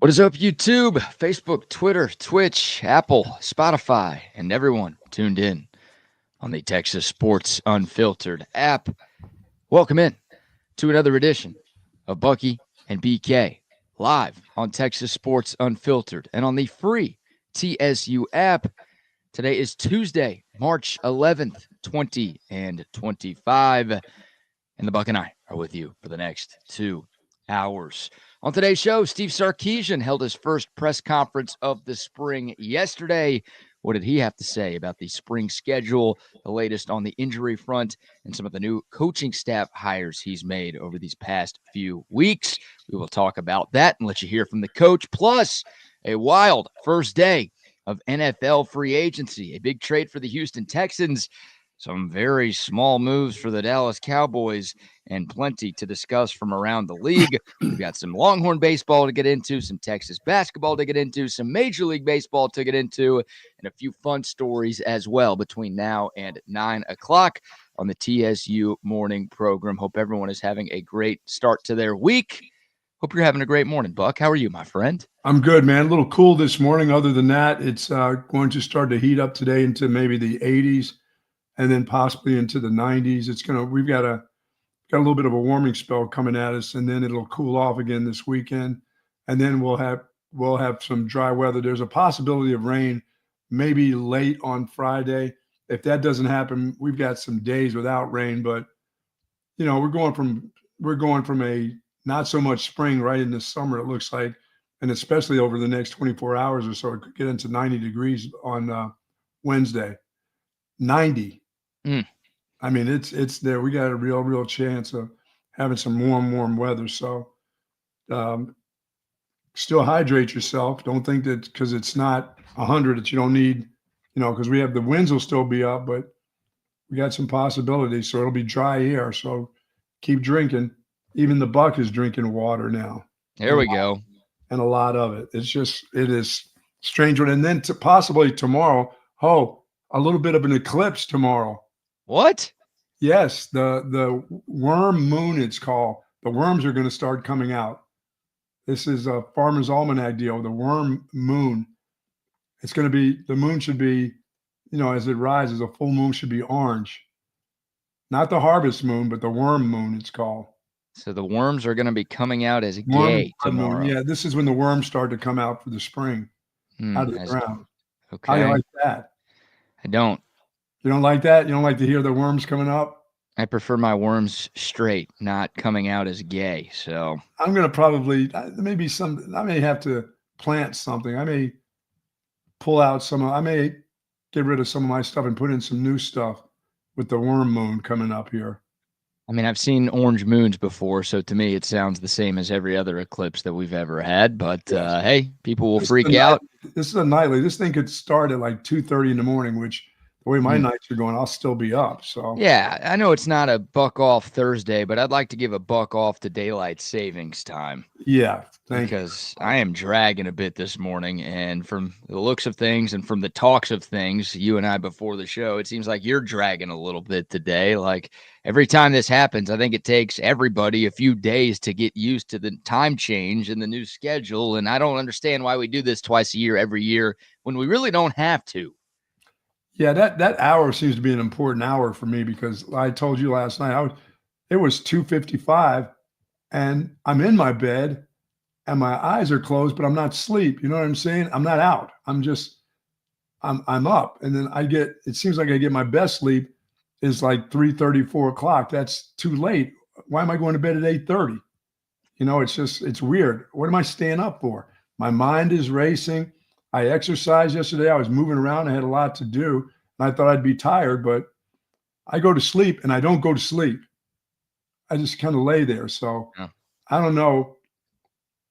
What is up, YouTube, Facebook, Twitter, Twitch, Apple, Spotify, and everyone tuned in on the Texas Sports Unfiltered app? Welcome in to another edition of Bucky and BK live on Texas Sports Unfiltered and on the free TSU app. Today is Tuesday, March 11th, 2025, and the Buck and I are with you for the next 2 hours. On today's show, Steve Sarkisian held his first press conference of the spring yesterday. What did he have to say about the spring schedule, the latest on the injury front, and some of the new coaching staff hires he's made over these past few weeks? We will talk about that and let you hear from the coach, plus a wild first day of NFL free agency, a big trade for the Houston Texans, some very small moves for the Dallas Cowboys, and plenty to discuss from around the league. We've got some Longhorn baseball to get into, some Texas basketball to get into, some Major League Baseball to get into, and a few fun stories as well between now and 9 o'clock on the TSU morning program. Hope everyone is having a great start to their week. Hope you're having a great morning, Buck. How are you, my friend? I'm good, man. A little cool this morning. Other than that, it's going to start to heat up today into maybe the 80s. And then possibly into the 90s. We've got a little bit of a warming spell coming at us, and then it'll cool off again this weekend. And then we'll have some dry weather. There's a possibility of rain maybe late on Friday. If that doesn't happen, we've got some days without rain, but we're going from a not so much spring right into summer, it looks like, and especially over the next 24 hours or so, it could get into 90 degrees on Wednesday. 90. I mean, it's there. We got a real chance of having some warm weather. So still hydrate yourself. Don't think that because it's not 100 that you don't need, because we have the winds will still be up, but we got some possibilities. So it'll be dry air. So keep drinking. Even the Buck is drinking water now. There we go. And a lot of it. It is strange. And then possibly tomorrow, a little bit of an eclipse tomorrow. What? Yes, the worm moon, it's called. The worms are going to start coming out. This is a Farmer's Almanac deal, the worm moon. It's going to be, the moon should be, as it rises, a full moon should be orange. Not the harvest moon, but the worm moon, it's called. So the worms are going to be coming out as gay tomorrow. Yeah, this is when the worms start to come out for the spring out of the ground. Okay. How do you like that? I don't. You don't like that? You don't like to hear the worms coming up? I prefer my worms straight, not coming out as gay. So I'm going to probably, I may have to plant something. I may pull out I may get rid of some of my stuff and put in some new stuff with the worm moon coming up here. I mean, I've seen orange moons before, so to me it sounds the same as every other eclipse that we've ever had. But yes. Hey, people will freak out. This is a nightly. This thing could start at like 2:30 in the morning, which the way my nights are going, I'll still be up. So yeah, I know it's not a buck off Thursday, but I'd like to give a buck off to daylight savings time. Yeah, because I am dragging a bit this morning, and from the looks of things and from the talks of things, you and I before the show, it seems like you're dragging a little bit today. Like every time this happens, I think it takes everybody a few days to get used to the time change and the new schedule, and I don't understand why we do this twice a year every year when we really don't have to. Yeah, that hour seems to be an important hour for me because I told you last night it was 2:55 and I'm in my bed and my eyes are closed, but I'm not asleep. You know what I'm saying? I'm not out. I'm up. And then it seems like I get my best sleep is like 3:30, 4 o'clock. That's too late. Why am I going to bed at 8:30? It's weird. What am I staying up for? My mind is racing. I exercised yesterday. I was moving around. I had a lot to do. And I thought I'd be tired, but I go to sleep and I don't go to sleep. I just kind of lay there. So yeah. I don't know.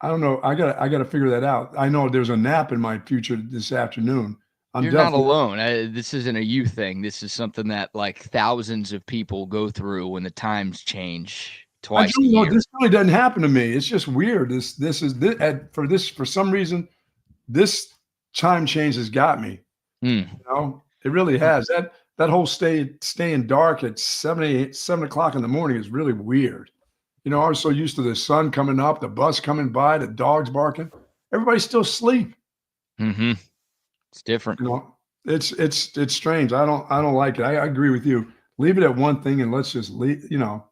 I gotta figure that out. I know there's a nap in my future this afternoon. You're not alone. This isn't a you thing. This is something that like thousands of people go through when the times change twice a year. This really doesn't happen to me. It's just weird. For some reason, this time change has got me. It really has. That whole staying dark at 7 o'clock in the morning is really weird. I was so used to the sun coming up, the bus coming by, the dogs barking. everybody still sleep. Mm-hmm. It's different. You know, it's strange. I don't like it. I agree with you. Leave it at one thing and let's just leave. You know,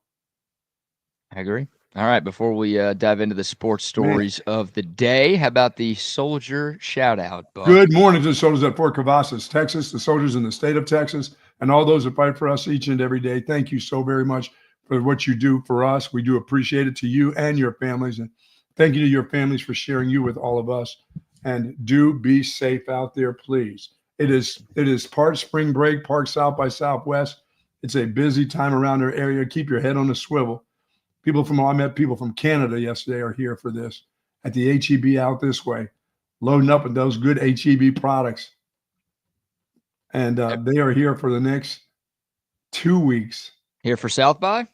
I agree. All right, before we dive into the sports man. stories of the day, how about the soldier shout out, Buck? Good morning to the soldiers at Fort Cavazos, Texas, the soldiers in the state of Texas, and all those that fight for us each and every day. Thank you so very much for what you do for us. We do appreciate it, to you and your families. And thank you to your families for sharing you with all of us. And do be safe out there, please. It is part spring break, part South by Southwest. It's a busy time around our area. Keep your head on a swivel. I met people from Canada yesterday are here for this at the HEB out this way, loading up with those good HEB products. And they are here for the next 2 weeks. Here for South by?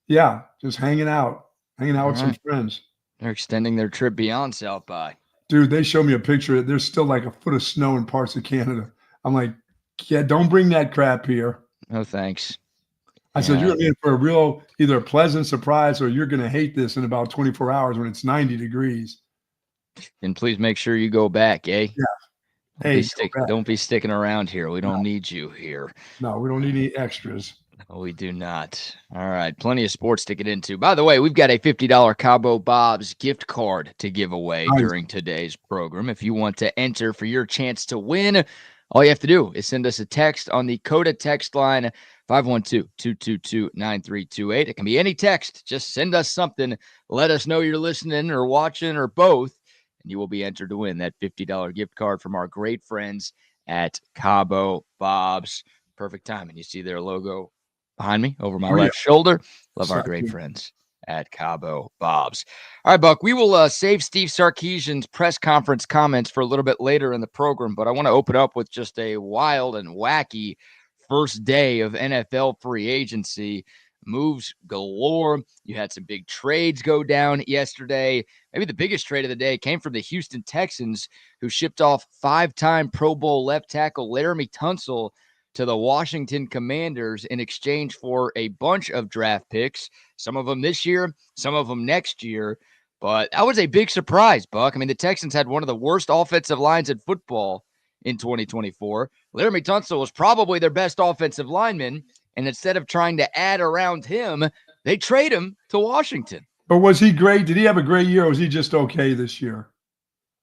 Yeah, just hanging out with some right. friends. They're extending their trip beyond South by. Dude, they showed me a picture. There's still like a foot of snow in parts of Canada. I'm like, yeah, don't bring that crap here. No thanks. I said, you're in for a real, either a pleasant surprise or you're going to hate this in about 24 hours when it's 90 degrees. And please make sure you go back, eh? Yeah. Don't be sticking around here. We don't need you here. No, we don't need any extras. No, we do not. All right. Plenty of sports to get into. By the way, we've got a $50 Cabo Bob's gift card to give away during today's program. If you want to enter for your chance to win, all you have to do is send us a text on the CODA text line, 512-222-9328. It can be any text. Just send us something. Let us know you're listening or watching or both, and you will be entered to win that $50 gift card from our great friends at Cabo Bob's. Perfect timing. You see their logo behind me over my left shoulder. Love our great friends at Cabo Bob's. All right, Buck, we will save Steve Sarkisian's press conference comments for a little bit later in the program, but I want to open up with just a wild and wacky first day of NFL free agency. Moves galore. You had some big trades go down yesterday. Maybe the biggest trade of the day came from the Houston Texans, who shipped off 5-time Pro Bowl left tackle Laremy Tunsil to the Washington Commanders in exchange for a bunch of draft picks, some of them this year, some of them next year. But that was a big surprise, Buck. I mean, the Texans had one of the worst offensive lines in football in 2024. Laremy Tunsil was probably their best offensive lineman, and instead of trying to add around him, they trade him to Washington. But was he great? Did he have a great year, or was he just okay this year?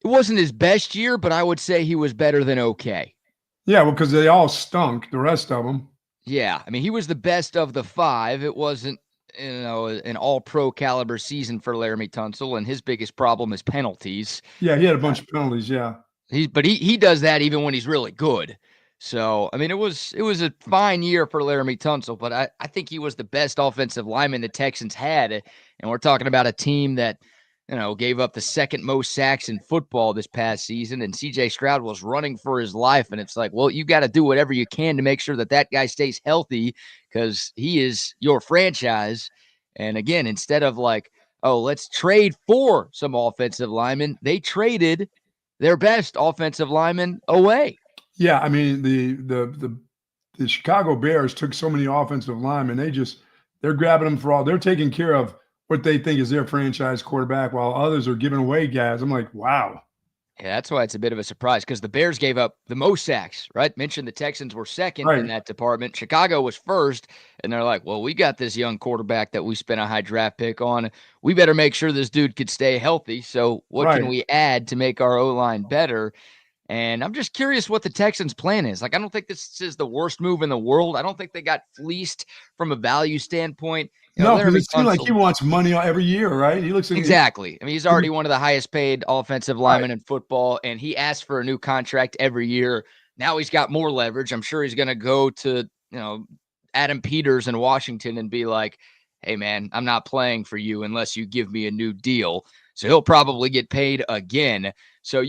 It wasn't his best year, but I would say he was better than okay. Yeah, well, because they all stunk, the rest of them. Yeah, I mean, he was the best of the 5. It wasn't, an all-pro caliber season for Laremy Tunsil, and his biggest problem is penalties. Yeah, he had a bunch of penalties, yeah. But he does that even when he's really good. So, I mean, it was a fine year for Laremy Tunsil, but I think he was the best offensive lineman the Texans had, and we're talking about a team that, gave up the second most sacks in football this past season, and C.J. Stroud was running for his life, and it's like, well, you got to do whatever you can to make sure that guy stays healthy because he is your franchise. And again, instead of like, oh, let's trade for some offensive linemen, they traded their best offensive lineman away. Yeah, I mean, the Chicago Bears took so many offensive linemen, they're grabbing them for all. They're taking care of what they think is their franchise quarterback while others are giving away guys. I'm like, wow. Yeah, that's why it's a bit of a surprise because the Bears gave up the most sacks, right? Mentioned the Texans were second in that department. Chicago was first, and they're like, well, we got this young quarterback that we spent a high draft pick on. We better make sure this dude could stay healthy. So what can we add to make our O-line better? And I'm just curious what the Texans' plan is. Like, I don't think this is the worst move in the world. I don't think they got fleeced from a value standpoint. No, because it seems like he wants money every year, right? He looks exactly. I mean, he's already one of the highest paid offensive linemen in football, and he asks for a new contract every year. Now he's got more leverage. I'm sure he's going to go to, Adam Peters in Washington and be like, hey, man, I'm not playing for you unless you give me a new deal. So he'll probably get paid again. So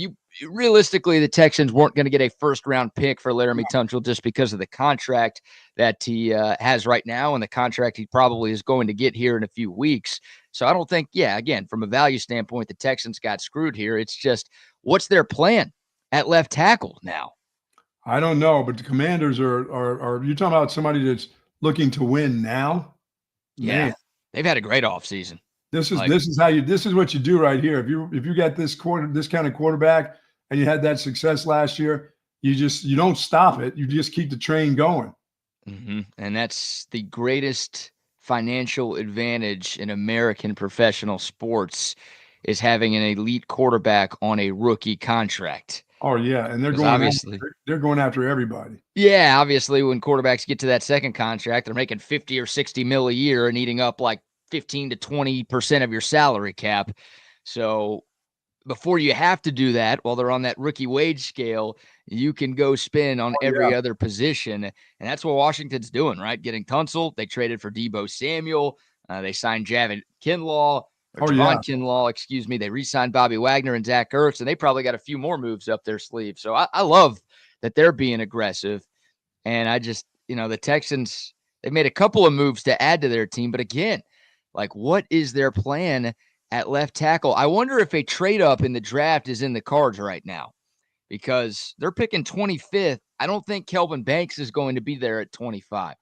realistically, the Texans weren't going to get a first-round pick for Laremy Tunsil just because of the contract that he has right now and the contract he probably is going to get here in a few weeks. So I don't think, again, from a value standpoint, the Texans got screwed here. It's just, what's their plan at left tackle now? I don't know, but the Commanders are you talking about somebody that's looking to win now? Yeah, they've had a great offseason. This is what you do right here. If you got this kind of quarterback and you had that success last year, you don't stop it. You just keep the train going. Mm-hmm. And that's the greatest financial advantage in American professional sports, is having an elite quarterback on a rookie contract. Oh yeah, and they're going after everybody. Yeah, obviously, when quarterbacks get to that second contract, they're making 50 or 60 mil a year and eating up like 15 to 20% of your salary cap. So before you have to do that, while they're on that rookie wage scale, you can go spin on every other position. And that's what Washington's doing, right? Getting Tunsil. They traded for Deebo Samuel. They signed Javon Kinlaw. Kinlaw, excuse me. They re-signed Bobby Wagner and Zach Ertz, and they probably got a few more moves up their sleeve. So I love that they're being aggressive. And I just, the Texans, they made a couple of moves to add to their team. But again, like, what is their plan at left tackle? I wonder if a trade up in the draft is in the cards right now, because they're picking 25th. I don't think Kelvin Banks is going to be there at 25.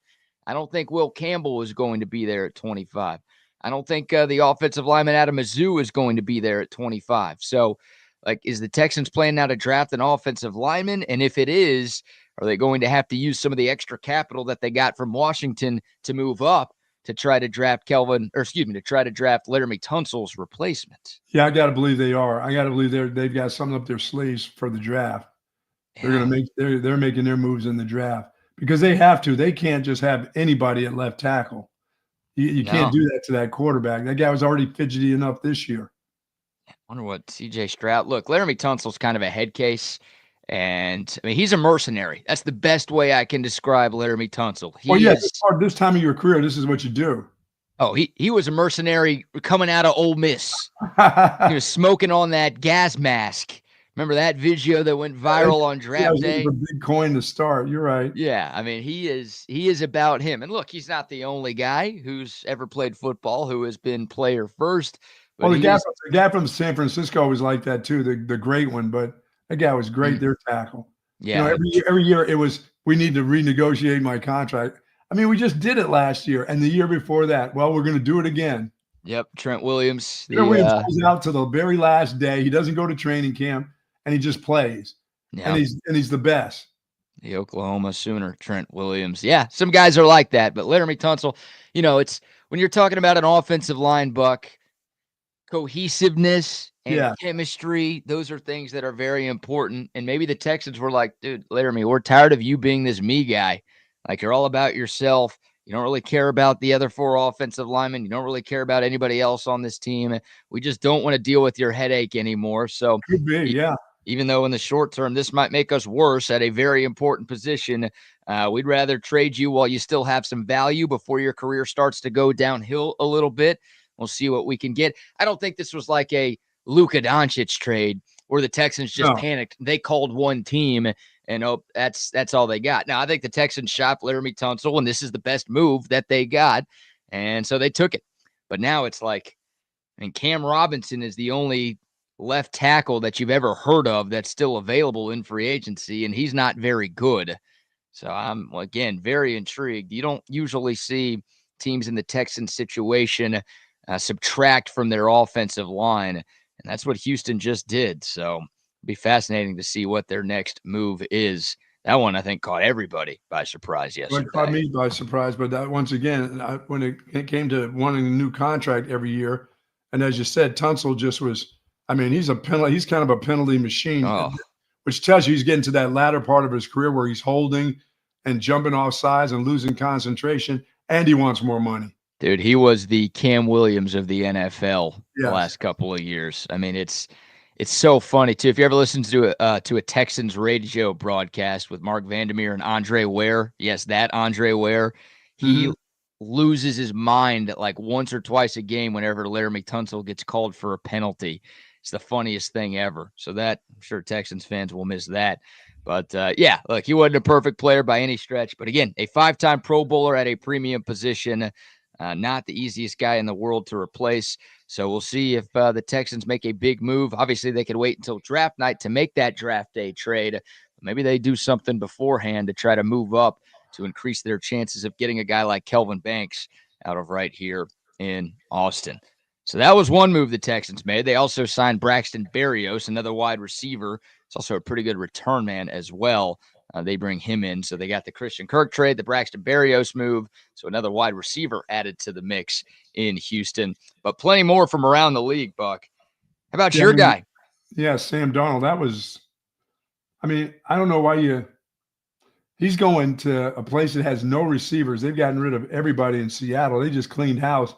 I don't think Will Campbell is going to be there at 25. I don't think the offensive lineman Adam Mizzou is going to be there at 25. So, like, is the Texans planning now to draft an offensive lineman? And if it is, are they going to have to use some of the extra capital that they got from Washington to move up to try to draft to try to draft Laramie Tunsil's replacement? Yeah, I got to believe they are. I got to believe they've got something up their sleeves for the draft. Yeah. They're making their moves in the draft because they have to. They can't just have anybody at left tackle. You can't do that to that quarterback. That guy was already fidgety enough this year. I wonder what CJ Stroud. Look, Laramie Tunsil's kind of a head case. And I mean, he's a mercenary. That's the best way I can describe Laramie Tunsil. This time of your career, this is what you do. Oh, he was a mercenary coming out of Ole Miss. He was smoking on that gas mask. Remember that video that went viral on draft day? A big coin to start. You're right. Yeah, I mean, he is about him. And look, he's not the only guy who's ever played football who has been player first. Well, the guy from San Francisco was like that too, the great one. But that guy was great. Their tackle. Yeah. Every year it was, we need to renegotiate my contract. I mean, we just did it last year and the year before that. Well, we're going to do it again. Yep. Trent Williams. Trent Williams goes out to the very last day. He doesn't go to training camp and he just plays. Yeah. And he's the best. The Oklahoma Sooner, Trent Williams. Yeah. Some guys are like that, but Laramie Tunsil, it's when you're talking about an offensive line, Buck, cohesiveness and chemistry, those are things that are very important. And maybe the Texans were like, dude, Laramie, we're tired of you being this me guy. Like, you're all about yourself. You don't really care about the other four offensive linemen. You don't really care about anybody else on this team. We just don't want to deal with your headache anymore. So could be, even though in the short term, this might make us worse at a very important position, we'd rather trade you while you still have some value before your career starts to go downhill a little bit. We'll see what we can get. I don't think this was like a Luka Doncic trade where the Texans just panicked. They called one team and that's all they got. Now, I think the Texans shopped Laramie Tunsil, and this is the best move that they got, and so they took it. But now it's like, Cam Robinson is the only left tackle that you've ever heard of that's still available in free agency, and he's not very good. So I'm, again, very intrigued. You don't usually see teams in the Texans situation subtract from their offensive line, and that's what Houston just did. So it'll be fascinating to see what their next move is. That one, I think, caught everybody by surprise yesterday. It caught me by surprise, but that, once again, when it came to wanting a new contract every year, and as you said, Tunsil just was, he's kind of a penalty machine, which tells you he's getting to that latter part of his career where he's holding and jumping off sides and losing concentration, and he wants more money. Dude, he was the Cam Williams of the NFL the last couple of years. It's so funny, too. If you ever listen to a Texans radio broadcast with Mark Vandermeer and Andre Ware, yes, that Andre Ware, he loses his mind like once or twice a game whenever Laramie Tunsil gets called for a penalty. It's the funniest thing ever. So that, I'm sure Texans fans will miss that. But, look, he wasn't a perfect player by any stretch. But, again, a 5-time Pro Bowler at a premium position. Not the easiest guy in the world to replace. So we'll see if the Texans make a big move. Obviously, they could wait until draft night to make that draft day trade. Maybe they do something beforehand to try to move up to increase their chances of getting a guy like Kelvin Banks out of right here in Austin. So that was one move the Texans made. They also signed Braxton Berrios, another wide receiver. It's also a pretty good return man as well. They bring him in. So they got the Christian Kirk trade, the Braxton Berrios move. So another wide receiver added to the mix in Houston. But plenty more from around the league, Buck. How about your guy? Yeah, Sam Darnold. That was, I don't know why he's going to a place that has no receivers. They've gotten rid of everybody in Seattle. They just cleaned house.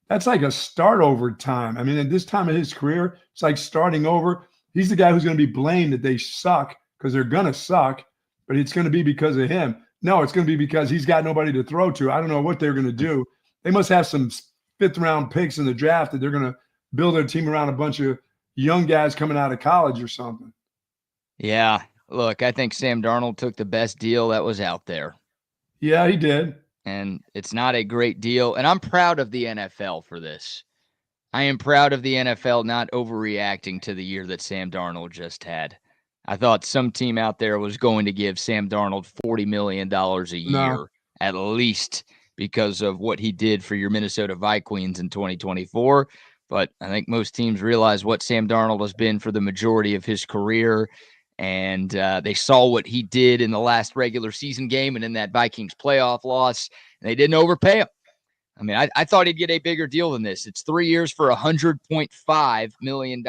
That's like a start over time. At this time of his career, it's like starting over. He's the guy who's going to be blamed that they suck because they're going to suck, but it's going to be because of him. No, it's going to be because he's got nobody to throw to. I don't know what they're going to do. They must have some fifth-round picks in the draft that they're going to build their team around a bunch of young guys coming out of college or something. Yeah. Look, I think Sam Darnold took the best deal that was out there. Yeah, he did. And it's not a great deal. And I'm proud of the NFL for this. I am proud of the NFL not overreacting to the year that Sam Darnold just had. I thought some team out there was going to give Sam Darnold $40 million a year, at least, because of what he did for your Minnesota Vikings in 2024. But I think most teams realize what Sam Darnold has been for the majority of his career. And they saw what he did in the last regular season game and in that Vikings playoff loss, and they didn't overpay him. I thought he'd get a bigger deal than this. It's 3 years for $100.5 million.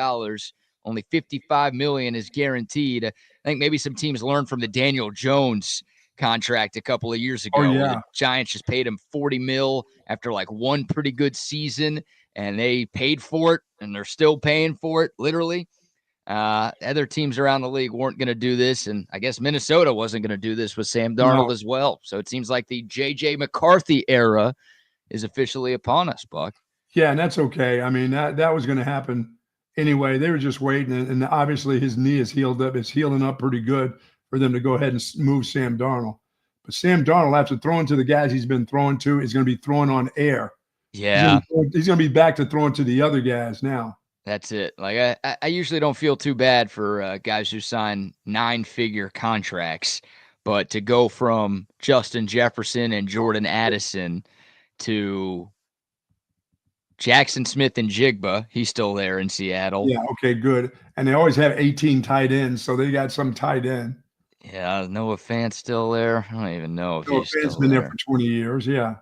Only $55 million is guaranteed. I think maybe some teams learned from the Daniel Jones contract a couple of years ago. Oh, yeah. Where the Giants just paid him $40 million after like one pretty good season, and they paid for it, and they're still paying for it, literally. Other teams around the league weren't going to do this, and I guess Minnesota wasn't going to do this with Sam Darnold as well. So it seems like the J.J. McCarthy era is officially upon us, Buck. Yeah, and that's okay. That was going to happen anyway. They were just waiting, and obviously his knee is healed up. It's healing up pretty good for them to go ahead and move Sam Darnold. But Sam Darnold, after throwing to the guys he's been throwing to, is going to be throwing on air. Yeah. He's going to be back to throwing to the other guys now. That's it. Like I usually don't feel too bad for guys who sign 9-figure contracts, but to go from Justin Jefferson and Jordan Addison to Jackson Smith and Jigba, he's still there in Seattle. Yeah, okay, good. And they always have 18 tight ends, so they got some tight end. Yeah, Noah Fant's still there. I don't even know if he's Fant's been there for 20 years, yeah.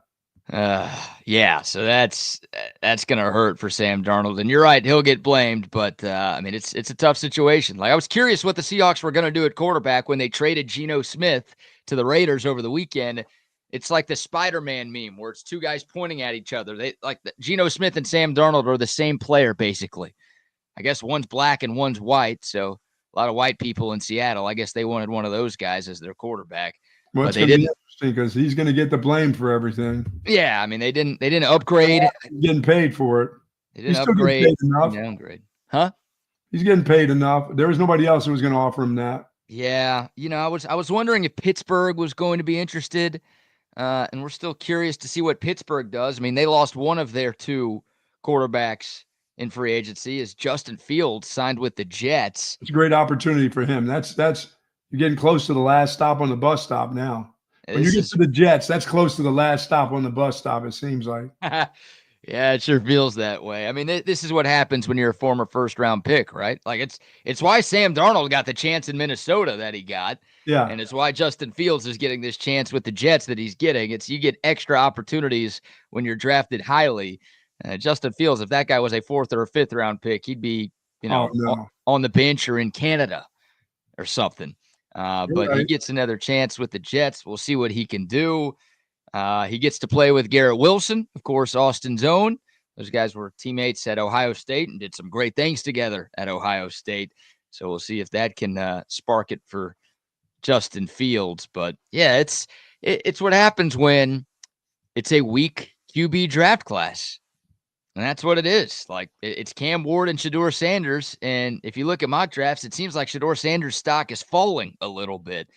Yeah, so that's going to hurt for Sam Darnold. And you're right, he'll get blamed, but it's a tough situation. Like, I was curious what the Seahawks were going to do at quarterback when they traded Geno Smith to the Raiders over the weekend. It's like the Spider-Man meme where it's two guys pointing at each other. They like Geno Smith and Sam Darnold are the same player, basically. I guess one's black and one's white, so a lot of white people in Seattle, I guess they wanted one of those guys as their quarterback. Well, it's going to be interesting because he's going to get the blame for everything. Yeah, they didn't upgrade. He's getting paid for it. They didn't upgrade. Downgrade. Huh? He's getting paid enough. There was nobody else who was going to offer him that. Yeah, I was wondering if Pittsburgh was going to be interested, and we're still curious to see what Pittsburgh does. They lost one of their two quarterbacks in free agency as Justin Fields signed with the Jets. It's a great opportunity for him. That's you're getting close to the last stop on the bus stop now. When you get to the Jets, that's close to the last stop on the bus stop, it seems like. Yeah, it sure feels that way. This is what happens when you're a former first-round pick, right? Like, it's why Sam Darnold got the chance in Minnesota that he got. Yeah. And it's why Justin Fields is getting this chance with the Jets that he's getting. You get extra opportunities when you're drafted highly. Justin Fields, if that guy was a 4th or a 5th round pick, he'd be, on the bench or in Canada or something. But right. He gets another chance with the Jets. We'll see what he can do. He gets to play with Garrett Wilson, of course, Austin's own. Those guys were teammates at Ohio State and did some great things together at Ohio State. So we'll see if that can spark it for Justin Fields. But yeah, it's what happens when it's a weak QB draft class. And that's what it is. Like, it's Cam Ward and Shedeur Sanders. And if you look at mock drafts, it seems like Shedeur Sanders' stock is falling a little bit.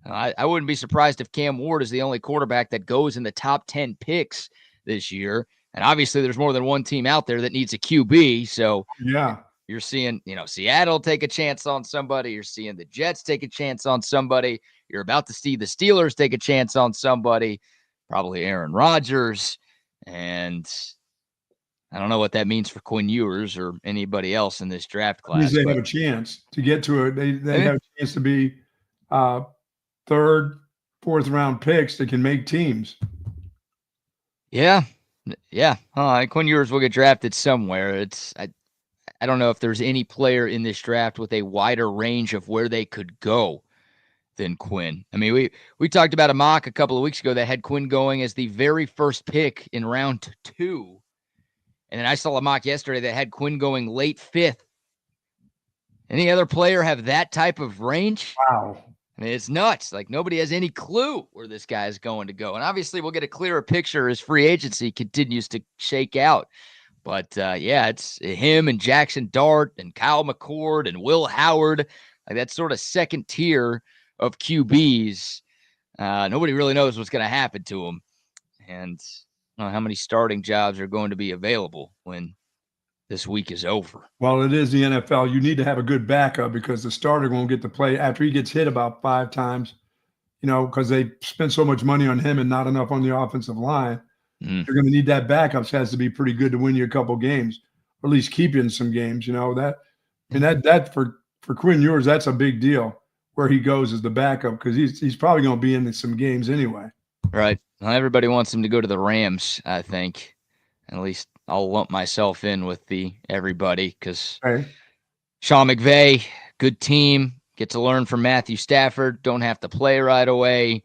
I wouldn't be surprised if Cam Ward is the only quarterback that goes in the top 10 picks this year. And obviously there's more than one team out there that needs a QB. So yeah, you're seeing, Seattle take a chance on somebody. You're seeing the Jets take a chance on somebody. You're about to see the Steelers take a chance on somebody, probably Aaron Rodgers. And I don't know what that means for Quinn Ewers or anybody else in this draft class. Means they have a chance to get to it. They have a chance to be third, fourth round picks that can make teams. Yeah. Quinn Ewers will get drafted somewhere. I don't know if there's any player in this draft with a wider range of where they could go than Quinn. I mean, we talked about a mock a couple of weeks ago that had Quinn going as the very first pick in round 2. And then I saw a mock yesterday that had Quinn going late 5th. Any other player have that type of range? Wow. I mean, it's nuts. Like, nobody has any clue where this guy is going to go. And obviously, we'll get a clearer picture as free agency continues to shake out. But, it's him and Jackson Dart and Kyle McCord and Will Howard. Like, that sort of second tier of QBs. Nobody really knows what's going to happen to them. And I don't know how many starting jobs are going to be available when this week is over. Well, it is the NFL. You need to have a good backup because the starter won't get to play after he gets hit about 5 times, because they spend so much money on him and not enough on the offensive line. You're going to need that backup. Has to be pretty good to win you a couple games, or at least keep you in some games. That for Quinn Ewers, that's a big deal where he goes as the backup because he's probably going to be in some games anyway. Right. Well, everybody wants him to go to the Rams, I think. At least I'll lump myself in with the everybody because Sean McVay, good team, get to learn from Matthew Stafford, don't have to play right away.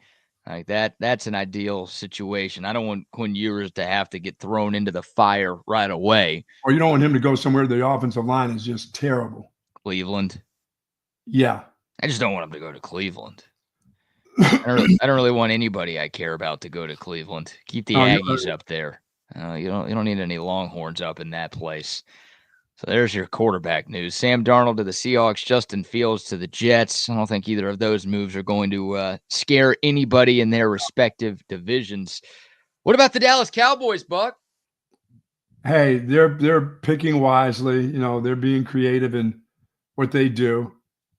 Like that's an ideal situation. I don't want Quinn Ewers to have to get thrown into the fire right away. Or you don't want him to go somewhere the offensive line is just terrible. Cleveland. Yeah. I just don't want him to go to Cleveland. I don't really want anybody I care about to go to Cleveland. Keep the Aggies up there. You don't need any Longhorns up in that place. So there's your quarterback news. Sam Darnold to the Seahawks, Justin Fields to the Jets. I don't think either of those moves are going to scare anybody in their respective divisions. What about the Dallas Cowboys, Buck? Hey, they're picking wisely. They're being creative in what they do.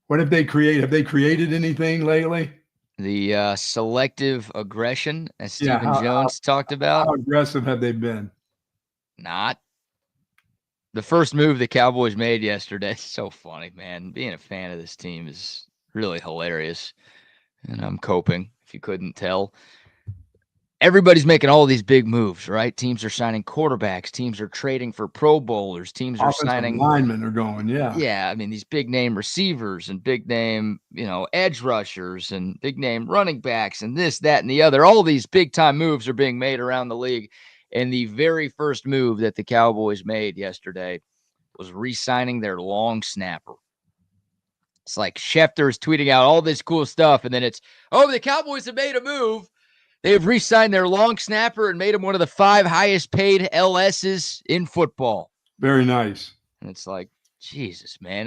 What have they created? Have they created anything lately? The selective aggression, as Stephen Jones talked about. How aggressive have they been? Not. The first move the Cowboys made yesterday, so funny, man. Being a fan of this team is really hilarious, and I'm coping, if you couldn't tell. Everybody's making all these big moves, right? Teams are signing quarterbacks. Teams are trading for Pro Bowlers. Teams are signing linemen are going, yeah. Yeah, I mean, these big name receivers and big name, edge rushers and big name running backs and this, that, and the other. All these big time moves are being made around the league. And the very first move that the Cowboys made yesterday was re-signing their long snapper. It's like Schefter is tweeting out all this cool stuff, and then it's, the Cowboys have made a move. They have re-signed their long snapper and made him one of the 5 highest paid LSs in football. Very nice. And it's like, Jesus, man,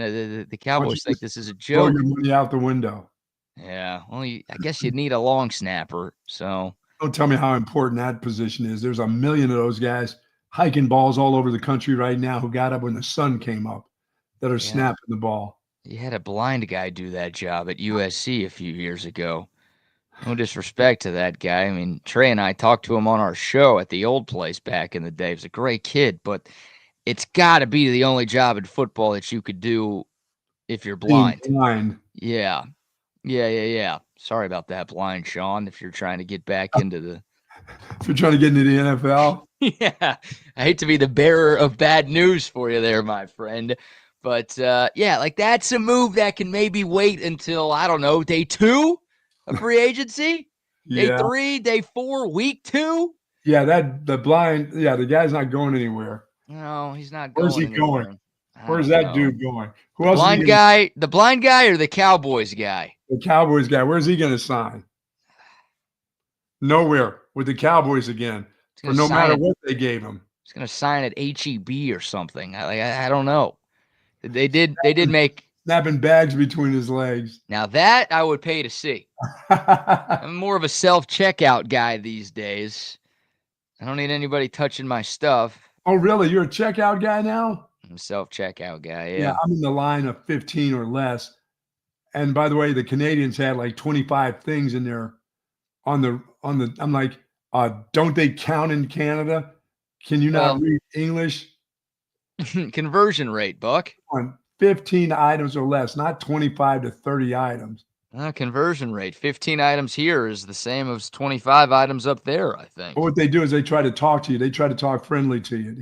the Cowboys think this is a joke. Throw your money out the window. Yeah, well, I guess you need a long snapper, so. Don't tell me how important that position is. There's a million of those guys hiking balls all over the country right now who got up when the sun came up that are snapping the ball. You had a blind guy do that job at USC a few years ago. No disrespect to that guy. I mean, Trey and I talked to him on our show at the old place back in the day. He was a great kid, but it's got to be the only job in football that you could do if you're blind. Yeah. Sorry about that, blind Sean, if you're trying to get back into the... If you're trying to get into the NFL? Yeah. I hate to be the bearer of bad news for you there, my friend. But, that's a move that can maybe wait until, I don't know, day 2 of free agency? Day 3, day 4, week 2? Yeah, the guy's not going anywhere. No, he's not going anywhere. Where's he going? Where's that dude going? Who else? The blind guy or the Cowboys guy? The Cowboys guy. Where's he going to sign? Nowhere with the Cowboys again. For no matter what they gave him. He's going to sign at HEB or something. I don't know. They did make snapping bags between his legs. Now that I would pay to see. I'm more of a self-checkout guy these days. I don't need anybody touching my stuff. Oh, really? You're a checkout guy now? I'm a self-checkout guy, Yeah, I'm in the line of 15 or less. And by the way, the Canadians had like 25 things in there on the I'm like, don't they count in Canada? Can you not Well, read English? conversion rate, Buck. On 15 items or less, not 25 to 30 items. Conversion rate. 15 items here is the same as 25 items up there, I think. But what they do is they try to talk to you. They try to talk friendly to you.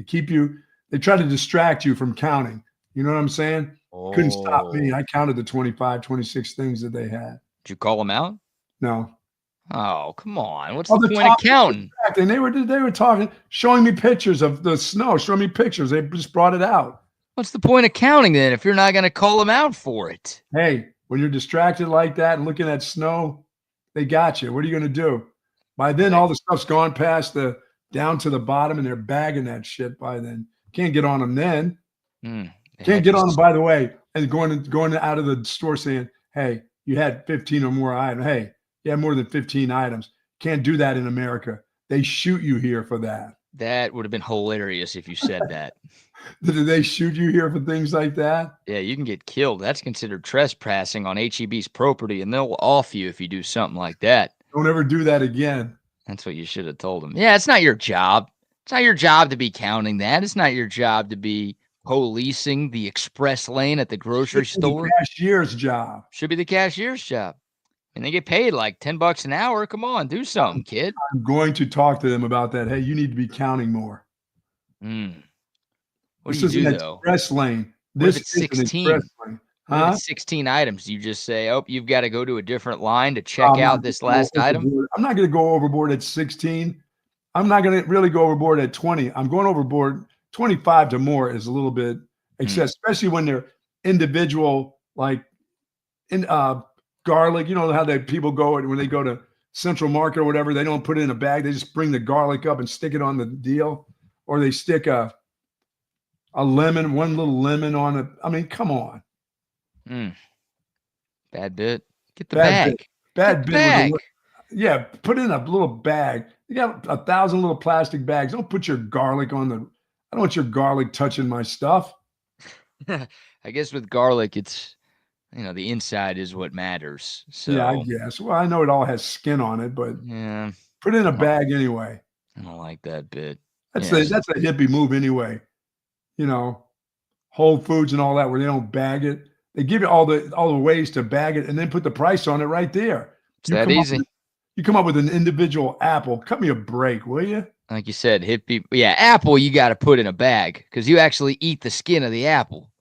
They try to distract you from counting. You know what I'm saying? Couldn't stop me. I counted the 25, 26 things that they had. Did you call them out? No. Oh, come on. What's the point of counting? And they were talking, showing me pictures of the snow, showing me pictures. They just brought it out. What's the point of counting then if you're not going to call them out for it? Hey, when you're distracted like that and looking at snow, they got you. What are you going to do? By then, all the stuff's gone past down to the bottom, and they're bagging that shit by then. Can't get on them then. Can't get on them, by the way, and going out of the store saying, hey, you had 15 or more items. Hey, you had more than 15 items. Can't do that in America. They shoot you here for that. That would have been hilarious if you said that. Did they shoot you here for things like that? Yeah, you can get killed. That's considered trespassing on HEB's property, and they'll off you if you do something like that. Don't ever do that again. That's what you should have told them. Yeah, it's not your job. It's not your job to be counting that. It's not your job to be policing the express lane at the grocery store. The cashier's job. Should be the cashier's job. And they get paid like $10 an hour. Come on, do something, kid. I'm going to talk to them about that. Hey, you need to be counting more. What do you do, though? Express lane. This is 16. Express lane. Huh? 16 items. You just say, oh, you've got to go to a different line to check out this last item. I'm not going to go overboard at 16. I'm not going to really go overboard at 20. I'm going overboard 25 to more is a little bit excessive, especially when they're individual, like in garlic. You know how people go when they go to Central Market or whatever, they don't put it in a bag. They just bring the garlic up and stick it on the deal, or they stick a lemon, one little lemon on it. I mean, come on. Bad bit. Get the bag. Bad bit. Yeah, put in a little bag. You got 1,000 little plastic bags. Don't put your garlic on I don't want your garlic touching my stuff. I guess with garlic, it's, the inside is what matters. So yeah, I guess. Well, I know it all has skin on it, but yeah, put it in a bag anyway. I don't like that bit. That's a hippie move anyway. Whole Foods and all that, where they don't bag it. They give you all the ways to bag it and then put the price on it right there. It's that easy. You come up with an individual apple. Cut me a break, will you? Like you said, hippie. Yeah, apple you got to put in a bag because you actually eat the skin of the apple.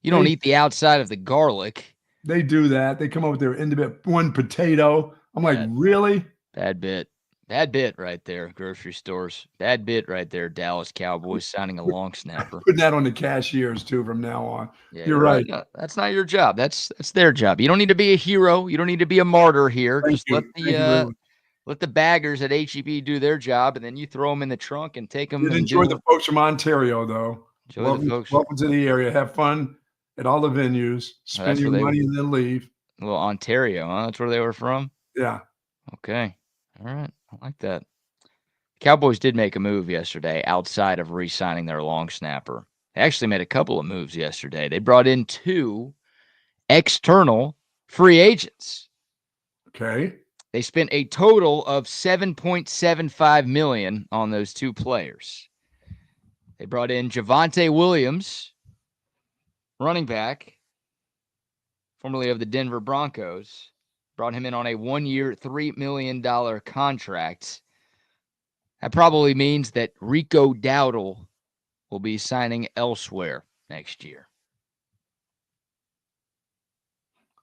You don't eat the outside of the garlic. They do that. They come up with their individual one potato. I'm like, really? Bad bit. Bad bit right there, grocery stores. Bad bit right there, Dallas Cowboys signing a long snapper. Putting that on the cashiers, too, from now on. Yeah, you're right. No, that's not your job. That's their job. You don't need to be a hero. You don't need to be a martyr here. Just let the baggers at HEB do their job, and then you throw them in the trunk and take them. Enjoy the folks from Ontario, though. Welcome to the area. Have fun at all the venues. Spend your money and then leave. Well, Ontario, huh? That's where they were from? Yeah. Okay. All right. I like that. Cowboys did make a move yesterday outside of re-signing their long snapper. They actually made a couple of moves yesterday. They brought in 2 external free agents. Okay. They spent a total of $7.75 million on those 2 players. They brought in Javonte Williams, running back, formerly of the Denver Broncos. Brought him in on a 1-year, $3 million contract. That probably means that Rico Dowdle will be signing elsewhere next year.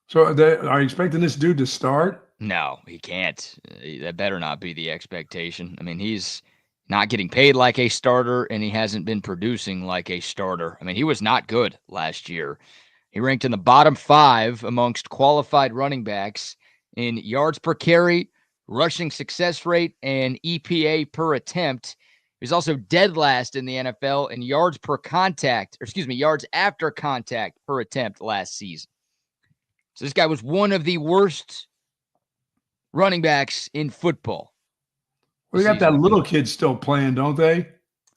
So are you expecting this dude to start? No, he can't. That better not be the expectation. I mean, he's not getting paid like a starter, and he hasn't been producing like a starter. I mean, he was not good last year. He ranked in the bottom 5 amongst qualified running backs in yards per carry, rushing success rate, and EPA per attempt. He was also dead last in the NFL in yards after contact per attempt last season. So this guy was one of the worst running backs in football. Well, they got that little kid still playing, don't they?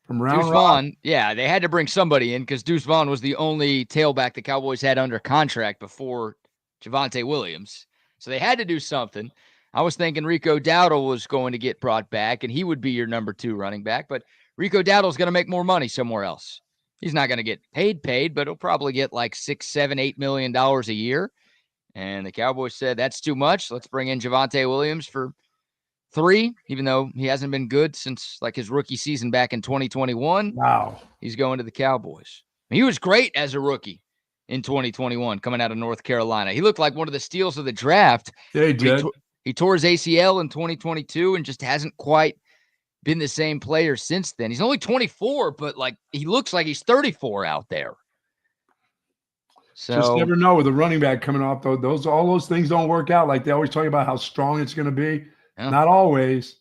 From Round Deuce Rock? Vaughn, yeah, they had to bring somebody in because Deuce Vaughn was the only tailback the Cowboys had under contract before Javonte Williams. So they had to do something. I was thinking Rico Dowdle was going to get brought back, and he would be your number 2 running back. But Rico Dowdle's going to make more money somewhere else. He's not going to get paid, but he'll probably get like $6, $7, $8 million a year. And the Cowboys said, that's too much. Let's bring in Javonte Williams for $3, even though he hasn't been good since like his rookie season back in 2021. Wow. He's going to the Cowboys. He was great as a rookie in 2021 coming out of North Carolina. He looked like one of the steals of the draft. Yeah, he did. He tore his ACL in 2022 and just hasn't quite been the same player since then. He's only 24, but like he looks like he's 34 out there. So just never know with a running back coming off, though. All those things don't work out. Like they always talk about how strong it's going to be. Yeah. Not always.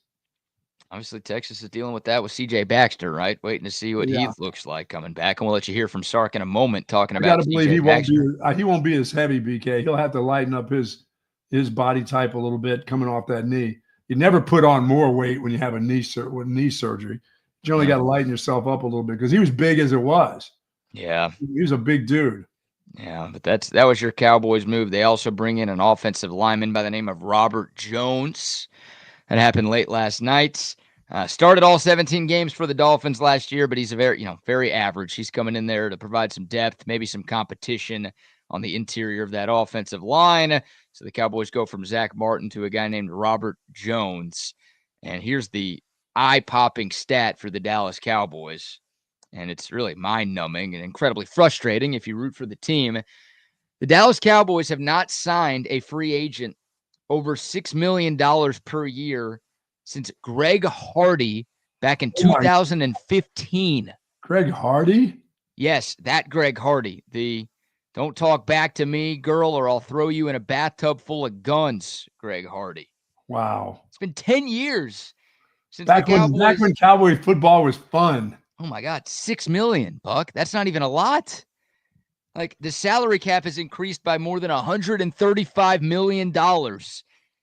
Obviously, Texas is dealing with that with C.J. Baxter, right? Waiting to see what he looks like coming back. And we'll let you hear from Sark in a moment talking about. I got to believe he won't be as heavy, BK. He'll have to lighten up his body type a little bit coming off that knee. You never put on more weight when you have a knee surgery. You only got to lighten yourself up a little bit because he was big as it was. Yeah, he was a big dude. Yeah, but that was your Cowboys move. They also bring in an offensive lineman by the name of Robert Jones. That happened late last night. Started all 17 games for the Dolphins last year, but he's a very average. He's coming in there to provide some depth, maybe some competition on the interior of that offensive line. So the Cowboys go from Zach Martin to a guy named Robert Jones. And here's the eye-popping stat for the Dallas Cowboys. And it's really mind-numbing and incredibly frustrating if you root for the team. The Dallas Cowboys have not signed a free agent over $6 million per year since Greg Hardy back in 2015. Greg Hardy? Yes, that Greg Hardy. The don't talk back to me, girl, or I'll throw you in a bathtub full of guns, Greg Hardy. Wow. It's been 10 years since back when Cowboy football was fun. Oh, my God, $6 million, Buck. That's not even a lot. Like, the salary cap has increased by more than $135 million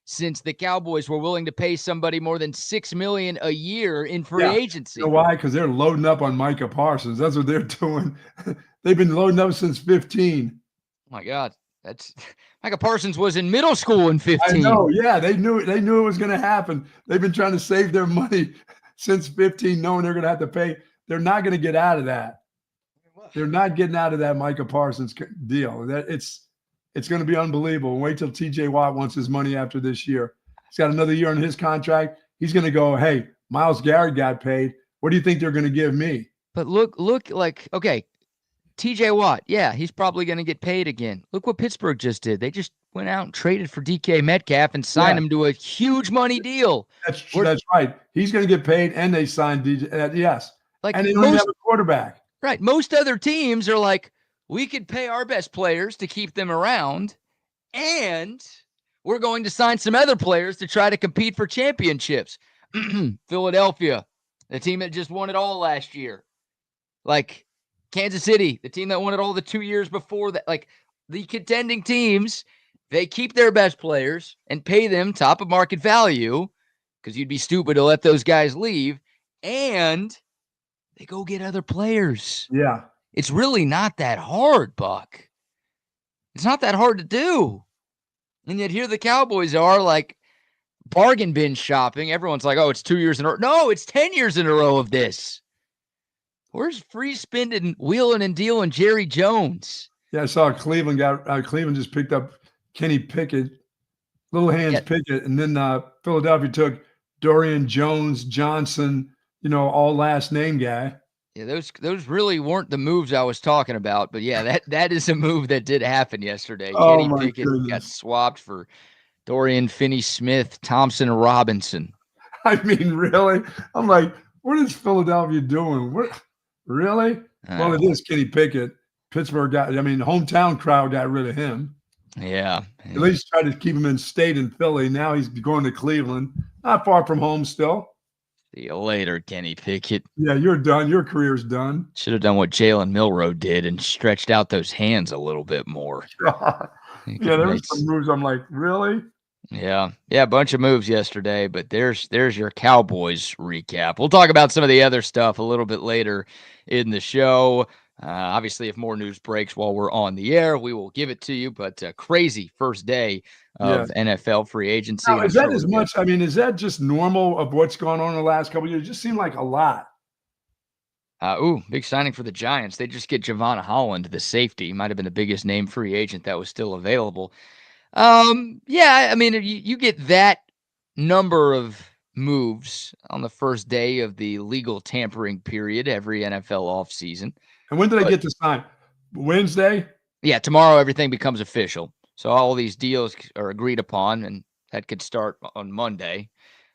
since the Cowboys were willing to pay somebody more than $6 million a year in free agency. You know why? Because they're loading up on Micah Parsons. That's what they're doing. They've been loading up since 15. Oh, my God. Micah Parsons was in middle school in 15. I know, yeah. They knew it was going to happen. They've been trying to save their money since 15, knowing they're going to have to pay. They're not going to get out of that. They're not getting out of that Micah Parsons deal. It's going to be unbelievable. Wait till TJ Watt wants his money after this year. He's got another year on his contract. He's going to go, hey, Myles Garrett got paid. What do you think they're going to give me? But look like, okay, TJ Watt, yeah, he's probably going to get paid again. Look what Pittsburgh just did. They just went out and traded for DK Metcalf and signed him to a huge money deal. That's right. He's going to get paid, and they signed DJ. Yes. Like and they don't have a quarterback. Right. Most other teams are like, we could pay our best players to keep them around, and we're going to sign some other players to try to compete for championships. Philadelphia, the team that just won it all last year. Like Kansas City, the team that won it all the 2 years before that. Like the contending teams, they keep their best players and pay them top of market value because you'd be stupid to let those guys leave, and they go get other players. Yeah. It's really not that hard, Buck. It's not that hard to do. And yet here the Cowboys are like bargain bin shopping. Everyone's like, oh, it's 2 years in a row. No, it's 10 years in a row of this. Where's free spending, wheeling and dealing Jerry Jones? Yeah, I saw Cleveland just picked up Kenny Pickett, Little Hands Pickett, and then Philadelphia took Dorian Johnson, all last name guy. Yeah, those really weren't the moves I was talking about, but yeah, that is a move that did happen yesterday. Kenny Pickett got swapped for Dorian Finney-Smith, Thompson Robinson. I mean, really? I'm like, what is Philadelphia doing? What really? Well, it is Kenny Pickett. Pittsburgh hometown crowd got rid of him. Yeah. At least tried to keep him in state in Philly. Now he's going to Cleveland. Not far from home still. See you later, Kenny Pickett. Yeah, you're done. Your career's done. Should have done what Jalen Milroe did and stretched out those hands a little bit more. Yeah, there were some moves. I'm like, really? Yeah, a bunch of moves yesterday, but there's your Cowboys recap. We'll talk about some of the other stuff a little bit later in the show. Obviously, if more news breaks while we're on the air, we will give it to you. But crazy first day of NFL free agency. Now, is that as much? I mean, is that just normal of what's gone on in the last couple of years? It just seemed like a lot. Big signing for the Giants. They just get Javon Holland, the safety. Might have been the biggest name free agent that was still available. Yeah, I mean, you get that number of moves on the first day of the legal tampering period every NFL offseason. And when do they But get to sign? Wednesday? yeah, tomorrow everything becomes official. So all these deals are agreed upon, and that could start on Monday.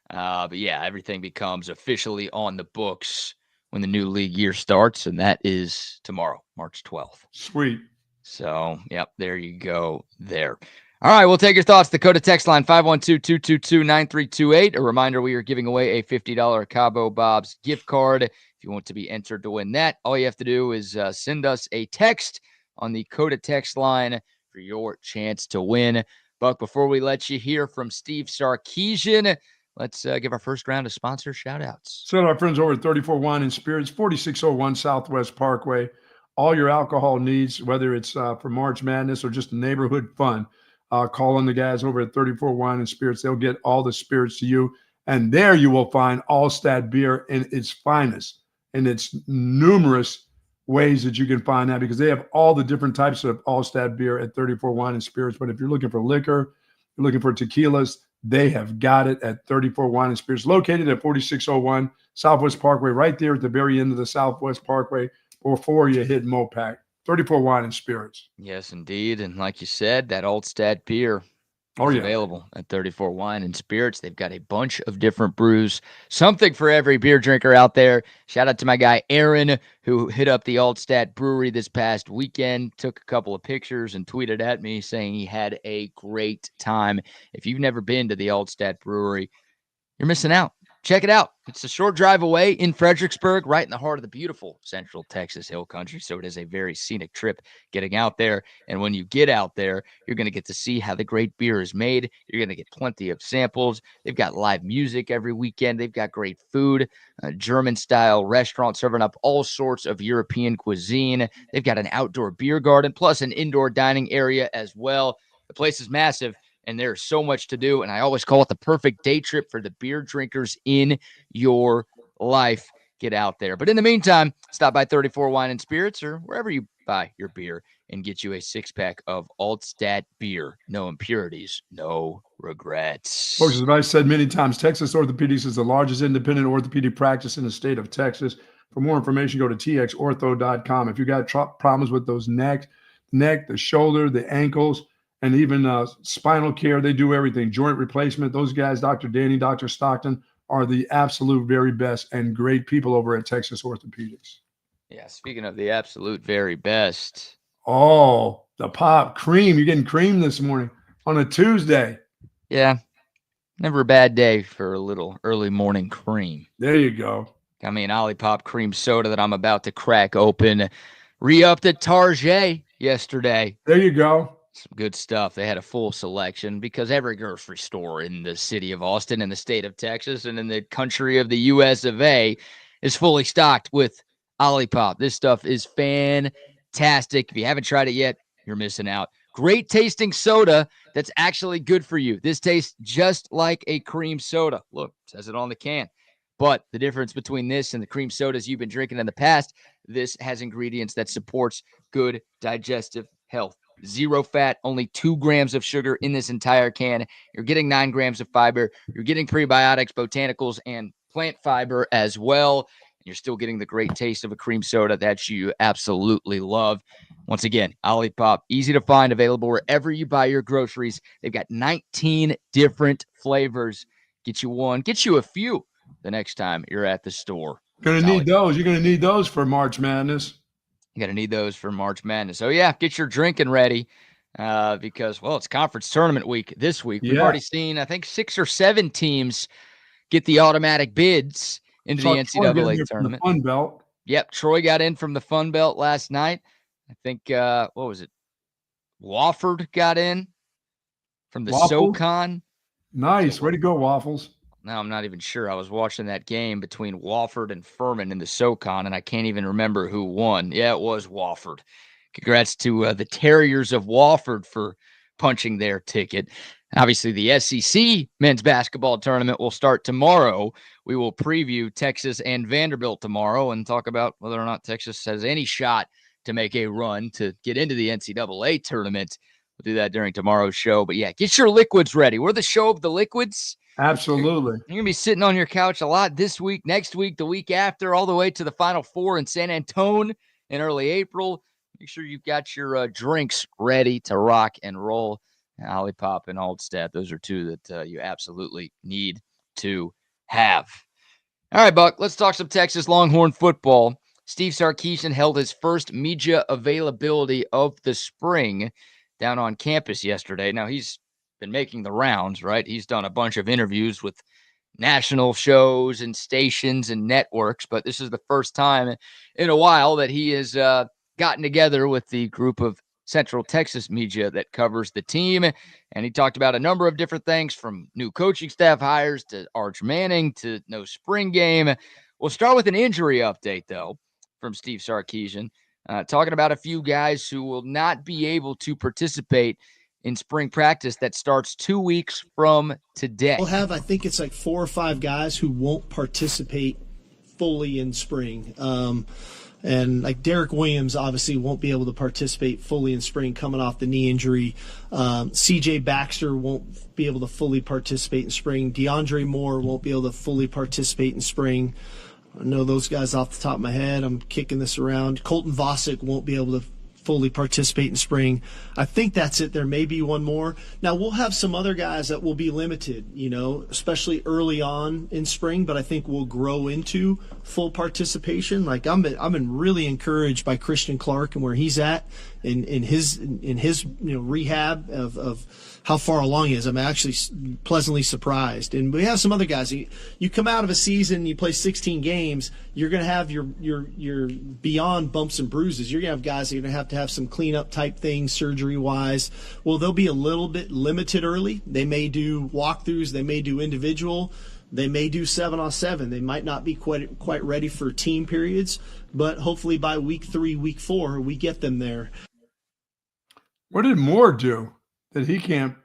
But yeah, everything becomes officially on the books when the new league year starts, and that is tomorrow, March 12th. Sweet. So, yep, there you go there. All right, we'll take your thoughts. Dakota text line 512-222-9328. A reminder, we are giving away a $50 Cabo Bob's gift card. If you want to be entered to win that, all you have to do is send us a text on the Coda text line for your chance to win. Buck, before we let you hear from Steve Sarkisian, let's give our first round of sponsor shout-outs. So our friends over at 34 Wine and Spirits, 4601 Southwest Parkway. All your alcohol needs, whether it's for March Madness or just neighborhood fun, call on the guys over at 34 Wine and Spirits. They'll get all the spirits to you. And there you will find Altstadt Beer in its finest, in its numerous ways that you can find that, because they have all the different types of Altstadt Beer at 34 Wine and Spirits. But if you're looking for liquor, you're looking for tequilas, they have got it at 34 Wine and Spirits, located at 4601 Southwest Parkway, right there at the very end of the Southwest Parkway before you hit Mopac. 34 Wine and Spirits. Yes, indeed. And like you said, that Altstadt beer is available at 34 Wine and Spirits. They've got a bunch of different brews, something for every beer drinker out there. Shout out to my guy Aaron, who hit up the Altstadt Brewery this past weekend, took a couple of pictures and tweeted at me saying he had a great time. If you've never been to the Altstadt Brewery, you're missing out. Check it out. It's a short drive away in Fredericksburg, right in the heart of the beautiful Central Texas Hill Country. So it is a very scenic trip getting out there. And when you get out there, you're going to get to see how the great beer is made. You're going to get plenty of samples. They've got live music every weekend. They've got great food, a German-style restaurant serving up all sorts of European cuisine. They've got an outdoor beer garden, plus an indoor dining area as well. The place is massive, and there's so much to do. And I always call it the perfect day trip for the beer drinkers in your life. Get out there. But in the meantime, stop by 34 Wine and Spirits or wherever you buy your beer and get you a 6-pack of Altstadt beer. No impurities, no regrets. Folks, as I've said many times, Texas Orthopedics is the largest independent orthopedic practice in the state of Texas. For more information, go to txortho.com. If you got problems with those neck, the shoulder, the ankles, and even spinal care, they do everything. Joint replacement. Those guys, Dr. Danny, Dr. Stockton, are the absolute very best and great people over at Texas Orthopedics. Yeah, speaking of the absolute very best. Oh, the pop cream. You're getting cream this morning on a Tuesday. Yeah, never a bad day for a little early morning cream. There you go. Got me an OLIPOP cream soda that I'm about to crack open. Re-upped at Target yesterday. There you go. Some good stuff. They had a full selection because every grocery store in the city of Austin, in the state of Texas, and in the country of the U.S. of A. is fully stocked with OLIPOP. This stuff is fantastic. If you haven't tried it yet, you're missing out. Great tasting soda that's actually good for you. This tastes just like a cream soda. Look, it says it on the can. But the difference between this and the cream sodas you've been drinking in the past, this has ingredients that supports good digestive health. 0 fat, only 2 grams of sugar in this entire can. You're getting 9 grams of fiber. You're getting prebiotics, botanicals, and plant fiber as well. And you're still getting the great taste of a cream soda that you absolutely love. Once again, OLIPOP, easy to find, available wherever you buy your groceries. They've got 19 different flavors. Get you one, get you a few the next time you're at the store. You're going to need those. You're going to need those for March Madness. You got to need those for March Madness. So, yeah, get your drinking ready because, well, it's conference tournament week this week. We've already seen, I think, 6 or 7 teams get the automatic bids into the NCAA tournament. Fun Belt. Yep, Troy got in from the Fun Belt last night. I think, what was it? Wofford got in from the SoCon. Nice. Way to go, Waffles. Now, I'm not even sure. I was watching that game between Wofford and Furman in the SoCon, and I can't even remember who won. Yeah, it was Wofford. Congrats to the Terriers of Wofford for punching their ticket. Obviously, the SEC men's basketball tournament will start tomorrow. We will preview Texas and Vanderbilt tomorrow and talk about whether or not Texas has any shot to make a run to get into the NCAA tournament. We'll do that during tomorrow's show. But yeah, get your liquids ready. We're the show of the liquids. Absolutely. You're going to be sitting on your couch a lot this week, next week, the week after, all the way to the Final Four in San Antonio in early April. Make sure you've got your drinks ready to rock and roll. OLIPOP and Altstadt, those are two that you absolutely need to have. All right, Buck, let's talk some Texas Longhorn football. Steve Sarkisian held his first media availability of the spring down on campus yesterday. Now, he's been making the rounds, right? He's done a bunch of interviews with national shows and stations and networks, but this is the first time in a while that he has gotten together with the group of Central Texas media that covers the team. And he talked about a number of different things, from new coaching staff hires to Arch Manning to no spring game. We'll start with an injury update, though, from Steve Sarkisian, talking about a few guys who will not be able to participate in spring practice that starts 2 weeks from today. We'll have, I think it's like 4 or 5 guys who won't participate fully in spring. And like Derek Williams obviously won't be able to participate fully in spring coming off the knee injury. CJ Baxter won't be able to fully participate in spring. DeAndre Moore won't be able to fully participate in spring. I know those guys off the top of my head. I'm kicking this around. Colton Vosick won't be able to fully participate in spring. I think that's it. There may be one more. Now, we'll have some other guys that will be limited, especially early on in spring, but I think we'll grow into full participation. Like I've been really encouraged by Christian Clark and where he's at in his rehab of how far along he is. I'm actually pleasantly surprised. And we have some other guys. You come out of a season, you play 16 games, you're going to have your beyond bumps and bruises. You're going to have guys that are going to have some cleanup type things surgery-wise. Well, they'll be a little bit limited early. They may do walkthroughs. They may do individual. They may do 7-on-7. They might not be quite ready for team periods, but hopefully by week 3, week 4, we get them there. What did Moore do that he can't?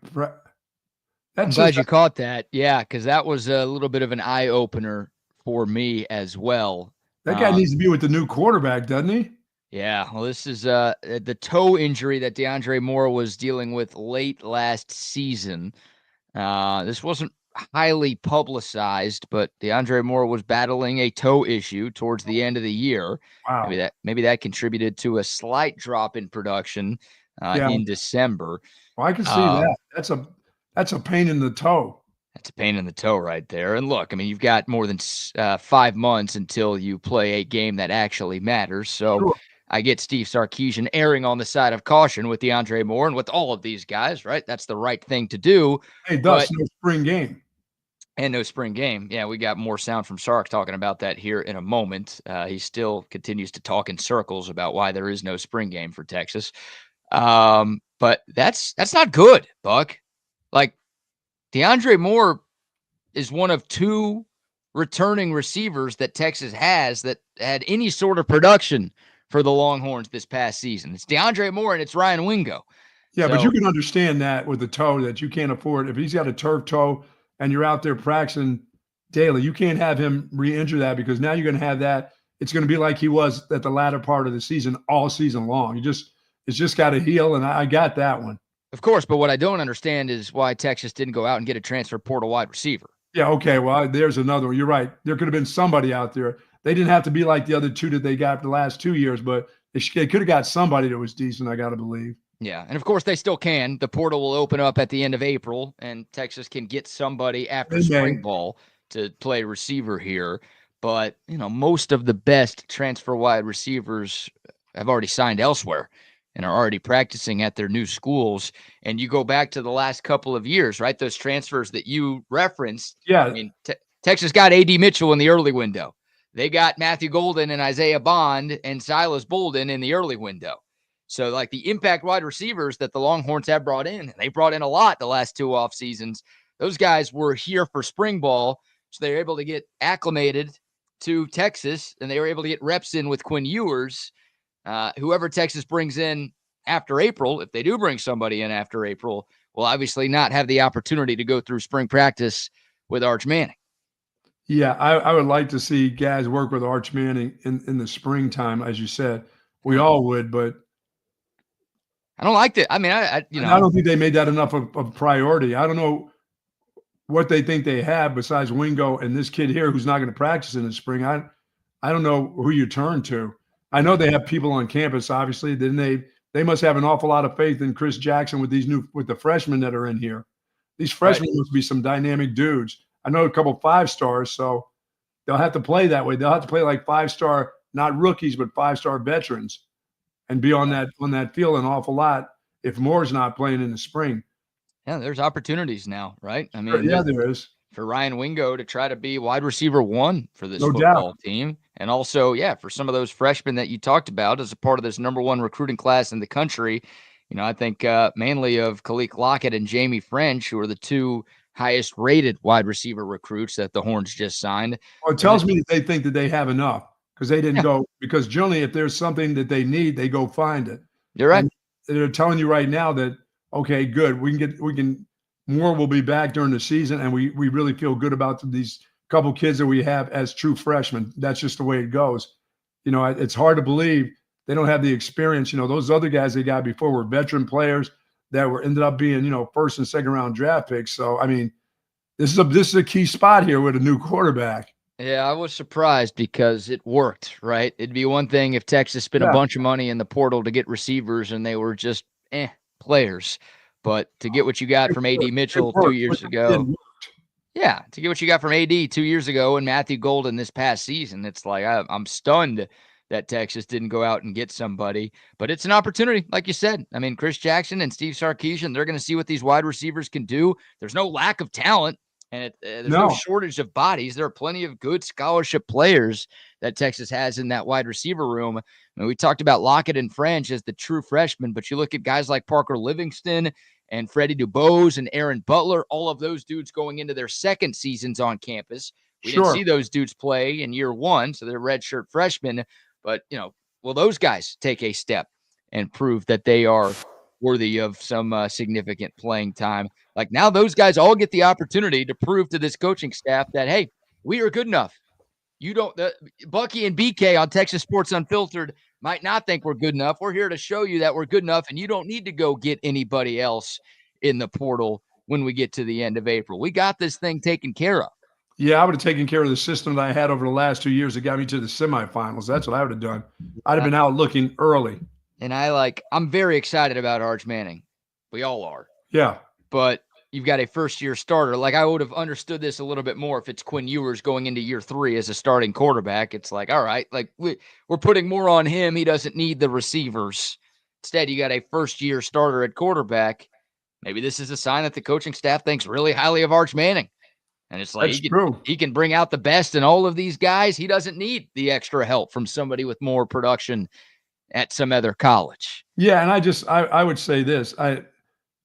I'm glad you caught that. Yeah, because that was a little bit of an eye-opener for me as well. That guy needs to be with the new quarterback, doesn't he? Yeah, well, this is the toe injury that DeAndre Moore was dealing with late last season. This wasn't highly publicized, but DeAndre Moore was battling a toe issue towards the end of the year. Wow. Maybe that contributed to a slight drop in production in December. Well, I can see that. That's a pain in the toe. That's a pain in the toe right there. And look, I mean, you've got more than 5 months until you play a game that actually matters. So sure. I get Steve Sarkisian erring on the side of caution with DeAndre Moore and with all of these guys, right? That's the right thing to do. Hey, thus no spring game. And no spring game. Yeah, we got more sound from Sark talking about that here in a moment. He still continues to talk in circles about why there is no spring game for Texas. But that's not good, Buck. Like, DeAndre Moore is one of 2 returning receivers that Texas has that had any sort of production for the Longhorns this past season. It's DeAndre Moore and it's Ryan Wingo. Yeah, but you can understand that with the toe that you can't afford. If he's got a turf toe and you're out there practicing daily, you can't have him re-injure that, because now you're going to have that. It's going to be like he was at the latter part of the season, all season long. It's just got to heal, and I got that one. Of course, but what I don't understand is why Texas didn't go out and get a transfer portal wide receiver. Yeah, okay, well, there's another one. You're right. There could have been somebody out there. They didn't have to be like the other 2 that they got the last 2 years, but they could have got somebody that was decent, I got to believe. Yeah, and of course they still can. The portal will open up at the end of April, and Texas can get somebody after spring ball to play receiver here. But, most of the best transfer wide receivers have already signed elsewhere and are already practicing at their new schools. And you go back to the last couple of years, right? Those transfers that you referenced. Yeah. I mean, Texas got A.D. Mitchell in the early window. They got Matthew Golden and Isaiah Bond and Silas Bolden in the early window. So, like, the impact wide receivers that the Longhorns have brought in, and they brought in a lot the last 2 off seasons, those guys were here for spring ball, so they were able to get acclimated to Texas, and they were able to get reps in with Quinn Ewers. Whoever Texas brings in after April, if they do bring somebody in after April, will obviously not have the opportunity to go through spring practice with Arch Manning. Yeah, I would like to see guys work with Arch Manning in the springtime, as you said. We all would, but I don't like that. I mean, I don't think they made that enough of a priority. I don't know what they think they have besides Wingo and this kid here who's not going to practice in the spring. I don't know who you turn to. I know they have people on campus, obviously. Then they must have an awful lot of faith in Chris Jackson with the freshmen that are in here. These freshmen must be some dynamic dudes. I know a couple 5-stars, so they'll have to play that way. They'll have to play like 5-star, not rookies, but 5-star veterans, and be on that field an awful lot if Moore's not playing in the spring. Yeah, there's opportunities now, right? I mean, there is. For Ryan Wingo to try to be wide receiver 1 for this football doubt. team. And also, for some of those freshmen that you talked about as a part of this number 1 recruiting class in the country, I think mainly of Khalil Lockett and Jamie French, who are the 2 highest rated wide receiver recruits that the Horns just signed. Well, it tells me that they think that they have enough because they didn't go, because generally if there's something that they need, they go find it. You're right. And they're telling you right now that, okay, good. Moore will be back during the season, and we really feel good about these couple kids that we have as true freshmen. That's just the way it goes. It's hard to believe they don't have the experience. Those other guys they got before were veteran players that ended up being, first and second round draft picks. So, I mean, this is a key spot here with a new quarterback. Yeah, I was surprised because it worked, right? It'd be one thing if Texas spent a bunch of money in the portal to get receivers and they were just players. But to get what you got from A.D. Mitchell 2 years ago. Yeah, to get what you got from A.D. 2 years ago and Matthew Golden this past season, it's like I'm stunned that Texas didn't go out and get somebody. But it's an opportunity, like you said. I mean, Chris Jackson and Steve Sarkisian, they're going to see what these wide receivers can do. There's no lack of talent, and there's no shortage of bodies. There are plenty of good scholarship players that Texas has in that wide receiver room. I mean, we talked about Lockett and French as the true freshmen, but you look at guys like Parker Livingston and Freddie DuBose and Aaron Butler, all of those dudes going into their second seasons on campus. We didn't see those dudes play in year 1, so they're redshirt freshmen. But, will those guys take a step and prove that they are worthy of some significant playing time? Like now those guys all get the opportunity to prove to this coaching staff that, hey, we are good enough. You don't Bucky and BK on Texas Sports Unfiltered might not think we're good enough. We're here to show you that we're good enough, and you don't need to go get anybody else in the portal when we get to the end of April. We got this thing taken care of. Yeah, I would have taken care of the system that I had over the last 2 years that got me to the semifinals. That's what I would have done. I'd have been out looking early. And I'm very excited about Arch Manning. We all are. Yeah. But you've got a first-year starter. Like, I would have understood this a little bit more if it's Quinn Ewers going into year 3 as a starting quarterback. It's like, all right, like we're putting more on him. He doesn't need the receivers. Instead, you got a first-year starter at quarterback. Maybe this is a sign that the coaching staff thinks really highly of Arch Manning. And it's like he can bring out the best in all of these guys. He doesn't need the extra help from somebody with more production at some other college. Yeah, and I would say this.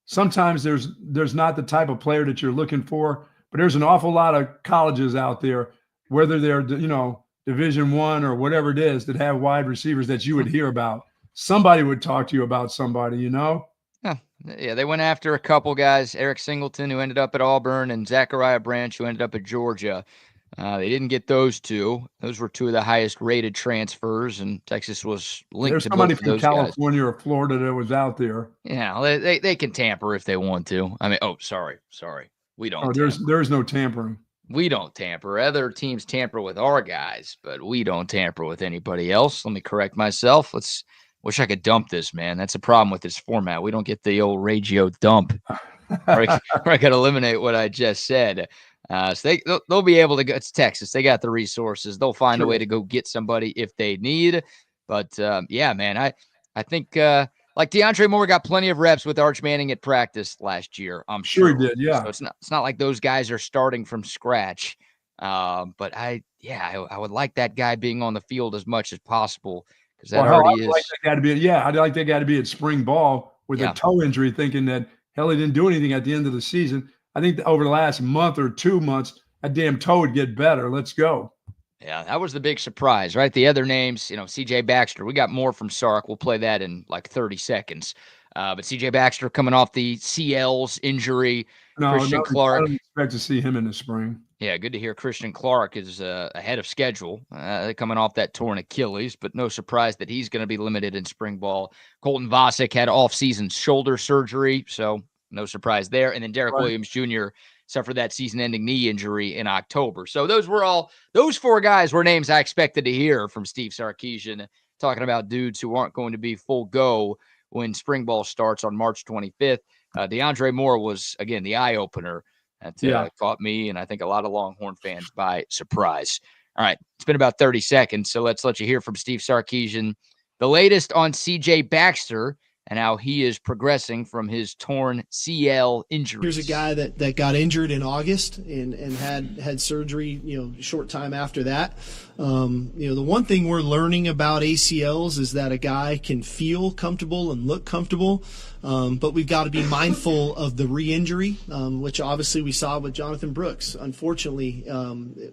Sometimes there's not the type of player that you're looking for, but there's an awful lot of colleges out there, whether they're Division I or whatever it is, that have wide receivers that you would hear about. Somebody would talk to you about somebody, Yeah, they went after a couple guys, Eric Singleton, who ended up at Auburn, and Zachariah Branch, who ended up at Georgia. They didn't get those 2. Those were 2 of the highest rated transfers, and Texas was linked to both of those guys. There's somebody from California or Florida that was out there. Yeah, they can tamper if they want to. I mean, sorry. We don't. There's no tampering. We don't tamper. Other teams tamper with our guys, but we don't tamper with anybody else. Let me correct myself. Wish I could dump this, man. That's a problem with this format. We don't get the old Regio dump. I got to eliminate what I just said. So they'll be able to go. It's Texas. They got the resources. They'll find a way to go get somebody if they need. But, yeah, man, I think like DeAndre Moore got plenty of reps with Arch Manning at practice last year. I'm sure he did, yeah. So it's not like those guys are starting from scratch. But I would like that guy being on the field as much as possible. I'd like that guy to be at spring ball with a toe injury, thinking that hell, he didn't do anything at the end of the season. I think over the last month or 2 months, a damn toe would get better. Let's go. Yeah, that was the big surprise, right? The other names, CJ Baxter. We got more from Sark. We'll play that in like 30 seconds. But CJ Baxter coming off the CL's injury. Christian I Clark. don't expect to see him in the spring. Yeah, good to hear Christian Clark is ahead of schedule, coming off that torn Achilles, but no surprise that he's going to be limited in spring ball. Colton Vasek had off-season shoulder surgery, so no surprise there. And then Derek Williams Jr. suffered that season-ending knee injury in October. So those 4 guys were names I expected to hear from Steve Sarkisian, talking about dudes who aren't going to be full go when spring ball starts on March 25th. DeAndre Moore was, again, the eye-opener. That caught me and I think a lot of Longhorn fans by surprise. All right, it's been about 30 seconds, so let's let you hear from Steve Sarkisian, the latest on CJ Baxter and how he is progressing from his torn CL injury. Here's a guy that got injured in August and had surgery, short time after that. The one thing we're learning about ACLs is that a guy can feel comfortable and look comfortable, but we've got to be mindful of the re-injury, which obviously we saw with Jonathan Brooks, unfortunately,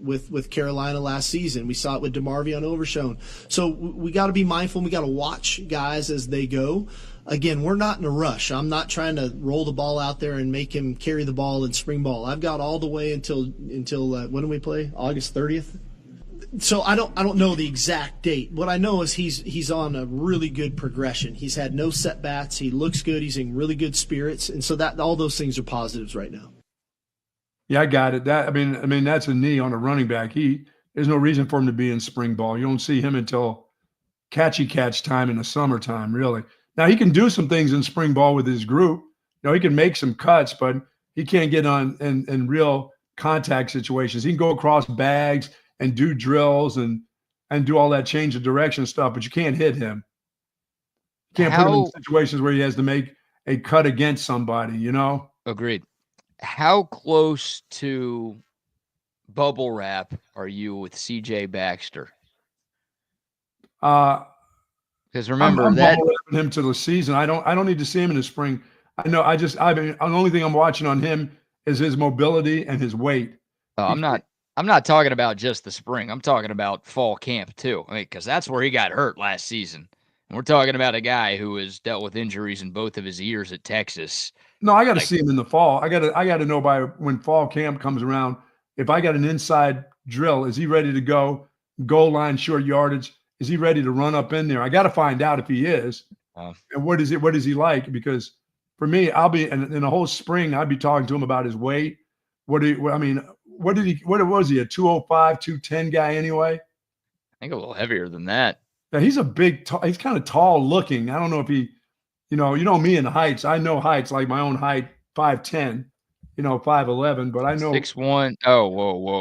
with Carolina last season. We saw it with DeMarvion Overshone. So we got to be mindful, and we got to watch guys as they go. Again, we're not in a rush. I'm not trying to roll the ball out there and make him carry the ball in spring ball. I've got all the way until when do we play? August 30th. So I don't know the exact date. What I know is he's on a really good progression. He's had no setbacks. He looks good. He's in really good spirits, and so that all those things are positives right now. Yeah, I got it. I mean that's a knee on a running back. There's no reason for him to be in spring ball. You don't see him until catch time in the summertime, really. Now, he can do some things in spring ball with his group. He can make some cuts, but he can't get on in real contact situations. He can go across bags and do drills and do all that change of direction stuff, but you can't hit him. You can't put him in situations where he has to make a cut against somebody, Agreed. How close to bubble wrap are you with CJ Baxter? Because remember I'm that him to the season. I don't need to see him in the spring. The only thing I'm watching on him is his mobility and his weight. I'm not talking about just the spring. I'm talking about fall camp too. Because that's where he got hurt last season. And we're talking about a guy who has dealt with injuries in both of his years at Texas. No, I got to see him in the fall. I got to know by when fall camp comes around. If I got an inside drill, is he ready to go? Goal line, short yardage. Is he ready to run up in there? I got to find out if he is. And what is he like? Because for me, I'll be in the whole spring. I'd be talking to him about his weight. What was he? A 205, 210 guy anyway? I think a little heavier than that. Yeah, he's he's kind of tall looking. I don't know if he, you know me in the heights. I know heights like my own height, 5'10", 5'11", but I know 6'1". Oh, whoa.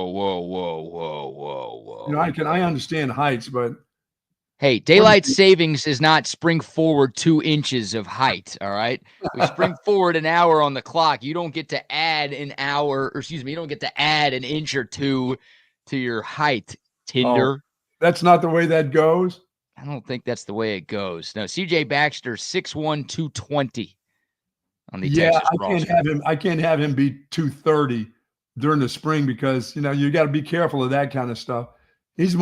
I understand heights, but hey, daylight savings is not spring forward 2 inches of height, all right? We spring forward an hour on the clock. You don't get to add an you don't get to add an inch or two to your height, Tinder. Oh, that's not the way that goes? I don't think that's the way it goes. No, CJ Baxter, 6'1", 220 on the Texas roster. I can't have him be 230 during the spring because, you got to be careful of that kind of stuff. I'm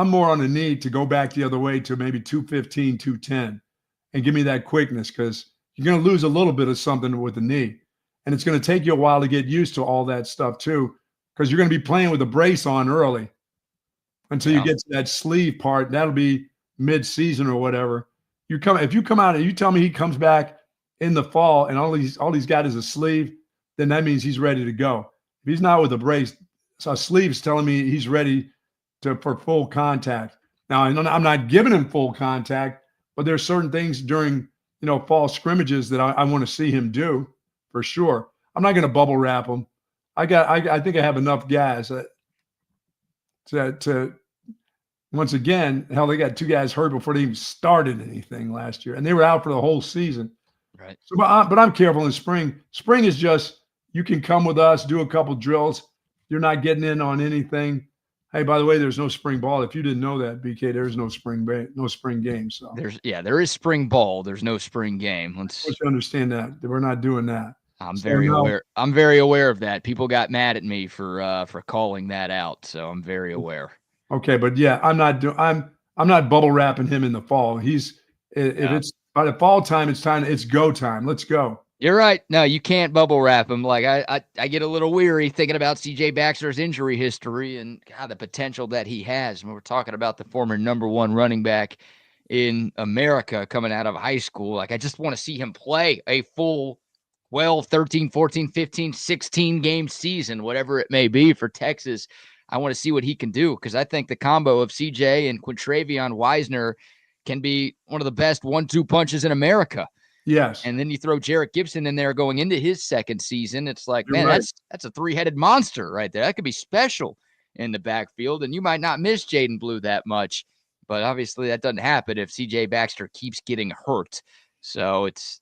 more on the need to go back the other way to maybe 215, 210 and give me that quickness because you're going to lose a little bit of something with the knee. And it's going to take you a while to get used to all that stuff too because you're going to be playing with a brace on early until you get to that sleeve part. That'll be mid-season or whatever. If you come out and you tell me he comes back in the fall and all he's got is a sleeve, then that means he's ready to go. If he's not with a brace, so a sleeve's telling me he's ready for full contact. Now, I'm not giving him full contact, but there's certain things during, fall scrimmages that I want to see him do for sure. I'm not going to bubble wrap him. I think I have enough guys to once again, hell, they got 2 guys hurt before they even started anything last year, and they were out for the whole season. Right. So, but I'm careful in the spring. Spring is just, you can come with us, do a couple drills. You're not getting in on anything. Hey, by the way, there's no spring ball. If you didn't know that, BK, there's no spring game. So there is spring ball. There's no spring game. Let's understand that we're not doing that. I'm very aware. I'm very aware of that. People got mad at me for calling that out, so I'm very aware. Okay, but yeah, I'm not bubble wrapping him in the fall. If By the fall time, it's go time. Let's go. You're right. No, you can't bubble wrap him. Like I get a little weary thinking about CJ Baxter's injury history and God, the potential that he has. When we're talking about the former #1 running back in America coming out of high school, like I just want to see him play a full 12, 13, 14, 15, 16 game season, whatever it may be for Texas. I want to see what he can do because I think the combo of CJ and Quintravion Wisner can be one of the best 1-2 punches in America. Yes. And then you throw Jarrett Gibson in there going into his second season. It's like, You're man, right. that's a three-headed monster right there. That could be special in the backfield. And you might not miss Jaden Blue that much, but obviously that doesn't happen if CJ Baxter keeps getting hurt. So it's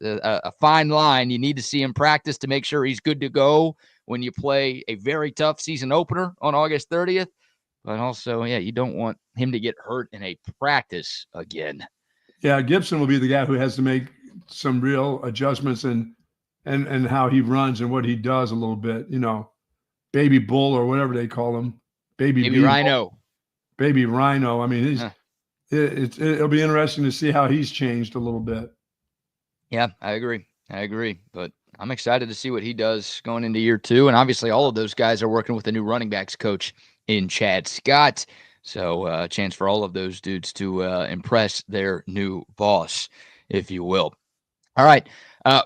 a fine line. You need to see him practice to make sure he's good to go when you play a very tough season opener on August 30th. But also, yeah, you don't want him to get hurt in a practice again. Yeah, Gibson will be the guy who has to make some real adjustments and how he runs and what he does a little bit. You know, baby bull or whatever they call him, baby rhino. Baby rhino. I mean, it'll be interesting to see how he's changed a little bit. Yeah, I agree. But I'm excited to see what he does going into year 2. And obviously all of those guys are working with a new running backs coach in Chad Scott. So a chance for all of those dudes to impress their new boss, if you will. All right.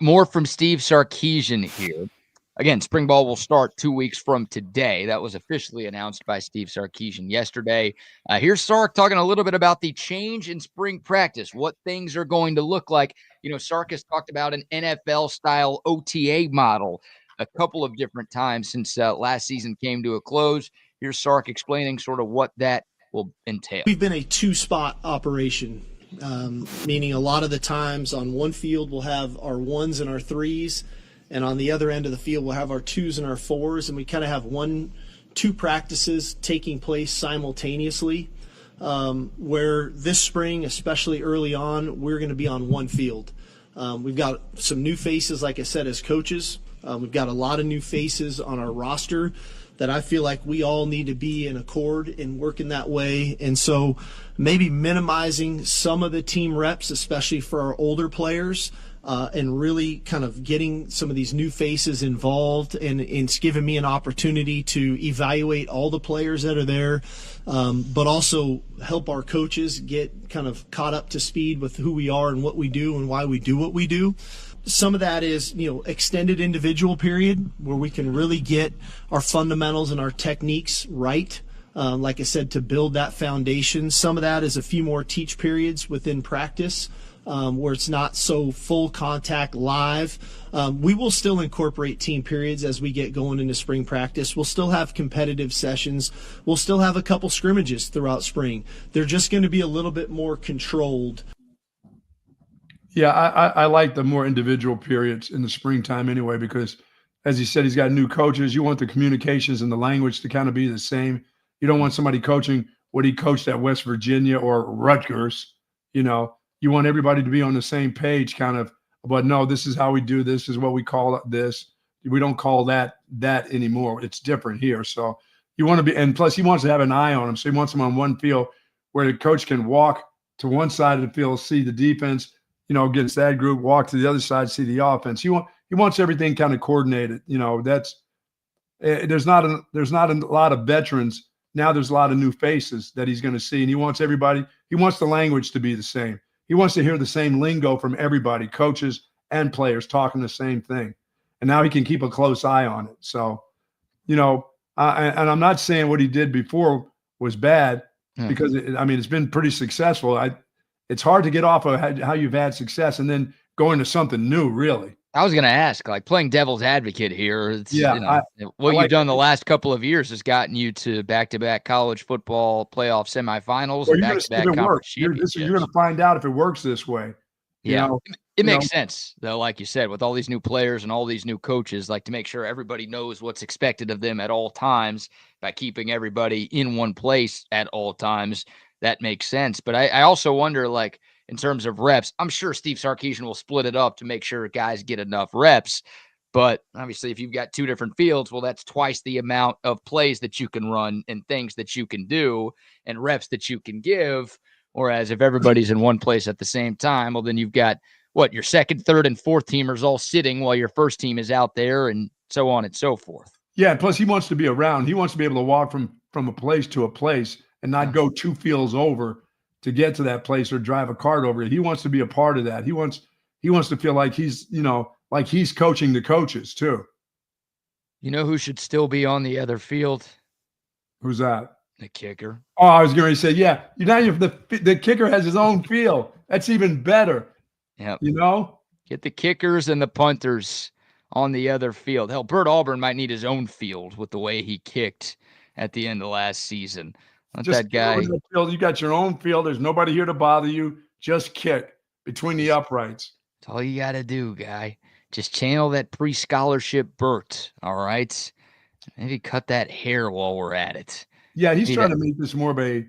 More from Steve Sarkisian here. Again, spring ball will start 2 weeks from today. That was officially announced by Steve Sarkisian yesterday. Here's Sark talking a little bit about the change in spring practice, what things are going to look like. You know, Sark has talked about an NFL-style OTA model a couple of different times since last season came to a close. Here's Sark explaining sort of what that will entail. We've been a 2-spot operation, meaning a lot of the times on one field we'll have our 1s and our 3s, and on the other end of the field we'll have our 2s and our 4s, and we kind of have 2 practices taking place simultaneously, where this spring, especially early on, we're going to be on one field. We've got some new faces, like I said, as coaches. We've got a lot of new faces on our roster that I feel like we all need to be in accord and work in that way. And so maybe minimizing some of the team reps, especially for our older players, and really kind of getting some of these new faces involved. And it's given me an opportunity to evaluate all the players that are there, but also help our coaches get kind of caught up to speed with who we are and what we do and why we do what we do. Some of that is, extended individual period where we can really get our fundamentals and our techniques right. Like I said, to build that foundation. Some of that is a few more teach periods within practice, where it's not so full contact live. We will still incorporate team periods as we get going into spring practice. We'll still have competitive sessions. We'll still have a couple scrimmages throughout spring. They're just going to be a little bit more controlled. Yeah, I like the more individual periods in the springtime anyway, because as he said, he's got new coaches. You want the communications and the language to kind of be the same. You don't want somebody coaching what he coached at West Virginia or Rutgers. You want everybody to be on the same page kind of, but no, this is how we do this, is what we call this. We don't call that anymore. It's different here. So you want to be, and plus he wants to have an eye on them. So he wants them on one field where the coach can walk to one side of the field, see the defense, against that group, walk to the other side, see the offense. He wants everything kind of coordinated. There's not a lot of veterans. Now there's a lot of new faces that he's going to see, and he wants the language to be the same. He wants to hear the same lingo from everybody, coaches and players talking the same thing. And now he can keep a close eye on it. So, and I'm not saying what he did before was bad, because it's been pretty successful. It's hard to get off of how you've had success and then go into something new, really. I was going to ask, like, playing devil's advocate here. You've done the last couple of years has gotten you to back-to-back college football playoff semifinals and back-to-back conference championships. You're going to find out if it works this way. It makes sense, though, like you said, with all these new players and all these new coaches, like to make sure everybody knows what's expected of them at all times by keeping everybody in one place at all times. That makes sense. But I also wonder, like, in terms of reps, I'm sure Steve Sarkisian will split it up to make sure guys get enough reps. But obviously, if you've got 2 different fields, well, that's twice the amount of plays that you can run and things that you can do and reps that you can give. Whereas if everybody's in one place at the same time, well, then you've got your second, third, and fourth teamers all sitting while your first team is out there, and so on and so forth. Yeah, and plus he wants to be around. He wants to be able to walk from a place to a place and not go 2 fields over to get to that place or drive a cart over it. He wants to be a part of that. He wants to feel like he's, like he's coaching the coaches too. You know who should still be on the other field? Who's that? The kicker. Oh, I was going to say, yeah. The kicker has his own field. That's even better. Yep. Get the kickers and the punters on the other field. Hell, Bert Auburn might need his own field with the way he kicked at the end of last season. That guy. You got your own field. There's nobody here to bother you. Just kick between the uprights. That's all you got to do, guy. Just channel that pre-scholarship Bert, all right? Maybe cut that hair while we're at it. Yeah, he's trying to make this more of a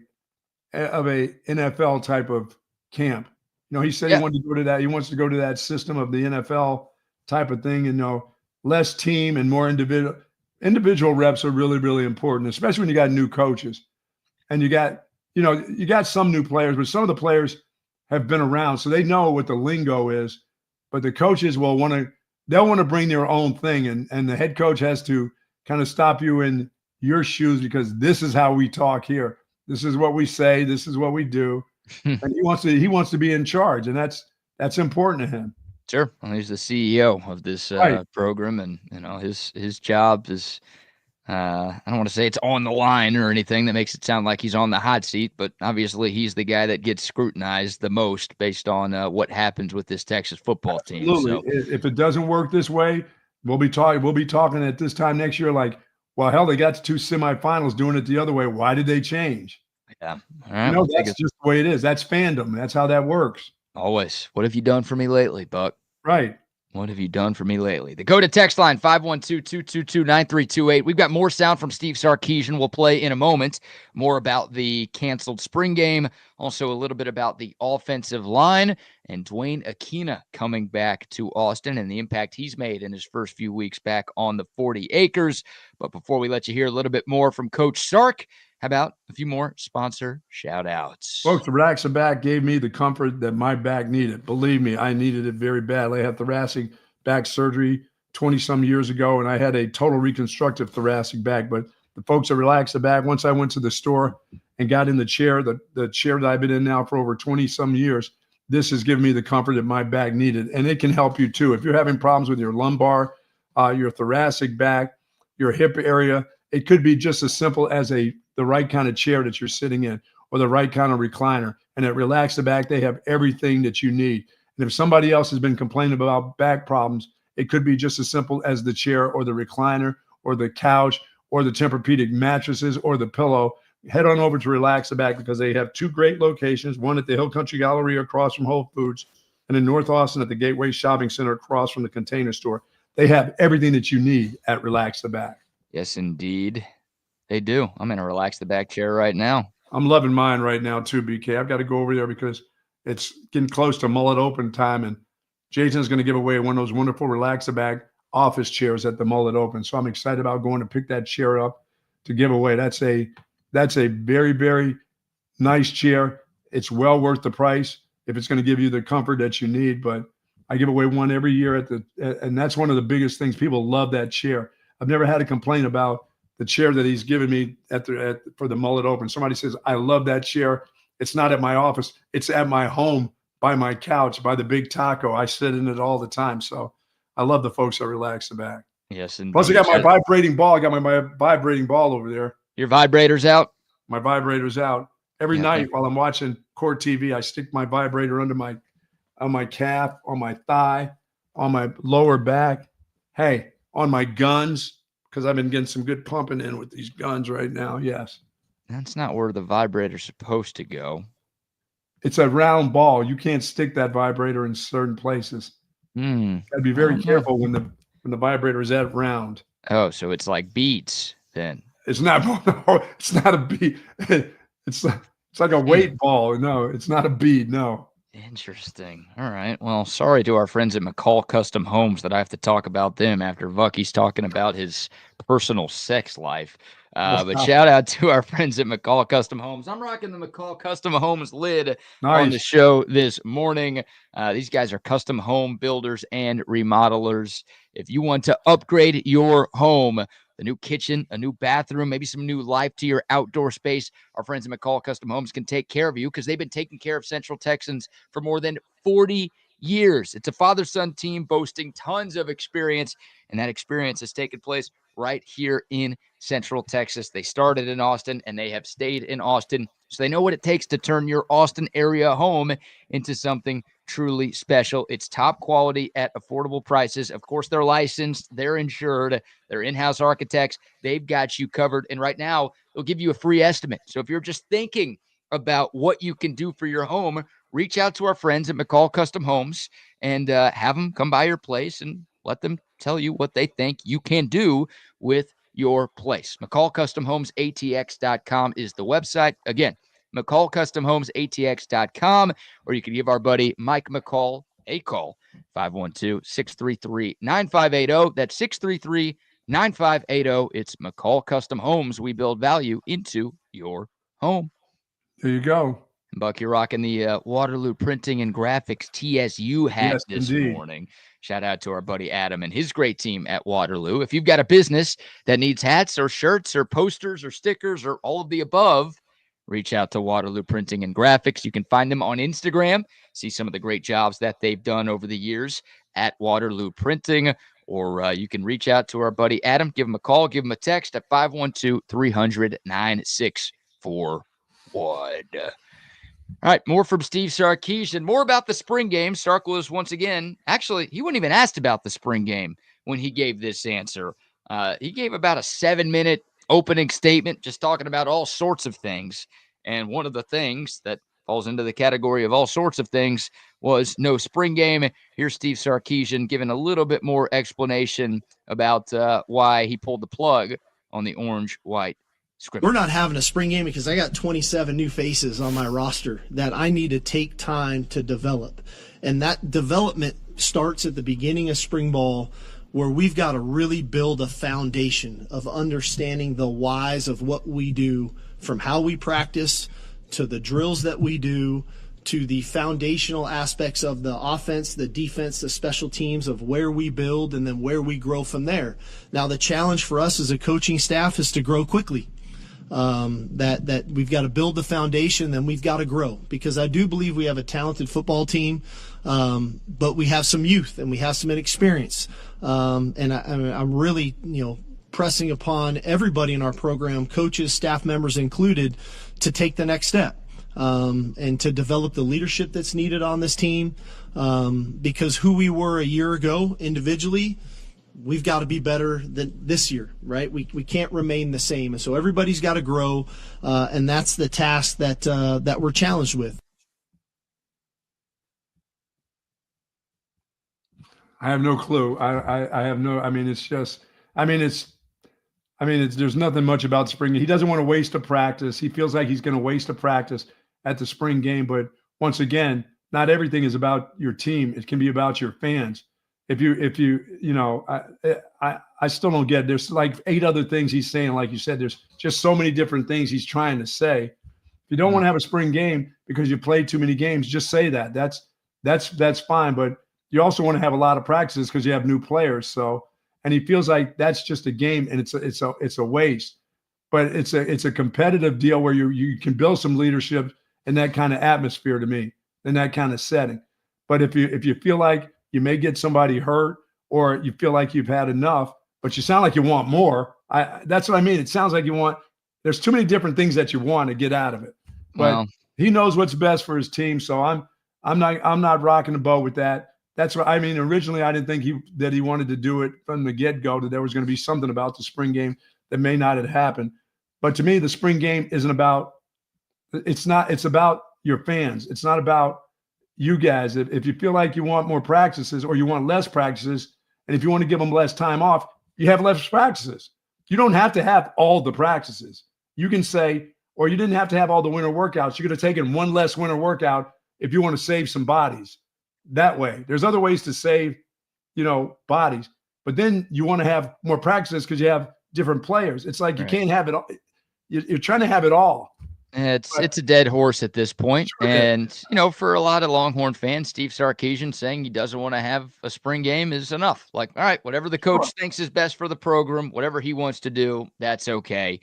NFL type of camp. He said he wanted to go to that. He wants to go to that system of the NFL type of thing, and less team and more individual. Individual reps are really, really important, especially when you got new coaches, and you got some new players, but some of the players have been around, so they know what the lingo is. But the coaches they'll want to bring their own thing, and the head coach has to kind of stop you in your shoes because this is how we talk here. This is what we say. This is what we do. And he wants to be in charge, and that's important to him. Sure. Well, he's the CEO of this program, and his job is I don't want to say it's on the line or anything that makes it sound like he's on the hot seat, but obviously he's the guy that gets scrutinized the most based on what happens with this Texas football team. Absolutely. So, if it doesn't work this way, we'll be talking at this time next year like, well, hell, they got to 2 semifinals doing it the other way. Why did they change? Yeah. All right. That's just the way it is. That's fandom. That's how that works. Always. What have you done for me lately, Buck? Right. What have you done for me lately? The Go to text line 512-222-9328. We've got more sound from Steve Sarkisian. We'll play in a moment. More about the canceled spring game. Also a little bit about the offensive line and Dwayne Aquina coming back to Austin and the impact he's made in his first few weeks back on the 40 acres. But before we let you hear a little bit more from Coach Sark, how about a few more sponsor shout-outs? Folks, the Relax the Back gave me the comfort that my back needed. Believe me, I needed it very badly. I had thoracic back surgery 20-some years ago, and I had a total reconstructive thoracic back. But the folks at Relax the Back, once I went to the store and got in the chair, the chair that I've been in now for over 20-some years, this has given me the comfort that my back needed. And it can help you, too. If you're having problems with your lumbar, your thoracic back, your hip area, it could be just as simple as the right kind of chair that you're sitting in or the right kind of recliner. And at Relax the Back, they have everything that you need. And if somebody else has been complaining about back problems, it could be just as simple as the chair or the recliner or the couch or the Tempur-Pedic mattresses or the pillow. Head on over to Relax the Back because they have 2 great locations, one at the Hill Country Galleria across from Whole Foods and in North Austin at the Gateway Shopping Center across from the Container Store. They have everything that you need at Relax the Back. Yes, indeed. They do. I'm in a Relax the Back chair right now. I'm loving mine right now too, BK. I've got to go over there because it's getting close to mullet open time, and Jason's going to give away one of those wonderful Relax the Back office chairs at the mullet open. So I'm excited about going to pick that chair up to give away. That's a very, very nice chair. It's well worth the price if it's going to give you the comfort that you need. But I give away one every year and that's one of the biggest things. People love that chair. I've never had a complaint about the chair that he's given me for the mullet open. Somebody says, I love that chair. It's not at my office. It's at my home, by my couch, by the big taco. I sit in it all the time. So I love the folks that Relax the Back. Yes, indeed. Plus I got my vibrating ball. I got my vibrating ball over there. Your vibrator's out? My vibrator's out. Every night while I'm watching Court TV, I stick my vibrator on my calf, on my thigh, on my lower back. Hey, on my guns, because I've been getting some good pumping in with these guns right now. Yes. That's not where the vibrator's supposed to go. It's a round ball. You can't stick that vibrator in certain places. Got to be very careful when the vibrator is that round. Oh, so it's like beads then. It's not. It's not a bead. It's like a weight ball. No, it's not a bead. No. Interesting. All right. Well, sorry to our friends at McCall Custom Homes that I have to talk about them after Bucky's talking about his personal sex life. But shout out to our friends at McCall Custom Homes. I'm rocking the McCall Custom Homes lid on the show this morning. These guys are custom home builders and remodelers. If you want to upgrade your home, a new kitchen, a new bathroom, maybe some new life to your outdoor space, our friends at McCall Custom Homes can take care of you because they've been taking care of Central Texans for more than 40 years. It's a father-son team boasting tons of experience, and that experience has taken place right here in Central Texas. They started in Austin, and they have stayed in Austin, so they know what it takes to turn your Austin area home into something truly special. It's top quality at affordable prices. Of course, they're licensed, they're insured, they're in-house architects. They've got you covered, and right now, they'll give you a free estimate. So if you're just thinking about what you can do for your home, reach out to our friends at McCall Custom Homes and have them come by your place and let them tell you what they think you can do with your place. McCallCustomHomesATX.com is the website. Again, McCallCustomHomesATX.com, or you can give our buddy Mike McCall a call, 512-633-9580. That's 633-9580. It's McCall Custom Homes. We build value into your home. There you go. Bucky rocking the Waterloo Printing and Graphics TSU hat this indeed. morning. Shout out to our buddy Adam and his great team at Waterloo. If you've got a business that needs hats or shirts or posters or stickers or all of the above, reach out to Waterloo Printing and Graphics. You can find them on Instagram, see some of the great jobs that they've done over the years at Waterloo Printing, or you can reach out to our buddy Adam, give him a call, give him a text at 512-300-9641. All right, more from Steve Sarkisian, more about the spring game. Sark was once again, actually, he wasn't even asked about the spring game when he gave this answer. He gave about a 7-minute opening statement, just talking about all sorts of things. And one of the things that falls into the category of all sorts of things was no spring game. Here's Steve Sarkisian giving a little bit more explanation about why he pulled the plug on the orange-white scrimmage. We're not having a spring game because I got 27 new faces on my roster that I need to take time to develop. And that development starts at the beginning of spring ball, where we've got to really build a foundation of understanding the whys of what we do, from how we practice to the drills that we do to the foundational aspects of the offense, the defense, the special teams, of where we build and then where we grow from there. Now, the challenge for us as a coaching staff is to grow quickly. That we've got to build the foundation, then we've got to grow, because I do believe we have a talented football team, but we have some youth and we have some inexperience, and I'm really pressing upon everybody in our program, coaches, staff members included, to take the next step and to develop the leadership that's needed on this team, because who we were a year ago individually, we've got to be better than this year, right? We can't remain the same. And so everybody's got to grow, and that's the task that we're challenged with. I have no clue. I have no, there's nothing much about spring. He doesn't want to waste a practice. He feels like he's going to waste a practice at the spring game. But once again, not everything is about your team. It can be about your fans. I still don't get it. There's like 8 other things he's saying. Like you said, there's just so many different things he's trying to say. If you don't want to have a spring game because you played too many games, just say that. That's fine. But you also want to have a lot of practices because you have new players. So, and he feels like that's just a game and it's a waste. But it's a competitive deal where you can build some leadership in that kind of atmosphere, to me, in that kind of setting. But if you feel like you may get somebody hurt, or you feel like you've had enough, but you sound like you want more. That's what I mean. It sounds like there's too many different things that you want to get out of it. But he knows what's best for his team. So I'm not rocking the boat with that. That's what I mean. Originally, I didn't think that he wanted to do it from the get-go, that there was going to be something about the spring game that may not have happened. But to me, the spring game it's about your fans. It's not about you guys. If you feel like you want more practices or you want less practices, and if you want to give them less time off, you have less practices. You don't have to have all the practices. You can say, or you didn't have to have all the winter workouts. You could have taken one less winter workout if you want to save some bodies that way. There's other ways to save, bodies. But then you want to have more practices because you have different players. It's like you Right. can't have it all. You're trying to have it all. It's a dead horse at this point. Sure And, for a lot of Longhorn fans, Steve Sarkisian saying he doesn't want to have a spring game is enough. Like, all right, whatever the coach thinks is best for the program, whatever he wants to do, that's okay.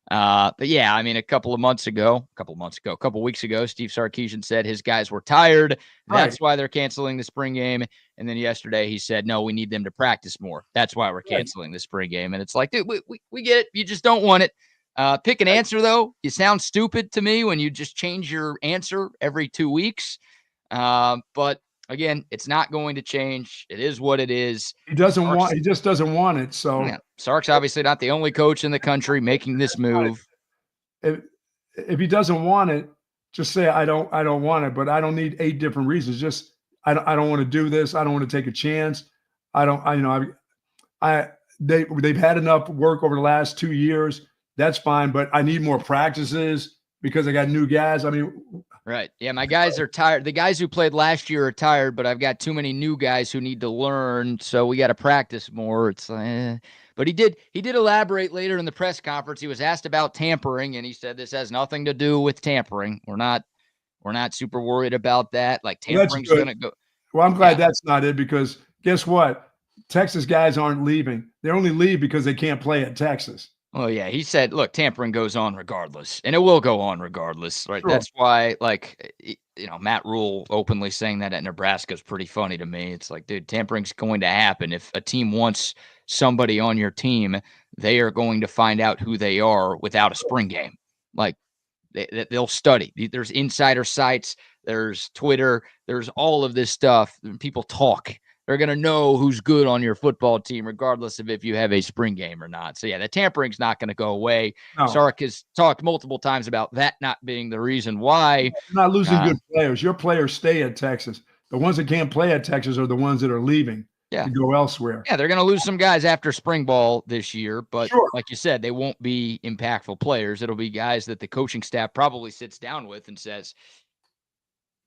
But yeah, I mean, a couple weeks ago, Steve Sarkisian said his guys were tired. That's why they're canceling the spring game. And then yesterday he said, no, we need them to practice more. That's why we're canceling the spring game. And it's like, dude, we get it. You just don't want it. Pick an answer, though. You sound stupid to me when you just change your answer every 2 weeks. But again, it's not going to change. It is what it is. He just doesn't want it. So Sark's obviously not the only coach in the country making this move. If he doesn't want it, just say I don't want it. But I don't need 8 different reasons. Just I don't want to do this. I don't want to take a chance. They've had enough work over the last 2 years. That's fine, but I need more practices because I got new guys. I mean, right. Yeah, my guys are tired. The guys who played last year are tired, but I've got too many new guys who need to learn, so we got to practice more. It's but he did elaborate later in the press conference. He was asked about tampering, and he said this has nothing to do with tampering. We're not super worried about that. Like tampering's going to go. Well, I'm glad that's not it because guess what? Texas guys aren't leaving. They only leave because they can't play at Texas. Oh, yeah. He said, look, tampering goes on regardless, and it will go on regardless, right? Sure. That's why, Matt Rule openly saying that at Nebraska is pretty funny to me. It's like, dude, tampering's going to happen. If a team wants somebody on your team, they are going to find out who they are without a spring game. Like, they'll study. There's insider sites. There's Twitter. There's all of this stuff. People talk. They're going to know who's good on your football team, regardless of if you have a spring game or not. So, yeah, the tampering's not going to go away. No. Sark has talked multiple times about that not being the reason why. You're not losing good players. Your players stay at Texas. The ones that can't play at Texas are the ones that are leaving to go elsewhere. Yeah, they're going to lose some guys after spring ball this year. But like you said, they won't be impactful players. It'll be guys that the coaching staff probably sits down with and says,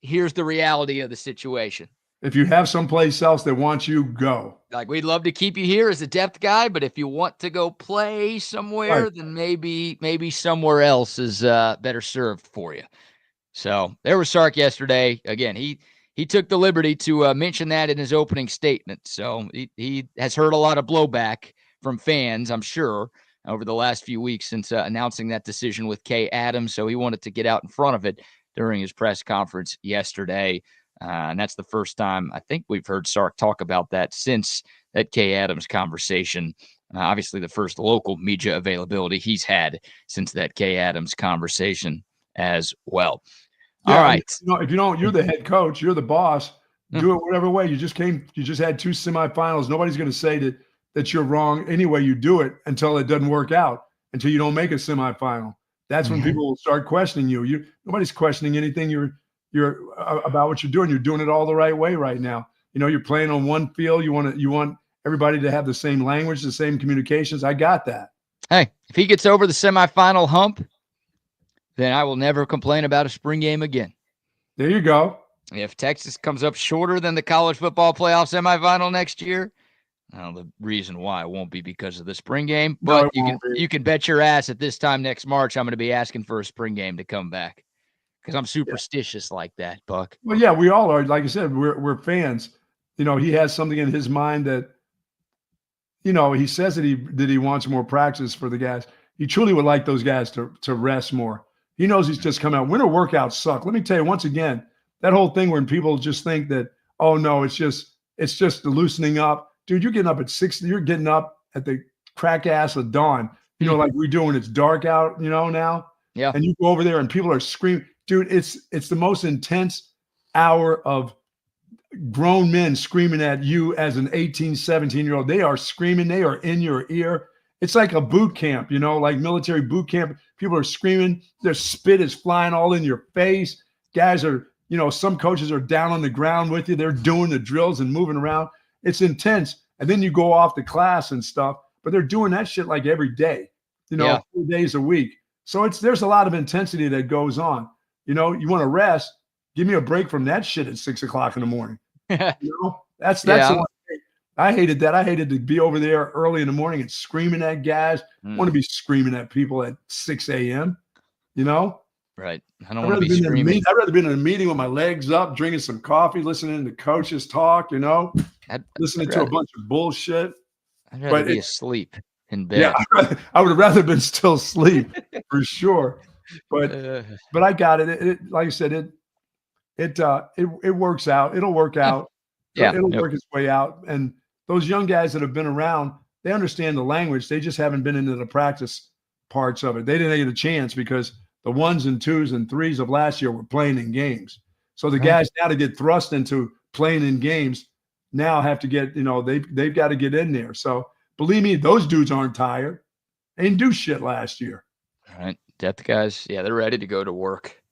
here's the reality of the situation. If you have someplace else that wants you, go. Like, we'd love to keep you here as a depth guy, but if you want to go play somewhere, then maybe somewhere else is better served for you. So there was Sark yesterday. Again, he took the liberty to mention that in his opening statement. So he has heard a lot of blowback from fans, I'm sure, over the last few weeks since announcing that decision with Kay Adams. So he wanted to get out in front of it during his press conference yesterday. And that's the first time I think we've heard Sark talk about that since that Kay Adams conversation. Obviously, the first local media availability he's had since that Kay Adams conversation as well. Yeah, all right. If you don't, you're the head coach, you're the boss. Do it whatever way. You just had 2 semifinals. Nobody's going to say that you're wrong anyway. You do it until it doesn't work out, until you don't make a semifinal. That's when people will start questioning you. Nobody's questioning anything you're about what you're doing. You're doing it all the right way right now. You're playing on one field. You want everybody to have the same language, the same communications. I got that. Hey, if he gets over the semifinal hump, then I will never complain about a spring game again. There you go. If Texas comes up shorter than the college football playoff semifinal next year, the reason why it won't be because of the spring game, but you can bet your ass at this time next March I'm going to be asking for a spring game to come back. Because I'm superstitious like that, Buck. Well, yeah, we all are. Like I said, we're fans. He has something in his mind that, he says that he wants more practice for the guys. He truly would like those guys to rest more. He knows he's just come out. Winter workouts suck. Let me tell you once again, that whole thing when people just think that, oh no, it's just the loosening up. Dude, you're getting up at 6. You're getting up at the crack ass of dawn. Like we do when it's dark out. Now. Yeah. And you go over there and people are screaming. Dude, it's the most intense hour of grown men screaming at you as an 18, 17-year-old. They are screaming. They are in your ear. It's like a boot camp, like military boot camp. People are screaming. Their spit is flying all in your face. Guys are, some coaches are down on the ground with you. They're doing the drills and moving around. It's intense. And then you go off to class and stuff, but they're doing that shit like every day, 4 days a week. So there's a lot of intensity that goes on. You want to rest, give me a break from that shit at 6 o'clock in the morning. That's the one thing. I hated that. I hated to be over there early in the morning and screaming at guys. I want to be screaming at people at 6 a.m., you know? Right. I don't want to be screaming. I'd rather be in a meeting with my legs up, drinking some coffee, listening to coaches talk, you know, listening to a bunch of bullshit. I'd rather be asleep in bed. Yeah, I would have rather been still asleep for sure. But I got it. Like I said, it works out. It'll work out. Yeah. It'll work its way out. And those young guys that have been around, they understand the language. They just haven't been into the practice parts of it. They didn't get a chance because the 1s and 2s and 3s of last year were playing in games. So the guys now to get thrust into playing in games now have to get, they've got to get in there. So believe me, those dudes aren't tired. They didn't do shit last year. All right. Depth guys, they're ready to go to work.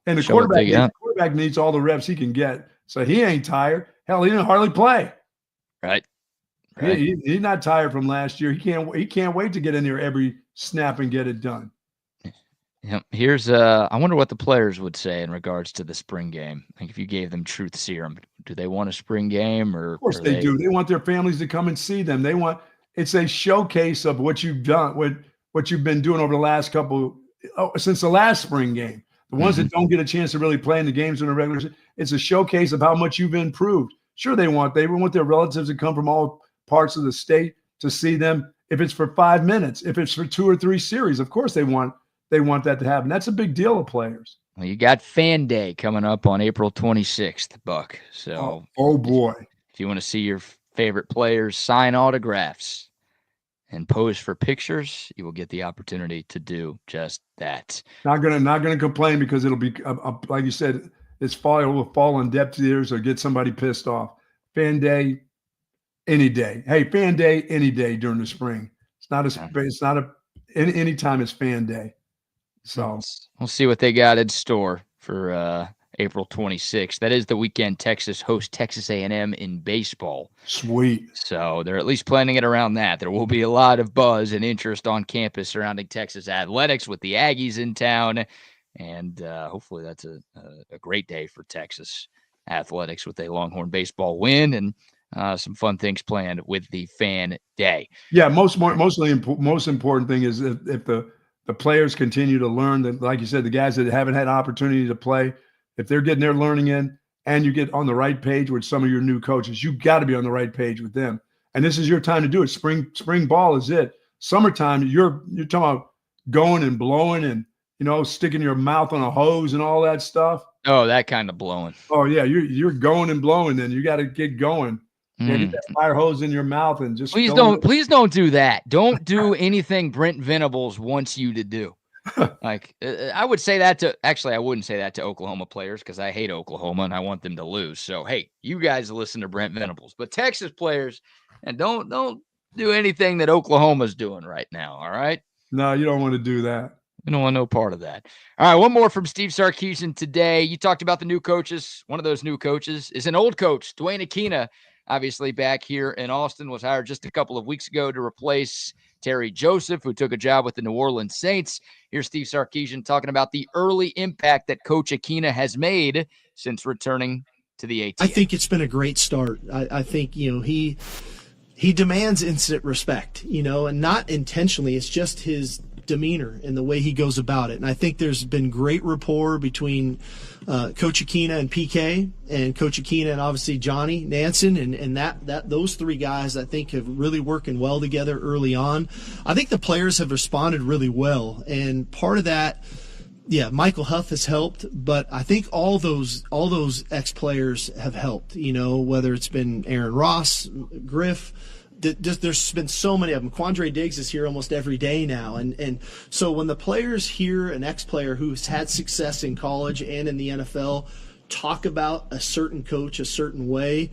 And the quarterback needs all the reps he can get. So he ain't tired. Hell, he didn't hardly play. Right. He's not tired from last year. He can't wait to get in there every snap and get it done. Yeah, here's I wonder what the players would say in regards to the spring game. Like if you gave them truth serum, do they want a spring game or? Of course they do. They want their families to come and see them. It's a showcase of what you've done, what you've been doing over the last since the last spring game. The ones that don't get a chance to really play in the games in the regular season, it's a showcase of how much you've improved. Sure, they want their relatives to come from all parts of the state to see them. If it's for 5 minutes, if it's for 2 or 3 series, of course they want that to happen. That's a big deal to players. Well, you got Fan Day coming up on April 26th, Buck. So, oh boy. If you want to see your favorite players sign autographs and pose for pictures, you will get the opportunity to do just that. Not gonna complain because it'll be like you said, it will fall on deaf ears or get somebody pissed off. Fan Day, any day. Hey, Fan Day, any day during the spring. Any time it's Fan Day. So we'll see what they got in store for April 26th. That is the weekend Texas hosts Texas A&M in baseball. Sweet. So they're at least planning it around that. There will be a lot of buzz and interest on campus surrounding Texas athletics with the Aggies in town. And hopefully that's a great day for Texas athletics with a Longhorn baseball win and some fun things planned with the Fan Day. Yeah, most important thing is if the players continue to learn that, like you said, the guys that haven't had an opportunity to play, if they're getting their learning in and you get on the right page with some of your new coaches, you've got to be on the right page with them. And this is your time to do it. Spring ball is it. Summertime, you're talking about going and blowing and, sticking your mouth on a hose and all that stuff. Oh, that kind of blowing. Oh yeah. You're going and blowing then. You got to get going. Get that fire hose in your mouth and just please don't do that. Don't do anything Brent Venables wants you to do. Like I wouldn't say that to Oklahoma players because I hate Oklahoma and I want them to lose. So hey, you guys listen to Brent Venables, but Texas players, and don't do anything that Oklahoma's doing right now. All right? No, you don't want to do that. We don't want no part of that. All right, one more from Steve Sarkisian today. You talked about the new coaches. One of those new coaches is an old coach, Dwayne Aquina. Obviously back here in Austin, was hired just a couple of weeks ago to replace Terry Joseph, who took a job with the New Orleans Saints. Here's Steve Sarkisian talking about the early impact that Coach Aquina has made since returning to the ATL. I think it's been a great start. I think, he demands instant respect, and not intentionally. It's just his demeanor and the way he goes about it. And I think there's been great rapport between Coach Aquina and PK, and Coach Aquina and obviously Johnny Nansen, and that those three guys I think have really working well together early on. I think the players have responded really well, and part of that, Michael Huff has helped, but I think all those ex-players have helped. Whether it's been Aaron Ross, Griff. There's been so many of them. Quandre Diggs is here almost every day now. And so when the players hear an ex-player who's had success in college and in the NFL talk about a certain coach a certain way,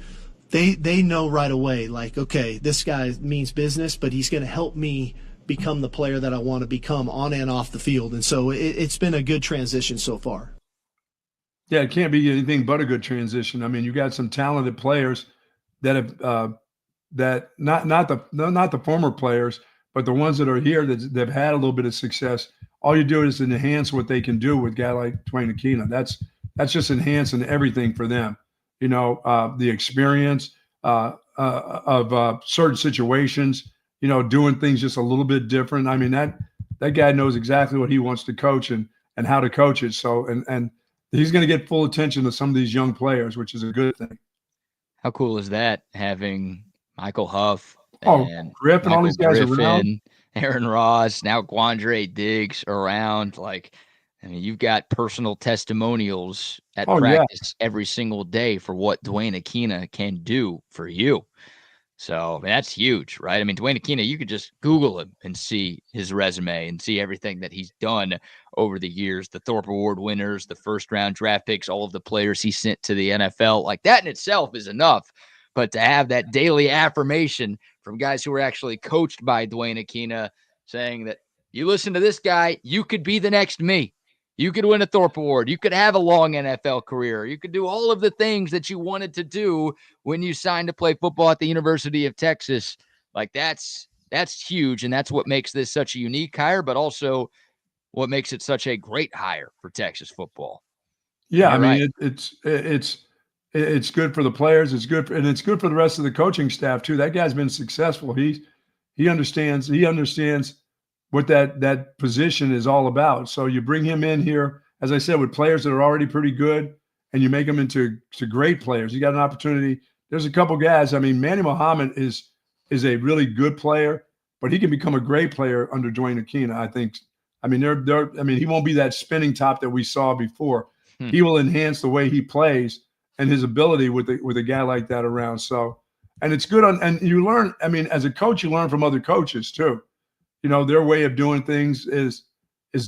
they know right away, like, okay, this guy means business, but he's going to help me become the player that I want to become on and off the field. And so it's been a good transition so far. Yeah, it can't be anything but a good transition. I mean, you got some talented players that have that not the former players, but the ones that are here that have had a little bit of success. All you do is enhance what they can do with a guy like Dwayne Aquina. That's just enhancing everything for them. The experience, certain situations, doing things just a little bit different. I mean, that guy knows exactly what he wants to coach and how to coach it. So, and he's going to get full attention to some of these young players, which is a good thing. How cool is that, having Michael Huff and Griff and all these guys Griffin, around? Aaron Ross, now Quandre Diggs around? Like, I mean, you've got personal testimonials at practice every single day for what Dwayne Aquina can do for you. So that's huge, right? I mean, Dwayne Aquina, you could just Google him and see his resume and see everything that he's done over the years. The Thorpe Award winners, the first-round draft picks, all of the players he sent to the NFL. Like, that in itself is enough. But to have that daily affirmation from guys who were actually coached by Dwayne Aquina saying that, you listen to this guy, you could be the next me. You could win a Thorpe Award. You could have a long NFL career. You could do all of the things that you wanted to do when you signed to play football at the University of Texas. Like, that's huge, and that's what makes this such a unique hire, but also what makes it such a great hire for Texas football. Yeah, I mean, it's good for the players. It's good and it's good for the rest of the coaching staff too. That guy's been successful. He understands what that position is all about. So you bring him in here, as I said, with players that are already pretty good, and you make them into great players. You got an opportunity. There's a couple guys. I mean, Manny Muhammad is a really good player, but he can become a great player under Dwayne Aquina, I think. I mean, he won't be that spinning top that we saw before. He will enhance the way he plays and his ability with a guy like that around. So, and it's good and you learn. I mean, as a coach, you learn from other coaches too. Their way of doing things is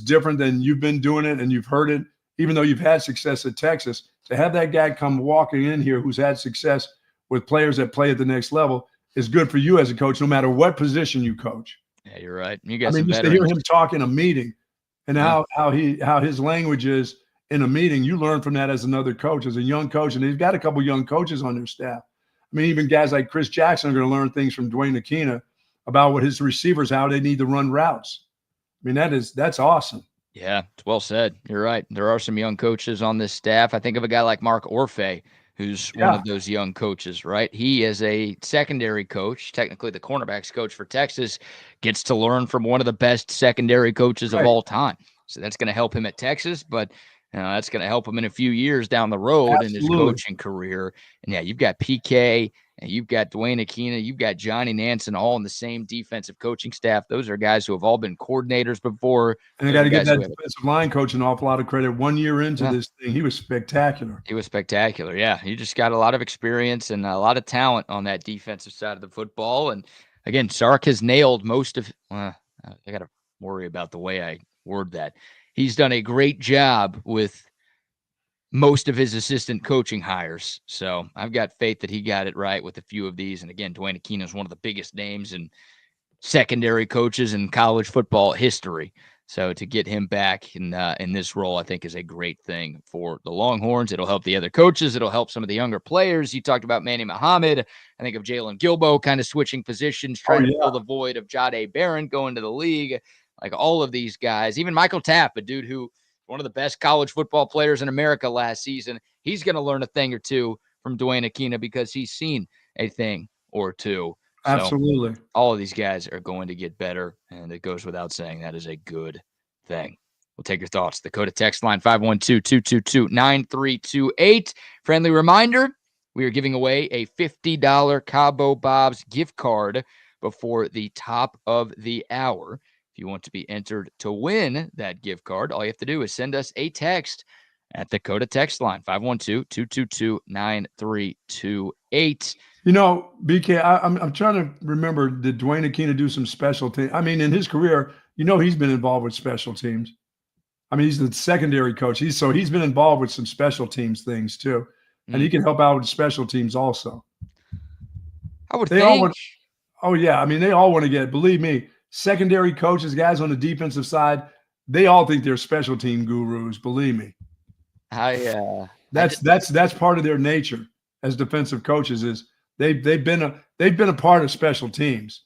different than you've been doing it, and you've heard it, even though you've had success at Texas. To have that guy come walking in here who's had success with players that play at the next level is good for you as a coach, no matter what position you coach. Yeah, you're right. You got just to hear him talk in a meeting and how his language is in a meeting, you learn from that as another coach, as a young coach. And he's got a couple young coaches on their staff. I mean, even guys like Chris Jackson are going to learn things from Dwayne Aquina about what his receivers, how they need to run routes. I mean, that's awesome. Yeah, it's well said. You're right. There are some young coaches on this staff. I think of a guy like Mark Orfe, who's one of those young coaches, right? He is a secondary coach, technically the cornerbacks coach for Texas, gets to learn from one of the best secondary coaches of all time. So that's going to help him at Texas, but that's going to help him in a few years down the road in his coaching career. And yeah, you've got PK and you've got Dwayne Aquina, you've got Johnny Nansen, all in the same defensive coaching staff. Those are guys who have all been coordinators before. And they got to give that defensive line coach an awful lot of credit. 1 year into this thing, he was spectacular. He was spectacular. Yeah, you just got a lot of experience and a lot of talent on that defensive side of the football. And again, Sark has nailed most of I got to worry about the way I word that. He's done a great job with most of his assistant coaching hires. So I've got faith that he got it right with a few of these. And again, Dwayne Aquina is one of the biggest names in secondary coaches in college football history. So to get him back in this role, I think is a great thing for the Longhorns. It'll help the other coaches. It'll help some of the younger players. You talked about Manny Muhammad. I think of Jalen Gilbo kind of switching positions, trying to fill the void of Jahdae Barron going to the league. Like all of these guys, even Michael Tapp, a dude who one of the best college football players in America last season, he's going to learn a thing or two from Dwayne Aquina because he's seen a thing or two. Absolutely. So all of these guys are going to get better, and it goes without saying that is a good thing. We'll take your thoughts. The Dakota text line 512-222-9328. Friendly reminder, we are giving away a $50 Cabo Bob's gift card before the top of the hour. If you want to be entered to win that gift card, all you have to do is send us a text at the Dakota text line 512-222-9328. BK, I'm trying to remember, did Dwayne Aquina do some special teams? I mean, in his career, he's been involved with special teams. I mean, he's the secondary coach. He's been involved with some special teams things too. And he can help out with special teams also. I would think. I mean, they all want to get, believe me, secondary coaches, guys on the defensive side, they all think they're special team gurus. Believe me. That's part of their nature as defensive coaches. Is they've been a part of special teams.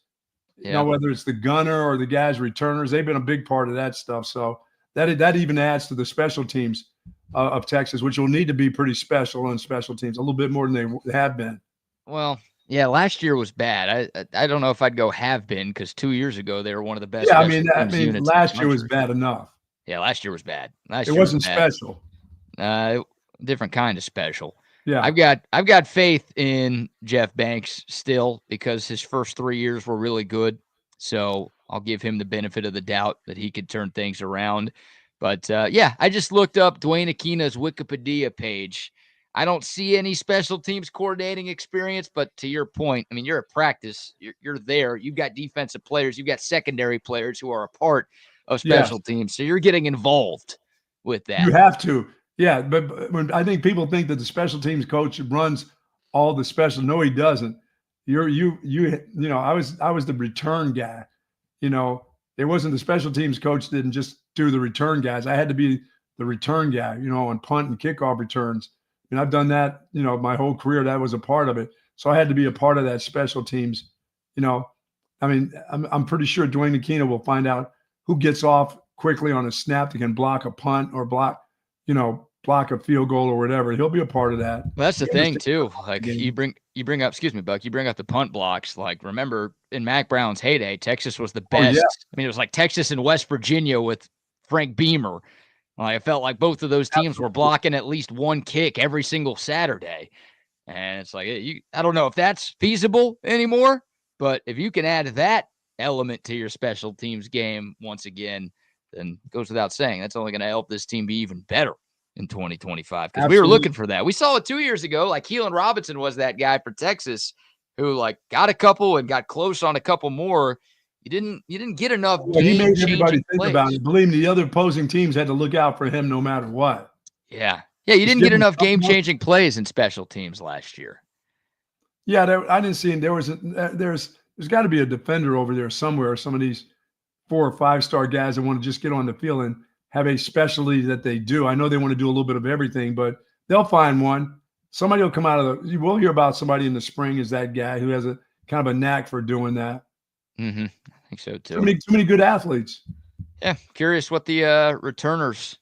Whether it's the gunner or the guys returners, they've been a big part of that stuff. So that even adds to the special teams of Texas, which will need to be pretty special on special teams, a little bit more than they have been. Well, Yeah, last year was bad. I don't know if I'd go have been, because 2 years ago they were one of the best Yeah, special teams units in the last year was country. bad enough. Yeah, last year was bad. Last It year was wasn't bad. special. Different kind of special. Yeah. I've got faith in Jeff Banks still, because his first 3 years were really good. So I'll give him the benefit of the doubt that he could turn things around. But yeah, I just looked up Dwayne Aquina's Wikipedia page. I don't see any special teams coordinating experience, but to your point, I mean, you're at practice, you're there, you've got defensive players, you've got secondary players who are a part of special teams. So you're getting involved with that. You have to. Yeah, but when I think people think that the special teams coach runs all the special. No, he doesn't. You know, I was the return guy. You know, it wasn't the special teams coach didn't just do the return guys. I had to be the return guy, you know, on punt and kickoff returns. And I've done that, you know, my whole career. That was a part of it. So I had to be a part of that special teams. You know, I mean, I'm pretty sure Dwayne Aquina will find out who gets off quickly on a snap that can block a punt or block a field goal or whatever. He'll be a part of that. Well, that's the thing too. Like you bring up, excuse me, Buck, you bring up the punt blocks. Like, remember in Mac Brown's heyday, Texas was the best. Oh, yeah. I mean, it was like Texas and West Virginia with Frank Beamer. I felt like both of those teams were blocking at least one kick every single Saturday. And it's like, I don't know if that's feasible anymore, but if you can add that element to your special teams game once again, then it goes without saying, that's only going to help this team be even better in 2025, because we were looking for that. We saw it 2 years ago. Like, Keelan Robinson was that guy for Texas who, like, got a couple and got close on a couple more. You didn't get enough. Well, he made everybody think plays. about it. Believe me, the other opposing teams had to look out for him no matter what. Yeah, you didn't get enough game-changing plays in special teams last year. Yeah, I didn't see him. There's got to be a defender over there somewhere. Some of these 4 or 5-star guys that want to just get on the field and have a specialty that they do. I know they want to do a little bit of everything, but they'll find one. Somebody will come out of you will hear about somebody in the spring is that guy who has a kind of a knack for doing that. Mm-hmm. I think so too. Too many good athletes. Yeah, curious what the returners,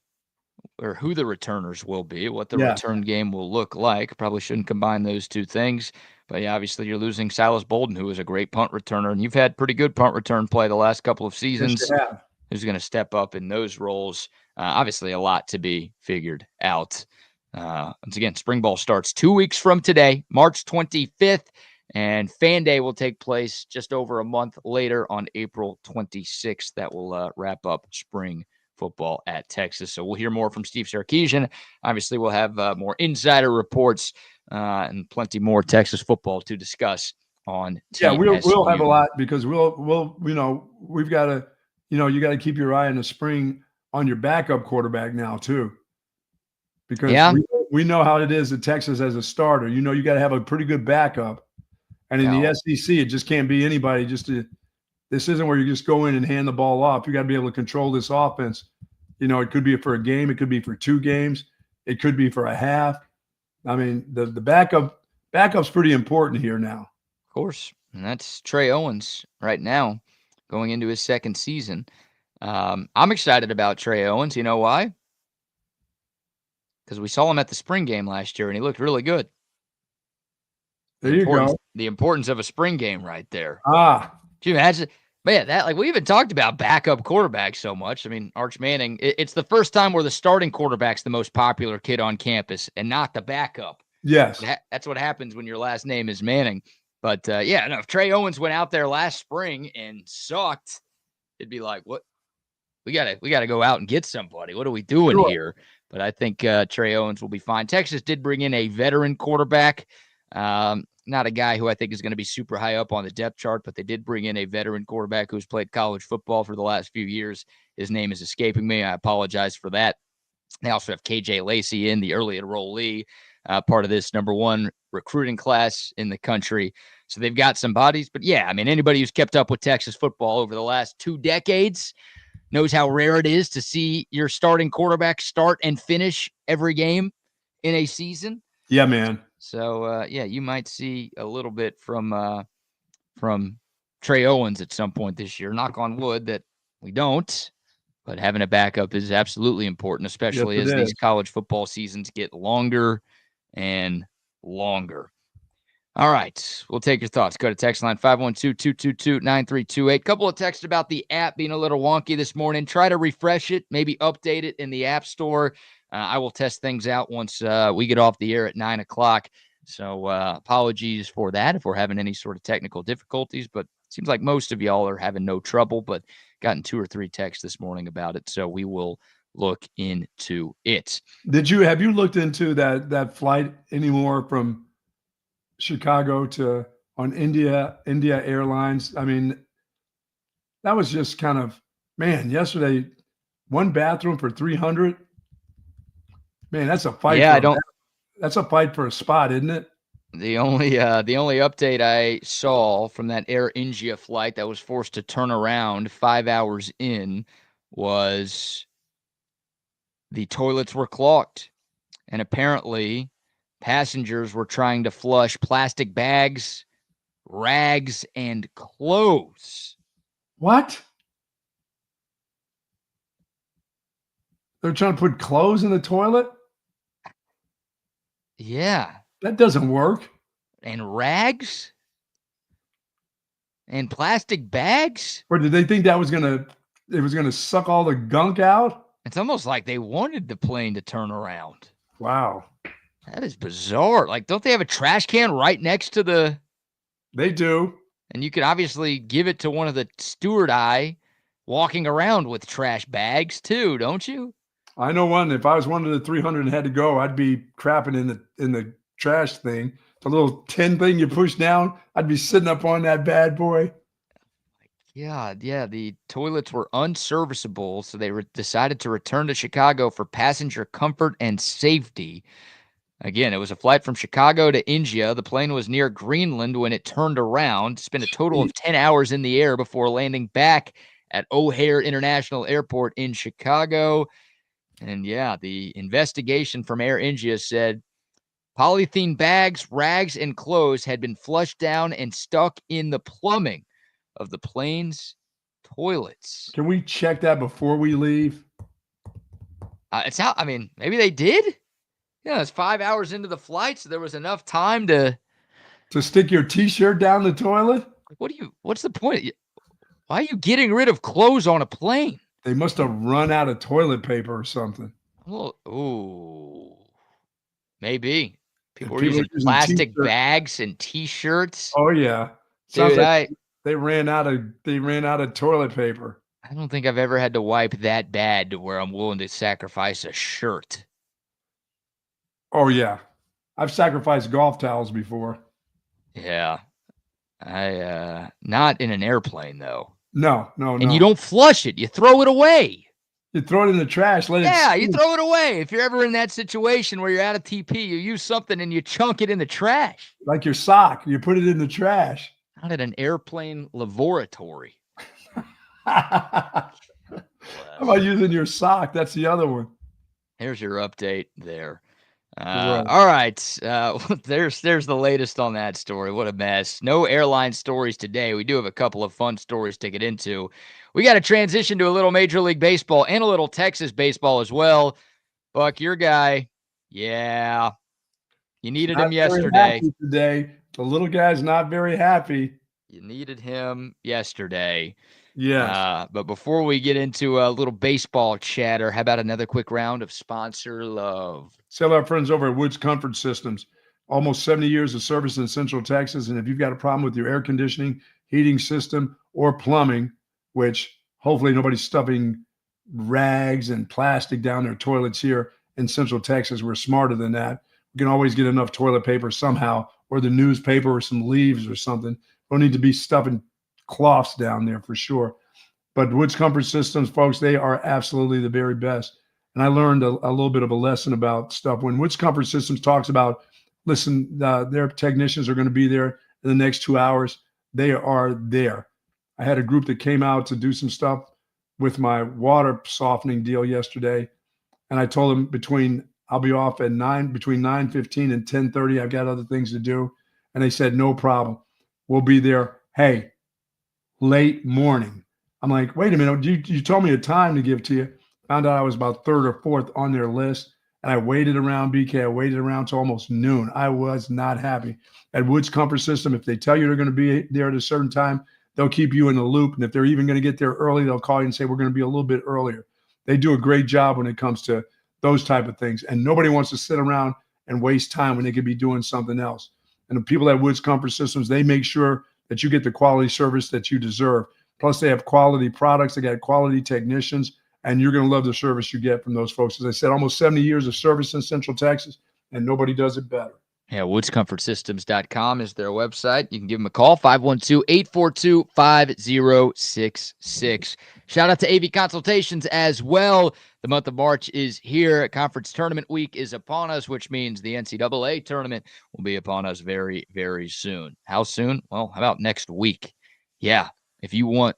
or who the returners will be, what the return game will look like. Probably shouldn't combine those two things. But yeah, obviously you're losing Silas Bolden, who is a great punt returner, and you've had pretty good punt return play the last couple of seasons. Yes, who's going to step up in those roles. Obviously, a lot to be figured out. Once again, spring ball starts 2 weeks from today, March 25th, and Fan Day will take place just over a month later on April 26th. That will wrap up spring football at Texas. So we'll hear more from Steve Sarkisian. Obviously, we'll have more insider reports and plenty more Texas football to discuss on TSU. Yeah, we'll have a lot, because we'll you know, we've got to, you know, you got to keep your eye in the spring on your backup quarterback now too, because we know how it is at Texas as a starter. You know, you got to have a pretty good backup, and in the SEC, it just can't be anybody. This isn't where you just go in and hand the ball off. You got to be able to control this offense. You know, it could be for a game, it could be for 2 games, it could be for a half. I mean, the backup's pretty important here now. Of course, and that's Trey Owens right now, going into his second season. I'm excited about Trey Owens. You know why? Because we saw him at the spring game last year, and he looked really good. There you go. The importance of a spring game right there. Can you imagine? Man, that, like, we even talked about backup quarterbacks so much. I mean, Arch Manning, it's the first time where the starting quarterback's the most popular kid on campus and not the backup. Yes. That's what happens when your last name is Manning. But, if Trey Owens went out there last spring and sucked, it'd be like, what? We gotta go out and get somebody. What are we doing here? But I think Trey Owens will be fine. Texas did bring in a veteran quarterback. Not a guy who I think is going to be super high up on the depth chart, but they did bring in a veteran quarterback who's played college football for the last few years. His name is escaping me. I apologize for that. They also have KJ Lacey in, the early enrollee, part of this #1 recruiting class in the country. So they've got some bodies. But yeah, I mean, anybody who's kept up with Texas football over the last 2 decades knows how rare it is to see your starting quarterback start and finish every game in a season. Yeah, man. So, you might see a little bit from Trey Owens at some point this year. Knock on wood that we don't, but having a backup is absolutely important, especially as these college football seasons get longer and longer. All right. We'll take your thoughts. Go to text line 512-222-9328. Couple of texts about the app being a little wonky this morning. Try to refresh it, maybe update it in the App Store. I will test things out once we get off the air at 9 o'clock. So apologies for that if we're having any sort of technical difficulties, but it seems like most of y'all are having no trouble, but gotten 2 or 3 texts this morning about it. So we will look into it. Have you looked into that flight anymore from Chicago to on India Airlines? I mean, that was just kind of, man, yesterday, one bathroom for 300. Man, that's a fight. Yeah, that's a fight for a spot, isn't it? The only update I saw from that Air India flight that was forced to turn around 5 hours in was the toilets were clogged, and apparently passengers were trying to flush plastic bags, rags, and clothes. What? They're trying to put clothes in the toilet? Yeah. That doesn't work. And rags? And plastic bags? Or did they think it was gonna suck all the gunk out? It's almost like they wanted the plane to turn around. Wow. That is bizarre. Like, don't they have a trash can right next to the... They do. And you could obviously give it to one of the steward walking around with trash bags too, don't you? I know one. If I was one of the 300 and had to go, I'd be crapping in the trash thing. The little tin thing you push down, I'd be sitting up on that bad boy. God, yeah, the toilets were unserviceable, so they decided to return to Chicago for passenger comfort and safety. Again, it was a flight from Chicago to India. The plane was near Greenland when it turned around. Spent a total of 10 hours in the air before landing back at O'Hare International Airport in Chicago. And yeah, the investigation from Air India said polythene bags, rags, and clothes had been flushed down and stuck in the plumbing of the plane's toilets. Can we check that before we leave? Maybe they did. Yeah, it's 5 hours into the flight, so there was enough time to stick your T-shirt down the toilet. What's the point? Why are you getting rid of clothes on a plane? They must have run out of toilet paper or something. Well, ooh, maybe people were using plastic bags and T-shirts. Oh yeah, dude, they ran out of toilet paper. I don't think I've ever had to wipe that bad to where I'm willing to sacrifice a shirt. Oh yeah, I've sacrificed golf towels before. Yeah, not in an airplane though. No. And you don't flush it; you throw it away. You throw it in the trash. Yeah, you throw it away. If you're ever in that situation where you're out of TP, you use something and you chunk it in the trash. Like your sock, you put it in the trash. Not at an airplane laboratory. How about using your sock? That's the other one. Here's your update there. All right. There's the latest on that story. What a mess. No airline stories today. We do have a couple of fun stories to get into. We got to transition to a little Major League Baseball and a little Texas baseball as well. Buck, your guy. Yeah. You needed him yesterday. Today. The little guy's not very happy. You needed him yesterday. Yeah. But before we get into a little baseball chatter, how about another quick round of sponsor love? Tell our friends over at Woods Comfort Systems. Almost 70 years of service in Central Texas. And if you've got a problem with your air conditioning, heating system, or plumbing, which hopefully nobody's stuffing rags and plastic down their toilets here in Central Texas. We're smarter than that. We can always get enough toilet paper somehow, or the newspaper or some leaves or something. Don't need to be stuffing cloths down there for sure. But Woods Comfort Systems, folks, they are absolutely the very best. And I learned a little bit of a lesson about stuff. When Woods Comfort Systems talks about, listen, their technicians are going to be there in the next 2 hours, they are there. I had a group that came out to do some stuff with my water softening deal yesterday. And I told them I'll be off at between 9:15 and 10:30. I've got other things to do. And they said, no problem. We'll be there. Hey, late morning. I'm like, wait a minute. You told me a time to give to you. Found out I was about third or fourth on their list. and I waited around BK. I waited around till almost noon. I was not happy. At Woods Comfort System, if they tell you they're going to be there at a certain time, they'll keep you in the loop. And if they're even going to get there early, they'll call you and say, we're going to be a little bit earlier. They do a great job when it comes to those type of things. And nobody wants to sit around and waste time when they could be doing something else. And the people at Woods Comfort Systems, they make sure that you get the quality service that you deserve. Plus, they have quality products. They got quality technicians, and you're going to love the service you get from those folks. As I said, almost 70 years of service in Central Texas, and nobody does it better. Yeah, woodscomfortsystems.com is their website. You can give them a call, 512-842-5066. Shout out to AV Consultations as well. The month of March is here. Conference tournament week is upon us, which means the NCAA tournament will be upon us very, very soon. How soon? Well, how about next week? Yeah, if you want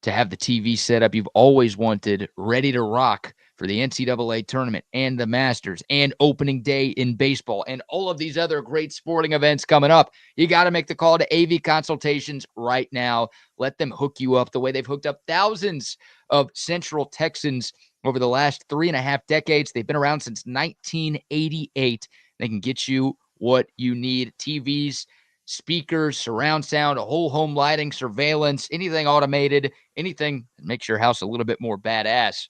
to have the TV set up you've always wanted, ready to rock for the NCAA tournament and the Masters and opening day in baseball and all of these other great sporting events coming up, you got to make the call to AV Consultations right now. Let them hook you up the way they've hooked up thousands of Central Texans over the last 3.5 decades. They've been around since 1988. They can get you what you need: TVs, speakers, surround sound, a whole home lighting, surveillance, anything automated, anything that makes your house a little bit more badass.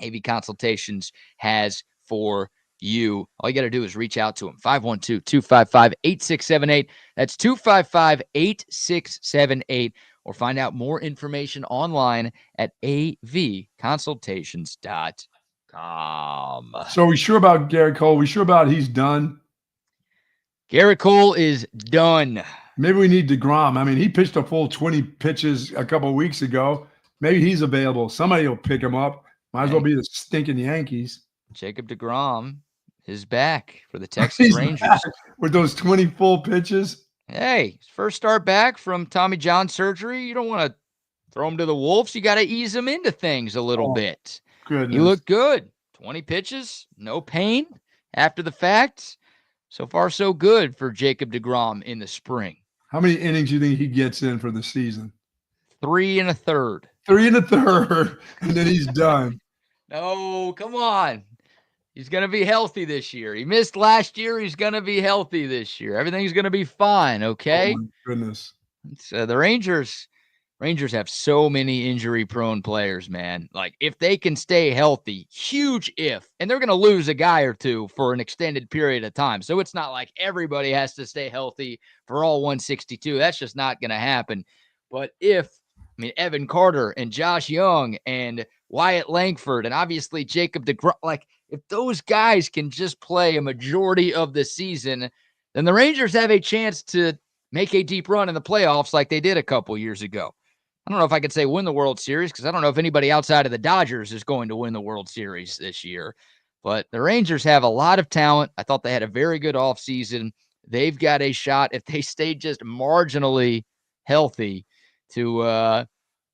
AV Consultations has for you. All you got to do is reach out to them. 512-255-8678. That's 255-8678. Or find out more information online at avconsultations.com. So we sure about Garrett Cole? We sure about he's done? Garrett Cole is done. Maybe we need DeGrom. I mean, he pitched a full 20 pitches a couple of weeks ago. Maybe he's available. Somebody will pick him up. Might as well be the stinking Yankees. Jacob DeGrom is back for the Texas Rangers. With those 20 full pitches. Hey, first start back from Tommy John surgery. You don't want to throw him to the wolves. You got to ease him into things a little bit. Goodness. He looked good. 20 pitches, no pain after the fact. So far, so good for Jacob DeGrom in the spring. How many innings do you think he gets in for the season? 3 1/3. 3 1/3, and then he's done. No, come on. He's going to be healthy this year. He missed last year. He's going to be healthy this year. Everything's going to be fine, okay? Oh, my goodness. The Rangers have so many injury-prone players, man. Like, if they can stay healthy, huge if. And they're going to lose a guy or two for an extended period of time. So it's not like everybody has to stay healthy for all 162. That's just not going to happen. But Evan Carter and Josh Young and Wyatt Langford and obviously Jacob DeGrom, like, if those guys can just play a majority of the season, then the Rangers have a chance to make a deep run in the playoffs like they did a couple years ago. I don't know if I could say win the World Series because I don't know if anybody outside of the Dodgers is going to win the World Series this year. But the Rangers have a lot of talent. I thought they had a very good offseason. They've got a shot, if they stay just marginally healthy, to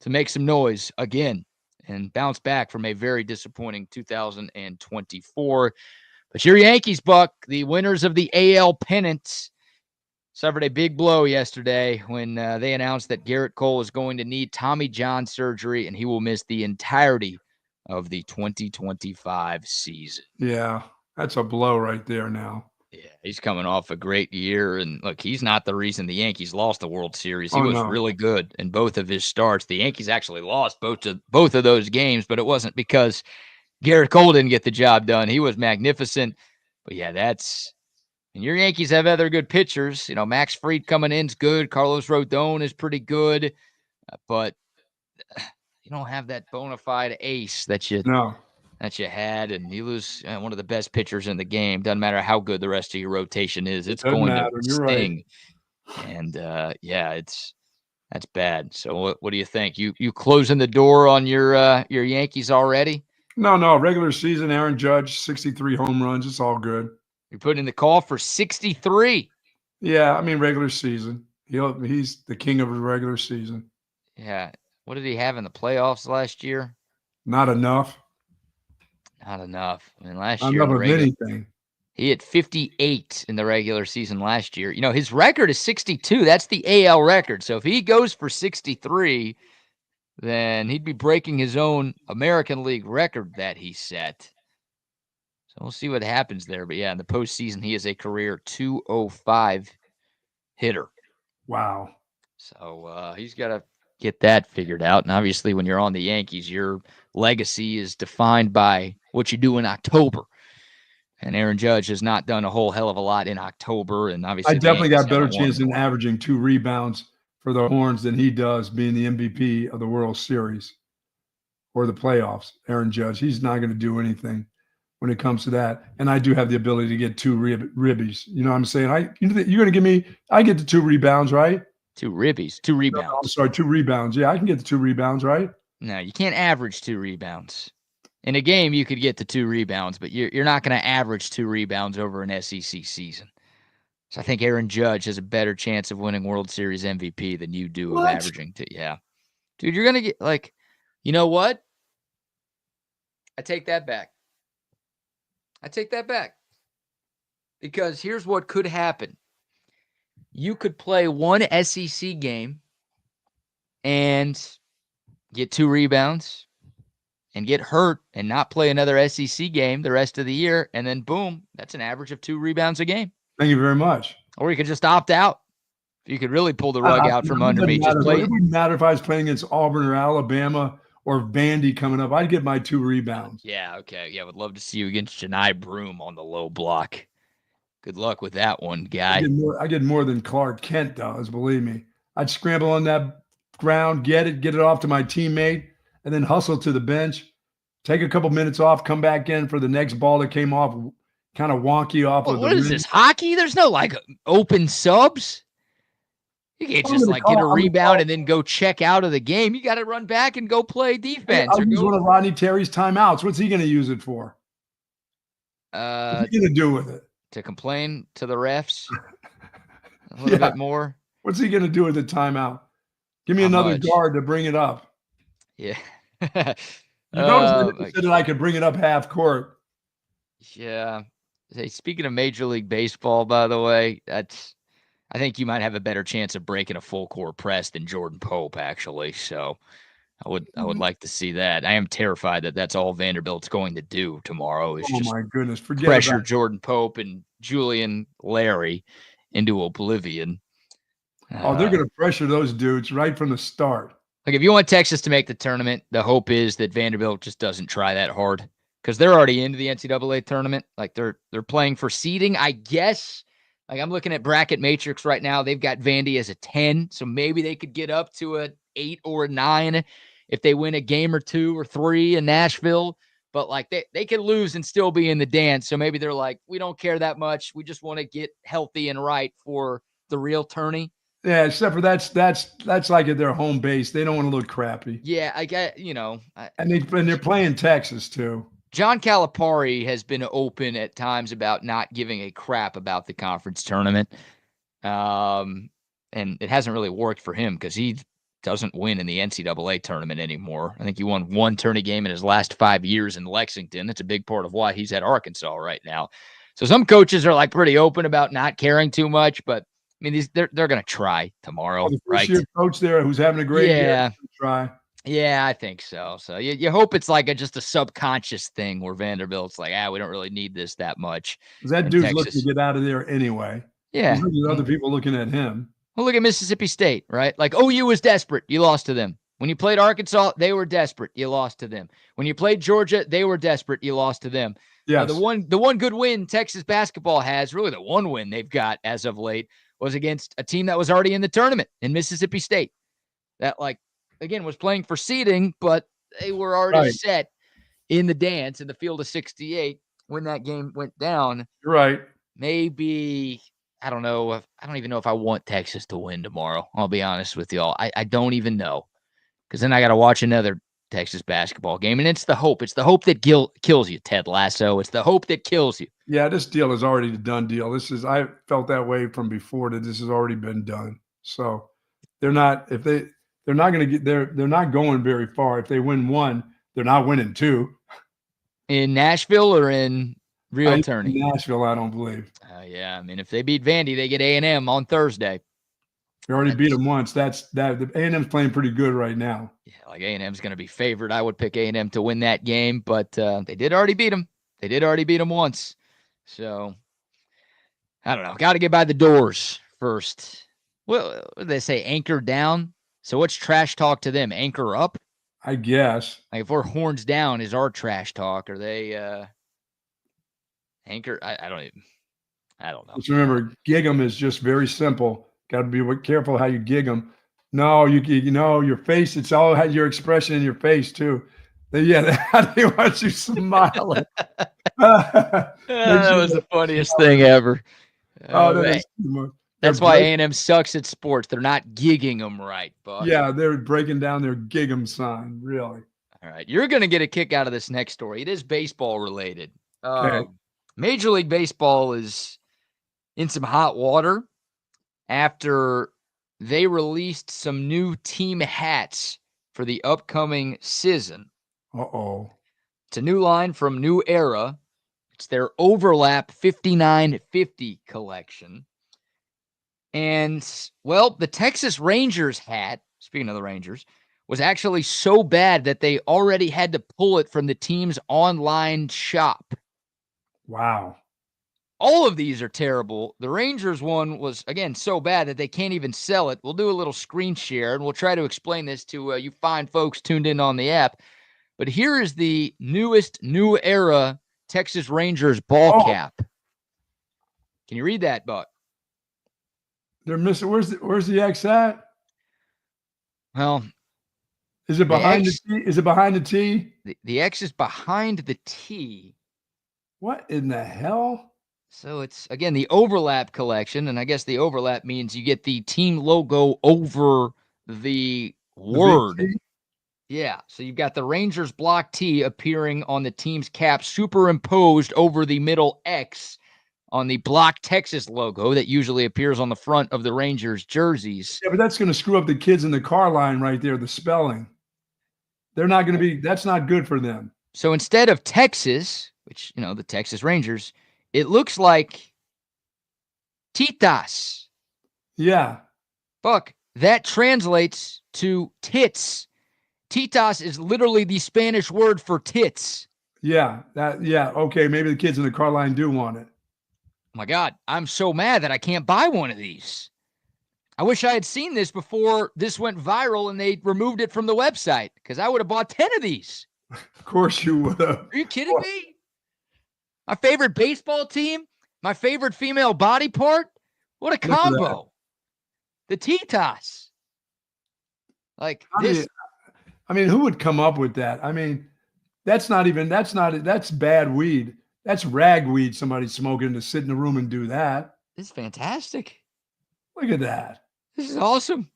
make some noise again and bounce back from a very disappointing 2024. But your Yankees, Buck, the winners of the AL pennant, suffered a big blow yesterday when they announced that Garrett Cole is going to need Tommy John surgery and he will miss the entirety of the 2025 season. Yeah, that's a blow right there now. Yeah, he's coming off a great year. And look, he's not the reason the Yankees lost the World Series. He was really good in both of his starts. The Yankees actually lost both of those games, but it wasn't because Garrett Cole didn't get the job done. He was magnificent. But yeah, and your Yankees have other good pitchers. Max Fried coming in is good. Carlos Rodon is pretty good. But you don't have that bona fide ace that you had, and you lose one of the best pitchers in the game. Doesn't matter how good the rest of your rotation is. It's going to sting. Right. And that's bad. So what do you think? You closing the door on your Yankees already? No. Regular season, Aaron Judge, 63 home runs. It's all good. You're putting in the call for 63. Yeah, regular season. He's the king of the regular season. Yeah. What did he have in the playoffs last year? Not enough. Not enough. Last year, enough of anything. He had 58 in the regular season last year. His record is 62. That's the AL record. So if he goes for 63, then he'd be breaking his own American League record that he set. So we'll see what happens there. But yeah, in the postseason, he is a career 205 hitter. Wow. So he's got to get that figured out. And obviously, when you're on the Yankees, your legacy is defined by what you do in October. And Aaron Judge has not done a whole hell of a lot in October. And obviously, I definitely got better chance chance in averaging 2 rebounds for the Horns than he does being the MVP of the World Series or the playoffs. Aaron Judge, he's not going to do anything when it comes to that. And I do have the ability to get 2 ribbies. You know what I'm saying? You're going to give me – I get the 2 rebounds, right? 2 ribbies, 2 rebounds. No, I'm sorry, 2 rebounds. Yeah, I can get the 2 rebounds, right? No, you can't average 2 rebounds. In a game, you could get the 2 rebounds, but you're not going to average 2 rebounds over an SEC season. So I think Aaron Judge has a better chance of winning World Series MVP than you do of averaging 2. Yeah. Dude, you're going to get, like, you know what? I take that back. Because here's what could happen. You could play one SEC game and get 2 rebounds and get hurt and not play another SEC game the rest of the year, and then boom, that's an average of 2 rebounds a game. Thank you very much. Or you could just opt out. You could really pull the rug out from under me. Just play. It wouldn't matter if I was playing against Auburn or Alabama or Vandy coming up. I'd get my 2 rebounds. Yeah, okay. Yeah, would love to see you against Janai Broom on the low block. Good luck with that one, guy. I get more than Clark Kent does, believe me. I'd scramble on that ground, get it off to my teammate, and then hustle to the bench, take a couple minutes off, come back in for the next ball that came off, kind of wonky off of the What is this, hockey? There's no, like, open subs? You can't just, like, get a rebound and then go check out of the game. You got to run back and go play defense. I'll use one of Rodney Terry's timeouts. What's he going to use it for? What's he going to do with it? To complain to the refs a little bit more. What's he going to do with the timeout? Give me another guard to bring it up. Yeah. You notice I said that I could bring it up half court. Yeah. Hey, speaking of Major League Baseball, by the way, I think you might have a better chance of breaking a full court press than Jordan Pope, actually. So I would like to see that. I am terrified that that's all Vanderbilt's going to do tomorrow is just my goodness, pressure Jordan Pope and Julian Larry into oblivion. They're going to pressure those dudes right from the start. Like, if you want Texas to make the tournament, the hope is that Vanderbilt just doesn't try that hard because they're already into the NCAA tournament. Like, they're playing for seeding, I guess. Like, I'm looking at bracket matrix right now. They've got Vandy as a 10, so maybe they could get up to a 8 or a 9 if they win a game or 2 or 3 in Nashville. But, like, they could lose and still be in the dance. So maybe they're like, we don't care that much. We just want to get healthy and right for the real tourney. Yeah, except for that's like at their home base. They don't want to look crappy. Yeah, I get, and they're playing Texas too. John Calipari has been open at times about not giving a crap about the conference tournament. And it hasn't really worked for him because he doesn't win in the NCAA tournament anymore. I think he won 1 tourney game in his last 5 years in Lexington. That's a big part of why he's at Arkansas right now. So some coaches are like pretty open about not caring too much, but I mean, they're going to try tomorrow, the right? First-year coach there who's having a great year. Try. Yeah, I think so. So you hope it's like just a subconscious thing where Vanderbilt's like, we don't really need this that much. Because that dude's looking to get out of there anyway. Yeah. There's other people looking at him. Well, look at Mississippi State, right? Like, OU was desperate. You lost to them. When you played Arkansas, they were desperate. You lost to them. When you played Georgia, they were desperate. You lost to them. Yeah. The one good win Texas basketball has, really the one win they've got as of late, was against a team that was already in the tournament in Mississippi State. That, like, again, was playing for seeding, but they were already set in the dance in the field of 68 when that game went down. You're right. Maybe, I don't know. I don't even know if I want Texas to win tomorrow. I'll be honest with y'all. I don't even know. Because then I got to watch another Texas basketball game. And it's the hope. It's the hope that kills you, Ted Lasso. It's the hope that kills you. Yeah, this deal is already a done deal. I felt that way from before that this has already been done. So they're not going very far. If they win 1, they're not winning 2. In Nashville or in real tourney? In Nashville, I don't believe. Yeah, I mean, if they beat Vandy, they get A&M on Thursday. They already beat them once. The A&M's playing pretty good right now. Yeah, like A&M's going to be favored. I would pick A&M to win that game, but they did already beat them. They did already beat them once. So, I don't know. Got to get by the doors first. Well, what did they say? Anchor down? So what's trash talk to them? Anchor up? I guess. Like if we're horns down is our trash talk. Are they anchor? I don't know. Just remember, gig 'em is just very simple. Got to be careful how you gig 'em. No, you know, your face, it's all had your expression in your face too. They want you smiling. That was the funniest thing ever. That's why A&M sucks at sports. They're not gigging them right, Buck. Yeah, they're breaking down their gig 'em sign, really. All right, you're going to get a kick out of this next story. It is baseball related. Okay. Major League Baseball is in some hot water after they released some new team hats for the upcoming season. Uh-oh. It's a new line from New Era. It's their Overlap 5950 collection. And, well, the Texas Rangers hat, speaking of the Rangers, was actually so bad that they already had to pull it from the team's online shop. Wow. All of these are terrible. The Rangers one was, again, so bad that they can't even sell it. We'll do a little screen share, and we'll try to explain this to you fine folks tuned in on the app. But here is the newest New Era Texas Rangers ball cap. Can you read that, Buck? They're missing. Where's the X at? Well, is it behind the T? Is it behind the T? The X is behind the T. What in the hell? So it's, again, the Overlap collection, and I guess the overlap means you get the team logo over the word. Yeah, so you've got the Rangers block T appearing on the team's cap, superimposed over the middle X on the Block Texas logo that usually appears on the front of the Rangers jerseys. Yeah, but that's going to screw up the kids in the car line right there, the spelling. They're not going to be, that's not good for them. So instead of Texas, which, you know, the Texas Rangers, it looks like Titas. Yeah. Buck, that translates to tits. Titas is literally the Spanish word for tits. Yeah. Okay. Maybe the kids in the car line do want it. Oh my God. I'm so mad that I can't buy one of these. I wish I had seen this before this went viral and they removed it from the website, because I would have bought 10 of these. Of course you would have. Are you kidding me? My favorite baseball team, my favorite female body part. What a combo. The Titas. Like this. I mean, who would come up with that? I mean, that's bad weed. That's ragweed somebody smoking to sit in the room and do that. This is fantastic. Look at that. This is awesome.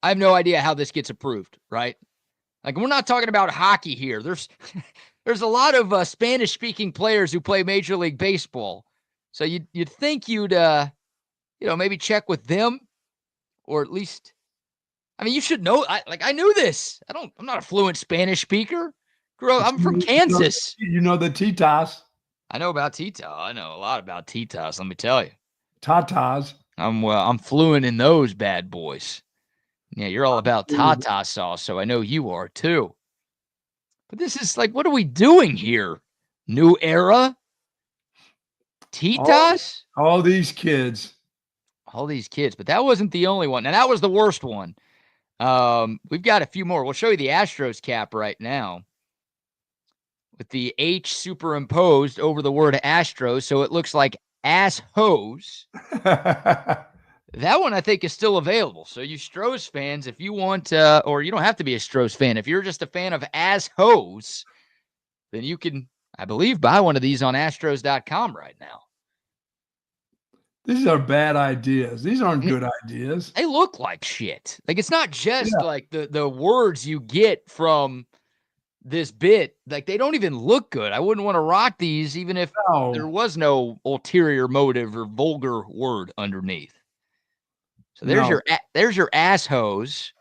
I have no idea how this gets approved, right? Like, we're not talking about hockey here. There's a lot of Spanish-speaking players who play Major League Baseball. So you'd think you'd maybe check with them, or at least, I mean, you should know. I knew this. I'm not a fluent Spanish speaker. I'm from Kansas. You know the Titas. I know about Titas. I know a lot about Titas. Let me tell you. Tatas. I'm fluent in those bad boys. Yeah, you're all about Tata sauce, so I know you are too. But this is like, what are we doing here? New Era? Titas? All these kids. All these kids. But that wasn't the only one. Now, that was the worst one. We've got a few more. We'll show you the Astros cap right now with the H superimposed over the word Astros, so it looks like ass hose. That one, I think, is still available. So you Stros fans, if you want, or you don't have to be a Stros fan. If you're just a fan of ass hose, then you can, I believe, buy one of these on Astros.com right now. These are bad ideas. These aren't good ideas. They look like shit. Like, it's not just like the words you get from this bit. Like, they don't even look good. I wouldn't want to rock these even if there was no ulterior motive or vulgar word underneath. So there's your ass hose.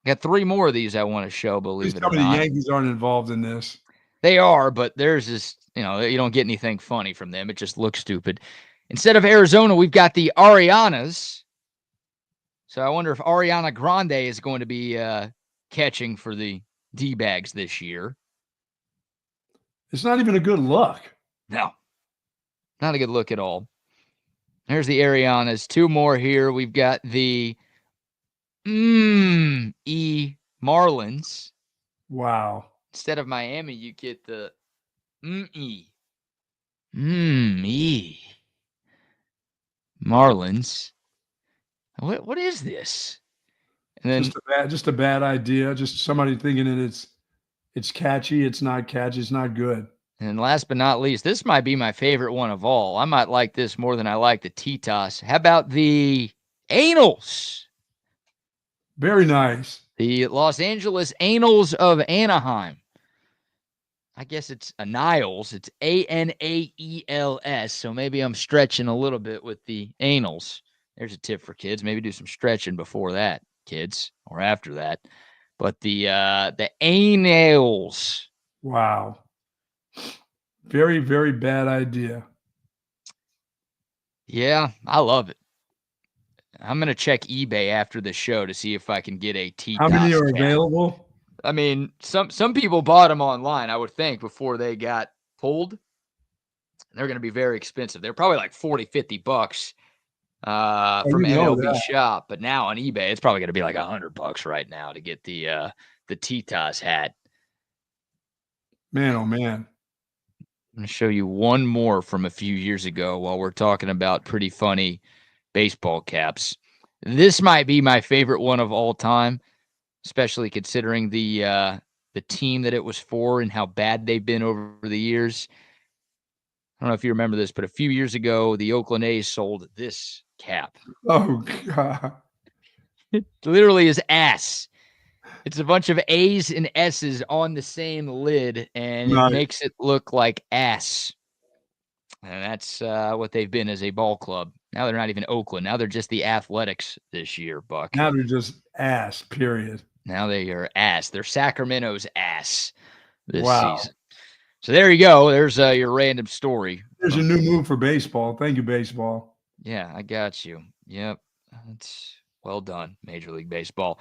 Got 3 more of these I want to show, believe it or not. The Yankees aren't involved in this. They are, but theirs is, you don't get anything funny from them. It just looks stupid. Instead of Arizona, we've got the Arianas. So I wonder if Ariana Grande is going to be catching for the D-bags this year. It's not even a good look. No, not a good look at all. There's the Arianas. 2 more here. We've got the Marlins. Wow. Instead of Miami, you get the Marlins. What is this? And then Just a bad idea. Just somebody thinking that it's catchy. It's not catchy. It's not good. And last but not least, this might be my favorite one of all. I might like this more than I like the T-Toss. How about the Anals? Very nice. The Los Angeles Anals of Anaheim. I guess it's Anaels. It's Anaels. So maybe I'm stretching a little bit with the Anals. There's a tip for kids. Maybe do some stretching before that, kids, or after that. But the Anals. Wow. Very, very bad idea. Yeah, I love it. I'm going to check eBay after the show to see if I can get a T-Toss. How many are available? I mean, some people bought them online, I would think, before they got pulled. They're going to be very expensive. They're probably like $40-50 from MLB Shop, but now on eBay, it's probably going to be like $100 right now to get the T-Toss hat. Man, oh man. I'm going to show you one more from a few years ago while we're talking about pretty funny baseball caps. This might be my favorite one of all time, especially considering the team that it was for and how bad they've been over the years. I don't know if you remember this, but a few years ago, the Oakland A's sold this cap. Oh, God. It literally is ass. It's a bunch of A's and S's on the same lid, and it makes it look like ass. And that's what they've been as a ball club. Now they're not even Oakland. Now they're just the Athletics this year, Buck. Now they're just ass, period. Now they are ass. They're Sacramento's ass this season. So there you go. There's your random story. There's a new move for baseball. Thank you, baseball. Yeah, I got you. Yep. That's well done, Major League Baseball.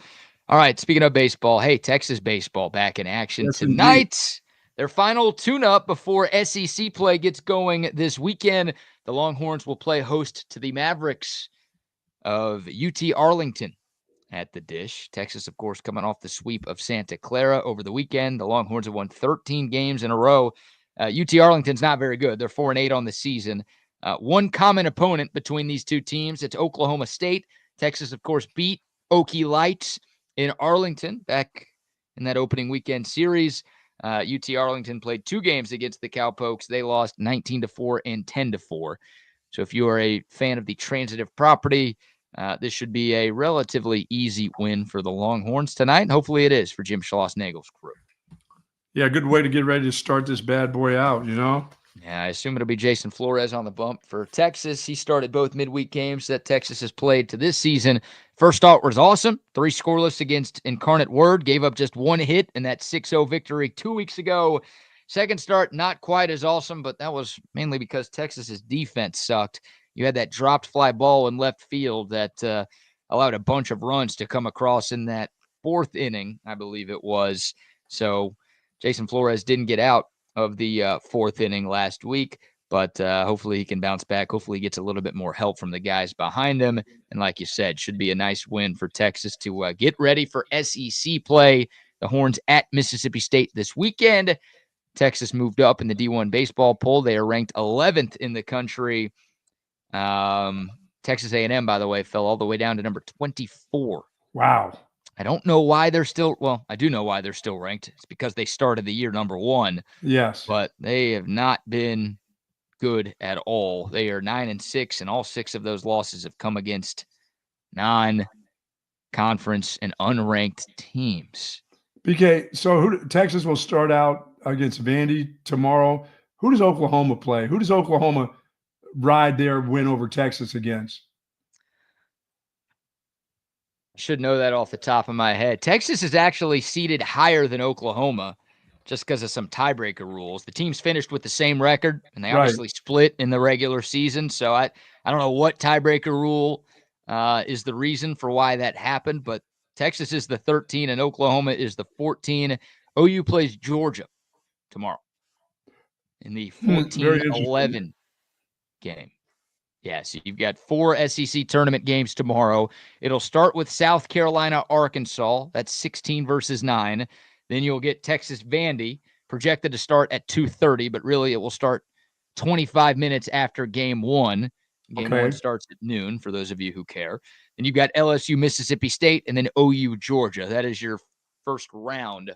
All right, speaking of baseball, hey, Texas baseball back in action tonight. Indeed. Their final tune-up before SEC play gets going this weekend. The Longhorns will play host to the Mavericks of UT Arlington at the Dish. Texas, of course, coming off the sweep of Santa Clara over the weekend. The Longhorns have won 13 games in a row. UT Arlington's not very good. They're 4-8 on the season. One common opponent between these two teams, it's Oklahoma State. Texas, of course, beat Okie Lights in Arlington back in that opening weekend series. UT Arlington played 2 games against the Cowpokes. They lost 19-4 and 10-4. So if you are a fan of the transitive property, this should be a relatively easy win for the Longhorns tonight. And hopefully it is for Jim Schloss-Nagel's crew. Yeah, good way to get ready to start this bad boy out, you know? Yeah, I assume it'll be Jason Flores on the bump for Texas. He started both midweek games that Texas has played to this season. First start was awesome. 3 scoreless against Incarnate Word. Gave up just 1 hit in that 6-0 victory 2 weeks ago. Second start, not quite as awesome, but that was mainly because Texas's defense sucked. You had that dropped fly ball in left field that allowed a bunch of runs to come across in that 4th inning, I believe it was. So Jason Flores didn't get out of the 4th inning last week, but hopefully he can bounce back. Hopefully he gets a little bit more help from the guys behind him. And like you said, should be a nice win for Texas to get ready for SEC play. The Horns at Mississippi State this weekend. Texas moved up in the D1 baseball poll. They are ranked 11th in the country. Texas A&M, by the way, fell all the way down to number 24. Wow. I don't know why they're still, well, I do know why they're still ranked. It's because they started the year number 1. Yes. But they have not been good at all. They are 9-6, and all 6 of those losses have come against non-conference and unranked teams. BK, so Texas will start out against Vandy tomorrow. Who does Oklahoma play? Who does Oklahoma ride their win over Texas against? Should know that off the top of my head. Texas is actually seeded higher than Oklahoma just because of some tiebreaker rules. The teams finished with the same record, and they obviously split in the regular season. So I don't know what tiebreaker rule is the reason for why that happened, but Texas is the 13 and Oklahoma is the 14. OU plays Georgia tomorrow. in the Very interesting. 14-11 game. Yeah, so you've got 4 SEC tournament games tomorrow. It'll start with South Carolina, Arkansas. That's 16 versus 9. Then you'll get Texas Vandy, projected to start at 2:30, but really it will start 25 minutes after game 1. Game 1 starts at noon, for those of you who care. Then you've got LSU, Mississippi State, and then OU, Georgia. That is your first round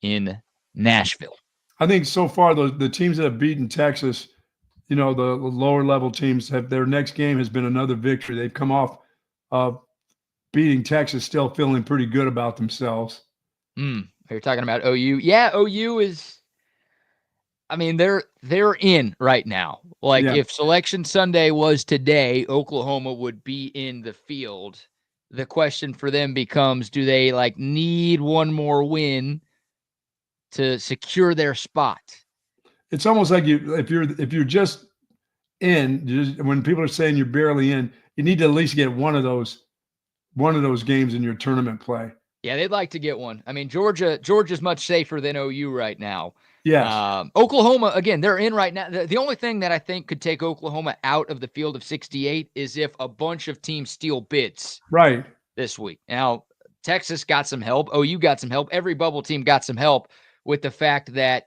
in Nashville. I think so far the teams that have beaten Texas, the lower level teams, their next game has been another victory. They've come off beating Texas, still feeling pretty good about themselves. You're talking about OU. Yeah, OU is. I mean, they're in right now. Like, if Selection Sunday was today, Oklahoma would be in the field. The question for them becomes, do they need one more win to secure their spot? It's almost like if you're just in, when people are saying you're barely in, you need to at least get one of those games in your tournament play. Yeah, they'd like to get one. I mean, Georgia's much safer than OU right now. Yes. Oklahoma, again, they're in right now. The only thing that I think could take Oklahoma out of the field of 68 is if a bunch of teams steal bids this week. Now, Texas got some help. OU got some help. Every bubble team got some help with the fact that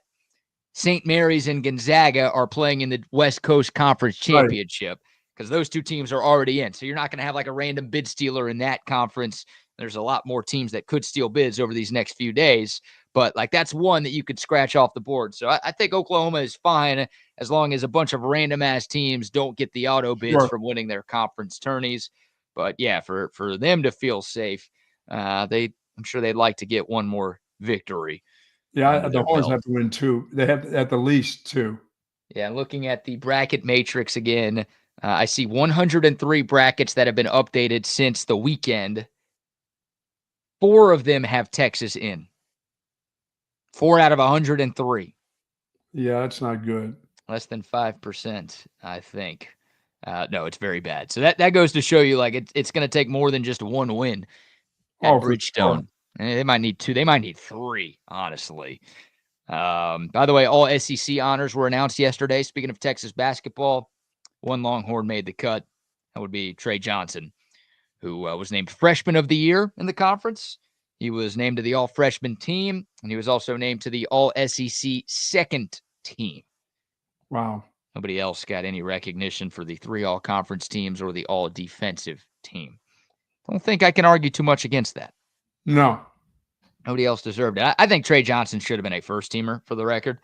St. Mary's and Gonzaga are playing in the West Coast Conference Championship, because those two teams are already in. So you're not going to have a random bid stealer in that conference. There's a lot more teams that could steal bids over these next few days. But that's one that you could scratch off the board. So I think Oklahoma is fine as long as a bunch of random ass teams don't get the auto bids from winning their conference tourneys. But yeah, for them to feel safe, I'm sure they'd like to get one more victory. Yeah, the Horns have to win 2. They have at the least 2. Yeah, looking at the bracket matrix again, I see 103 brackets that have been updated since the weekend. 4 of them have Texas in. 4 out of 103. Yeah, that's not good. Less than 5%, I think. No, it's very bad. So that goes to show you, it's going to take more than just one win at Bridgestone. They might need 2. They might need 3, honestly. By the way, all SEC honors were announced yesterday. Speaking of Texas basketball, one Longhorn made the cut. That would be Trey Johnson, who was named Freshman of the Year in the conference. He was named to the All-Freshman team, and he was also named to the All-SEC second team. Wow. Nobody else got any recognition for the 3 All-Conference teams or the All-Defensive team. Don't think I can argue too much against that. No. Nobody else deserved it. I think Trey Johnson should have been a first-teamer, for the record.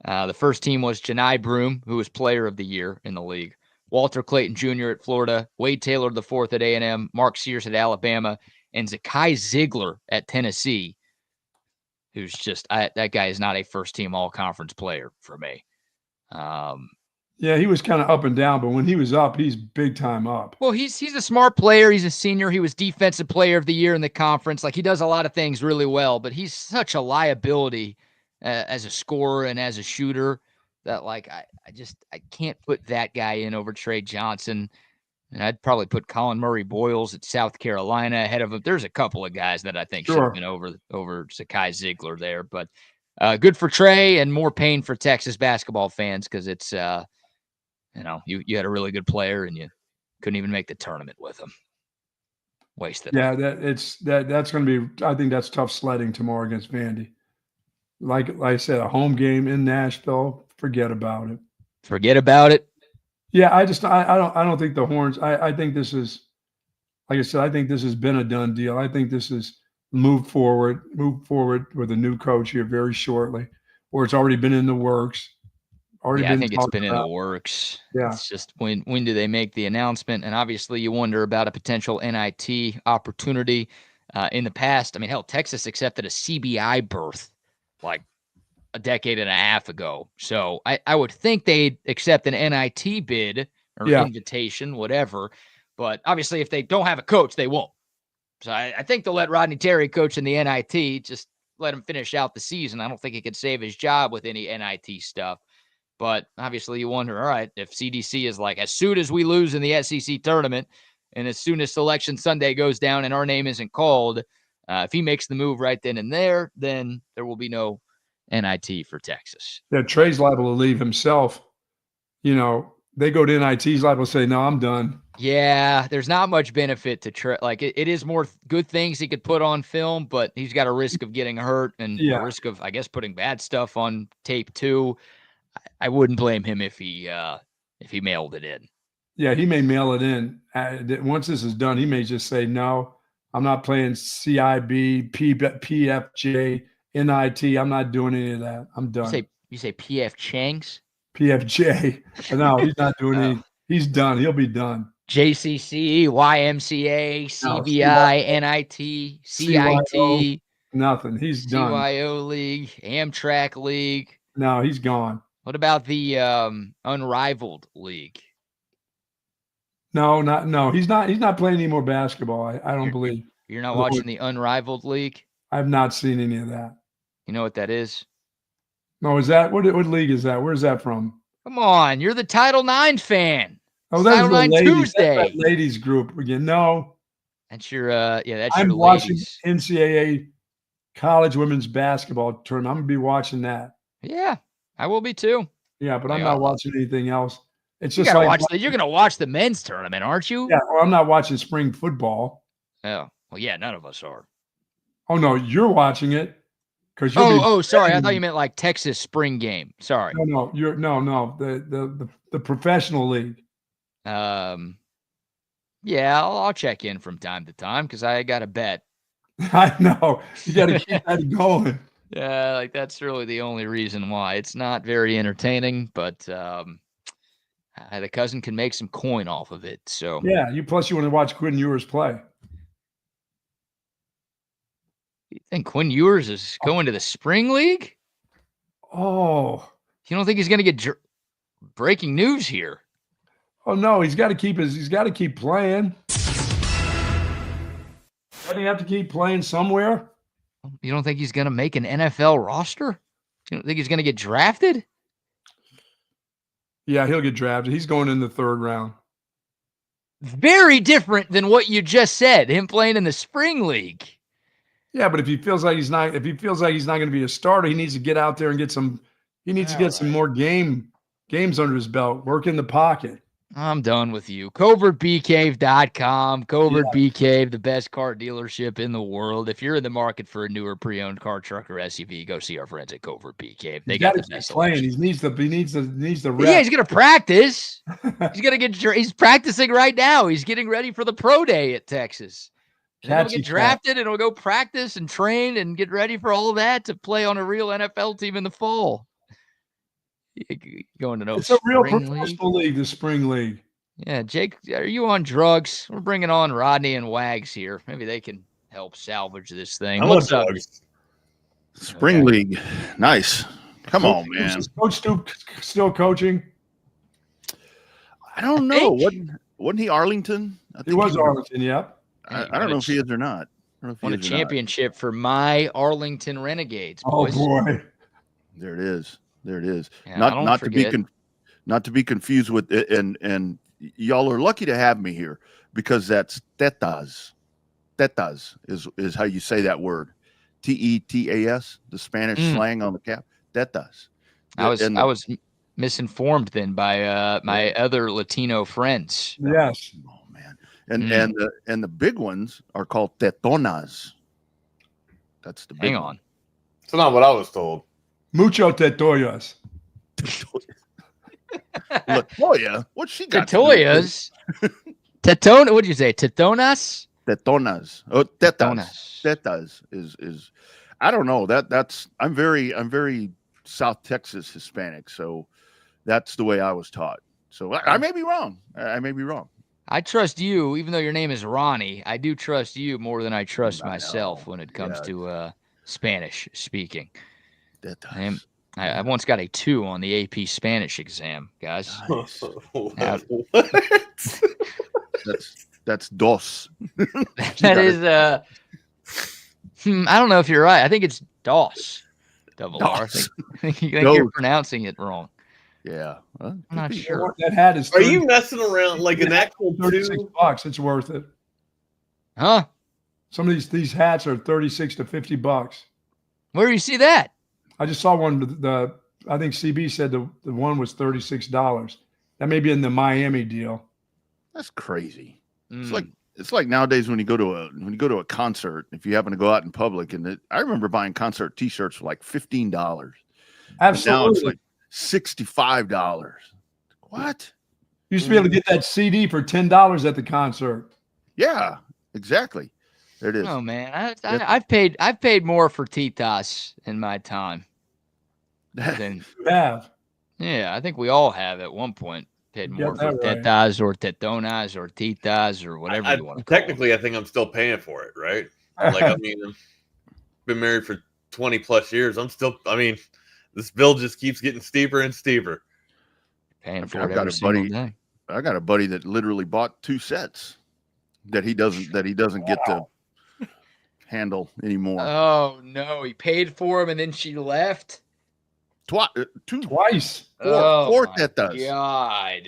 The first team was Janai Broom, who was Player of the Year in the league. Walter Clayton Jr. at Florida, Wade Taylor IV at A&M, Mark Sears at Alabama, and Zakai Ziegler at Tennessee, who's just that guy is not a first-team all-conference player for me. Yeah, he was kind of up and down, but when he was up, he's big time up. Well, he's a smart player. He's a senior. He was Defensive Player of the Year in the conference. He does a lot of things really well, but he's such a liability as a scorer and as a shooter that I can't put that guy in over Trey Johnson. And I'd probably put Colin Murray Boyles at South Carolina ahead of him. There's a couple of guys that I think should have been over Zakai Ziegler there, but good for Trey and more pain for Texas basketball fans because it's you had a really good player and you couldn't even make the tournament with him. Wasted. Yeah, that's going to be. I think that's tough sledding tomorrow against Vandy. Like I said, a home game in Nashville. Forget about it. Forget about it. Yeah, I don't think the Horns. I think this is, like I said, I think this has been a done deal. I think this is move forward with a new coach here very shortly, or it's already been in the works. I think it's been in the works. Yeah. It's just when do they make the announcement? And obviously you wonder about a potential NIT opportunity in the past. I mean, hell, Texas accepted a CBI berth a decade and a half ago. So I would think they'd accept an NIT bid or invitation, whatever. But obviously if they don't have a coach, they won't. So I think they'll let Rodney Terry coach in the NIT, just let him finish out the season. I don't think he could save his job with any NIT stuff. But obviously you wonder, all right, if CDC is as soon as we lose in the SEC tournament and as soon as Selection Sunday goes down and our name isn't called, if he makes the move right then and there will be no NIT for Texas. Yeah, Trey's liable to leave himself. You know, they go to NIT, he's liable to say, no, I'm done. Yeah, there's not much benefit to Trey. Like, it is more good things he could put on film, but he's got a risk of getting hurt and a risk of, I guess, putting bad stuff on tape too. I wouldn't blame him if he mailed it in. Yeah, he may mail it in. Once this is done, he may just say, no, I'm not playing CIB, PFJ, NIT. I'm not doing any of that. I'm done. You say PF Chang's? PFJ. No, he's not doing any. He's done. He'll be done. JCC, YMCA, CBI, NIT, CIT. Nothing. He's done. CYO League, Amtrak League. No, he's gone. What about the Unrivaled League? No. He's not playing any more basketball. I don't believe. You're not watching the Unrivaled League? I've not seen any of that. You know what that is? No, is that what league is that? Where's that from? Come on, you're the Title IX fan. Oh, that's Title IX Tuesday. That's that ladies group again. No, that's your that's I'm your watching ladies. NCAA college women's basketball tournament. I'm gonna be watching that. Yeah, I will be too. Yeah, but I'm not watching anything else. It's You just gotta like you're gonna watch the men's tournament, aren't you? Yeah, well, I'm not watching spring football. Oh, well, yeah, none of us are. Oh no, you're watching it because sorry, I thought you meant like Texas spring game. Sorry. No, the professional league. Yeah, I'll check in from time to time because I got a bet. I know you got to keep that going. Yeah, like that's really the only reason why. It's not very entertaining, but the cousin can make some coin off of it. So yeah, you want to watch Quinn Ewers play. You think Quinn Ewers is going to the spring league? Oh, you don't think he's going to get breaking news here? Oh no, he's got to keep playing. Doesn't he have to keep playing somewhere? You don't think he's going to make an NFL roster? You don't think he's going to get drafted? Yeah, he'll get drafted. He's going in the 3rd round. Very different than what you just said, him playing in the spring league. Yeah, but if he feels like he's not going to be a starter, he needs to get out there and get some more games under his belt, work in the pocket. I'm done with you. CovertBeeCave.com. Covert Bee Cave, the best car dealership in the world. If you're in the market for a newer pre-owned car, truck, or SUV, go see our friends at Covert Bee Cave. They got the best playing. He needs the rep. Yeah, he's gonna practice. He's practicing right now. He's getting ready for the pro day at Texas. He'll get drafted and he'll go practice and train and get ready for all of that to play on a real NFL team in the fall. Going to know it's a real professional league, the spring league. Yeah, Jake, are you on drugs? We're bringing on Rodney and Wags here. Maybe they can help salvage this thing. What's up? Spring league, nice. Come on, man. Is Coach Stoop still coaching? I don't know. Wasn't he Arlington? He was Arlington. Yep. I don't know if he is or not. Won a championship for my Arlington Renegades. Boys. Oh boy, there it is. There it is. Yeah, not to be confused with it, and y'all are lucky to have me here because that's tetas. Tetas is how you say that word. Tetas, the Spanish slang on the cap. Tetas. I was misinformed then by my other Latino friends. Yes. Oh man. And the big ones are called tetonas. That's the big Hang on. one. It's not what I was told. Mucho tetoyas. Latoya, what she got? Tetoyas. Tetona. What did you say? Tetonas. Tetonas. Oh, tetas. Tetas is. I don't know. I'm very South Texas Hispanic, so that's the way I was taught. So I may be wrong. I trust you, even though your name is Ronnie. I do trust you more than I trust myself when it comes to Spanish speaking. I once got a 2 on the AP Spanish exam, guys. Nice. That's dos. That is I don't know if you're right. I think it's DOS. Double R. I think you're pronouncing it wrong. Yeah. I'm not sure. That hat is. Are you messing around like an actual $36? It's worth it. Huh? Some of these hats are $36 to $50. Where do you see that? I just saw one. I think CB said the one was $36. That may be in the Miami deal. That's crazy. It's like nowadays when you go to a concert, if you happen to go out in public, and I remember buying concert T-shirts for like $15. Absolutely. Now it's like $65. What? You used to be able to get that CD for $10 at the concert. Yeah, exactly. There it is. Oh man, I've paid more for Titas in my time than You have. I think we all have at one point paid more for Tetas or Tetonas or Titas or whatever you want to call Technically, I think I'm still paying for it, right? Like, I mean, I've been married for 20 plus years. This bill just keeps getting steeper and steeper. Paying for it every single day. I got a buddy that literally bought 2 sets that he doesn't get to handle anymore. Oh no, he paid for them and then she left. Twice. Four that does. God.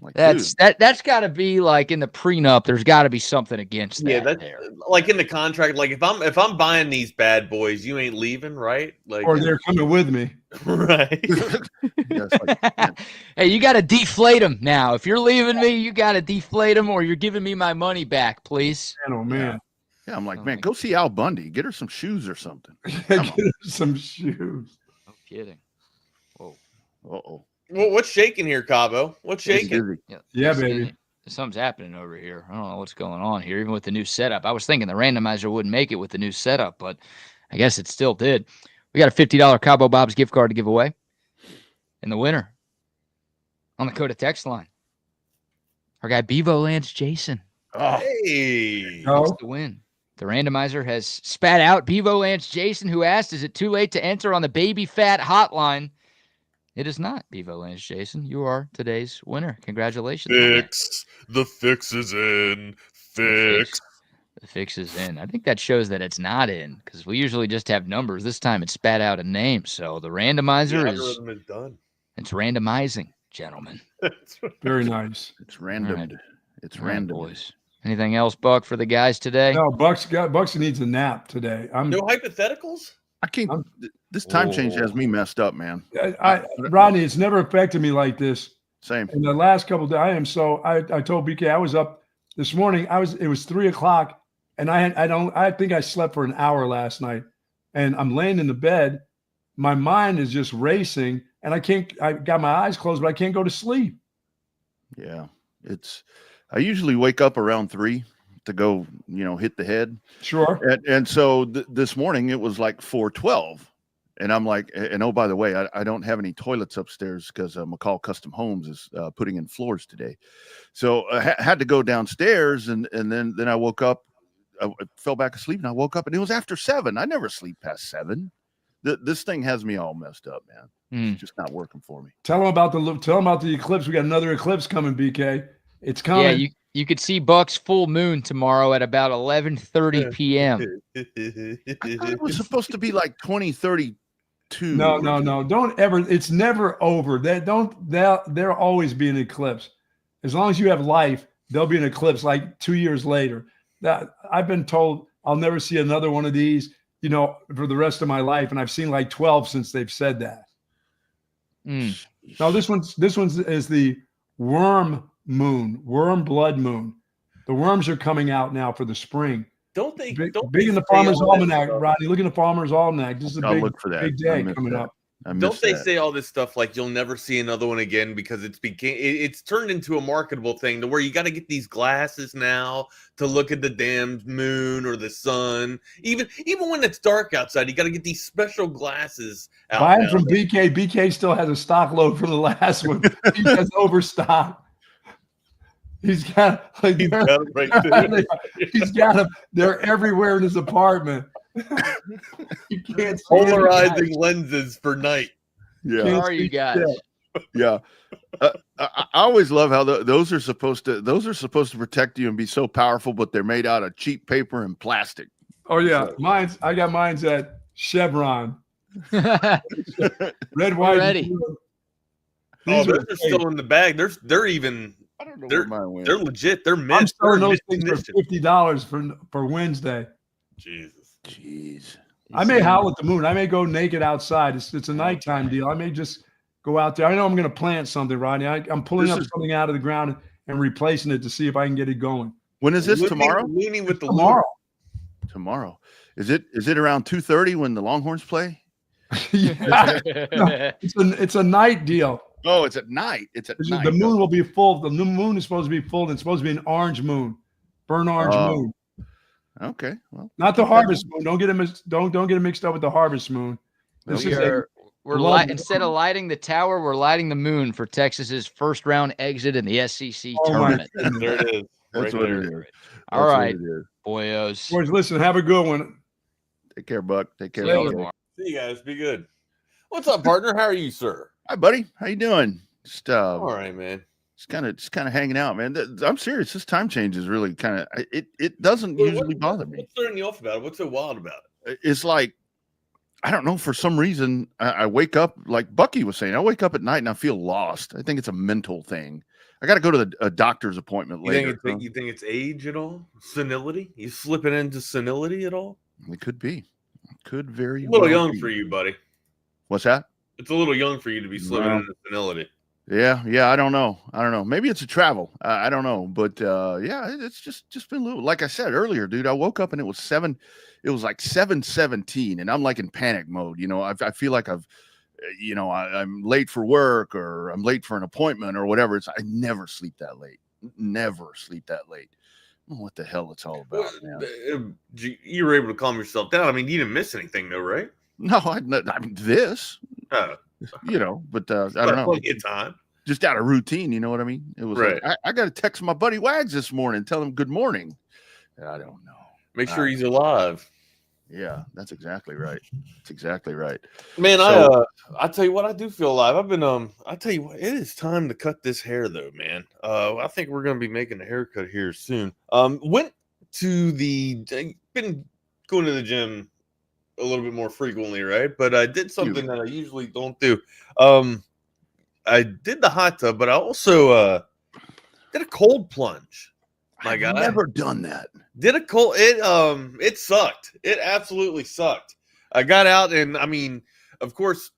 Like, that's got to be like in the prenup. There's got to be something against that. Yeah, that's there. like in the contract. Like if I'm buying these bad boys, you ain't leaving, right? Like, or they're coming with me, right? Hey, you got to deflate them now. If you're leaving me, you got to deflate them, or you're giving me my money back, please. Man, oh man. Yeah, I'm like, man, go see Al Bundy. Get her some shoes or something. Get her some shoes. No kidding. Whoa. Uh-oh. Well, what's shaking here, Cabo? What's shaking? Yeah, baby. Something's happening over here. I don't know what's going on here, even with the new setup. I was thinking the randomizer wouldn't make it with the new setup, but I guess it still did. We got a $50 Cabo Bob's gift card to give away. And the winner on the Coda text line, our guy Bevo Lance Jason. Oh, hey. That's the win. The randomizer has spat out Bevo Lance Jason, who asked, is it too late to enter on the Baby Fat hotline? It is not, Bevo Lance Jason. You are today's winner. Congratulations. The fix is in. The fix is in. I think that shows that it's not in, because we usually just have numbers. This time it spat out a name. So the randomizer is done. It's randomizing, gentlemen. Very nice. It's random. Right. It's random. Boys. Anything else, Buck, for the guys today? No, Bucks needs a nap today. No hypotheticals? I can't. This time change has me messed up, man. Rodney, it's never affected me like this. Same. In the last couple of days, I told BK I was up this morning. It was 3:00, and I think I slept for an hour last night, and I'm laying in the bed. My mind is just racing, and I got my eyes closed, but I can't go to sleep. Yeah, I usually wake up around 3 to go, hit the head. Sure. And so this morning it was like 4:12, and I'm like, and oh, by the way, I don't have any toilets upstairs because McCall Custom Homes is putting in floors today. So I had to go downstairs, and then I woke up, I fell back asleep, and I woke up, and it was after 7. I never sleep past 7. This thing has me all messed up, man. It's just not working for me. Tell them about the eclipse. We got another eclipse coming, BK. It's coming. Yeah, you could see Buck's full moon tomorrow at about 11:30 p.m. I thought it was supposed to be like 2032. No. Don't ever. It's never over. There'll always be an eclipse. As long as you have life, there'll be an eclipse like 2 years later. That I've been told I'll never see another one of these, for the rest of my life. And I've seen like 12 since they've said that. Now this one's is the worm blood moon. The worms are coming out now for the spring. Don't they? Big in the Farmer's Almanac, Rodney. Look in the Farmer's Almanac. This is a big day coming up. Don't they say all this stuff like you'll never see another one again because it's turned into a marketable thing to where you got to get these glasses now to look at the damn moon or the sun. Even when it's dark outside, you got to get these special glasses out. Buy them from BK. BK still has a stock load from the last one. He has overstock. He's got them right there. He's got them. They're everywhere in his apartment. You can't see polarizing lenses for night. Yeah, how are you guys? Yeah, I always love how those are supposed to protect you and be so powerful, but they're made out of cheap paper and plastic. Oh yeah, I got mine's at Chevron. Red, white, ready. These are still in the bag. They're even. I don't know where mine went. They're legit. They're mint. I'm selling those things for $50 for Wednesday. Jesus. Jeez. I may howl at the moon. I may go naked outside. It's a nighttime deal. I may just go out there. I know I'm going to plant something, Rodney. I'm pulling something out of the ground and replacing it to see if I can get it going. When is this? Tomorrow? Leaning with the Tomorrow. Tomorrow. Is it around 2:30 when the Longhorns play? Yeah. No, it's a night deal. Oh, it's at night. It's at night. The moon will be full. The new moon is supposed to be full. And it's supposed to be an orange moon, burnt orange moon. Okay. Well, not the harvest moon. Don't get it mixed up with the harvest moon. Instead of lighting the tower, we're lighting the moon for Texas's first round exit in the SEC tournament. There it is. That's what it is. All right, boyos. Boys, listen, have a good one. Take care, Buck. Take care. See you guys. Be good. What's up, partner? How are you, sir? Hi, buddy. How you doing? Just all right, man. Just kind of hanging out, man. I'm serious. This time change is really kind of it doesn't usually bother me. What's throwing you off about it? What's so wild about it? It's like, I don't know, for some reason I wake up, like Bucky was saying, I wake up at night and I feel lost. I think it's a mental thing. I got to go to a doctor's appointment later. You think it's age at all? Senility? You slipping into senility at all? It could be. It could very well. A little young be. for you, buddy. What's that? It's a little young for you to be slipping into senility. Yeah. I don't know. Maybe it's a travel. I don't know. But yeah, it's just been a little. Like I said earlier, dude, I woke up and it was like 7:17, and I'm like in panic mode. You know, I feel like I'm late for work or I'm late for an appointment or whatever. I never sleep that late. Never sleep that late. I don't know what the hell it's all about, man. You were able to calm yourself down. I mean, you didn't miss anything, though, right? No, I mean this. But I don't know. Plenty of time. Just out of routine, you know what I mean? It was right. Like, I got to text my buddy Wags this morning, tell him good morning. I don't know. Make sure he's alive. Yeah, that's exactly right. That's exactly right. Man, so, I tell you what, I do feel alive. I've been I tell you what, it is time to cut this hair though, man. I think we're gonna be making a haircut here soon. Been going to the gym a little bit more frequently, right? But I did something that I usually don't do. I did the hot tub, but I also did a cold plunge. I've never done that. Did a cold. It sucked. It absolutely sucked. I got out, and I mean, of course,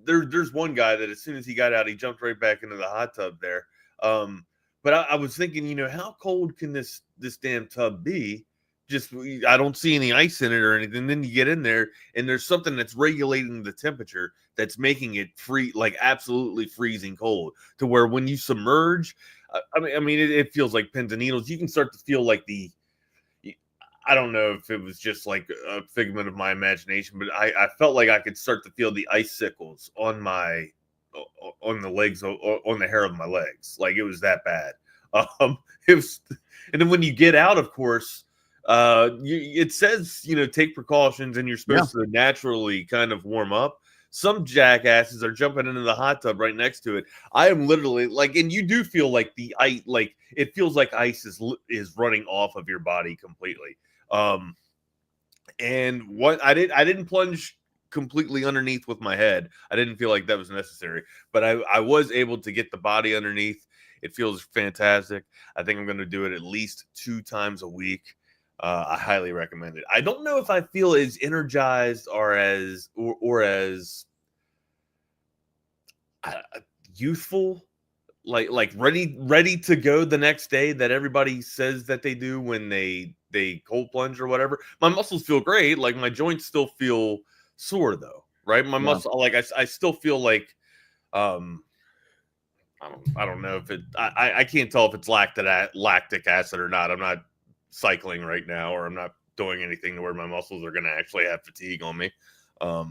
there's one guy that as soon as he got out, he jumped right back into the hot tub there. But I was thinking, how cold can this damn tub be? Just I don't see any ice in it or anything. Then you get in there, and there's something that's regulating the temperature that's making it like absolutely freezing cold to where when you submerge. I mean, it feels like pins and needles. You can start to feel like I don't know if it was just like a figment of my imagination, but I felt like I could start to feel the icicles on the legs, on the hair of my legs. Like it was that bad. It was, and then when you get out, of course, it says, take precautions and you're supposed to naturally kind of warm up. Some jackasses are jumping into the hot tub right next to it. I am literally and you do feel like the ice, like it feels like ice is running off of your body completely. And what I didn't plunge completely underneath with my head. I didn't feel like that was necessary, but I was able to get the body underneath. It feels fantastic. I think I'm going to do it at least 2 times a week. I highly recommend it. I don't know if I feel as energized or as youthful, like ready to go the next day that everybody says that they do when they cold plunge or whatever. My muscles feel great. Like my joints still feel sore though, right? My muscle, like I still feel like I don't know if I can't tell if it's lactic acid or not. I'm not cycling right now, or I'm not doing anything to where my muscles are going to actually have fatigue on me. I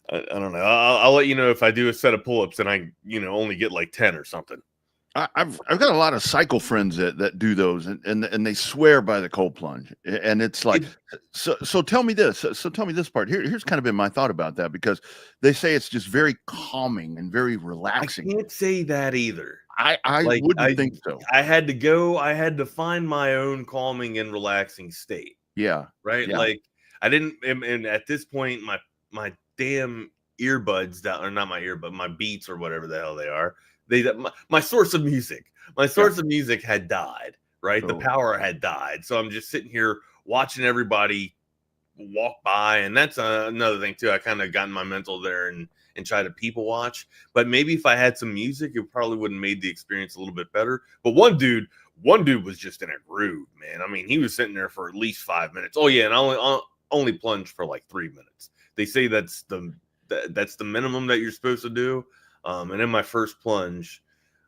don't know. I'll let you know if I do a set of pull-ups and I, only get like 10 or something. I've got a lot of cycle friends that do those and they swear by the cold plunge, and it's like, so tell me this. So tell me this part. Here's kind of been my thought about that, because they say it's just very calming and very relaxing. I can't say that either. I wouldn't think so. I had to find my own calming and relaxing state. Yeah. Right. Yeah. Like I didn't, and at this point, my damn earbuds not my earbud, my Beats or whatever the hell they are. My source of music had died. Right. The power had died. So I'm just sitting here watching everybody walk by, and that's another thing too. I kind of got in my mental there and try to people watch. But maybe if I had some music, it probably would have made the experience a little bit better. But one dude was just in a groove, man. I mean, he was sitting there for at least 5 minutes. Oh yeah, and I only plunged for like 3 minutes. They say that's the minimum that you're supposed to do. And in my first plunge,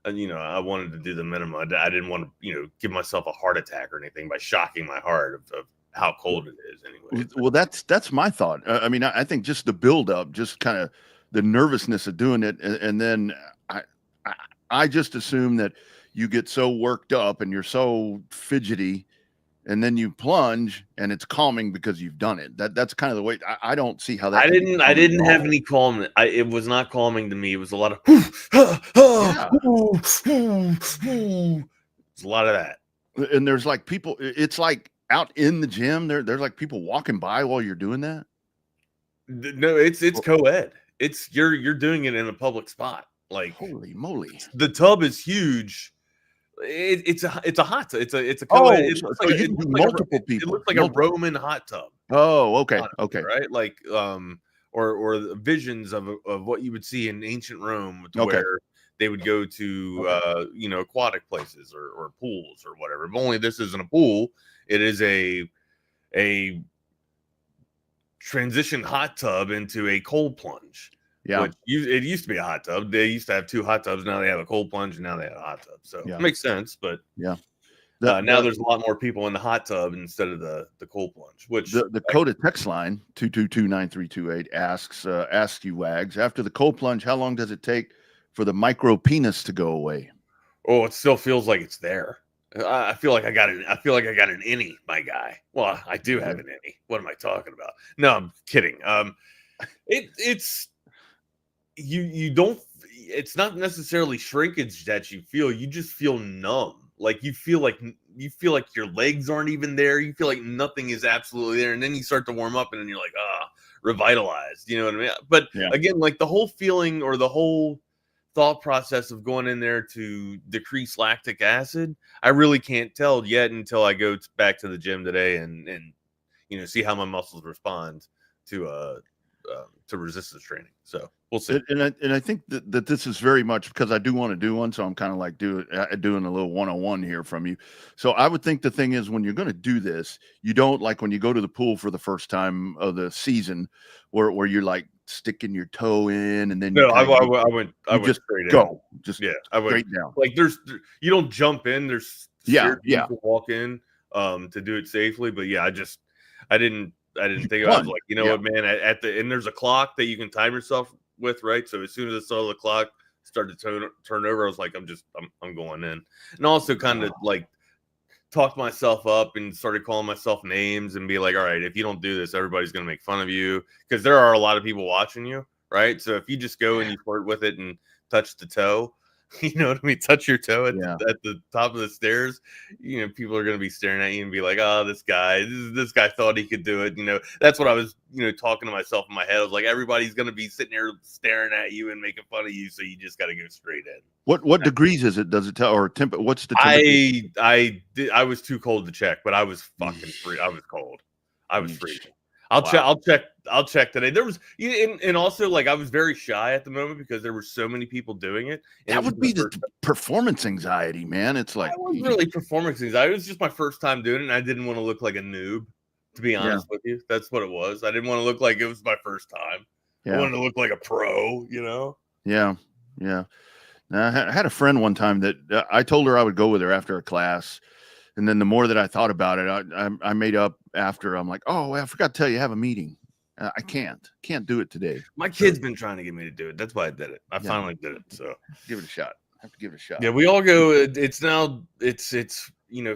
I wanted to do the minimum. I didn't want to, give myself a heart attack or anything by shocking my heart of how cold it is anyway. Well, that's my thought. I mean, I think just the build up, just kind of the nervousness of doing it. And then I just assume that you get so worked up and you're so fidgety, and then you plunge and it's calming because you've done it. That's kind of the way. I don't see how that. I didn't have any calming. It was not calming to me. It was a lot of it's a lot of that. And there's like people. It's like out in the gym. There's like people walking by while you're doing that. No, it's co-ed. It's you're doing it in a public spot. Like, holy moly, the tub is huge. It's a hot tub. It's a co-ed. It looks like a Roman hot tub. Oh, okay, right, like or the visions of what you would see in ancient Rome, where they would go to aquatic places or pools or whatever. But only this isn't a pool. It is a transition hot tub into a cold plunge. Yeah, it used to be a hot tub. They used to have 2 hot tubs. Now they have a cold plunge, and now they have a hot tub. So it makes sense. But now there's a lot more people in the hot tub instead of the cold plunge. Which the Coda text line 222-9328 asks you, Wags, after the cold plunge, how long does it take for the micro penis to go away? Oh, it still feels like it's there. I feel like I got an innie, my guy. Well, I do have an innie. What am I talking about? No, I'm kidding. It's. You don't, it's not necessarily shrinkage that you feel. You just feel numb. Like you feel like your legs aren't even there. You feel like nothing is absolutely there. And then you start to warm up and then you're like, revitalized. You know what I mean? But again, like the whole feeling or the whole thought process of going in there to decrease lactic acid, I really can't tell yet until I go back to the gym today and see how my muscles respond to resistance training. So we'll see. And I think that this is very much because I do want to do one. So I'm kind of like doing a little one-on-one here from you. So I would think the thing is when you're going to do this, you don't like when you go to the pool for the first time of the season where you're like sticking your toe in and then I went straight go. In. Just I went straight down. Like you don't jump in. There's people walk in to do it safely. But I didn't think about it. I was like, what, man, and there's a clock that you can time yourself with, right? So as soon as I saw the clock start to turn over, I was like, I'm going in. And also kind of like talked myself up and started calling myself names and be like, all right, if you don't do this, everybody's going to make fun of you because there are a lot of people watching you, right? So if you just go and you flirt with it and touch the toe, you know what I mean? Touch your toe at the top of the stairs. People are going to be staring at you and be like, "Oh, this guy thought he could do it." That's what I was, talking to myself in my head. I was like, everybody's going to be sitting here staring at you and making fun of you, so you just got to go straight in. What degrees is it? Does it tell or temp? What's the temperature? I was too cold to check, but I was fucking free. I was cold. I was freezing. I'll check today. There was, and also like I was very shy at the moment because there were so many people doing it. That would be the performance anxiety, man. It's like it was really performance anxiety. It was just my first time doing it, and I didn't want to look like a noob. To be honest with you, that's what it was. I didn't want to look like it was my first time. I wanted to look like a pro. Yeah. Now, I had a friend one time that I told her I would go with her after a class. And then the more that I thought about it, I made up after. I'm like, oh, I forgot to tell you, I have a meeting. I can't do it today. My kid's been trying to get me to do it. That's why I did it. I finally did it. So give it a shot. I have to give it a shot. Yeah, we all go. It's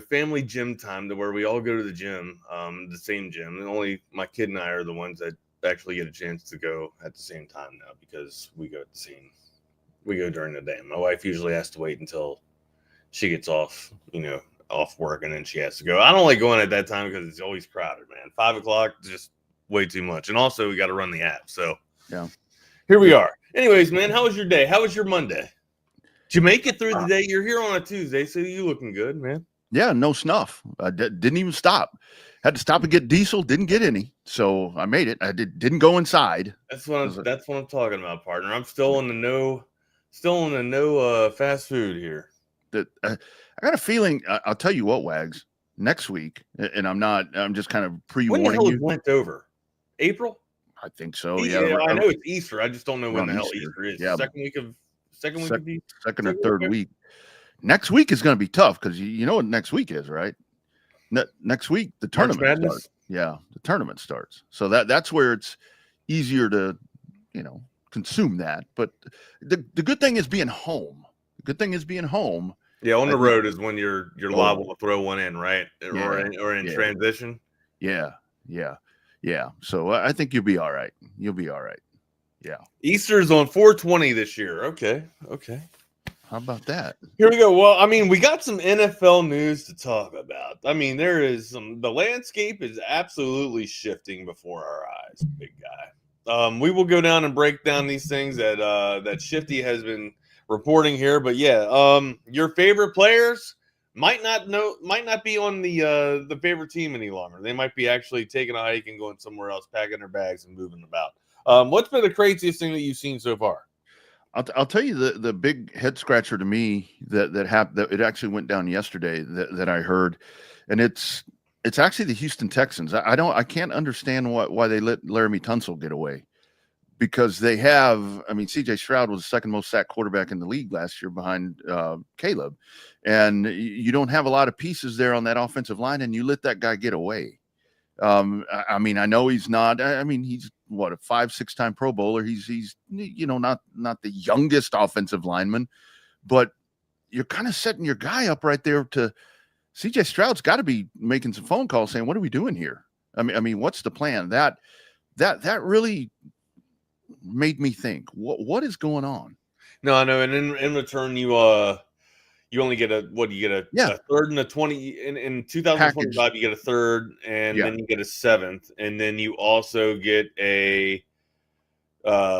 family gym time to where we all go to the gym, the same gym. And only my kid and I are the ones that actually get a chance to go at the same time now because we go during the day. My wife usually has to wait until she gets off work and then she has to go. I don't like going at that time because it's always crowded, man. 5 o'clock, just way too much. And also we got to run the app. So here we are. Anyways, man, how was your day? How was your Monday? Did you make it through the day? You're here on a Tuesday, so you looking good, man. Yeah, no snuff. I didn't even stop. Had to stop and get diesel. Didn't get any, so I made it. I didn't go inside. That's what I'm talking about, partner. I'm still in the no fast food here. That I got a feeling. I'll tell you what, Wags. Next week, and I'm just kind of When the pre-warning hell you. it went over? April? I think so. Yeah, Yeah, I know it's Easter. I just don't know when around the hell Easter. Easter is. Yeah. Second week of Second or third week. Next week is going to be tough because you know what next week is, right? Next week the tournament starts. Yeah, the tournament starts. So that's where it's easier to, consume that. But the good thing is being home. The good thing is being home. Yeah, on the road is when you're liable to throw one in, right? Or in transition. Yeah. So I think you'll be all right. You'll be all right. Yeah. Easter's on 4/20 this year. Okay. How about that? Here we go. Well, I mean, we got some NFL news to talk about. I mean, the landscape is absolutely shifting before our eyes, big guy. We will go down and break down these things that Shifty has been reporting here. But yeah, your favorite players might not be on the favorite team any longer. They might be actually taking a hike and going somewhere else, packing their bags and moving about. What's been the craziest thing that you've seen so far? I'll tell you the big head scratcher to me that happened, that it actually went down yesterday that I heard, and it's actually the Houston Texans. I can't understand why they let Laramie Tunsil get away, because they have, CJ Stroud was the second most sacked quarterback in the league last year behind Caleb, and you don't have a lot of pieces there on that offensive line, and you let that guy get away. I know he's not. He's what, a 5-6 time Pro Bowler. He's not the youngest offensive lineman, but you're kind of setting your guy up right there to. CJ Stroud's got to be making some phone calls saying, "What are we doing here? What's the plan?" That really made me think, what is going on? No, I know, and in return, you only get a third and a 20 in 2025. Package. You get a third, and then you get a seventh, and then you also get a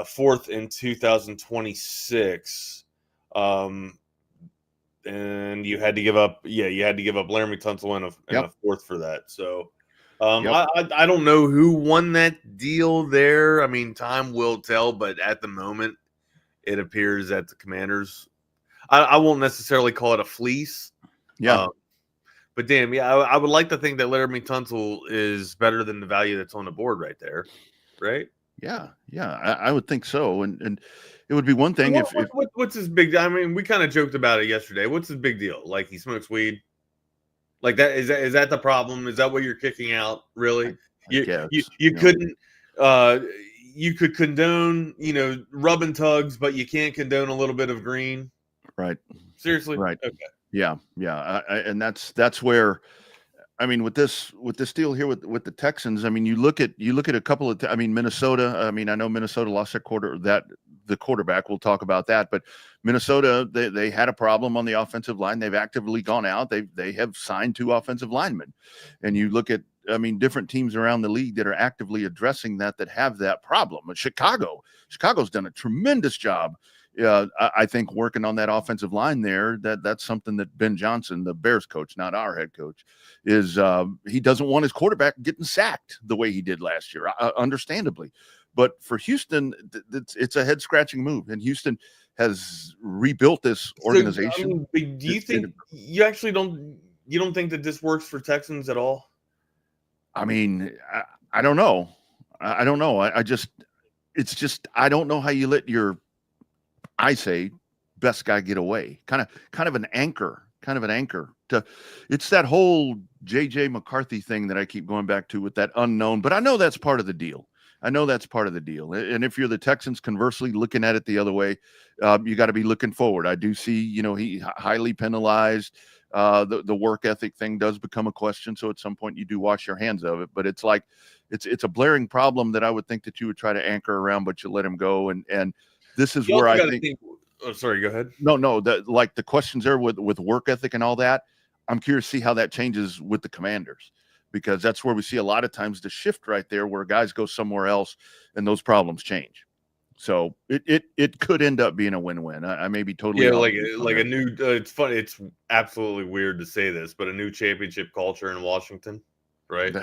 fourth in 2026. And you had to give up Laramie Tunsil and a fourth for that. So I don't know who won that deal there. Time will tell, but at the moment, it appears that the Commanders. I won't necessarily call it a fleece. Yeah. But damn, I would like to think that Laramie Tunsil is better than the value that's on the board right there. Right? Yeah. I would think so. And it would be one thing what's his big deal? We kind of joked about it yesterday. What's his big deal? Like, he smokes weed? Like that? Is that the problem? Is that what you're kicking out? Really? You couldn't you could condone, rubbing tugs, but you can't condone a little bit of green. Right. Seriously. Right. Okay. Yeah. And that's where, with this deal here with the Texans, you look at a couple of, Minnesota. I know Minnesota lost the quarterback. We'll talk about that, but Minnesota, they had a problem on the offensive line. They've actively gone out. They have signed 2 offensive linemen, and you look at, different teams around the league that are actively addressing that have that problem. But Chicago's done a tremendous job. I think working on that offensive line there, that's something that Ben Johnson, the Bears coach, not our head coach, is he doesn't want his quarterback getting sacked the way he did last year, understandably. But for Houston, it's a head-scratching move, and Houston has rebuilt this organization. Do you think you actually don't think that this works for Texans at all? I don't know. I don't know. I don't know how you let your, I say, best guy get away. Kind of an anchor to. It's that whole JJ McCarthy thing that I keep going back to with that unknown. But I know that's part of the deal. And if you're the Texans, conversely, looking at it the other way, you got to be looking forward. I do see, he highly penalized. The work ethic thing does become a question. So at some point you do wash your hands of it. But it's like it's a blaring problem that I would think that you would try to anchor around, but you let him go. And this is where I think. Oh, sorry, go ahead. No, the questions there with work ethic and all that. I'm curious to see how that changes with the Commanders, because that's where we see a lot of times the shift right there, where guys go somewhere else and those problems change. So it could end up being a win-win. I may be totally like a new. It's funny. It's absolutely weird to say this, but a new championship culture in Washington, right?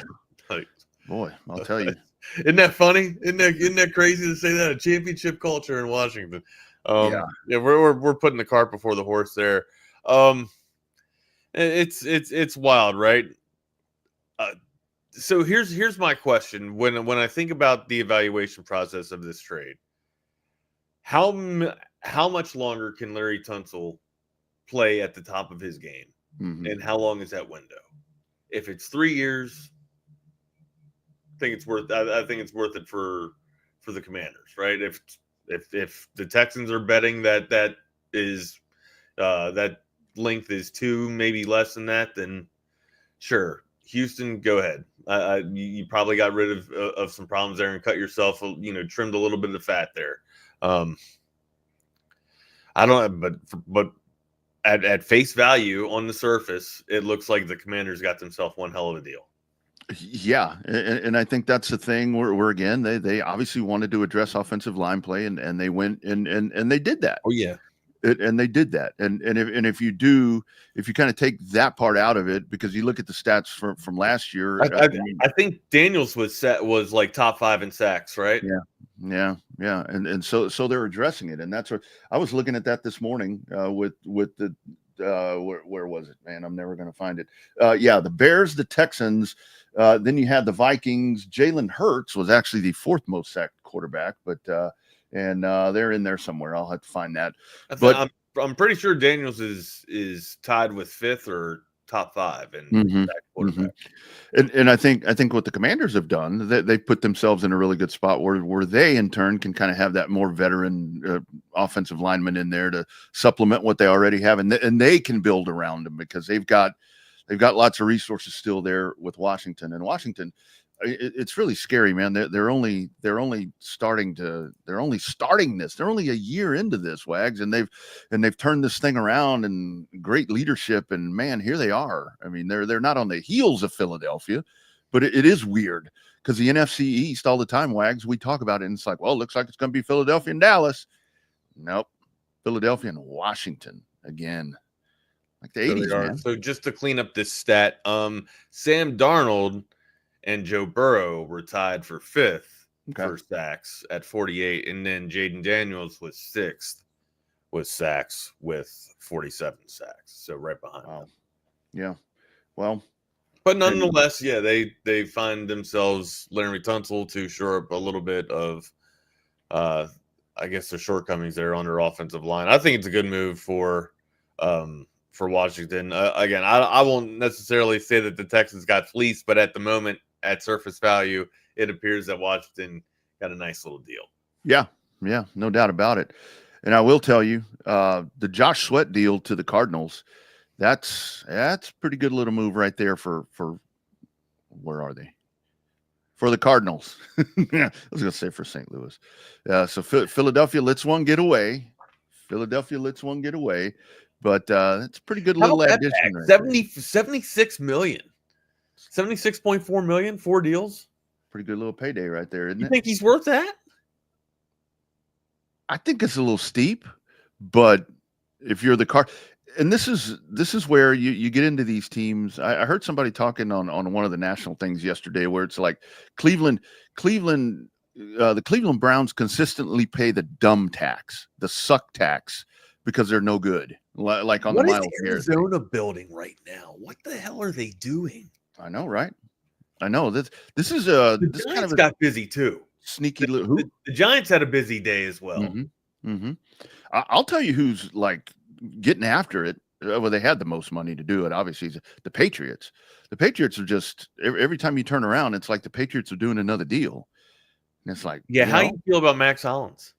Boy, I'll tell you. Isn't that funny? Isn't that crazy to say that? A championship culture in Washington. We're putting the cart before the horse there. It's wild, right? So here's my question. When I think about the evaluation process of this trade, how much longer can Larry Tunsil play at the top of his game, and how long is that window? If it's 3 years, I think it's worth it for the Commanders, right? If the Texans are betting that is that length is 2, maybe less than that, then sure. Houston, go ahead. You probably got rid of some problems there and cut yourself, trimmed a little bit of the fat there. I don't know, but at face value on the surface, it looks like the Commanders got themselves one hell of a deal. Yeah, and I think that's the thing where again they obviously wanted to address offensive line play, and they went and they did that. Oh yeah. And they did that, and if you kind of take that part out of it, because you look at the stats from last year, I think Daniels was like top 5 in sacks, right? Yeah, and so they're addressing it, and that's what I was looking at that this morning with the where was it, man? I'm never going to find it. The Bears, the Texans, then you had the Vikings. Jalen Hurts was actually the 4th most sacked quarterback, but. And they're in there somewhere. I'll have to find that. But I'm pretty sure Daniels is tied with 5th or top 5 in quarterback. And I think what the Commanders have done, they put themselves in a really good spot where they in turn can kind of have that more veteran offensive lineman in there to supplement what they already have, and they can build around them because they've got lots of resources still there with Washington. And Washington, it's really scary, man. They're only starting this. They're only a year into this, Wags, and they've turned this thing around, and great leadership, and man, here they are. I mean, they're not on the heels of Philadelphia, but it is weird because the NFC East all the time, Wags, we talk about it, and it's like, well, it looks like it's going to be Philadelphia and Dallas. Nope, Philadelphia and Washington again, like the 80s, man. So just to clean up this stat, Sam Darnold and Joe Burrow were tied for 5th for sacks at 48, and then Jaden Daniels was 6th with sacks with 47 sacks, so right behind them. Yeah, well, but nonetheless, they find themselves Larry Tunsil to shore up a little bit of, I guess, the shortcomings there on their offensive line. I think it's a good move for Washington. Again, I won't necessarily say that the Texans got fleeced, but at the moment, at surface value, it appears that Washington got a nice little deal. Yeah, no doubt about it. And I will tell you, the Josh Sweat deal to the Cardinals, that's pretty good little move right there for where are they? For the Cardinals. I was going to say for St. Louis. So Philadelphia lets one get away. But it's a pretty good little addition. Right 76 million. 76.4 million, 4 deals. Pretty good little payday right there, isn't it? You think he's worth that? I think it's a little steep, but if you're the car, and this is where you get into these teams. I heard somebody talking on one of the national things yesterday where it's like Cleveland, the Cleveland Browns consistently pay the dumb tax, the suck tax, because they're no good. Like on the Miles Garrett. What is Arizona building right now? What the hell are they doing? I know, right? I know this is the this Giants kind of got busy too. Sneaky little. The Giants had a busy day as well. I'll tell you who's like getting after it. Well, they had the most money to do it. Obviously, the Patriots. The Patriots are just every time you turn around, it's like the Patriots are doing another deal. And it's like, how do you feel about Max Hollins?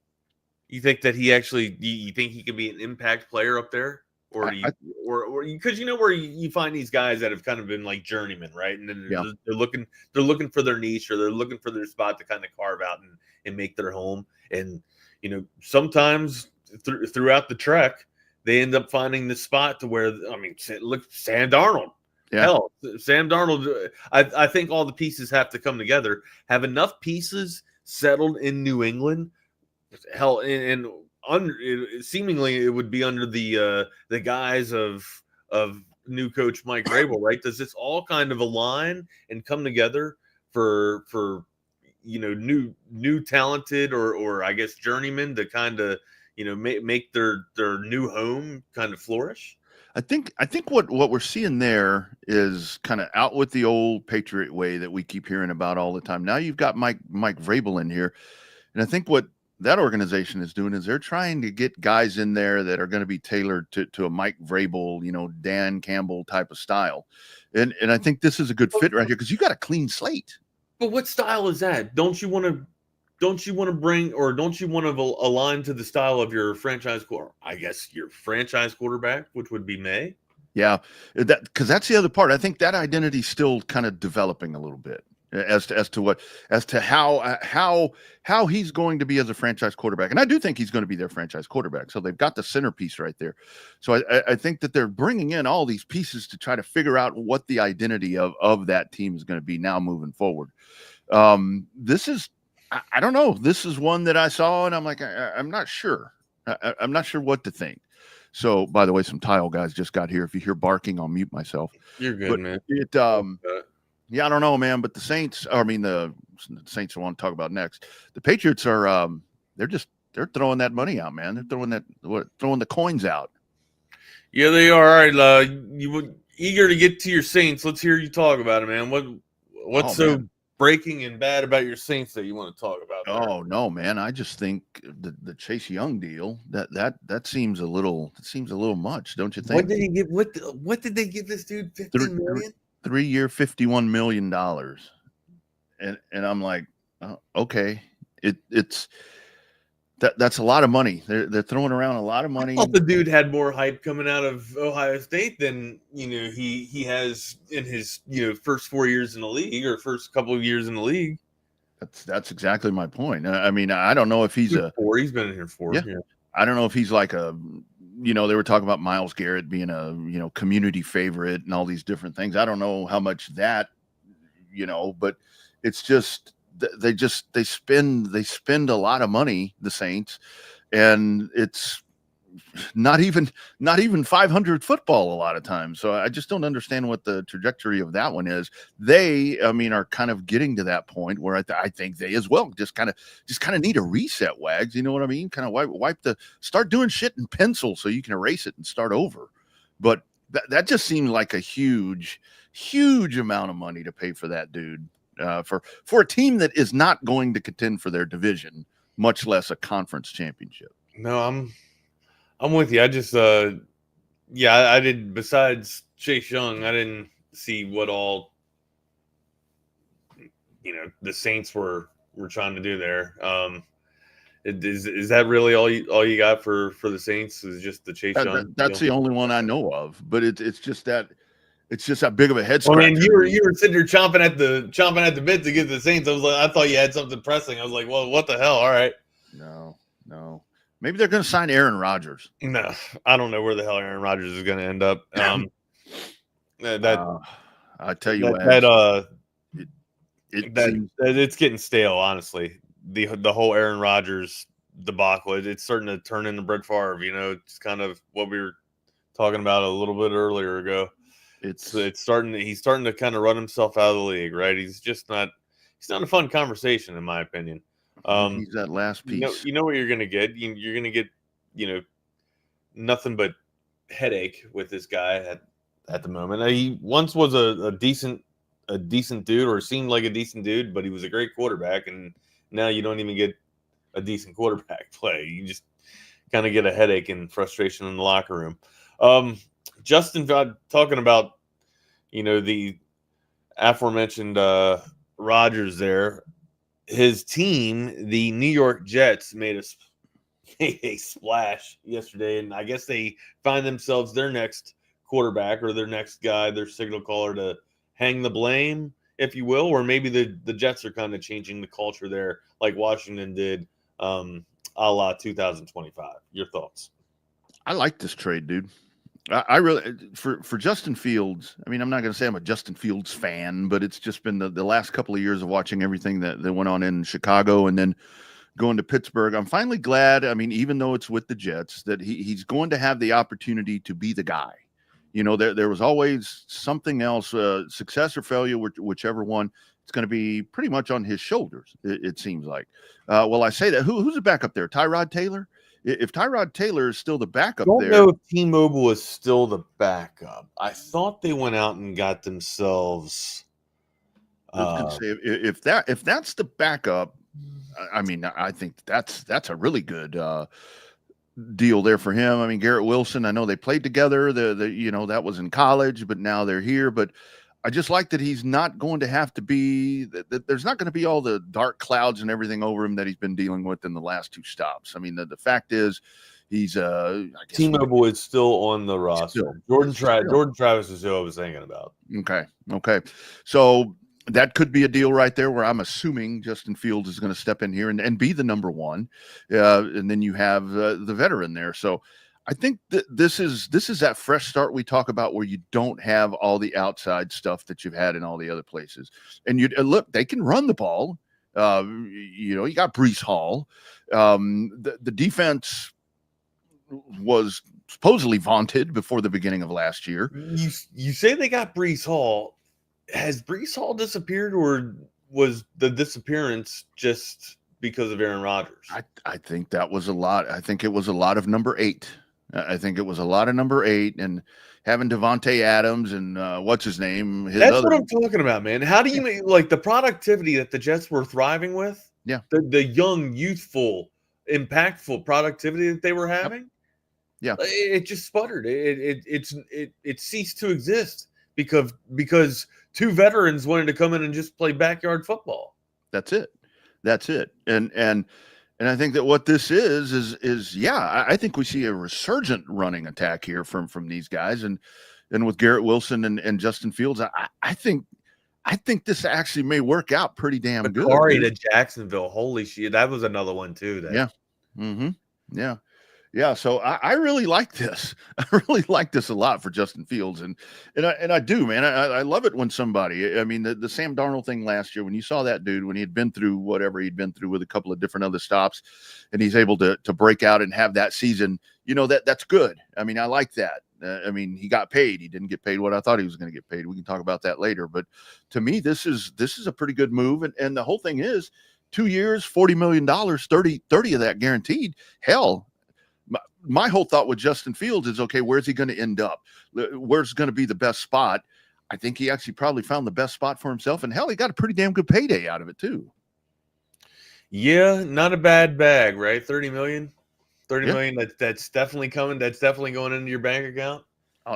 You think that he actually? You think he could be an impact player up there? Or because where you find these guys that have kind of been like journeymen, right? And then they're looking for their niche, or they're looking for their spot to kind of carve out and make their home. And sometimes throughout the trek, they end up finding the spot to where look, Sam Darnold. Yeah. Hell, Sam Darnold. I think all the pieces have to come together. Have enough pieces settled in New England hell, and under seemingly it would be under the guise of new coach Mike Vrabel, right? Does this all kind of align and come together for new talented or I guess journeymen to kind of make their new home kind of flourish? I think what we're seeing there is kind of out with the old Patriot way that we keep hearing about all the time. Now you've got Mike Vrabel in here, and I think what that organization is doing is they're trying to get guys in there that are going to be tailored to a Mike Vrabel, Dan Campbell type of style, and I think this is a good fit right here because you got a clean slate. But what style is that? Don't you want to bring, or don't you want to align to the style of your franchise your franchise quarterback, which would be May? Yeah, because that's the other part. I think that identity is still kind of developing a little bit as to how he's going to be as a franchise quarterback. And I do think he's going to be their franchise quarterback. So they've got the centerpiece right there. So I think that they're bringing in all these pieces to try to figure out what the identity of that team is going to be now moving forward. This is, I don't know. This is one that I saw and I'm like, I'm not sure. I'm not sure what to think. So, by the way, some tile guys just got here. If you hear barking, I'll mute myself. You're good, man. Yeah, I don't know, man. But the Saints, the Saints I want to talk about next. The Patriots are, they're throwing that money out, man. They're throwing the coins out. Yeah, they are. All right, you were eager to get to your Saints. Let's hear you talk about it, man. What's so breaking and bad about your Saints that you want to talk about there? Oh no, man. I just think the Chase Young deal that seems a little much, don't you think? What did he give? What did they give this dude? $15 million? 3-year, $51 million. And I'm like, okay, that's a lot of money. They're throwing around a lot of money. I thought the dude had more hype coming out of Ohio State than he has in his first 4 years in the league or first couple of years in the league. That's exactly my point. I mean, I don't know if he's he's been in here 4. Yeah. I don't know if he's like a, they were talking about Myles Garrett being a, community favorite and all these different things. I don't know how much that, but it's just, they spend a lot of money, the Saints, and it's not even 500 football a lot of times. So I just don't understand what the trajectory of that one is. They, are kind of getting to that point where I think they as well just kind of need a reset, Wags. You know what I mean? Kind of wipe start doing shit in pencil so you can erase it and start over. But that just seemed like a huge amount of money to pay for that dude. For a team that is not going to contend for their division, much less a conference championship. No, I'm with you. I just I did, besides Chase Young, I didn't see what all the Saints were trying to do there. Is that really all you got for the Saints? Is just the Chase Young? That's the only one I know of, but it's just that. It's just that big of a head scratcher. I mean, you were sitting here chomping at the bit to get the Saints. I thought you had something pressing. I was like, well, what the hell? All right. No. Maybe they're going to sign Aaron Rodgers. No, I don't know where the hell Aaron Rodgers is going to end up. I tell you it's getting stale, honestly. The whole Aaron Rodgers debacle. It's starting to turn into Brett Favre. It's kind of what we were talking about a little bit earlier ago. He's starting to kind of run himself out of the league, right? He's not a fun conversation, in my opinion. He's that last piece. You know what you're gonna get. You're gonna get, nothing but headache with this guy at the moment. He once was a decent dude, or seemed like a decent dude, but he was a great quarterback, and now you don't even get a decent quarterback play. You just kind of get a headache and frustration in the locker room. Justin, talking about, the aforementioned Rodgers there, his team, the New York Jets, made a splash yesterday, and I guess they find themselves their next quarterback or their next guy, their signal caller to hang the blame, if you will, or maybe the Jets are kind of changing the culture there like Washington did, a la 2025. Your thoughts? I like this trade, dude. I really, for Justin Fields, I'm not going to say I'm a Justin Fields fan, but it's just been the last couple of years of watching everything that went on in Chicago and then going to Pittsburgh. I'm finally glad. I mean, even though it's with the Jets, that he's going to have the opportunity to be the guy. You know, there was always something else, success or failure, whichever one. It's going to be pretty much on his shoulders, it seems like. Well, I say that. Who's the backup there? Tyrod Taylor? If Tyrod Taylor is still the backup there. I don't know if T-Mobile is still the backup. I thought they went out and got themselves. I was going to say, if that's the backup, I mean, I think that's a really good deal there for him. I mean, Garrett Wilson, I know they played together. That was in college, but now they're here. But I just like that he's not going to have to be that there's not going to be all the dark clouds and everything over him that he's been dealing with in the last 2 stops. I mean, the fact is he's T-Mobile is still on the roster. Jordan Travis is who I was thinking about. Okay. So that could be a deal right there where I'm assuming Justin Fields is going to step in here and be the number 1. And then you have the veteran there. So I think that this is that fresh start we talk about where you don't have all the outside stuff that you've had in all the other places. And you look, they can run the ball. You got Breece Hall. The defense was supposedly vaunted before the beginning of last year. You say they got Breece Hall. Has Breece Hall disappeared, or was the disappearance just because of Aaron Rodgers? I think that was a lot. I think it was a lot of number 8. I think it was a lot of number 8 and having Devontae Adams and what's his name? That's what I'm talking about, man. How do you make like the productivity that the Jets were thriving with? Yeah. The young, youthful, impactful productivity that they were having. Yeah. It just sputtered. It ceased to exist because 2 veterans wanted to come in and just play backyard football. That's it. And I think that what this is I think we see a resurgent running attack here from these guys, and with Garrett Wilson and Justin Fields, I think this actually may work out pretty damn good. McCall to Jacksonville, holy shit, that was another one too. Yeah, mm-hmm. Yeah. So I really like this. I really like this a lot for Justin Fields, and I do, man. I love it when somebody. I mean, the Sam Darnold thing last year, when you saw that dude, when he had been through whatever he'd been through with a couple of different other stops, and he's able to break out and have that season. That's good. I mean, I like that. I mean, he got paid. He didn't get paid what I thought he was going to get paid. We can talk about that later. But to me, this is a pretty good move, and the whole thing is 2 years, $40 million, 30 of that guaranteed. Hell. My whole thought with Justin Fields is, okay, where's he going to end up? Where's going to be the best spot? I think he actually probably found the best spot for himself. And hell, he got a pretty damn good payday out of it too. Yeah, not a bad bag, right? 30 million. 30 million, that's definitely coming. That's definitely going into your bank account.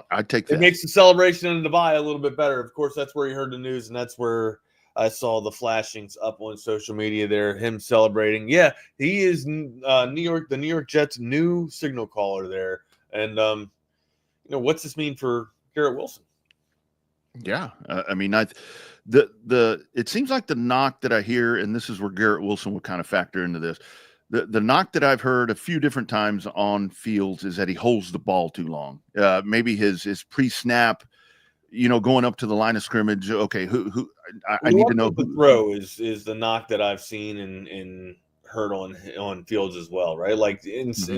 I'd take that. It makes the celebration in Dubai a little bit better. Of course, that's where you heard the news, and that's where I saw the flashings up on social media there, him celebrating. Yeah, he is the New York Jets' new signal caller there. And, what's this mean for Garrett Wilson? Yeah. I mean, it seems like the knock that I hear, and this is where Garrett Wilson would kind of factor into this. The knock that I've heard a few different times on Fields is that he holds the ball too long. Maybe his pre-snap, going up to the line of scrimmage. Okay, I need to know the throw is the knock that I've seen and heard on Fields as well, right? Like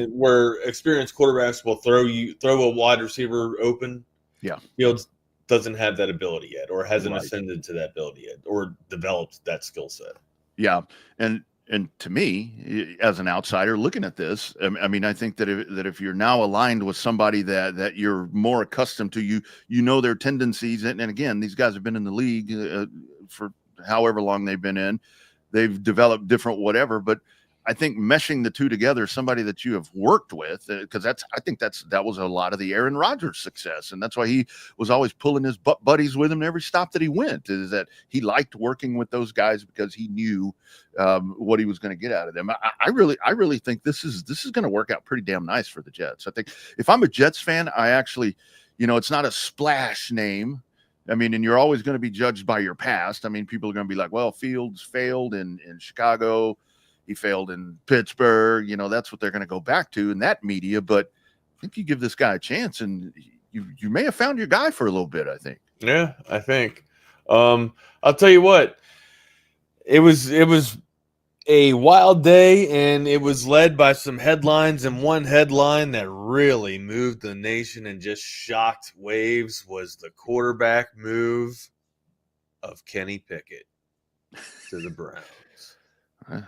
where experienced quarterbacks will throw a wide receiver open. Yeah, Fields doesn't have that ability yet, or hasn't ascended to that ability yet, or developed that skill set. Yeah, and to me, as an outsider looking at this, I mean, I think that if you're now aligned with somebody that you're more accustomed to, their tendencies, and again, these guys have been in the league for however long they've been in, they've developed different whatever, but I think meshing the two together, somebody that you have worked with, because I think that was a lot of the Aaron Rodgers success, and that's why he was always pulling his buddies with him every stop that he went. Is that he liked working with those guys because he knew what he was going to get out of them. I really think this is going to work out pretty damn nice for the Jets. I think if I'm a Jets fan, I actually, it's not a splash name. I mean, and you're always going to be judged by your past. I mean, people are going to be like, well, Fields failed in Chicago. He failed in Pittsburgh. That's what they're going to go back to in that media. But I think you give this guy a chance, and you may have found your guy for a little bit, I think. Yeah, I think. I'll tell you what. It was a wild day, and it was led by some headlines. And one headline that really moved the nation and just shocked waves was the quarterback move of Kenny Pickett to the Browns.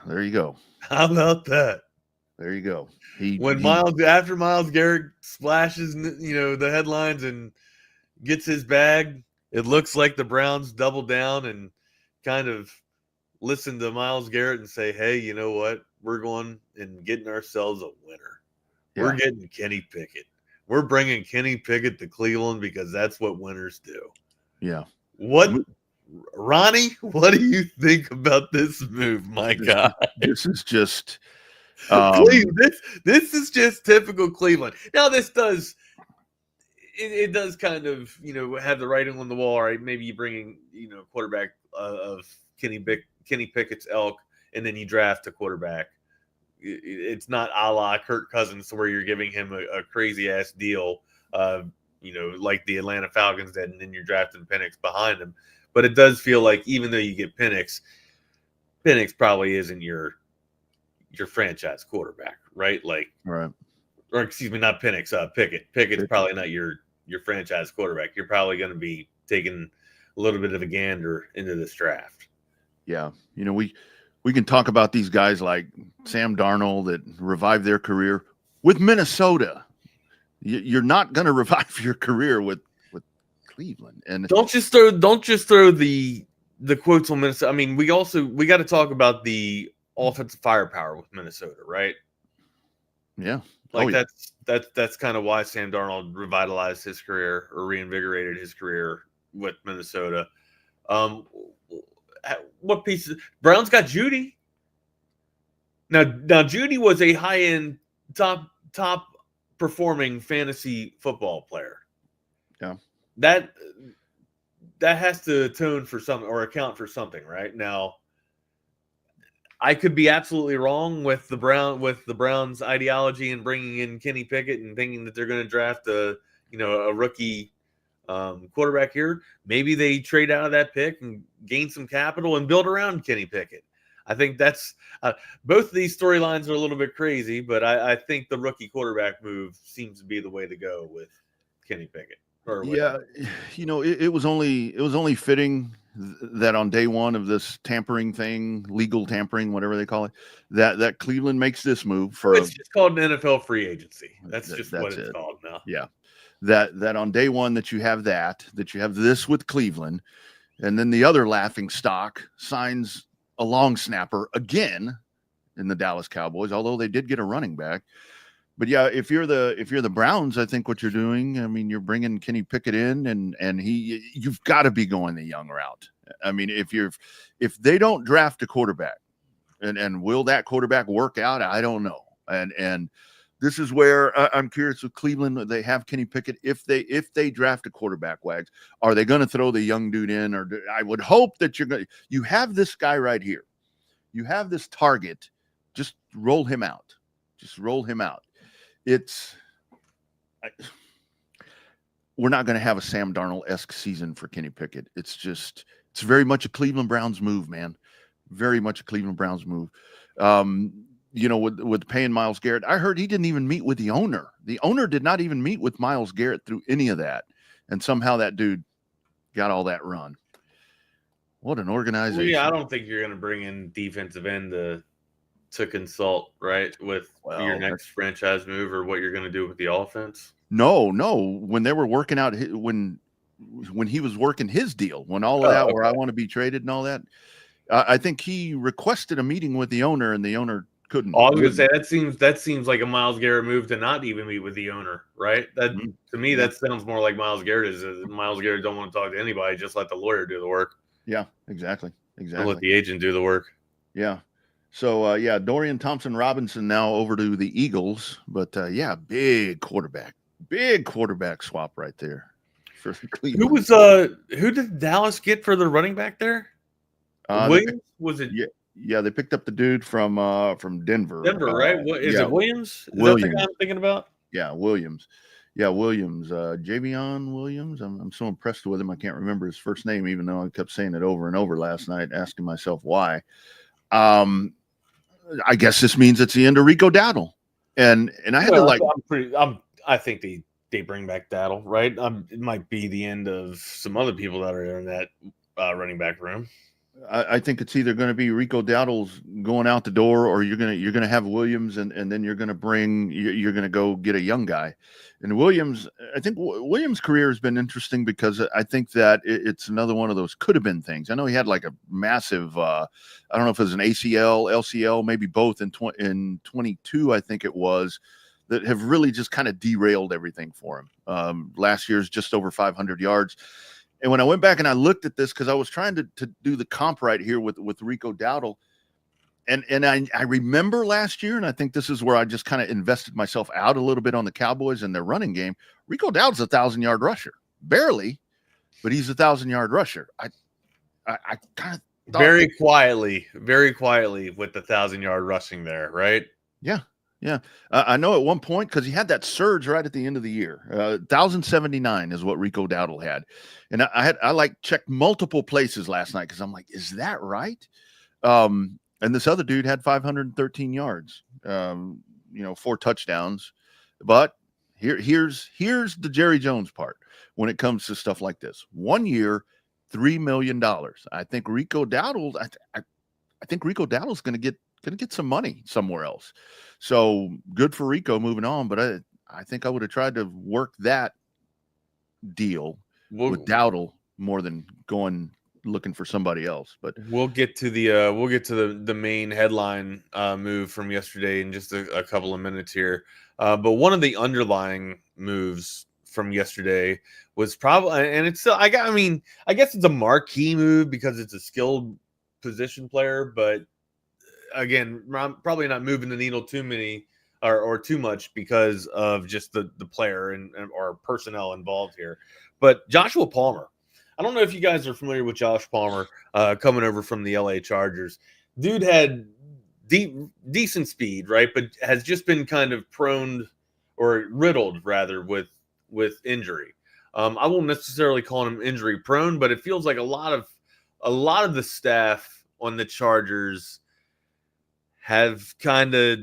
There you go. How about that? There you go. After Myles Garrett splashes, the headlines and gets his bag, it looks like the Browns double down and kind of listen to Myles Garrett and say, hey, you know what? We're going and getting ourselves a winner. Yeah. We're getting Kenny Pickett. We're bringing Kenny Pickett to Cleveland because that's what winners do. Yeah. Ronnie, what do you think about this move, my God? This is just Cleveland. This is just typical Cleveland. Now, this does it does kind of have the writing on the wall. Right? Maybe you bring in quarterback of Kenny Pickett's ilk, and then you draft a quarterback. It's not a la Kirk Cousins where you're giving him a crazy ass deal, like the Atlanta Falcons did, and then you're drafting Penix behind him. But it does feel like even though you get Penix probably isn't your franchise quarterback, right? Like, right. Or excuse me, not Penix, Pickett. Pickett's probably not your franchise quarterback. You're probably going to be taking a little bit of a gander into this draft. Yeah. We can talk about these guys like Sam Darnold that revived their career with Minnesota. You're not going to revive your career with Cleveland. And don't just throw the quotes on Minnesota. I mean, we got to talk about the offensive firepower with Minnesota, right? Yeah. That's kind of why Sam Darnold revitalized his career or reinvigorated his career with Minnesota. What pieces? Browns got Judy. Now Judy was a high-end top performing fantasy football player. Yeah. That has to atone for something or account for something, right? Now, I could be absolutely wrong with the Browns ideology and bringing in Kenny Pickett and thinking that they're going to draft a rookie quarterback here. Maybe they trade out of that pick and gain some capital and build around Kenny Pickett. I think that's both of these storylines are a little bit crazy, but I think the rookie quarterback move seems to be the way to go with Kenny Pickett. Yeah, it was only fitting that on day one of this tampering thing, legal tampering, whatever they call it, that Cleveland makes this move for. It's just called an NFL free agency. That's what it's called now. Yeah, that on day one that you have this with Cleveland, and then the other laughing stock signs a long snapper again in the Dallas Cowboys, although they did get a running back. But yeah, if you're the Browns, I think what you're doing, I mean, you're bringing Kenny Pickett in, and you've got to be going the young route. I mean, if they don't draft a quarterback, and will that quarterback work out? I don't know. And this is where I'm curious with Cleveland. They have Kenny Pickett. If they draft a quarterback, Wags, are they going to throw the young dude in? Or I would hope that you have this guy right here. You have this target. Just roll him out. We're not going to have a Sam Darnold-esque season for Kenny Pickett. It's very much a Cleveland Browns move, man. Very much a Cleveland Browns move. With paying Myles Garrett, I heard he didn't even meet with the owner. The owner did not even meet with Myles Garrett through any of that. And somehow that dude got all that run. What an organization. Well, yeah, I don't think you're going to bring in defensive end to consult, right, with your next franchise move or what you're going to do with the offense. No. When they were working out, when he was working his deal, when all of that, where I want to be traded and all that, I think he requested a meeting with the owner, and the owner couldn't. I was going to say that seems like a Myles Garrett move to not even meet with the owner, right? That to me, that sounds more like Myles Garrett is. Myles Garrett don't want to talk to anybody, just let the lawyer do the work. Yeah, exactly. And let the agent do the work. Yeah. So, Dorian Thompson-Robinson now over to the Eagles. But, big quarterback swap right there for Cleveland. Who did Dallas get for the running back there? Williams? Was it? Yeah, they picked up the dude from Denver. Denver, right? Is it Williams? Is Williams. that the guy I'm thinking about? Yeah, Williams. Javion Williams. I'm so impressed with him. I can't remember his first name, even though I kept saying it over and over last night, asking myself why. I guess this means it's the end of Rico Dowdle. And I had to I think they bring back Dowdle, right? It might be the end of some other people that are in that running back room. I think it's either going to be Rico Dowdle's going out the door, or you're gonna have Williams, and then you're gonna go get a young guy. And Williams, I think Williams' career has been interesting because I think that it's another one of those could have been things. I know he had like a massive, I don't know if it was an ACL, LCL, maybe both in 22, I think it was, that have really just kind of derailed everything for him. Last year's just over 500 yards. And when I went back and I looked at this, because I was trying to do the comp right here with Rico Dowdle, and I remember last year, and I think this is where I just kind of invested myself out a little bit on the Cowboys and their running game. Rico Dowdle's a 1,000-yard rusher, barely, but he's a 1,000-yard rusher. I kind of very quietly with the 1,000-yard rushing there, right? Yeah. I know at one point, because he had that surge right at the end of the year. 1,079 is what Rico Dowdle had. And I checked multiple places last night because I'm like, is that right? And this other dude had 513 yards, 4 touchdowns. But here's the Jerry Jones part when it comes to stuff like this. 1 year, $3 million. I think Rico Dowdle, I think Rico Dowdle's going to get some money somewhere else. So good for Rico moving on, but I think I would have tried to work that deal with Dowdle more than going looking for somebody else. But we'll get to the main headline move from yesterday in just a couple of minutes here. But one of the underlying moves from yesterday was probably, and it's still, I guess it's a marquee move because it's a skilled position player, but again, I'm probably not moving the needle too much because of just the player and or personnel involved here. But Joshua Palmer, I don't know if you guys are familiar with Josh Palmer coming over from the LA Chargers. Dude had decent speed, right? But has just been kind of prone or riddled rather with injury. I won't necessarily call him injury prone, but it feels like a lot of the staff on the Chargers have kind of,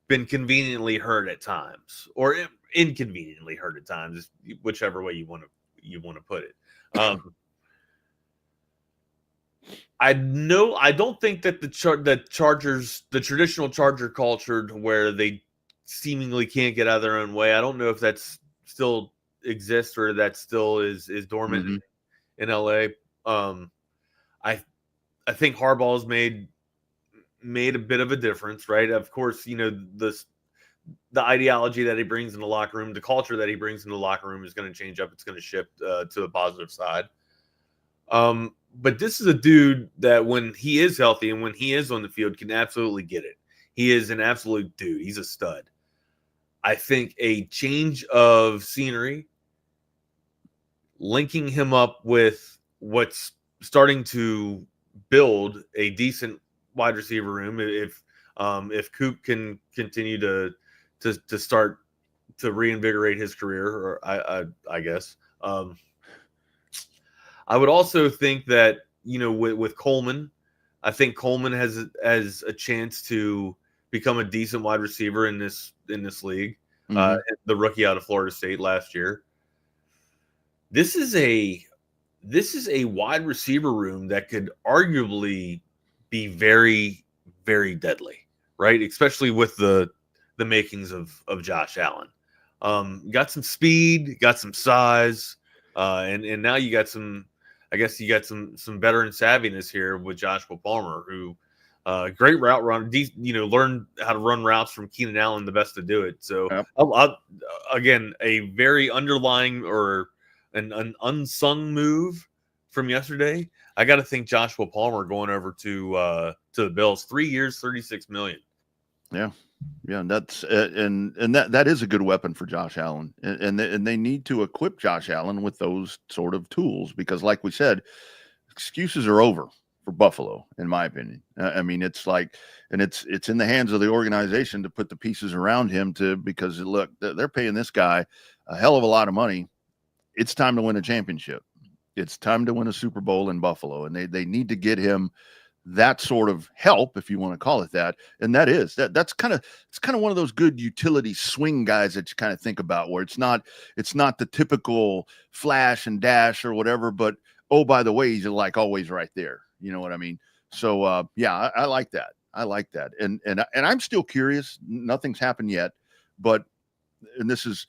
been conveniently hurt at times, or inconveniently hurt at times, whichever way you want to put it. I don't think that the Chargers, the traditional Charger culture where they seemingly can't get out of their own way, I don't know if that's still exists or that still is dormant in LA. I think Harbaugh's made a bit of a difference, right? Of course, the ideology that he brings in the locker room, the culture that he brings in the locker room is going to change up. It's going to shift to the positive side. But this is a dude that when he is healthy and when he is on the field can absolutely get it. He is an absolute dude. He's a stud. I think a change of scenery, linking him up with what's starting to build a decent wide receiver room, if Coop can continue to start to reinvigorate his career, or I guess. I would also think that with Coleman, I think Coleman has a chance to become a decent wide receiver in this league. The rookie out of Florida State last year. This is a wide receiver room that could arguably be very, very deadly, right? Especially with the makings of Josh Allen. Got some speed, got some size, and now you got some veteran savviness here with Joshua Palmer, who great route runner, learned how to run routes from Keenan Allen, the best to do it. So again, a very underlying or an unsung move from yesterday. I got to think Joshua Palmer going over to the Bills, 3 years, $36 million. Yeah, that's and that is a good weapon for Josh Allen, and they need to equip Josh Allen with those sort of tools because, like we said, excuses are over for Buffalo, in my opinion. It's like, and it's in the hands of the organization to put the pieces around him because look, they're paying this guy a hell of a lot of money. It's time to win a championship. It's time to win a Super Bowl in Buffalo, and they need to get him that sort of help, if you want to call it that. And that's kind of one of those good utility swing guys that you kind of think about, where it's not the typical flash and dash or whatever, but oh, by the way, he's like always right there. You know what I mean? So I like that. I like that. And I'm still curious. Nothing's happened yet, but and this is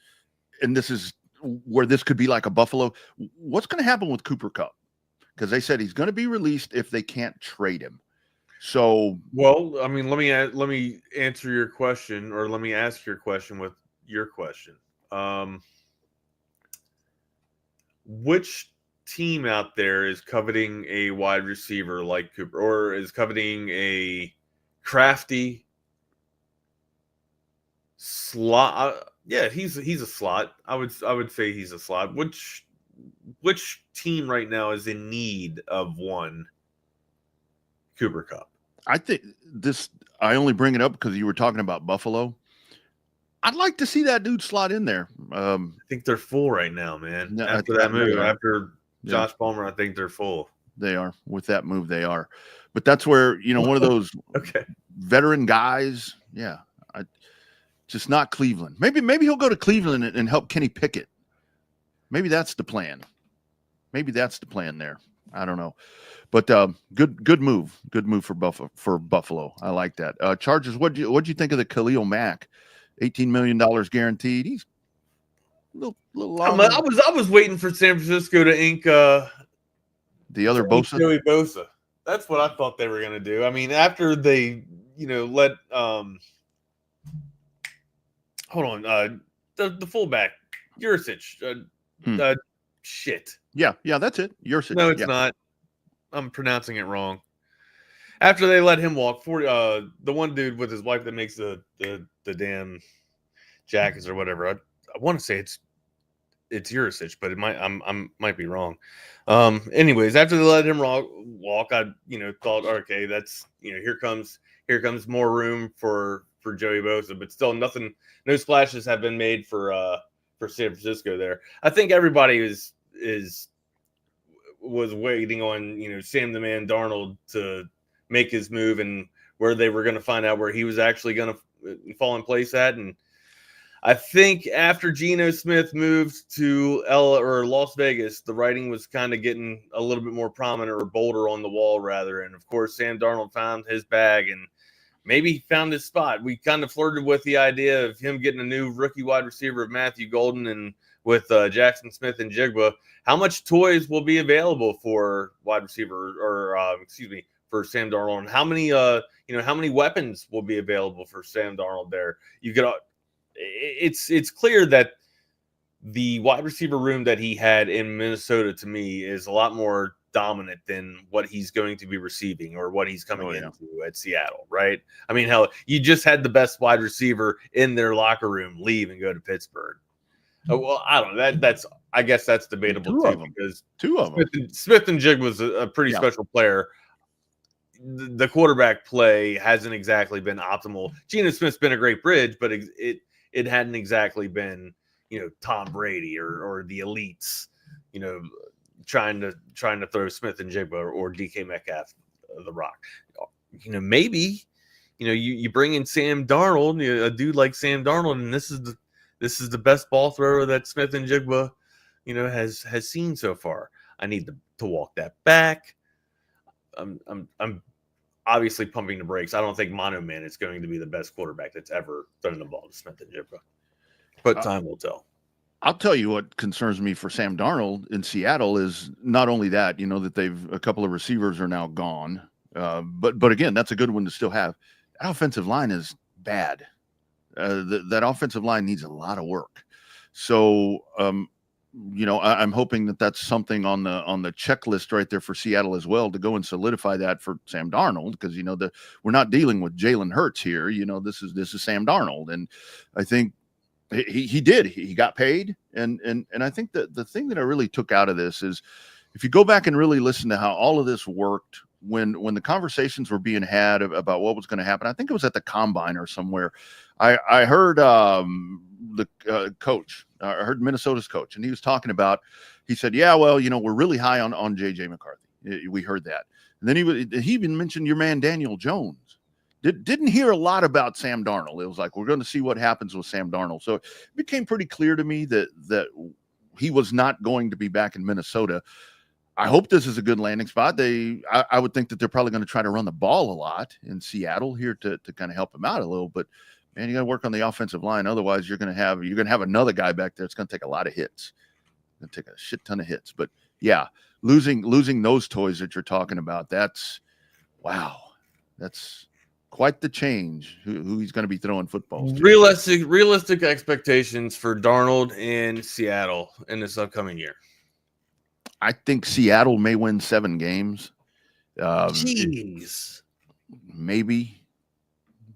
where this could be like a Buffalo. What's going to happen with Cooper Kupp? Because they said he's going to be released if they can't trade him. So, well, I mean, let me answer your question, or let me ask your question with your question. Which team out there is coveting a wide receiver like Cooper, or is coveting a crafty slot? Yeah, he's a slot. I would say he's a slot. Which team right now is in need of one Cooper Kupp? I think I only bring it up because you were talking about Buffalo. I'd like to see that dude slot in there. I think they're full right now, man. No, after that move, after Josh Palmer, I think they're full. They are. With that move, they are. But that's where, one of those veteran guys, just not Cleveland. Maybe he'll go to Cleveland and help Kenny Pickett. Maybe that's the plan. Maybe that's the plan there. I don't know. But good move. Good move for Buffalo. I like that. Chargers, what'd you think of the Khalil Mack? $18 million guaranteed. He's a little long. I was waiting for San Francisco to ink the other Bosa. Joey Bosa. That's what I thought they were going to do. I mean, after they, let hold on, the fullback Yurcich. Shit. Yeah, that's it. Yurcich. No, it's not. I'm pronouncing it wrong. After they let him walk, the one dude with his wife that makes the damn jackets or whatever. I want to say it's Yurcich, but it might be wrong. Anyways, after they let him walk, I thought, okay, that's here comes more room for Joey Bosa, but still no splashes have been made for San Francisco there. I think everybody was waiting on Sam the Man Darnold to make his move, and where they were going to find out where he was actually going to fall in place at. And I think after Geno Smith moved to Las Vegas, the writing was kind of getting a little bit more prominent, or bolder on the wall rather. And of course, Sam Darnold found his bag and maybe found his spot. We kind of flirted with the idea of him getting a new rookie wide receiver of Matthew Golden, and with Jackson Smith and Jigba. How much toys will be available for wide receiver, or for Sam Darnold, and how many weapons will be available for Sam Darnold there? It's clear that the wide receiver room that he had in Minnesota, to me, is a lot more dominant than what he's going to be receiving or what he's coming into at Seattle, right? I mean, hell, you just had the best wide receiver in their locker room leave and go to Pittsburgh. Well, I don't know. I guess that's debatable too, because two of them. Smith and Jig was a pretty special player. The quarterback play hasn't exactly been optimal. Geno Smith's been a great bridge, but it hadn't exactly been Tom Brady or the elites trying to throw Smith and Jigba or DK Metcalf the rock. Maybe you bring in Sam Darnold, a dude like Sam Darnold, and this is the best ball thrower that Smith and Jigba has seen so far. I need to walk that back. I'm obviously pumping the brakes. I don't think Mono Man is going to be the best quarterback that's ever thrown the ball to Smith and Jigba, but time will tell. I'll tell you what concerns me for Sam Darnold in Seattle is not only that, that a couple of receivers are now gone, but again, that's a good one to still have. That offensive line is bad. That offensive line needs a lot of work. So, I'm hoping that that's something on the checklist right there for Seattle as well, to go and solidify that for Sam Darnold, because we're not dealing with Jalen Hurts here. This is Sam Darnold, and I think he got paid, and I think that the thing that I really took out of this is, if you go back and really listen to how all of this worked when the conversations were being had about what was going to happen. I think it was at the Combine or somewhere. I heard the coach. I heard Minnesota's coach, and he was talking about. He said, "Yeah, well, we're really high on JJ McCarthy. We heard that." And then he even mentioned your man Daniel Jones. Didn't hear a lot about Sam Darnold. It was like, we're going to see what happens with Sam Darnold. So it became pretty clear to me that he was not going to be back in Minnesota. I hope this is a good landing spot. I would think that they're probably going to try to run the ball a lot in Seattle here to kind of help him out a little. But man, you got to work on the offensive line. Otherwise, you're going to have another guy back there. It's going to take a lot of hits. It's going to take a shit ton of hits. But yeah, losing those toys that you're talking about, that's quite the change who he's going to be throwing footballs to. Realistic expectations for Darnold in Seattle in this upcoming year. I think Seattle may win 7 games. Jeez. Maybe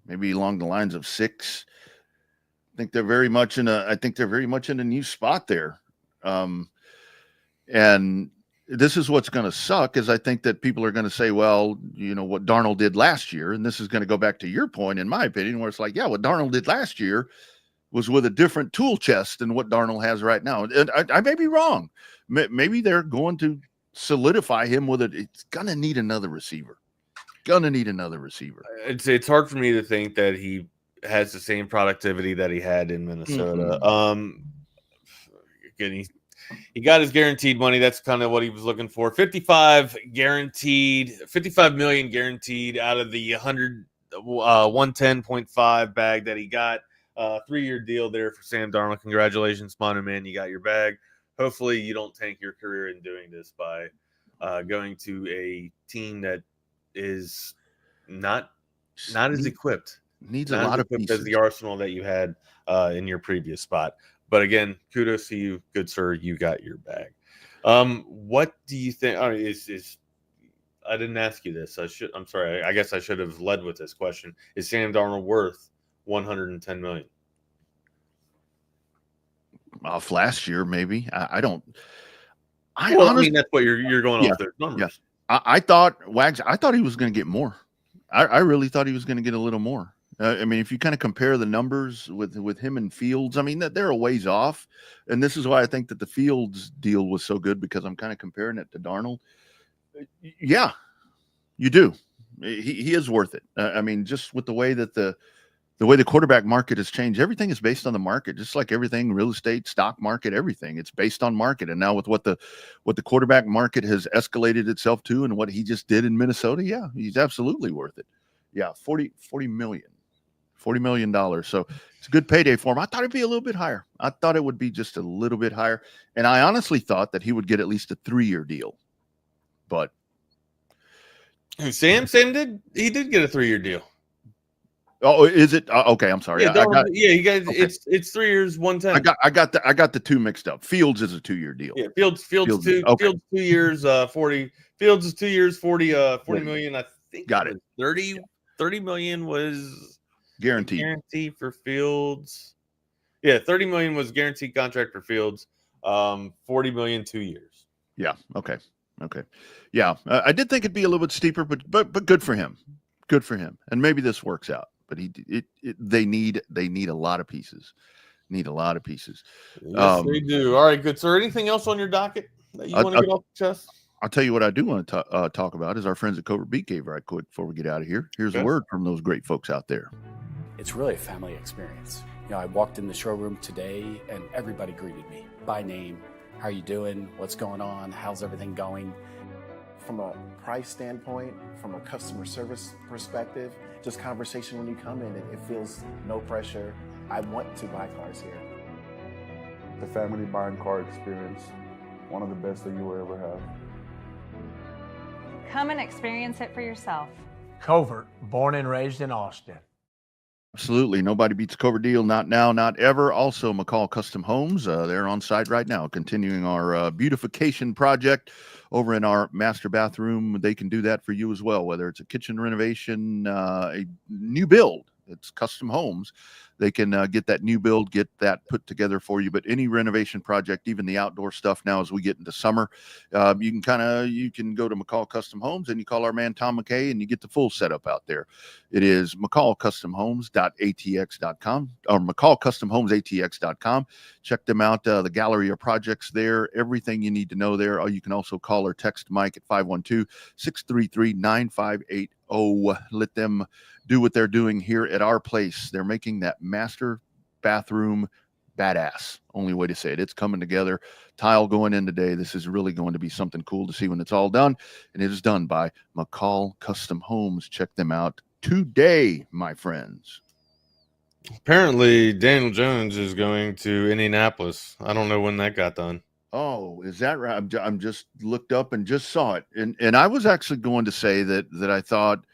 along the lines of 6. I think they're very much in a new spot there. And this is what's going to suck is I think that people are going to say, well, what Darnold did last year. And this is going to go back to your point, in my opinion, where it's like, yeah, what Darnold did last year was with a different tool chest than what Darnold has right now. And I may be wrong. Maybe they're going to solidify him with it. It's going to need another receiver. It's hard for me to think that he has the same productivity that he had in Minnesota. Again, he got his guaranteed money. That's kind of what he was looking for. 55 million guaranteed out of the 110.5 bag that he got. 3-year deal there for Sam Darnold. Congratulations, Mono Man. You got your bag. Hopefully you don't tank your career in doing this by going to a team that is not as equipped. Needs a lot of pieces as the arsenal that you had in your previous spot. But again, kudos to you, good sir. You got your bag. What do you think? I didn't ask you this. I'm sorry. I guess I should have led with this question. Is Sam Darnold worth $110 million? Off last year, maybe. I don't. Honestly, that's what you're going off their numbers. Yeah. I thought he was going to get more. I really thought he was going to get a little more. If you kind of compare the numbers with him and Fields, they're a ways off. And this is why I think that the Fields deal was so good, because I'm kind of comparing it to Darnold. Yeah, you do. He is worth it. Just with the way that the quarterback market has changed, everything is based on the market, just like everything, real estate, stock market, everything. It's based on market. And now with what the quarterback market has escalated itself to and what he just did in Minnesota, yeah, he's absolutely worth it. Yeah, $40 million. $40 million. So it's a good payday for him. I thought it'd be a little bit higher. I thought it would be just a little bit higher. And I honestly thought that he would get at least a 3-year deal. But Sam did get a 3-year deal. Oh, is it? Okay, I'm sorry. You guys. Okay. It's 3 years, 110. I got the two mixed up. Fields is a 2-year deal. Yeah, Fields 2 years, 40. Fields is 2 years, 40 million. I think got it. 30 million was guarantee for Fields. Yeah, 30 million was guaranteed contract for Fields. 40 million 2 years. Yeah. Okay. Yeah, I did think it'd be a little bit steeper, but good for him. Good for him. And maybe this works out. But they need a lot of pieces. Yes, they do. All right, good sir. Anything else on your docket that you want to get off the chest? I'll tell you what I do want to talk about is our friends at Covert Beat Cave right quick before we get out of here. Here's a word from those great folks out there. It's really a family experience. I walked in the showroom today and everybody greeted me by name. How are you doing? What's going on? How's everything going? From a price standpoint, from a customer service perspective, just conversation when you come in, it feels no pressure. I want to buy cars here. The family buying car experience, one of the best that you will ever have. Come and experience it for yourself. Covert, born and raised in Austin. Absolutely. Nobody beats Covert deal. Not now, not ever. Also, McCall Custom Homes. They're on site right now, continuing our beautification project over in our master bathroom. They can do that for you as well, whether it's a kitchen renovation, a new build. It's Custom Homes. they can get that new build, get that put together for you. But any renovation project, even the outdoor stuff now as we get into summer, you can go to McCall Custom Homes and you call our man Tom McKay and you get the full setup out there. It is McCallCustomHomes.atx.com or McCallCustomHomesATX.com. Check them out. The gallery of projects there, everything you need to know there. Or you can also call or text Mike at 512-633-9580. Let them do what they're doing here at our place. They're making that master bathroom badass. Only way to say it. It's coming together. Tile going in today. This is really going to be something cool to see when it's all done. And it is done by McCall Custom Homes. Check them out today, my friends. Apparently, Daniel Jones is going to Indianapolis. I don't know when that got done. Oh, is that right? I'm just looked up and just saw it. And I was actually going to say that I thought,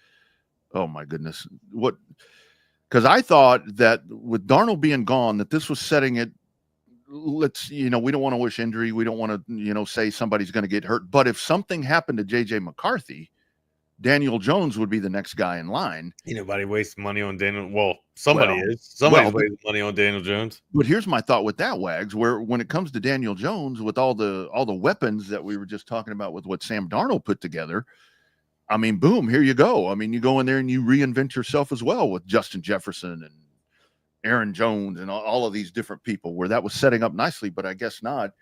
oh my goodness, because I thought that with Darnold being gone, that this was setting it. We don't want to wish injury. We don't want to, say somebody's going to get hurt. But if something happened to JJ McCarthy, Daniel Jones would be the next guy in line. Ain't nobody wasting money on Daniel. Well, somebody is. Somebody's wasting money on Daniel Jones. But here's my thought with that, Wags, where when it comes to Daniel Jones, with all the weapons that we were just talking about with what Sam Darnold put together, I mean, boom, here you go. I mean, you go in there and you reinvent yourself as well with Justin Jefferson and Aaron Jones and all of these different people where that was setting up nicely, but I guess not.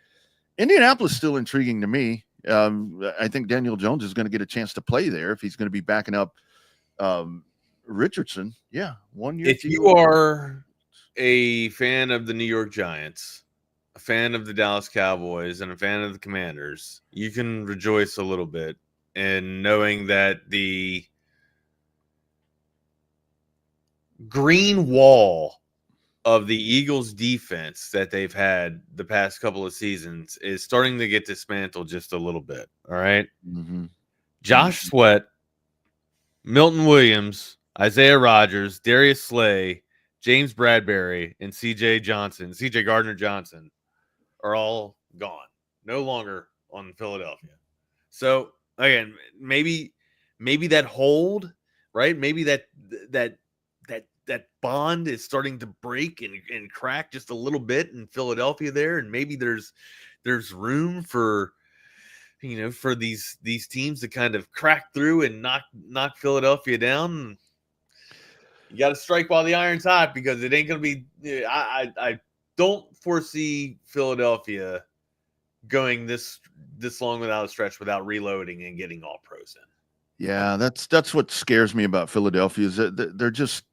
Indianapolis is still intriguing to me. I think Daniel Jones is going to get a chance to play there if he's going to be backing up Richardson. Yeah, 1 year. If you are a fan of the New York Giants, a fan of the Dallas Cowboys, and a fan of the Commanders, you can rejoice a little bit in knowing that the green wall of the Eagles defense that they've had the past couple of seasons is starting to get dismantled just a little bit. All right. Mm-hmm. Josh Sweat, Milton Williams, Isaiah Rodgers, Darius Slay, James Bradbury, and CJ Gardner Johnson are all gone. No longer on Philadelphia. So again, maybe that hold, right? Maybe that bond is starting to break and crack just a little bit in Philadelphia there, and maybe there's room for for these teams to kind of crack through and knock Philadelphia down. You got to strike while the iron's hot because it ain't going to be. I don't foresee Philadelphia going this long without a stretch without reloading and getting all pros in. Yeah, that's what scares me about Philadelphia is that they're just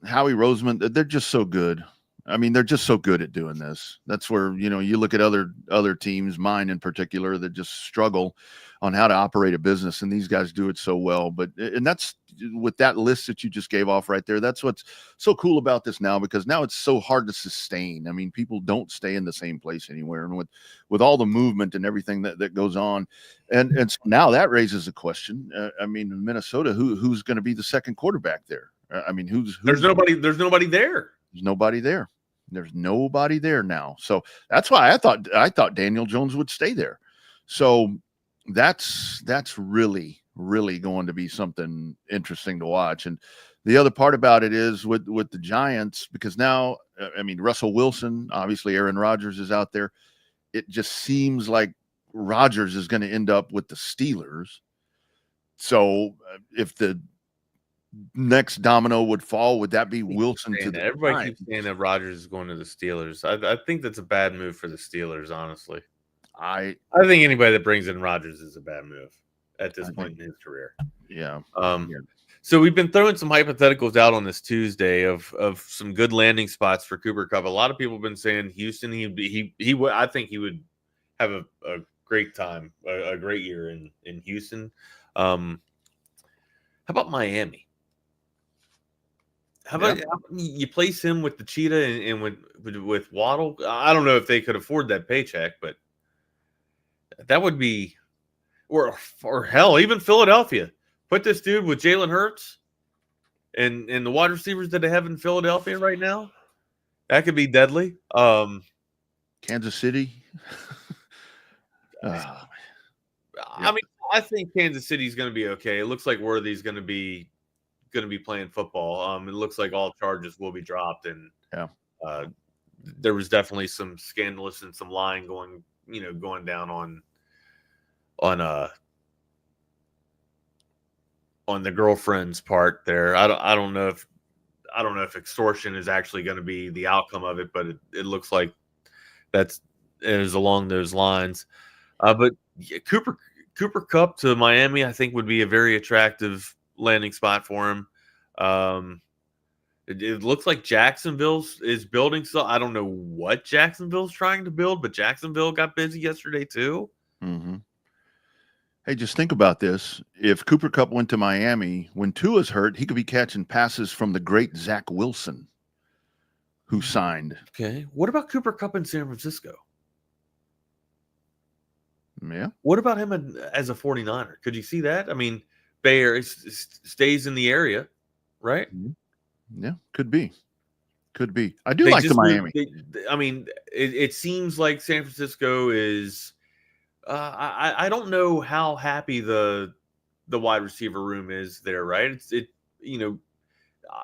Howie Roseman. They're just so good. I mean, they're just so good at doing this. That's where, you look at other teams, mine in particular, that just struggle on how to operate a business. And these guys do it so well. And that's with that list that you just gave off right there. That's what's so cool about this now, because now it's so hard to sustain. I mean, people don't stay in the same place anywhere. And with all the movement and everything that goes on. And so now that raises a question. I mean, in Minnesota, who's going to be the second quarterback there? I mean, there's nobody there. There's nobody there. There's nobody there now. So that's why I thought Daniel Jones would stay there. So that's really, really going to be something interesting to watch. And the other part about it is with the Giants, because now, I mean, Russell Wilson, obviously Aaron Rodgers is out there. It just seems like Rodgers is going to end up with the Steelers. So if the next domino would fall, would that be Wilson to the everybody Giants? keeps saying that Rodgers is going to the Steelers. I think that's a bad move for the Steelers, honestly. I think anybody that brings in Rodgers is a bad move at this point in his career. Yeah. So we've been throwing some hypotheticals out on this Tuesday of some good landing spots for Cooper Kupp. A lot of people have been saying Houston. I think he would have a great time, a great year in Houston. How about Miami? How about you place him with the Cheetah and with Waddle? I don't know if they could afford that paycheck, but that would be, or hell, even Philadelphia. Put this dude with Jalen Hurts and the wide receivers that they have in Philadelphia right now. That could be deadly. Kansas City. I mean, I think Kansas City's going to be okay. It looks like Worthy's going to be playing football. It looks like all charges will be dropped, and Yeah. There was definitely some scandalous and some lying going down on the girlfriend's part there. I don't know if extortion is actually going to be the outcome of it, but it looks like it is along those lines. But yeah, Cooper Kupp to Miami, I think, would be a very attractive landing spot for him. It looks like Jacksonville is building. So I don't know what Jacksonville's trying to build, but Jacksonville got busy yesterday too. Mm-hmm. Hey, just think about this. If Cooper Kupp went to Miami, when Tua's hurt, he could be catching passes from the great Zach Wilson, who signed. Okay. What about Cooper Kupp in San Francisco? Yeah. What about him as a 49er? Could you see that? I mean, Bay Area stays in the area, right? Yeah, could be. I do like the Miami. It seems like San Francisco is. I don't know how happy the wide receiver room is there, right?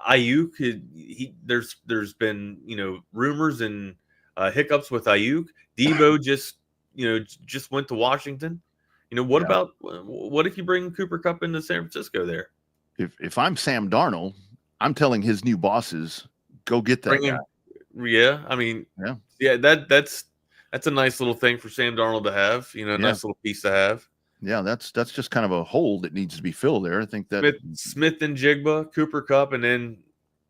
Ayuk. There's been rumors and hiccups with Ayuk. Debo just went to Washington. What if you bring Cooper Kupp into San Francisco there? If I'm Sam Darnold, I'm telling his new bosses, go get that guy. That's a nice little thing for Sam Darnold to have. Nice little piece to have. Yeah, that's just kind of a hole that needs to be filled there. I think that Smith and Jigba, Cooper Kupp, and then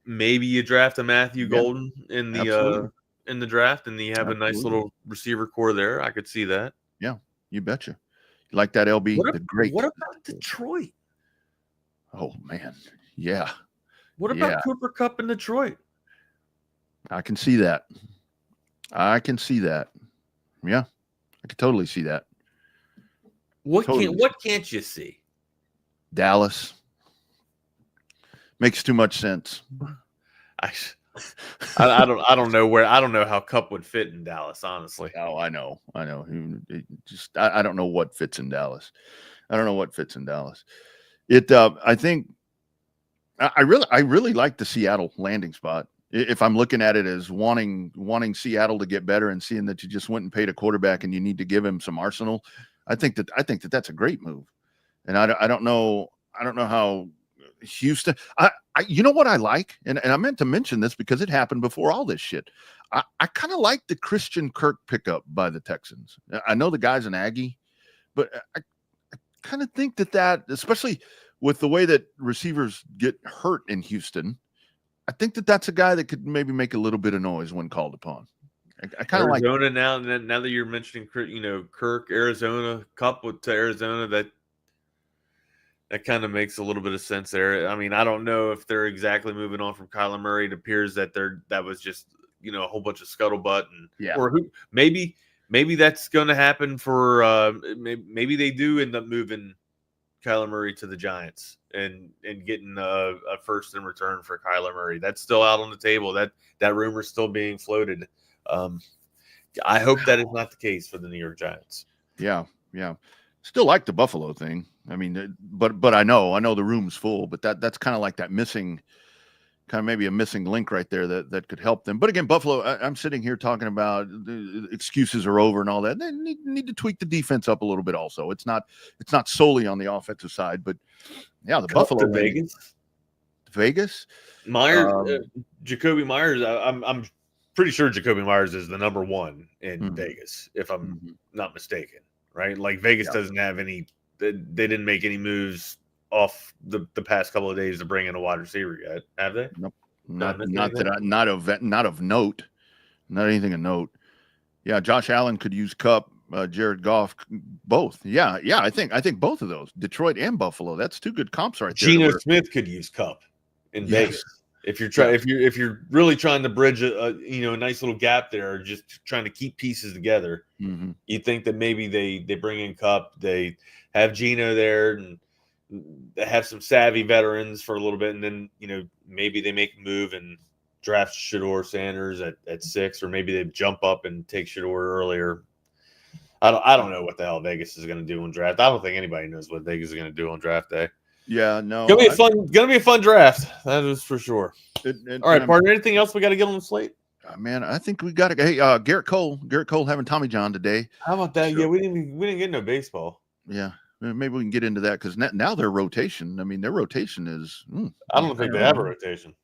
maybe you draft a Matthew Golden in the draft, and you have a nice little receiver core there. I could see that. Yeah, you betcha. You like that, LB? What about Detroit? Oh man, yeah. What about Cooper Kupp in Detroit? I can see that. Yeah, I can totally see that. What can't you see? Dallas makes too much sense. I don't know how Kupp would fit in Dallas, honestly. Oh, I know. I don't know what fits in Dallas. I think I really like the Seattle landing spot. If I'm looking at it as wanting Seattle to get better and seeing that you just went and paid a quarterback and you need to give him some arsenal, I think that that's a great move. And I don't know how Houston. You know what I like, and I meant to mention this because it happened before all this shit. I kind of like the Christian Kirk pickup by the Texans. I know the guy's an Aggie, but I kind of think that especially with the way that receivers get hurt in Houston, I think that's a guy that could maybe make a little bit of noise when called upon. I kind of like Arizona now that you're mentioning, Kirk, Arizona, Kupp to Arizona, that kind of makes a little bit of sense there. I mean, I don't know if they're exactly moving on from Kyler Murray. It appears that that was just a whole bunch of scuttlebutt, maybe that's going to happen for maybe they do end up moving Kyler Murray to the Giants and getting a first in return for Kyler Murray. That's still out on the table. That rumor is still being floated. I hope that is not the case for the New York Giants. Yeah. Still like the Buffalo thing. I mean, but I know the room's full, but that's kind of like that missing, kind of maybe a missing link right there that could help them. But again, Buffalo, I'm sitting here talking about the excuses are over and all that. They need to tweak the defense up a little bit also. It's not solely on the offensive side, but yeah, the Cup Buffalo to Vegas. Myers, Jacoby Myers. I'm pretty sure Jacoby Myers is the number one in Vegas, if I'm not mistaken. Right? Like Vegas doesn't have any. They didn't make any moves off the past couple of days to bring in a wide receiver yet, have they? Nope. Not of note. Not anything of note. Yeah, Josh Allen could use Kupp, Jared Goff, both. Yeah. I think both of those, Detroit and Buffalo. That's two good comps right there. Geno Smith could use Kupp in Vegas. If you're really trying to bridge a nice little gap there, or just trying to keep pieces together, you think that maybe they bring in Kupp, they have Geno there, and they have some savvy veterans for a little bit, and then maybe they make a move and draft Shedeur Sanders at 6, or maybe they jump up and take Shedeur earlier. I don't know what the hell Vegas is going to do on draft. I don't think anybody knows what Vegas is going to do on draft day. Yeah, no. Gonna be a fun draft. That is for sure. All right, partner. Anything else we got to get on the slate? Man, I think we got to. Hey, Garrett Cole having Tommy John today. How about that? Sure. Yeah, we didn't get no baseball. Yeah, maybe we can get into that because now their rotation. I mean, their rotation is. I don't think they have a rotation.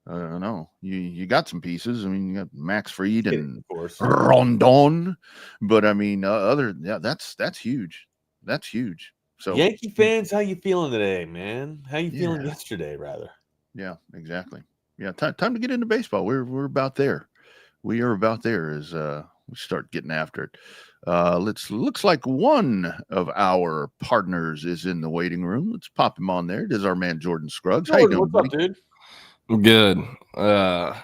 I don't know. You got some pieces. I mean, you got Max Fried and of course Rondon, but I mean, that's huge. That's huge. So Yankee fans, how you feeling today, man? How you feeling yesterday, rather? Yeah, exactly. Yeah, time to get into baseball. We're about there. We are about there as we start getting after it. Looks like one of our partners is in the waiting room. Let's pop him on there. It is our man Jordan Scruggs. How you doing, what's up, dude? I'm good. I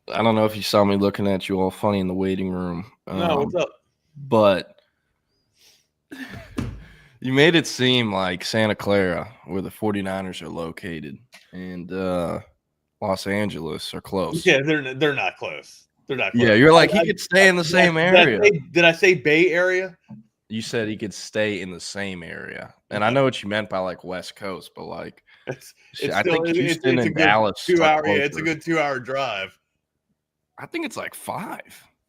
don't know if you saw me looking at you all funny in the waiting room. No, what's up? But you made it seem like Santa Clara, where the 49ers are located, and Los Angeles are close. Yeah, they're not close. They're not close. Yeah, you're like, he could stay in the same area. Did I say Bay Area? You said he could stay in the same area. And I know what you meant by like West Coast, but like I think Houston and Dallas. 2 hour, yeah, it's a good 2 hour drive. I think it's like 5.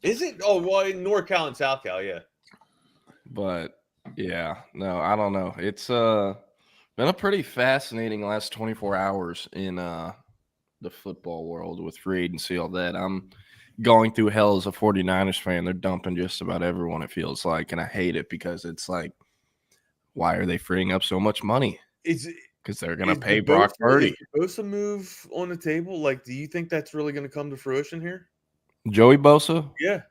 Is it? Oh, well, in NorCal and SoCal, yeah. But yeah, no, I don't know. It's been a pretty fascinating last 24 hours in the football world with free agency, all that. I'm going through hell as a 49ers fan. They're dumping just about everyone, it feels like, and I hate it because it's like, why are they freeing up so much money? Because they're going to pay Brock Purdy. Is Bosa move on the table? Like, do you think that's really going to come to fruition here? Joey Bosa? Yeah.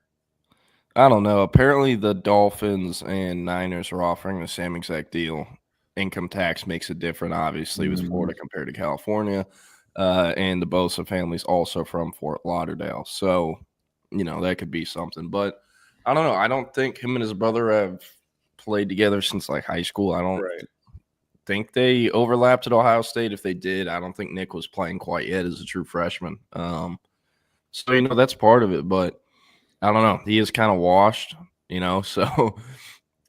I don't know. Apparently the Dolphins and Niners are offering the same exact deal. Income tax makes it different, obviously, with Florida compared to California. And the Bosa family's also from Fort Lauderdale. So, that could be something. But I don't know. I don't think him and his brother have played together since, like, high school. I don't think they overlapped at Ohio State. If they did, I don't think Nick was playing quite yet as a true freshman. So, that's part of it. But I don't know. He is kind of washed, So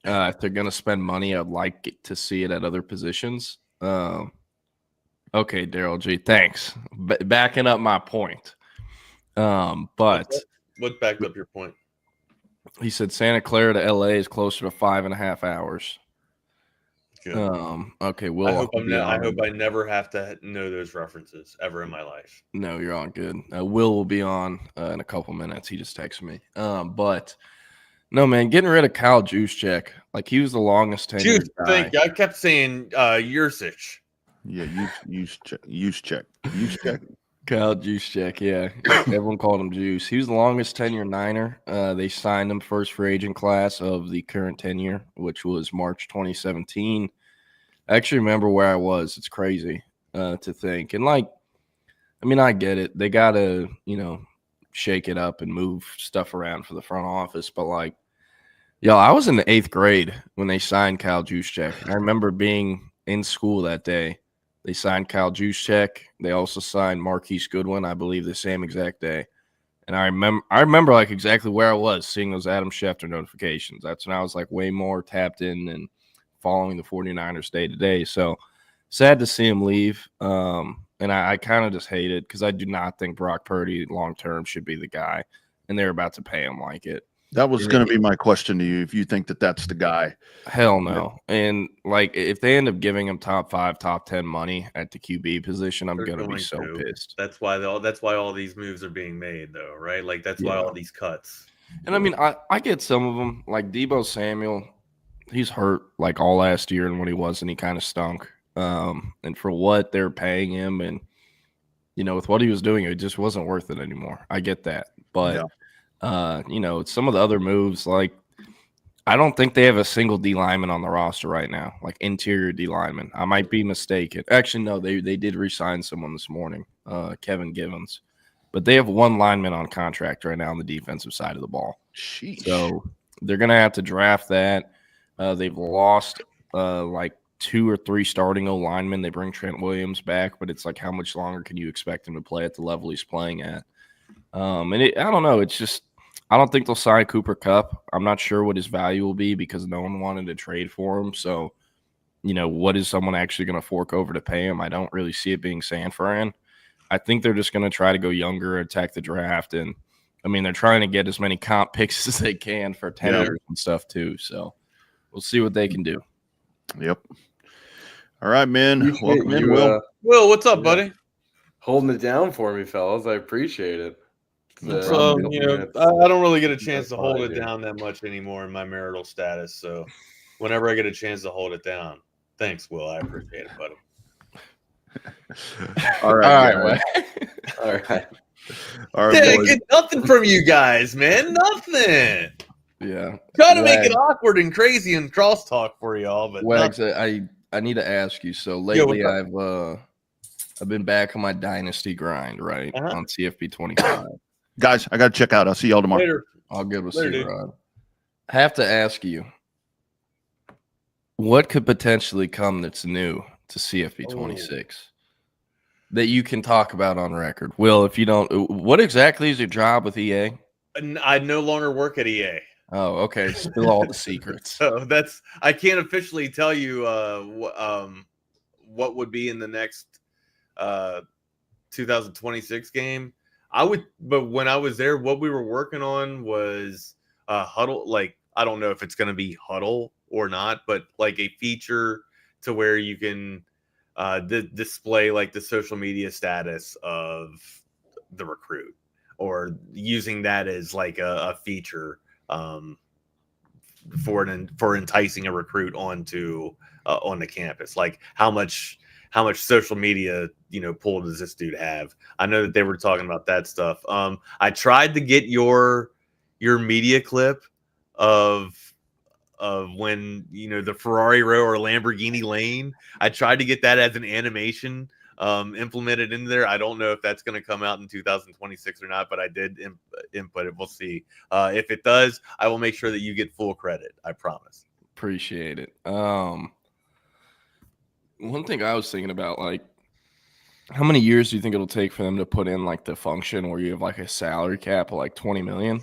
if they're going to spend money, I'd like to see it at other positions. Okay, Daryl G, thanks. Backing up my point. But what backed up your point? He said Santa Clara to LA is closer to 5.5 hours. Good. Okay, Will. I hope I never have to know those references ever in my life. No, you're on good. Will be on in a couple minutes. He just texted me. But no, man, getting rid of Kyle Juszczyk, like he was the longest tenured guy. I kept saying Yursich. Yeah, Juszczyk. Kyle Juszczyk, yeah. Everyone called him Juice. He was the longest tenure Niner. They signed him first free agent class of the current tenure, which was March 2017. I actually remember where I was. It's crazy to think. And, I get it. They got to, shake it up and move stuff around for the front office. But, I was in the 8th grade when they signed Kyle Juszczyk. I remember being in school that day. They signed Kyle Juszczyk. They also signed Marquise Goodwin, I believe, the same exact day. And I remember exactly where I was seeing those Adam Schefter notifications. That's when I was way more tapped in and following the 49ers day to day. So sad to see him leave. And I kind of just hate it because I do not think Brock Purdy long term should be the guy. And they're about to pay him like it. That was going to be my question to you. If you think that that's the guy, hell no. And if they end up giving him top 5, top 10 money at the QB position, I'm going to be so pissed. That's why all these moves are being made, though, right? That's why all these cuts. And I get some of them, like Deebo Samuel. He's hurt all last year, and when he wasn't, he kind of stunk. And for what they're paying him, and with what he was doing, it just wasn't worth it anymore. I get that, but. Yeah. Some of the other moves, I don't think they have a single D lineman on the roster right now, interior D lineman. I might be mistaken. Actually, no, they did re-sign someone this morning, Kevin Givens. But they have one lineman on contract right now on the defensive side of the ball. Sheesh. So they're going to have to draft that. They've lost 2 or 3 starting O-linemen. They bring Trent Williams back, but it's how much longer can you expect him to play at the level he's playing at? I don't know. It's just I don't think they'll sign Cooper Kupp. I'm not sure what his value will be because no one wanted to trade for him. So what is someone actually going to fork over to pay him? I don't really see it being San Fran. I think they're just going to try to go younger, attack the draft. And, they're trying to get as many comp picks as they can for tenors and stuff too. So we'll see what they can do. Yep. All right, man. Welcome in, Will. Will, what's up, buddy? Holding it down for me, fellas. I appreciate it. I don't really get a chance to hold it down that much anymore in my marital status. So whenever I get a chance to hold it down, thanks, Will. I appreciate it, buddy. All right. All right. All right. Get nothing from you guys, man. Nothing. Yeah. Trying to make it awkward and crazy and crosstalk for y'all, but Wags, I need to ask you. So lately, I've been back on my dynasty grind, right? On CFP 25. Guys, I got to check out. I'll see y'all tomorrow. Later. All good with you, Rod. I have to ask you, what could potentially come that's new to CFP 26 that you can talk about on record? Will, if you don't, what exactly is your job with EA? I no longer work at EA. Oh, okay. Spill all the secrets. So I can't officially tell you what would be in the next 2026 game. But when I was there, what we were working on was Huddle. Like, I don't know if it's going to be Huddle or not, but like a feature to where you can display like the social media status of the recruit, or using that as like a feature for enticing a recruit onto on the campus. Like how much social media pull does this dude have? I know that they were talking about that stuff. I tried to get your media clip of when the Ferrari row or Lamborghini lane. I tried to get that as an animation implemented in there. I don't know if that's going to come out in 2026 or not, but I did input it. We'll see. If it does, I will make sure that you get full credit. I promise. Appreciate it. One thing I was thinking about, like, how many years do you think it'll take for them to put in like the function where you have like a salary cap of like 20 million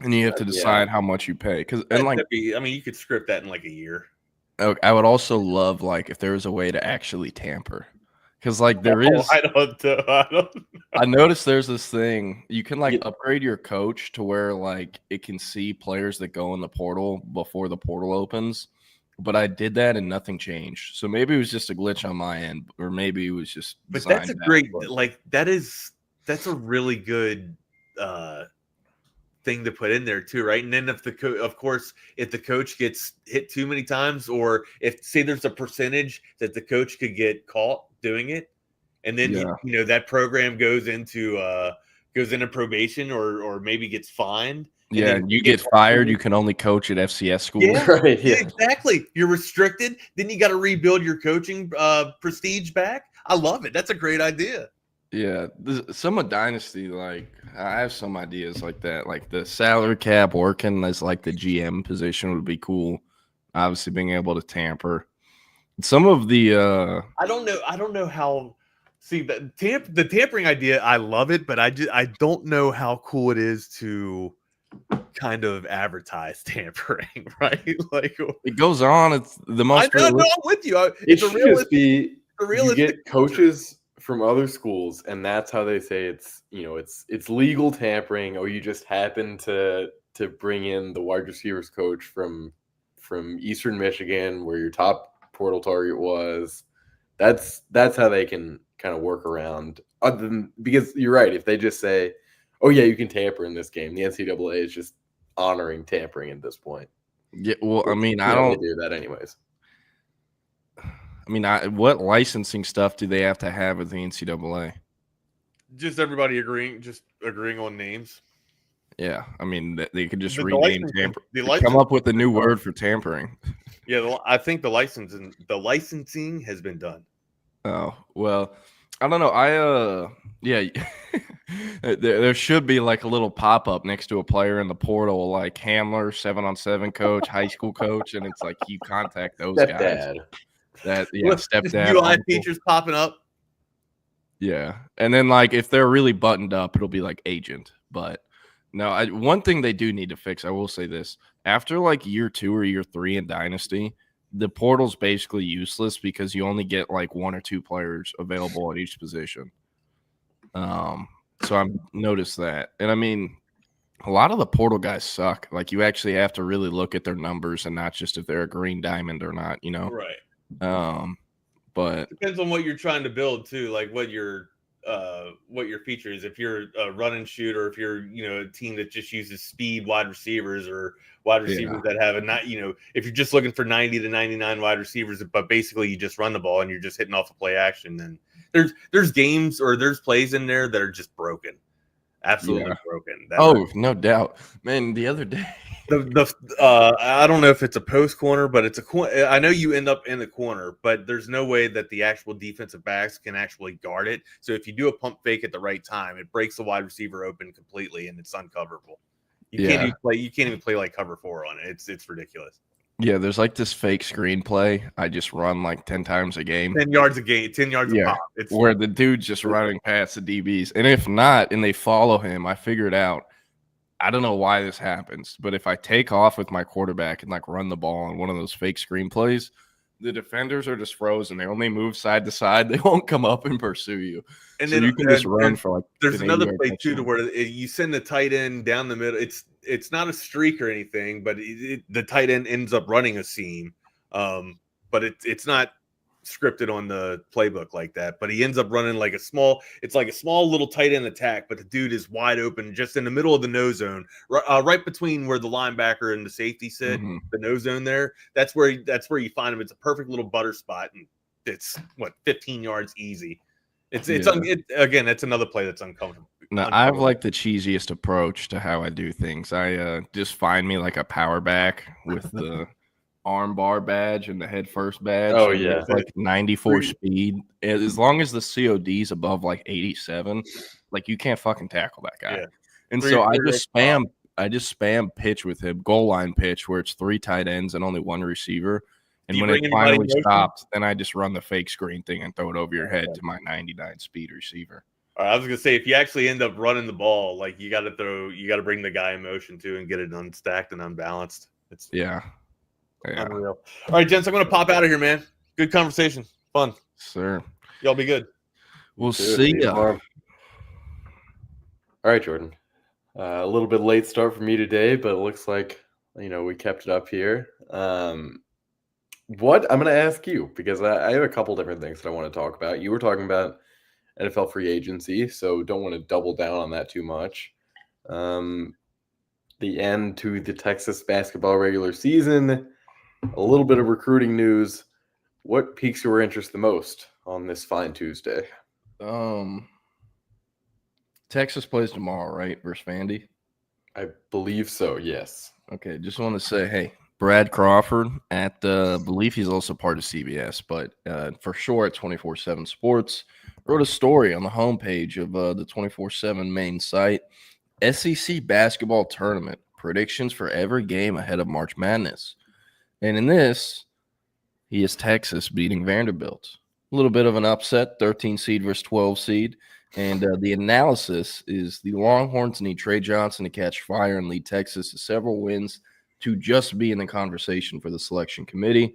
and you have to decide how much you pay? You could script that in like a year. I would also love like if there was a way to actually tamper, because like there is. I don't know. I noticed there's this thing you can like upgrade your coach to where like it can see players that go in the portal before the portal opens. But I did that and nothing changed. So maybe it was just a glitch on my end, or maybe it was just. But that's a great, like that's a really good thing to put in there too, right? And then if of course, if the coach gets hit too many times, or if say there's a percentage that the coach could get caught doing it, and then that program goes into probation or maybe gets fined. Yeah, you get fired. You can only coach at FCS schools. Yeah, right, yeah, exactly. You're restricted. Then you got to rebuild your coaching prestige back. I love it. That's a great idea. Yeah, some of Dynasty, like I have some ideas like that. Like the salary cap working as like the GM position would be cool. Obviously, being able to tamper. Some of the I don't know how. See, the tampering idea, I love it, but I don't know how cool it is to kind of advertise tampering, right? Like it goes on. It's the most. I'm with you. It's a realistic. You get coaches from other schools, and that's how they say it's it's legal tampering, or you just happen to bring in the wide receivers coach from Eastern Michigan, where your top portal target was. That's how they can kind of work around. Other than, because you're right, if they just say, oh yeah, you can tamper in this game, the NCAA is just honoring tampering at this point. Yeah, well, I mean, I don't do that anyways. I mean, what licensing stuff do they have to have with the NCAA? Just everybody agreeing on names. Yeah, I mean, they could just rename tampering. Come up with a new word for tampering. Yeah, I think the licensing has been done. Oh, well, I don't know. There should be like a little pop-up next to a player in the portal, like Hamler, 7-on-7 coach, high school coach, and it's like you contact those guys. Stepdad. UI features popping up. Yeah, and then like if they're really buttoned up, it'll be like agent. But no, one thing they do need to fix, I will say this: after like year 2 or year 3 in Dynasty, the portal's basically useless because you only get like 1 or 2 players available at each position. So I've noticed that. And I mean, a lot of the portal guys suck. Like, you actually have to really look at their numbers and not just if they're a green diamond or not, you know? Right. But depends on what you're trying to build too, like what your feature is. If you're a run and shoot, or if you're, a team that just uses speed wide receivers, or wide receivers that have if you're just looking for 90 to 99 wide receivers, but basically you just run the ball and you're just hitting off a play action, then there's games or there's plays in there that are just broken. Absolutely broken. No doubt, man. The other day, I don't know if it's a post corner, but it's I know you end up in the corner, but there's no way that the actual defensive backs can actually guard it. So if you do a pump fake at the right time, it breaks the wide receiver open completely, and it's uncoverable. You can't even play like cover 4 on it. It's ridiculous. Yeah, there's like this fake screenplay I just run like 10 times a game. 10 yards a game, 10 yards a pop. It's where the dude's just running past the DBs. And if not, and they follow him, I figured out, I don't know why this happens, but if I take off with my quarterback and like run the ball on one of those fake screenplays, the defenders are just frozen. They only move side to side. They won't come up and pursue you. And so then you can just run for like. There's another play too, to where you send the tight end down the middle. It's not a streak or anything, but the tight end ends up running a seam. But it's not scripted on the playbook like that. But he ends up running like a small little tight end attack. But the dude is wide open, just in the middle of the no zone, right between where the linebacker and the safety sit. Mm-hmm. The no zone there. That's where you find him. It's a perfect little butter spot, and it's 15 yards easy. Again, that's another play that's uncomfortable. No, I have like the cheesiest approach to how I do things. I just find me like a power back with the arm bar badge and the head first badge. Oh yeah, like 94 speed. As long as the COD's above like 87, like you can't fucking tackle that guy. Yeah. And so I just spam pitch with him, goal line pitch, where it's 3 tight ends and only 1 receiver. And when it finally stopped, then I just run the fake screen thing and throw it over your head to my 99 speed receiver. All right, I was gonna say, if you actually end up running the ball, like you got to bring the guy in motion too and get it unstacked and unbalanced. It's unreal. All right, gents, I'm gonna pop out of here, man. Good conversation, fun, sir. Y'all be good. We'll see you. All right, Jordan. A little bit late start for me today, but it looks like we kept it up here. What I'm going to ask you, because I have a couple different things that I want to talk about. You were talking about NFL free agency, so don't want to double down on that too much. The end to the Texas basketball regular season, a little bit of recruiting news. What piques your interest the most on this fine Tuesday? Texas plays tomorrow, right, versus Vandy? I believe so, yes. Okay, just want to say, hey, Brad Crawford at I believe he's also part of CBS, but for sure at 24/7 Sports, wrote a story on the homepage of the 24/7 main site. SEC basketball tournament predictions for every game ahead of March Madness, and in this, he has Texas beating Vanderbilt. A little bit of an upset, 13 seed versus 12 seed, and the analysis is the Longhorns need Trey Johnson to catch fire and lead Texas to several wins to just be in the conversation for the selection committee.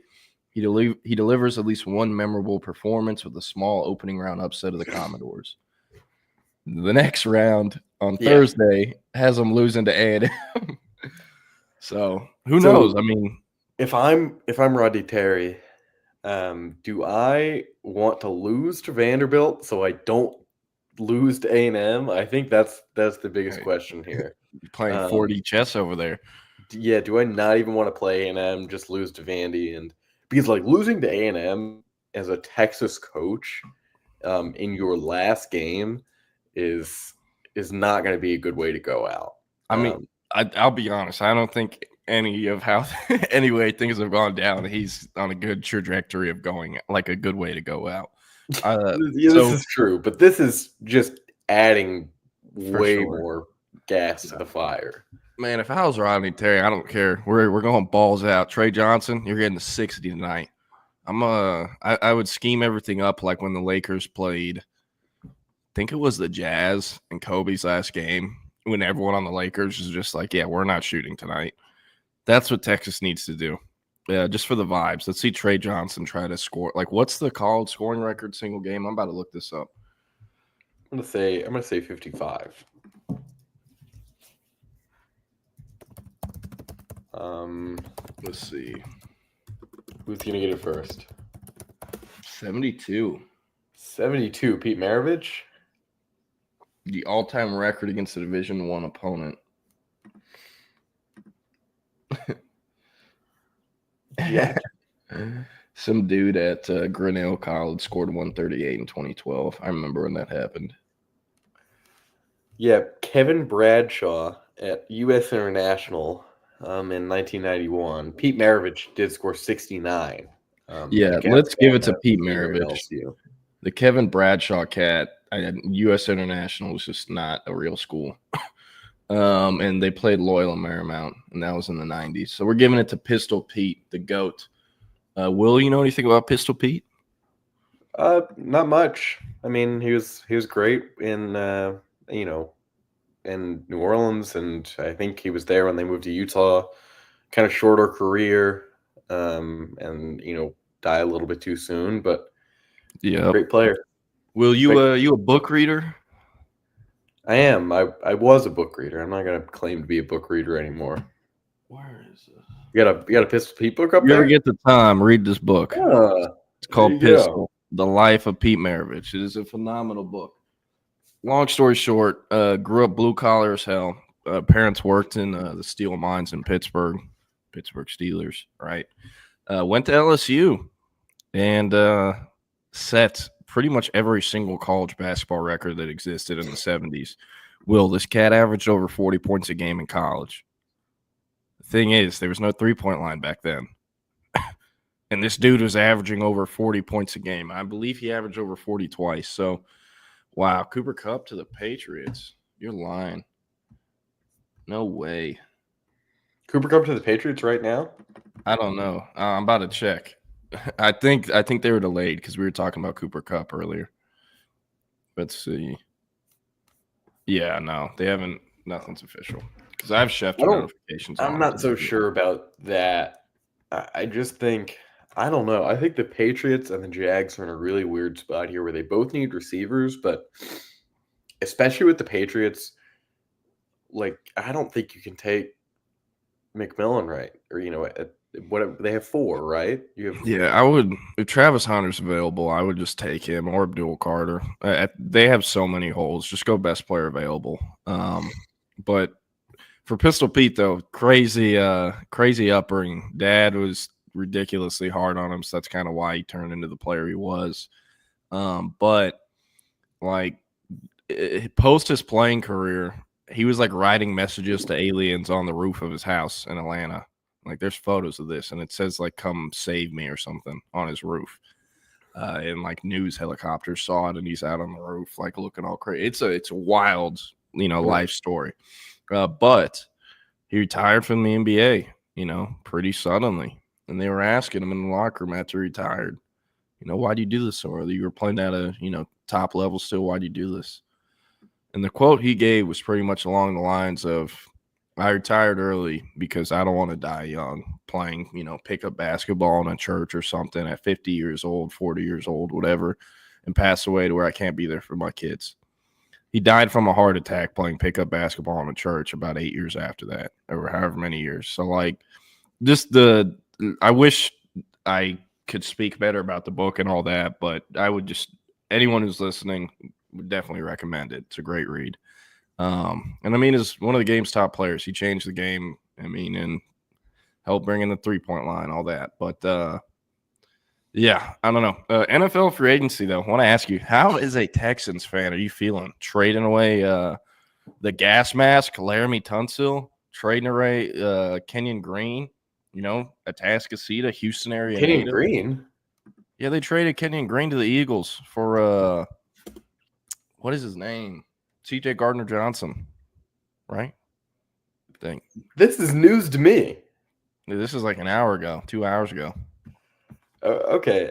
He delivers at least one memorable performance with a small opening round upset of the Commodores. The next round on Thursday has them losing to A&M. So who knows? I mean, if I'm Rodney Terry, do I want to lose to Vanderbilt so I don't lose to A&M? I think that's the biggest question here. You're playing 4D chess over there. Yeah, do I not even want to play A&M, just lose to Vandy? And because like losing to A&M as a Texas coach in your last game is not going to be a good way to go out. I mean, I'll be honest. I don't think any way things have gone down, he's on a good trajectory of going like a good way to go out. This is true, but this is just adding way more gas to the fire. Man, if I was Rodney Terry, I don't care. We're going balls out. Trey Johnson, you're getting the 60 tonight. I would scheme everything up like when the Lakers played. I think it was the Jazz and Kobe's last game when everyone on the Lakers is just like, yeah, we're not shooting tonight. That's what Texas needs to do. Yeah, just for the vibes. Let's see Trey Johnson try to score. Like, what's the college scoring record single game? I'm about to look this up. I'm gonna say 55. Let's see. Who's gonna get it first? 72. 72. Pete Maravich. The all-time record against a Division I opponent. Yeah. Some dude at Grinnell College scored 138 in 2012. I remember when that happened. Yeah, Kevin Bradshaw at U.S. International in 1991. Pete Maravich did score 69. Yeah, let's give it to Pete Maravich. The Kevin Bradshaw cat at U.S. International was just not a real school. And they played Loyola Marymount, and that was in the 90s. So we're giving it to Pistol Pete, the GOAT. Will, you know anything about Pistol Pete? Not much. I mean, he was great in in New Orleans, and I think he was there when they moved to Utah. Kind of shorter career, and die a little bit too soon, but yeah, great player. Will, you a book reader? I am. I was a book reader. I'm not gonna claim to be a book reader anymore. Where is it? You got a Pistol Pete book up you there? ever get the time, read this book. It's called Pistol, The Life of Pete Maravich. It is a phenomenal book. Long story short, grew up blue collar as hell. Parents worked in the steel mines in Pittsburgh Steelers, right? Went to LSU and set pretty much every single college basketball record that existed in the 70s. Will, this cat averaged over 40 points a game in college. The thing is, there was no three-point line back then. And this dude was averaging over 40 points a game. I believe he averaged over 40 twice. So, wow, Cooper Kupp to the Patriots. You're lying. No way. Cooper Kupp to the Patriots right now? I don't know. I'm about to check. I think they were delayed because we were talking about Cooper Kupp earlier. Let's see. Yeah, no, they haven't. Nothing's official because I have Schefter notifications. I'm not so sure about that. I just think I don't know. I think the Patriots and the Jags are in a really weird spot here where they both need receivers, but especially with the Patriots, like I don't think you can take McMillan, right? Or what they have 4, right? Yeah, I would. If Travis Hunter's available, I would just take him or Abdul Carter. They have so many holes. Just go best player available. But for Pistol Pete, though, crazy upbringing. Dad was ridiculously hard on him, so that's kind of why he turned into the player he was. But like post his playing career, he was like writing messages to aliens on the roof of his house in Atlanta. Like there's photos of this, and it says like "Come save me" or something on his roof. And like news helicopters saw it, and he's out on the roof, like looking all crazy. It's a wild, life story. But he retired from the NBA, pretty suddenly, and they were asking him in the locker room after he retired, why do you do this so early? You were playing at a top level still. Why do you do this? And the quote he gave was pretty much along the lines of, I retired early because I don't want to die young playing, pickup basketball in a church or something at 50 years old, 40 years old, whatever, and pass away to where I can't be there for my kids. He died from a heart attack playing pickup basketball in a church about 8 years after that, or however many years. So, like, I wish I could speak better about the book and all that, but I would anyone who's listening would definitely recommend it. It's a great read. And I mean, as one of the game's top players, he changed the game. I mean, and helped bring in the 3-point line, all that. But yeah, I don't know. NFL free agency, though. I want to ask you, how is a Texans fan are you feeling? Trading away the gas mask, Laramie Tunsil, trading away Kenyon Green, Atascocita, Houston area. Kenyon Green? Yeah, they traded Kenyon Green to the Eagles for what is his name? CJ Gardner-Johnson, right? I think. This is news to me. This is like an hour ago, 2 hours ago. Okay.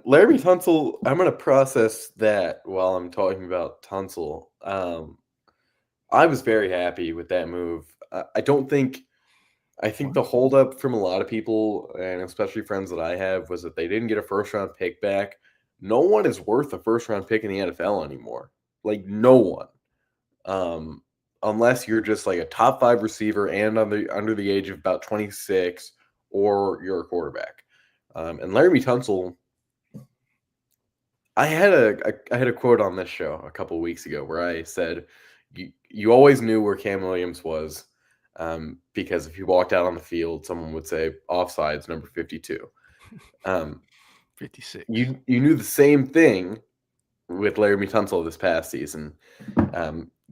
Laramie Tunsil, I'm going to process that while I'm talking about Tunsil. I was very happy with that move. I don't think I think the holdup from a lot of people, and especially friends that I have, was that they didn't get a first-round pick back. No one is worth a first-round pick in the NFL anymore. Like, no one. Unless you're just like a top 5 receiver and under the age of about 26, or you're a quarterback. And Laramie Tunsil, I had a quote on this show a couple of weeks ago where I said, you always knew where Cam Williams was, because if you walked out on the field, someone would say offsides number 52. 56. You knew the same thing with Laramie Tunsil this past season.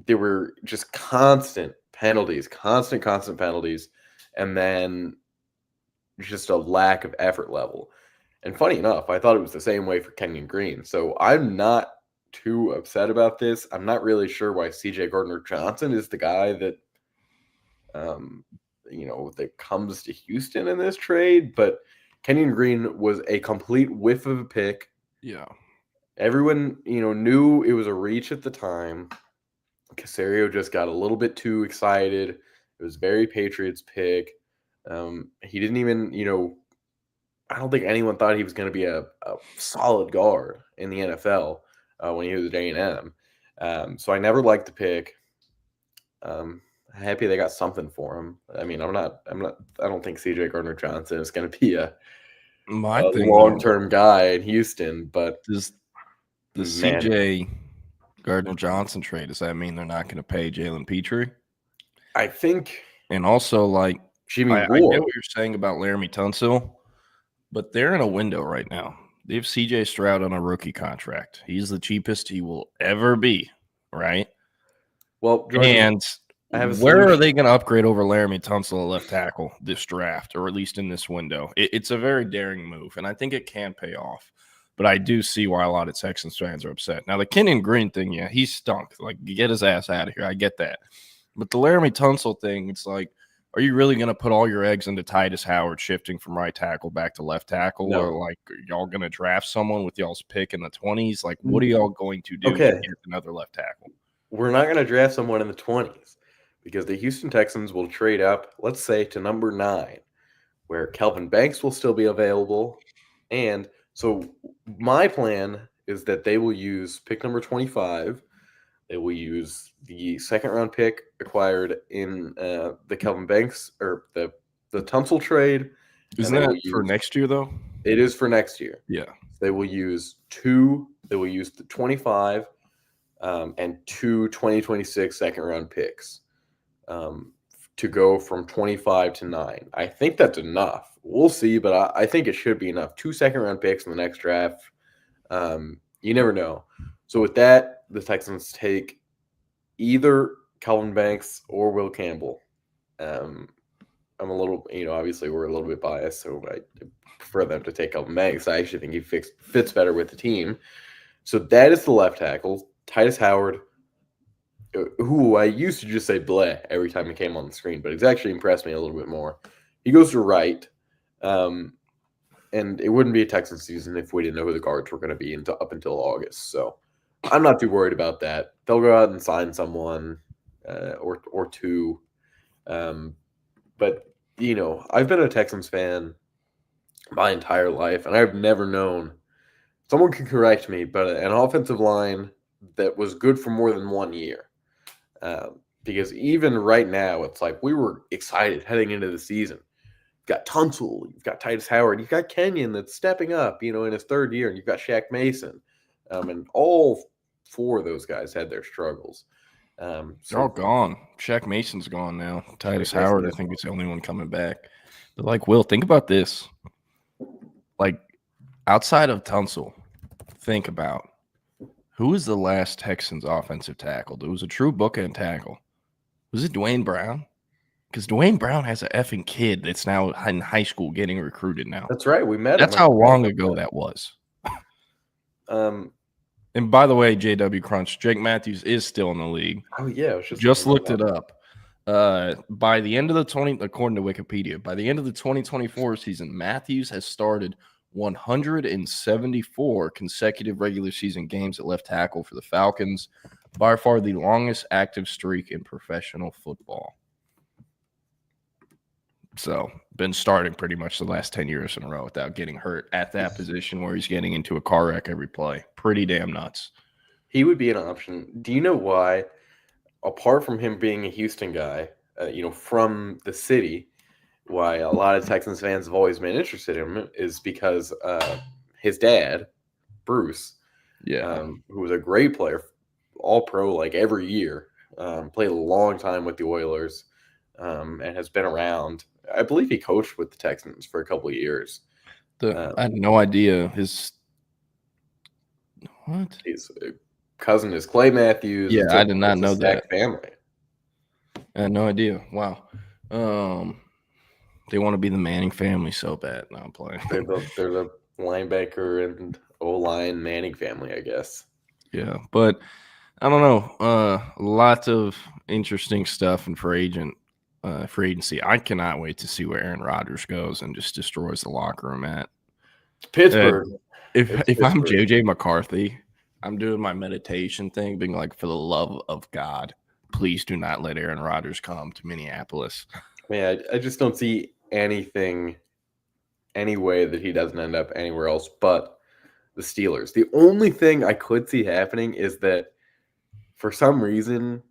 There were just constant penalties, constant penalties, and then just a lack of effort level. And funny enough, I thought it was the same way for Kenyon Green. So I'm not too upset about this. I'm not really sure why CJ Gardner-Johnson is the guy that, that comes to Houston in this trade. But Kenyon Green was a complete whiff of a pick. Yeah. Everyone, knew it was a reach at the time. Caserio just got a little bit too excited. It was very Patriots pick. He didn't even, I don't think anyone thought he was going to be a solid guard in the NFL when he was at A&M. So I never liked the pick. Happy they got something for him. I mean, I don't think CJ Gardner-Johnson is going to be a long-term guy in Houston, but the CJ Gardner-Johnson trade, does that mean they're not going to pay Jalen Petrie? I think. And also, like, Jimmy I get what you're saying about Laramie Tunsil, but they're in a window right now. They have CJ Stroud on a rookie contract. He's the cheapest he will ever be, right? Well, Jordan, and where are they going to upgrade over Laramie Tunsil at left tackle this draft, or at least in this window? It's a very daring move, and I think it can pay off. But I do see why a lot of Texans fans are upset. Now, the Kenyon Green thing, yeah, he stunk. Like, get his ass out of here. I get that. But the Laramie Tunsil thing, it's like, are you really going to put all your eggs into Titus Howard shifting from right tackle back to left tackle? No. Or, like, are y'all going to draft someone with y'all's pick in the 20s? Like, what are y'all going to do to get another left tackle? We're not going to draft someone in the 20s because the Houston Texans will trade up, let's say, to number 9, where Kelvin Banks will still be available. And so my plan is that they will use pick number 25. They will use the second-round pick acquired in the Kelvin Banks or the Tunsil trade. Isn't that for next year, though? It is for next year. Yeah. They will use 2. They will use the 25 and 2 2026 second-round picks to go from 25 to 9. I think that's enough. We'll see, but I think it should be enough. 2 second-round picks in the next draft. You never know. So with that, the Texans take either Kelvin Banks or Will Campbell. I'm a little, obviously we're a little bit biased, so I prefer them to take Kelvin Banks. I actually think he fits better with the team. So that is the left tackle. Titus Howard, who I used to just say bleh every time he came on the screen, but he's actually impressed me a little bit more. He goes to right, and it wouldn't be a Texans season if we didn't know who the guards were going to be up until August. So I'm not too worried about that. They'll go out and sign someone or two. But, I've been a Texans fan my entire life, and I've never known – someone can correct me, but an offensive line that was good for more than 1 year. Because even right now, it's like we were excited heading into the season. You've got Tunsil, you've got Titus Howard, you've got Kenyon that's stepping up, in his third year, and you've got Shaq Mason. And all 4 of those guys had their struggles. They're all gone. Shaq Mason's gone now. Titus Howard, I think, is the only one coming back. But, like, Will, think about this. Like, outside of Tunsil, think about who was the last Texans offensive tackle? It was a true bookend tackle. Was it Dwayne Brown? Because Dwayne Brown has an effing kid that's now in high school getting recruited now. That's right. We met him. That's how long ago that was. And by the way, JW Crunch, Jake Matthews is still in the league. Oh, yeah. Just looked it up. By the end of according to Wikipedia, by the end of the 2024 season, Matthews has started 174 consecutive regular season games at left tackle for the Falcons, by far the longest active streak in professional football. So been starting pretty much the last 10 years in a row without getting hurt at that position where he's getting into a car wreck every play. Pretty damn nuts. He would be an option. Do you know why? Apart from him being a Houston guy, from the city, why a lot of Texans fans have always been interested in him is because his dad, Bruce, who was a great player, all pro like every year, played a long time with the Oilers, and has been around. I believe he coached with the Texans for a couple of years. I had no idea his cousin is Clay Matthews. Yeah, I did not know that. Family. I had no idea. Wow. They want to be the Manning family so bad. No, I'm playing. They're the linebacker and O-line Manning family, I guess. Yeah, but I don't know. Lots of interesting stuff in free agency. I cannot wait to see where Aaron Rodgers goes and just destroys the locker room at Pittsburgh. If I'm JJ McCarthy, I'm doing my meditation thing, being like, for the love of God, please do not let Aaron Rodgers come to Minneapolis. Man, I just don't see any way that he doesn't end up anywhere else but the Steelers. The only thing I could see happening is that for some reason,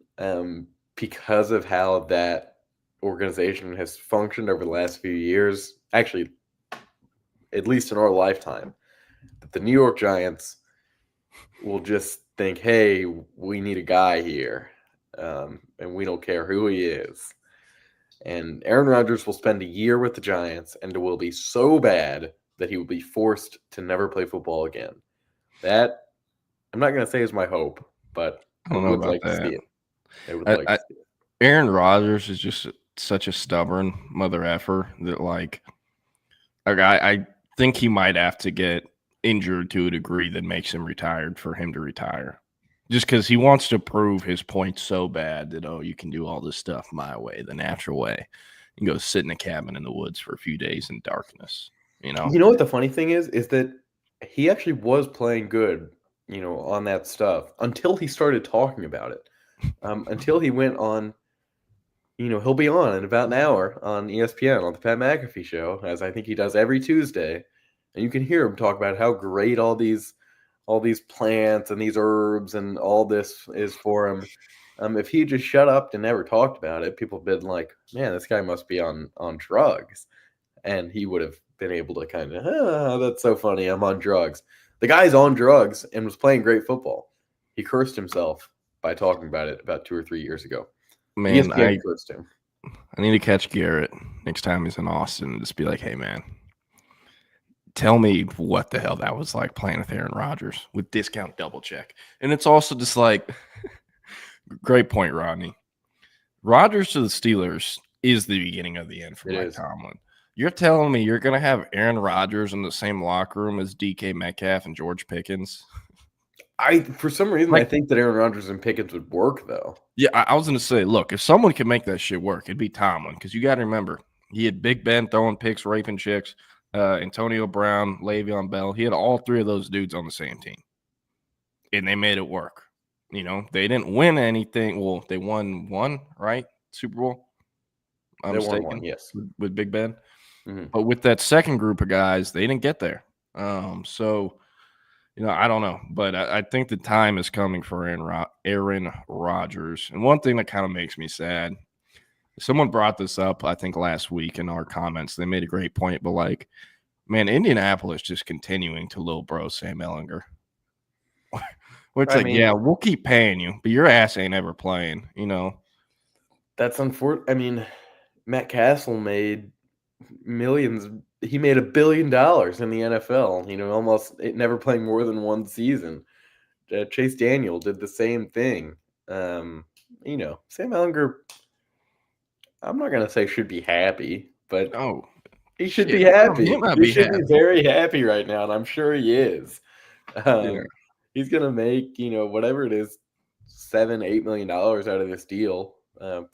because of how that organization has functioned over the last few years, actually, at least in our lifetime, that the New York Giants will just think, hey, we need a guy here, and we don't care who he is. And Aaron Rodgers will spend a year with the Giants, and it will be so bad that he will be forced to never play football again. That, I'm not going to say is my hope, but I don't know about that. Aaron Rodgers is just such a stubborn mother effer that, like I think he might have to get injured to a degree that makes him retired for him to retire. Just because he wants to prove his point so bad that, you can do all this stuff my way, the natural way. You can go sit in a cabin in the woods for a few days in darkness. You know what the funny thing is that he actually was playing good, on that stuff until he started talking about it. Until he went on, he'll be on in about an hour on ESPN on the Pat McAfee show, as I think he does every Tuesday. And you can hear him talk about how great all these plants and these herbs and all this is for him. If he just shut up and never talked about it, people have been like, man, this guy must be on drugs. And he would have been able to kind of, that's so funny, I'm on drugs. The guy's on drugs and was playing great football. He cursed himself by talking about it about 2 or 3 years ago. Man, I cursed him. I need to catch Garrett next time he's in Austin and just be like, hey, man, tell me what the hell that was like playing with Aaron Rodgers with discount double check. And it's also just like, great point, Rodney. Rodgers to the Steelers is the beginning of the end for Mike Tomlin. You're telling me you're going to have Aaron Rodgers in the same locker room as DK Metcalf and George Pickens? For some reason, I think that Aaron Rodgers and Pickens would work, though. Yeah, I was going to say, look, if someone could make that shit work, it'd be Tomlin. Because you got to remember, he had Big Ben throwing picks, raping chicks, Antonio Brown, Le'Veon Bell. He had all three of those dudes on the same team. And they made it work. They didn't win anything. Well, they won one, right? Super Bowl? They won one, yes. With Big Ben. Mm-hmm. But with that second group of guys, they didn't get there. So, I don't know. But I think the time is coming for Aaron Rodgers. And one thing that kind of makes me sad, someone brought this up, I think, last week in our comments. They made a great point. But, like, man, Indianapolis just continuing to little bro Sam Ehlinger. Where it's yeah, we'll keep paying you, but your ass ain't ever playing, That's unfortunate. I mean, Matt Castle made millions. He made $1 billion in the NFL, almost never playing more than one season. Chase Daniel did the same thing. Sam Ehlinger, I'm not going to say should be happy, but he should be happy. He should be very happy right now, and I'm sure he is. He's going to make, whatever it is, $7-8 million out of this deal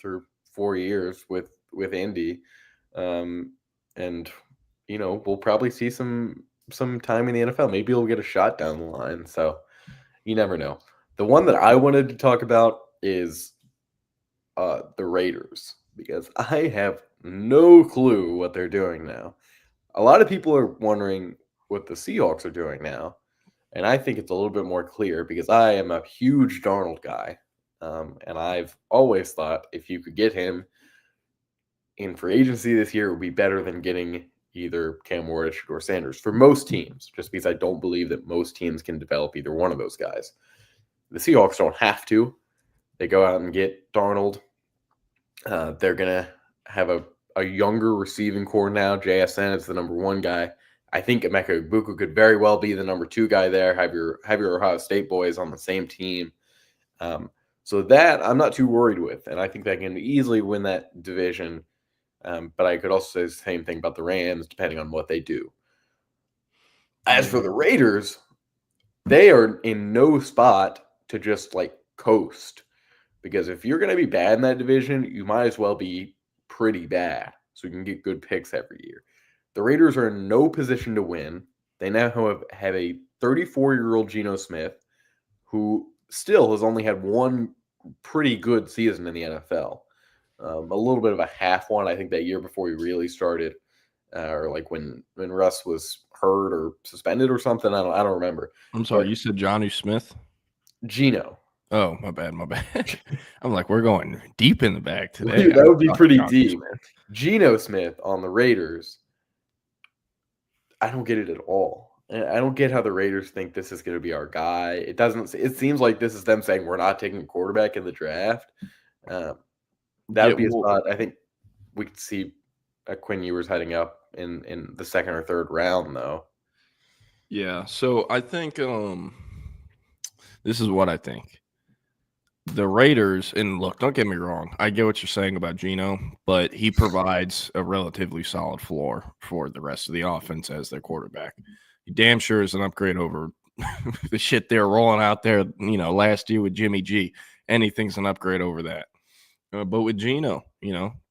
through 4 years with Indy. And, we'll probably see some time in the NFL. Maybe he'll get a shot down the line. So you never know. The one that I wanted to talk about is the Raiders, because I have no clue what they're doing now. A lot of people are wondering what the Seahawks are doing now, and I think it's a little bit more clear because I am a huge Darnold guy, and I've always thought if you could get him in free agency this year, it would be better than getting either Cam Ward or Sanders for most teams, just because I don't believe that most teams can develop either one of those guys. The Seahawks don't have to. They go out and get Darnold. They're going to have a younger receiving core now. JSN is the number 1 guy. I think Emeka Egbuka could very well be the number 2 guy there. Have your Ohio State boys on the same team. So that I'm not too worried with, and I think they can easily win that division. But I could also say the same thing about the Rams, depending on what they do. As for the Raiders, they are in no spot to just like coast. Because if you're going to be bad in that division, you might as well be pretty bad so you can get good picks every year. The Raiders are in no position to win. They now have a 34-year-old Geno Smith who still has only had one pretty good season in the NFL. A little bit of a half one, I think, that year before he really started, or like when Russ was hurt or suspended or something. I don't remember. I'm sorry, you said Jonnu Smith? Geno. Oh, my bad. I'm like, we're going deep in the bag today. Dude, that would be pretty deep. Geno Smith on the Raiders, I don't get it at all. I don't get how the Raiders think this is going to be our guy. It seems like this is them saying we're not taking a quarterback in the draft. That would be a spot I think we could see Quinn Ewers heading up in the 2nd or 3rd round, though. Yeah, so I think this is what I think. The Raiders, and look, don't get me wrong, I get what you're saying about Geno, but he provides a relatively solid floor for the rest of the offense as their quarterback. He damn sure is an upgrade over the shit they're rolling out there, last year with Jimmy G. Anything's an upgrade over that. But with Geno,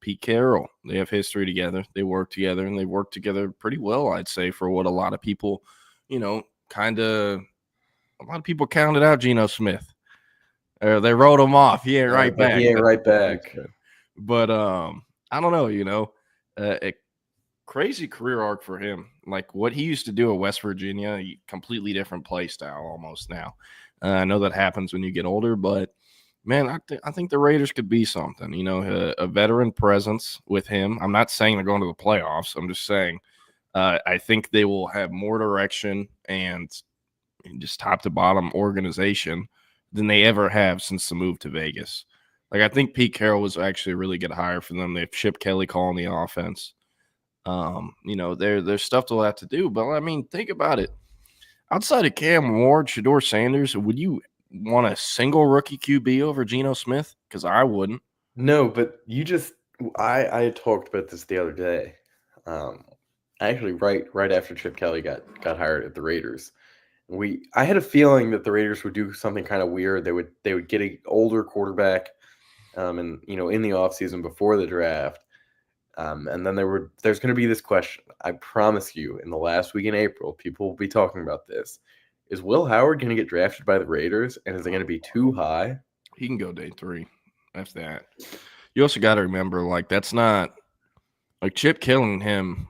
Pete Carroll, they have history together. They work together, and they work together pretty well, I'd say, for what a lot of people, a lot of people counted out Geno Smith. They wrote him off. He ain't right back. He ain't right back. But I don't know, a crazy career arc for him. Like what he used to do at West Virginia, completely different play style almost now. I know that happens when you get older, but man, I think the Raiders could be something, a veteran presence with him. I'm not saying they're going to the playoffs. I'm just saying I think they will have more direction and just top to bottom organization than they ever have since the move to Vegas. Like I think Pete Carroll was actually a really good hire for them. They've shipped Kelly calling the offense. There's stuff they'll have to do, but I mean, think about it. Outside of Cam Ward, Shedeur Sanders, would you want a single rookie QB over Geno Smith? Because I wouldn't. No, but I talked about this the other day. Actually, right after Chip Kelly got hired at the Raiders, I had a feeling that the Raiders would do something kind of weird. They would get an older quarterback, in the offseason before the draft, and then there's going to be this question. I promise you, in the last week in April, people will be talking about this. Is Will Howard going to get drafted by the Raiders, and is it going to be too high? He can go day 3. That's that. You also got to remember, like, that's not – like, Chip Kelly and him,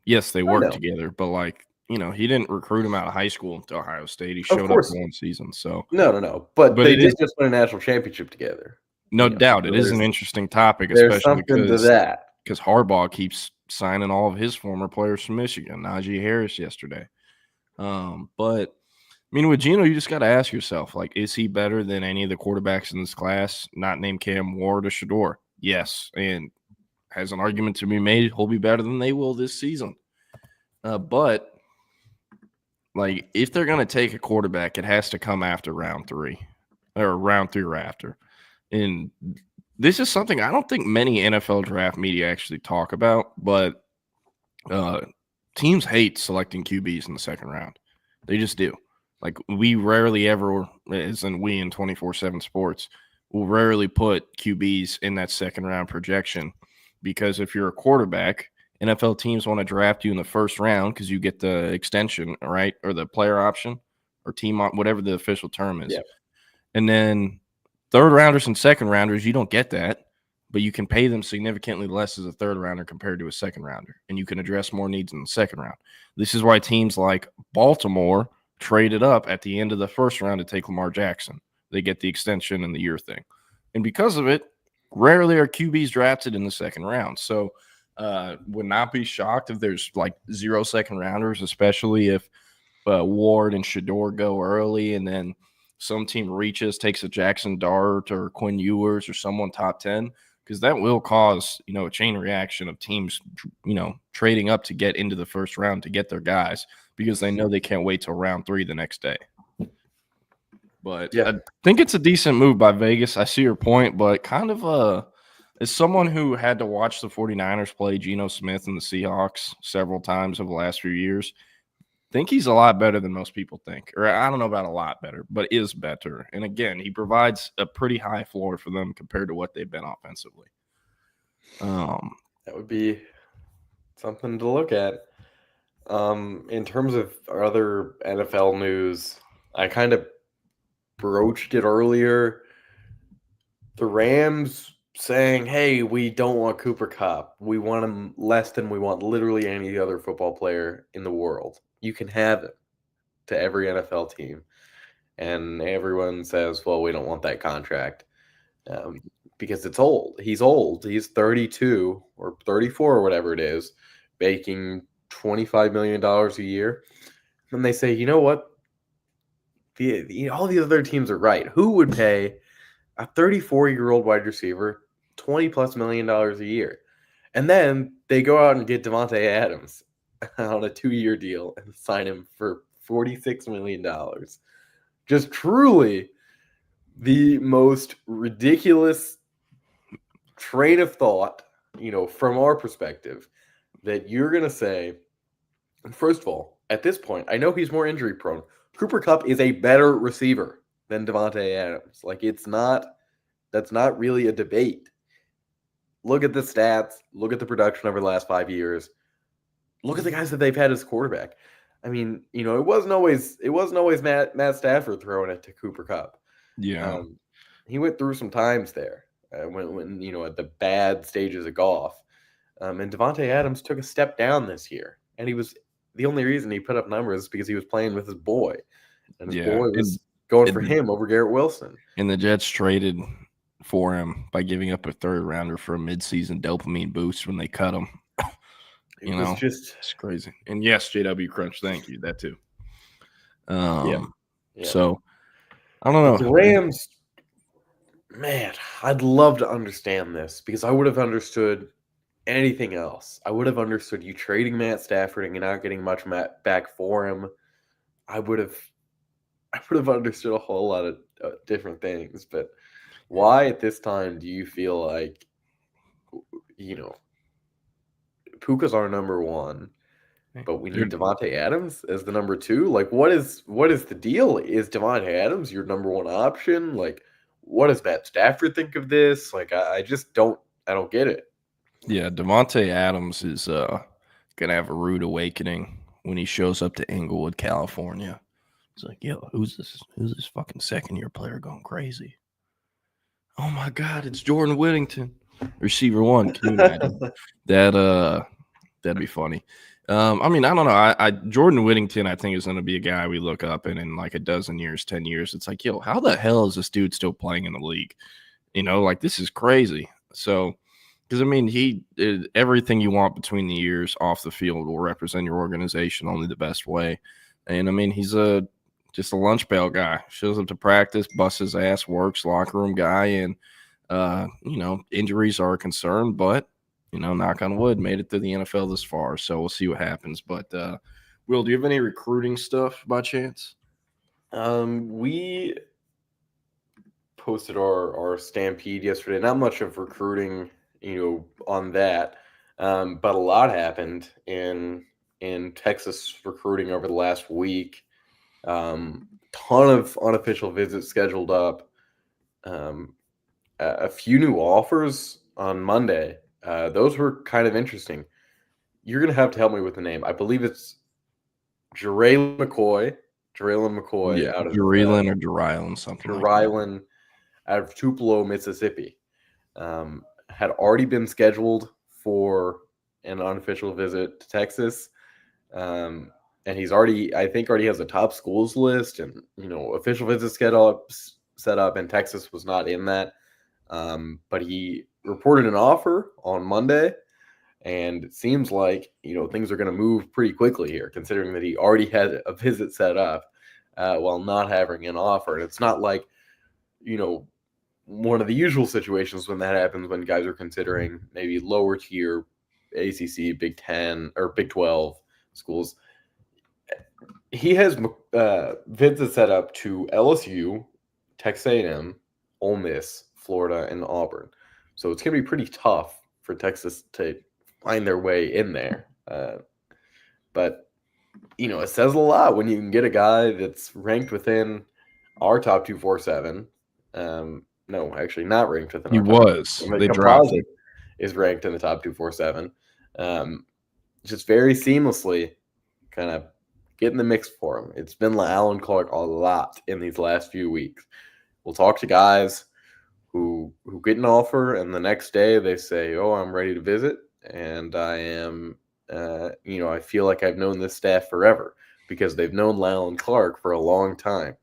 yes, they worked together, but, like, he didn't recruit him out of high school to Ohio State. He showed up for one season. So No. But they did just win a national championship together. No doubt. It is an interesting topic, there's especially something to that. Because Harbaugh keeps signing all of his former players from Michigan. Najee Harris yesterday. But I mean, with Geno, you just got to ask yourself, like, is he better than any of the quarterbacks in this class, not named Cam Ward or Shedeur? Yes, and has an argument to be made. He'll be better than they will this season. But, like, if they're going to take a quarterback, it has to come after round 3 or after. And this is something I don't think many NFL draft media actually talk about, but teams hate selecting QBs in the second round. They just do. Like, we rarely ever, as in we in 24/7 Sports, will rarely put QBs in that second round projection because if you're a quarterback, NFL teams want to draft you in the first round because you get the extension, right, or the player option or team, whatever the official term is. Yeah. And then third rounders and second rounders, you don't get that. but you can pay them significantly less as a third rounder compared to a second rounder, and you can address more needs in the second round. This is why teams like Baltimore traded up at the end of the first round to take Lamar Jackson. They get the extension and the year thing. And because of it, rarely are QBs drafted in the second round. So would not be shocked if there's like 0 second rounders, especially if Ward and Shador go early and then some team reaches, takes a Jackson Dart or Quinn Ewers or someone top 10, because that will cause, a chain reaction of teams, trading up to get into the first round to get their guys because they know they can't wait till round 3 the next day. But yeah, I think it's a decent move by Vegas. I see your point, but kind of as someone who had to watch the 49ers play Geno Smith and the Seahawks several times over the last few years, I think he's a lot better than most people think. Or I don't know about a lot better, but is better. And again, he provides a pretty high floor for them compared to what they've been offensively. That would be something to look at. In terms of other NFL news, I kind of broached it earlier. The Rams saying, hey, we don't want Cooper Kupp. We want him less than we want literally any other football player in the world. You can have him to every NFL team. And everyone says, well, we don't want that contract because it's old. He's old. He's 32 or 34 or whatever it is, making $25 million a year. And they say, you know what? All the other teams are right. Who would pay a 34-year-old wide receiver $20+ million a year? And then they go out and get Davante Adams on a 2-year deal and sign him for $46 million. Just truly the most ridiculous train of thought, from our perspective, that you're going to say, first of all, at this point, I know he's more injury prone. Cooper Kupp is a better receiver than Davante Adams. That's not really a debate. Look at the stats. Look at the production over the last 5 years. Look at the guys that they've had as quarterback. I mean, it wasn't always Matt Stafford throwing it to Cooper Kupp. Yeah. He went through some times there when at the bad stages of golf. And Davante Adams took a step down this year. And the only reason he put up numbers is because he was playing with his boy. And his boy was going for him over Garrett Wilson. And the Jets traded for him by giving up a third rounder for a midseason dopamine boost when they cut him. It's crazy. And yes, JW Crunch, thank you. That too. Yeah. So I don't know. The Rams, man, I'd love to understand this because I would have understood anything else. I would have understood you trading Matt Stafford and not getting much back for him. I would have understood a whole lot of different things. But why at this time do you feel like, Puka's our number one, but we need Davante Adams as the number 2? Like, what is the deal? Is Davante Adams your number 1 option? Like, what does Matt Stafford think of this? Like, I just don't get it. Yeah, Davante Adams is gonna have a rude awakening when he shows up to Inglewood, California. It's like, yo, who's this fucking second-year player going crazy? Oh my God, it's Jordan Whittington, receiver 1. Can you imagine? That'd be funny. I mean, I don't know. Jordan Whittington, I think, is going to be a guy we look up in like a dozen years, 10 years. It's like, yo, how the hell is this dude still playing in the league? This is crazy. So, because I mean, everything you want between the years off the field will represent your organization only the best way. And I mean, he's just a lunch pail guy. Shows up to practice, busts his ass, works, locker room guy, and injuries are a concern, but knock on wood, made it through the NFL this far. So we'll see what happens. But Will, do you have any recruiting stuff by chance? We posted our Stampede yesterday. Not much of recruiting, on that. But a lot happened in Texas recruiting over the last week. Ton of unofficial visits scheduled up. A few new offers on Monday. Those were kind of interesting. You're going to have to help me with the name. I believe it's Jaraylen McCoy. Yeah, out of Jaraylen or Jaraylen, something Jaraylen out of Tupelo, Mississippi. had already been scheduled for an unofficial visit to Texas. And he's already has a top schools list and, official visits set up, and Texas was not in that. But he reported an offer on Monday, and it seems like, things are going to move pretty quickly here, considering that he already had a visit set up while not having an offer. And it's not like, one of the usual situations when that happens, when guys are considering maybe lower tier ACC, Big 10, or Big 12 schools. He has visits set up to LSU, Texas A&M, Ole Miss, Florida, and Auburn. So it's going to be pretty tough for Texas to find their way in there. But, it says a lot when you can get a guy that's ranked within our top 247. No, actually not ranked within He our top. was. They dropped it. Is ranked in the top 247. Just very seamlessly kind of get in the mix for him. It's been Alan Clark a lot in these last few weeks. We'll talk to guys who get an offer, and the next day they say, "Oh, I'm ready to visit," and I am, I feel like I've known this staff forever, because they've known Alan Clark for a long time,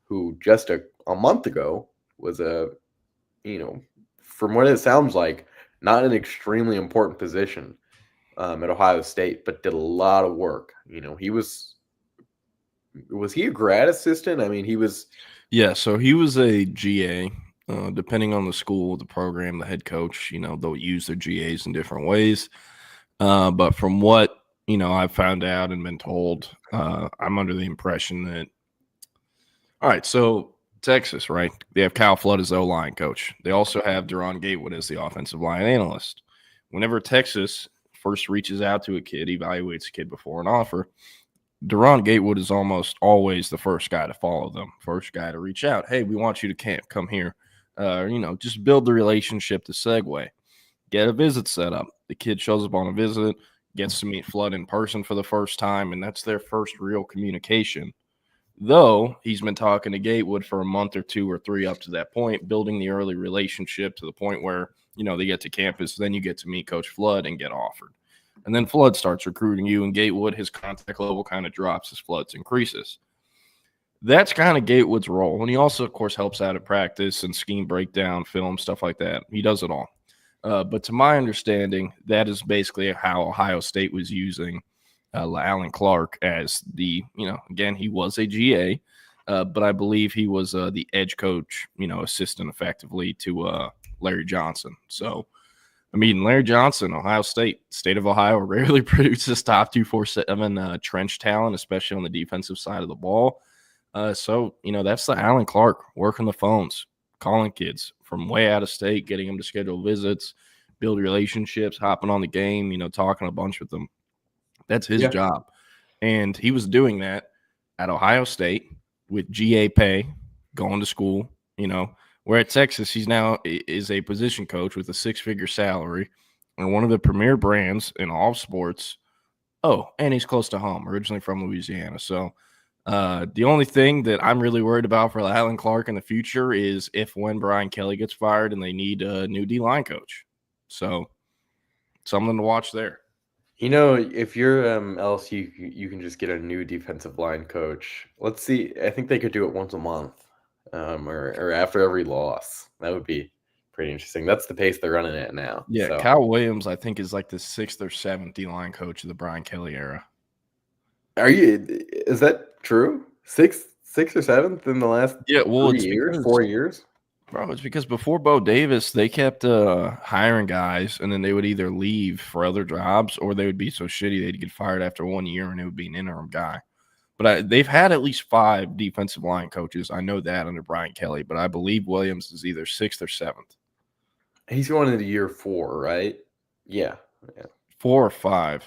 who just a month ago was from what it sounds like, not an extremely important position at Ohio State, but did a lot of work. He was he a grad assistant? I mean, he was. Yeah, so he was a GA. Depending on the school, the program, the head coach, they'll use their GAs in different ways. But from what, I've found out and been told, I'm under the impression that, all right, so Texas, right? They have Cal Flood as the O-line coach. They also have Deron Gatewood as the offensive line analyst. Whenever Texas first reaches out to a kid, evaluates a kid before an offer, Deron Gatewood is almost always the first guy to follow them, first guy to reach out. Hey, we want you to camp. Come here. Just build the relationship to segue. Get a visit set up. The kid shows up on a visit, gets to meet Flood in person for the first time, and that's their first real communication. Though he's been talking to Gatewood for a month or 2 or 3 up to that point, building the early relationship to the point where, they get to campus, then you get to meet Coach Flood and get offered. And then Flood starts recruiting you, and Gatewood, his contact level kind of drops as Flood's increases. That's kind of Gatewood's role. And he also, of course, helps out at practice and scheme breakdown, film, stuff like that. He does it all. But to my understanding, that is basically how Ohio State was using Alan Clark as the, again, he was a GA, but I believe he was the edge coach, assistant effectively to Larry Johnson. So, I mean, Larry Johnson, Ohio State, state of Ohio, rarely produces top 247 trench talent, especially on the defensive side of the ball. So, that's the Alan Clark, working the phones, calling kids from way out of state, getting them to schedule visits, build relationships, hopping on the game, talking a bunch with them. That's his job. And he was doing that at Ohio State with GA pay, going to school, where at Texas, he's now is a position coach with a 6-figure salary and one of the premier brands in all sports. Oh, and he's close to home, originally from Louisiana. So the only thing that I'm really worried about for Alan Clark in the future is when Brian Kelly gets fired and they need a new D-line coach. So something to watch there. If you're LSU, you can just get a new defensive line coach. Let's see. I think they could do it once a month or after every loss. That would be pretty interesting. That's the pace they're running at now. Yeah, so. Kyle Williams, I think, is like the 6th or 7th D-line coach of the Brian Kelly era. Is that true? 6th or 7th in the last 4 years? Bro, it's because before Bo Davis, they kept hiring guys, and then they would either leave for other jobs or they would be so shitty they'd get fired after 1 year and it would be an interim guy. But they've had at least 5 defensive line coaches. I know that under Brian Kelly, but I believe Williams is either 6th or 7th. He's going into year 4, right? Yeah. 4 or 5.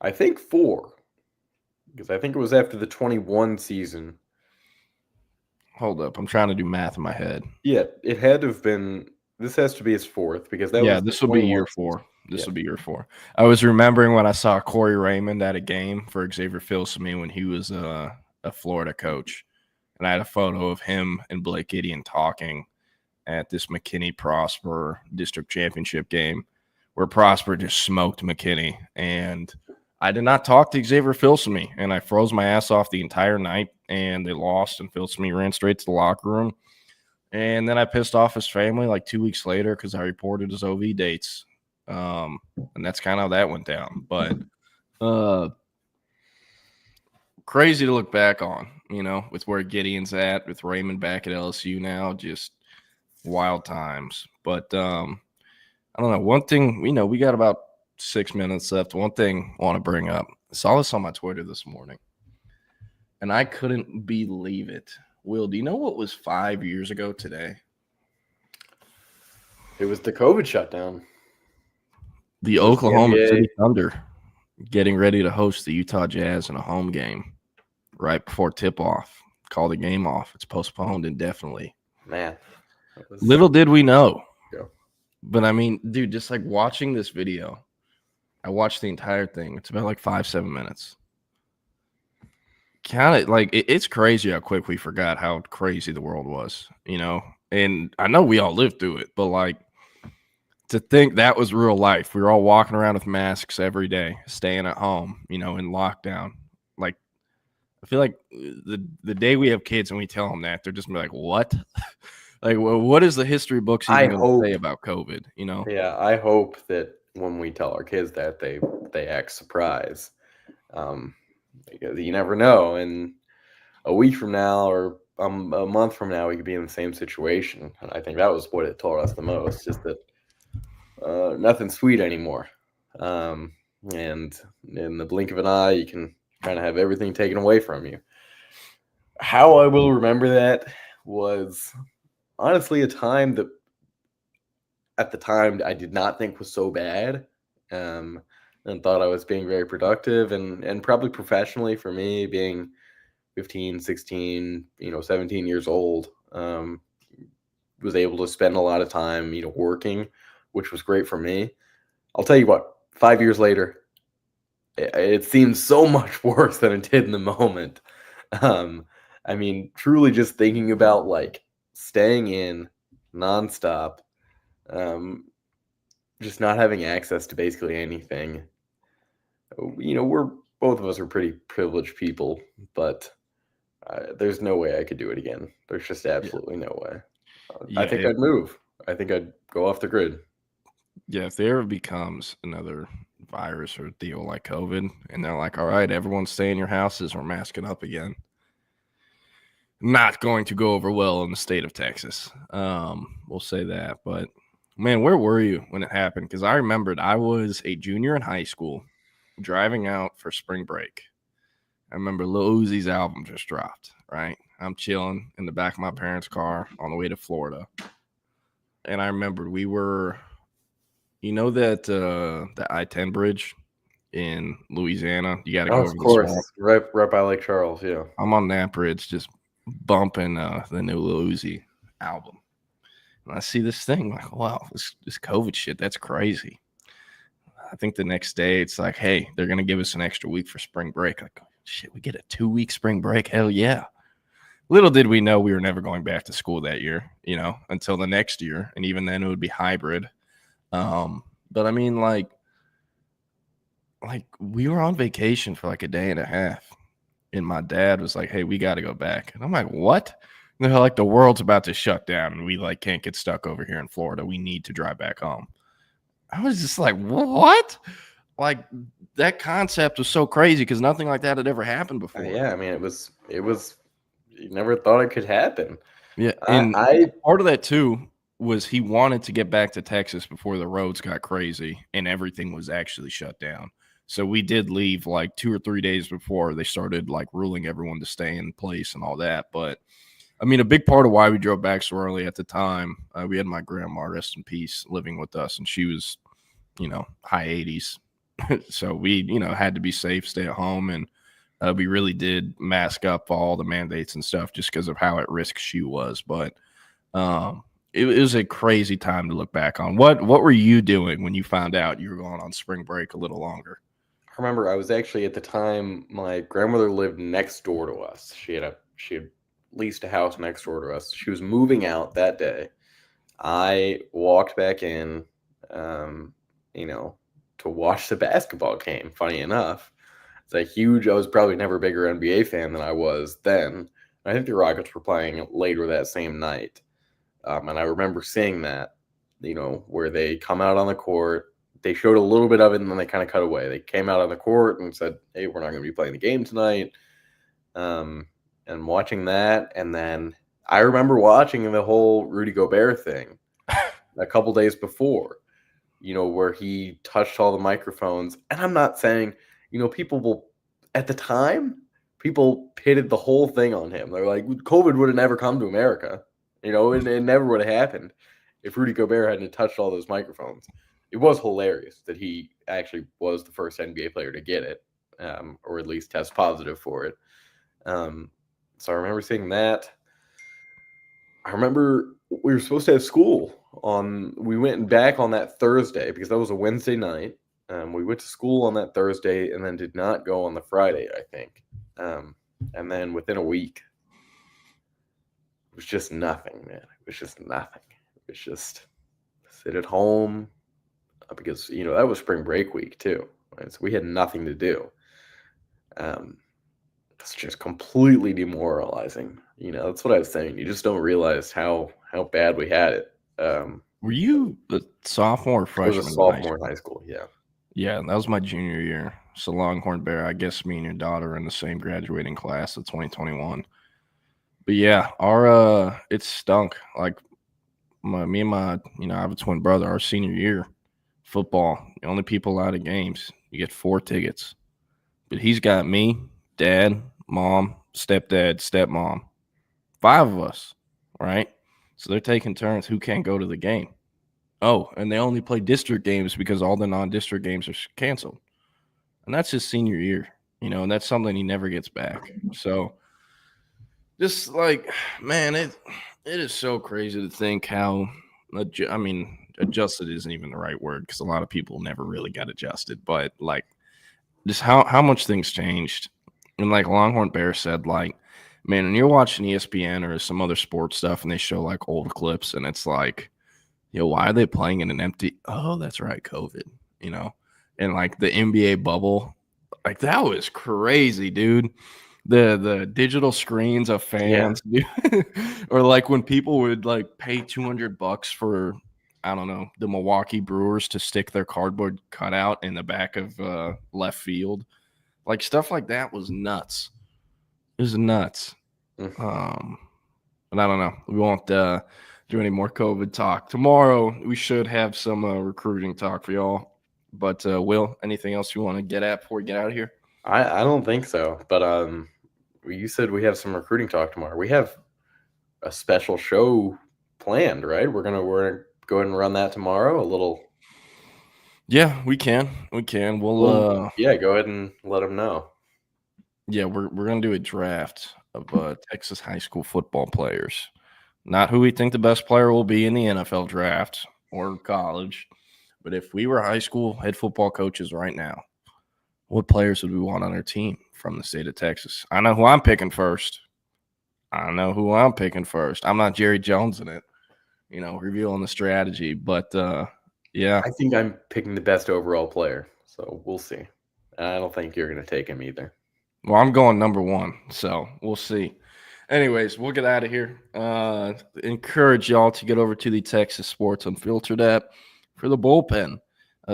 I think 4. Because I think it was after the 21 season. Hold up. I'm trying to do math in my head. Yeah, it had to have been – this has to be his 4th because that was this will be year 4. This will be year 4. I was remembering when I saw Corey Raymond at a game for Xavier Filsaime when he was a Florida coach. And I had a photo of him and Blake Gideon talking. at this McKinney-Prosper district championship game where Prosper just smoked McKinney. And I did not talk to Xavier Filsamy, and I froze my ass off the entire night, and they lost, and Filsamy ran straight to the locker room. And then I pissed off his family like 2 weeks later because I reported his OV dates. And that's kind of how that went down. But crazy to look back on, with where Gideon's at, with Raymond back at LSU now, just wild times. But I don't know. One thing, we got about 6 minutes left. One thing I want to bring up. I saw this on my Twitter this morning, and I couldn't believe it. Will, do you know what was 5 years ago today? It was the COVID shutdown. The Oklahoma City Thunder getting ready to host the Utah Jazz in a home game right before tip-off. Call the game off. It's postponed indefinitely. Man. Little did we know. Yeah. But, I mean, dude, just like watching this video, I watched the entire thing. It's about like 5-7 minutes. Kind of like it's crazy how quick we forgot how crazy the world was, and I know we all lived through it, but like to think that was real life. We were all walking around with masks every day, staying at home, in lockdown. Like, I feel like the day we have kids and we tell them that, they're just gonna be like, what? Like, well, what is the history books even going to say about COVID, Yeah, I hope that when we tell our kids that, they act surprised. Because you never know, and a week from now or a month from now, we could be in the same situation. And I think that was what it taught us the most, just that nothing's sweet anymore. And in the blink of an eye, you can kind of have everything taken away from you. How I will remember that was honestly a time that at the time I did not think was so bad. And thought I was being very productive and probably professionally for me being 15, 16, 17 years old, was able to spend a lot of time, working, which was great for me. I'll tell you what, 5 years later, it seems so much worse than it did in the moment. I mean, truly just thinking about like staying in nonstop, just not having access to basically anything. We're both of us are pretty privileged people, but there's no way I could do it again. There's just absolutely no way. I think I'd move. I think I'd go off the grid. Yeah, if there ever becomes another virus or deal like COVID, and they're like, all right, everyone stay in your houses, we're masking up again. Not going to go over well in the state of Texas. We'll say that. But, man, where were you when it happened? Because I remembered I was a junior in high school, driving out for spring break. I remember Lil Uzi's album just dropped, right? I'm chilling in the back of my parents' car on the way to Florida. And I remember we were, that the I-10 bridge in Louisiana? You got to go over of course. the swamp. Right by Lake Charles, yeah. I'm on that bridge just bumping the new Lil Uzi album. And I see this thing like, wow, this COVID shit, that's crazy. I think the next day it's like, hey, they're going to give us an extra week for spring break. Like, shit, we get a 2-week spring break. Hell yeah. Little did we know we were never going back to school that year, until the next year. And even then it would be hybrid. But I mean, like we were on vacation for like a day and a half. And my dad was like, hey, we got to go back. And I'm like, what? And they're like, the world's about to shut down and we like can't get stuck over here in Florida. We need to drive back home. I was just like, what? Like that concept was so crazy because nothing like that had ever happened before. Yeah, I mean, it was. You never thought it could happen. Yeah, and part of that too was he wanted to get back to Texas before the roads got crazy and everything was actually shut down. So we did leave like 2 or 3 days before they started like ruling everyone to stay in place and all that. But I mean, a big part of why we drove back so early at the time, we had my grandma, rest in peace, living with us, and she was, high 80s. So we, had to be safe, stay at home, and we really did mask up all the mandates and stuff just because of how at risk she was. But it was a crazy time to look back on. What were you doing when you found out you were going on spring break a little longer? I remember I was actually at the time, my grandmother lived next door to us. She had leased a house next door to us. She was moving out that day. I walked back in, to watch the basketball game. Funny enough, I was probably never a bigger NBA fan than I was then. I think the Rockets were playing later that same night. And I remember seeing that, where they come out on the court. They showed a little bit of it, and then they kind of cut away. They came out on the court and said, hey, we're not going to be playing the game tonight. And watching that, and then I remember watching the whole Rudy Gobert thing a couple days before, where he touched all the microphones. And I'm not saying, at the time, people pitted the whole thing on him. They're like, COVID would have never come to America. It never would have happened if Rudy Gobert hadn't touched all those microphones. It was hilarious that he actually was the first NBA player to get it, or at least test positive for it. So I remember seeing that. I remember we were supposed to have school we went back on that Thursday because that was a Wednesday night. We went to school on that Thursday and then did not go on the Friday, I think. And then within a week, it was just nothing, man. It was just nothing. It was just sit at home because, that was spring break week too. Right? So we had nothing to do. It's just completely demoralizing. That's what I was saying. You just don't realize how bad we had it. Were you a sophomore or freshman? I was a sophomore in high school, yeah. Yeah, that was my junior year. So Longhorn Bear, I guess me and your daughter are in the same graduating class of 2021. But yeah, it stunk. Like me and my, I have a twin brother, our senior year, football, the only people out of games, you get 4 tickets. But he's got me, dad, mom, stepdad, stepmom, 5 of us, right? So they're taking turns who can't go to the game. Oh, and they only play district games because all the non-district games are canceled. And that's his senior year, and that's something he never gets back. So just like, man, it is so crazy to think how, adjusted isn't even the right word because a lot of people never really got adjusted, but like just how much things changed. And like Longhorn Bear said, like, man, when you're watching ESPN or some other sports stuff and they show like old clips and it's like, why are they playing in an empty? Oh, that's right, COVID, and like the NBA bubble, like that was crazy, dude. The digital screens of fans, dude. Or like when people would like pay $200 for, I don't know, the Milwaukee Brewers to stick their cardboard cutout in the back of left field, like stuff like that was nuts. It was nuts. But I don't know. We won't do any more COVID talk. Tomorrow, we should have some recruiting talk for y'all. But, Will, anything else you want to get at before we get out of here? I don't think so. But you said we have some recruiting talk tomorrow. We have a special show planned, right? We're gonna go ahead and run that tomorrow. A little. Yeah, we can. We'll go ahead and let them know. Yeah, we're gonna do a draft of Texas high school football players. Not who we think the best player will be in the NFL draft or college, but if we were high school head football coaches right now, what players would we want on our team from the state of Texas? I know who I'm picking first. I'm not Jerry Jones in it, revealing the strategy. But, yeah. I think I'm picking the best overall player, so we'll see. I don't think you're going to take him either. Well, I'm going number 1, so we'll see. Anyways, we'll get out of here. Encourage y'all to get over to the Texas Sports Unfiltered app for the bullpen.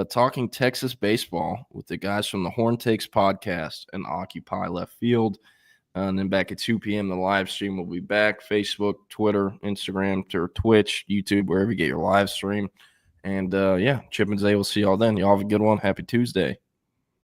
Talking Texas baseball with the guys from the Horn Takes podcast and Occupy Left Field. And then back at 2 p.m., the live stream will be back. Facebook, Twitter, Instagram, or Twitch, YouTube, wherever you get your live stream. And, Chip and Zay will see y'all then. Y'all have a good one. Happy Tuesday.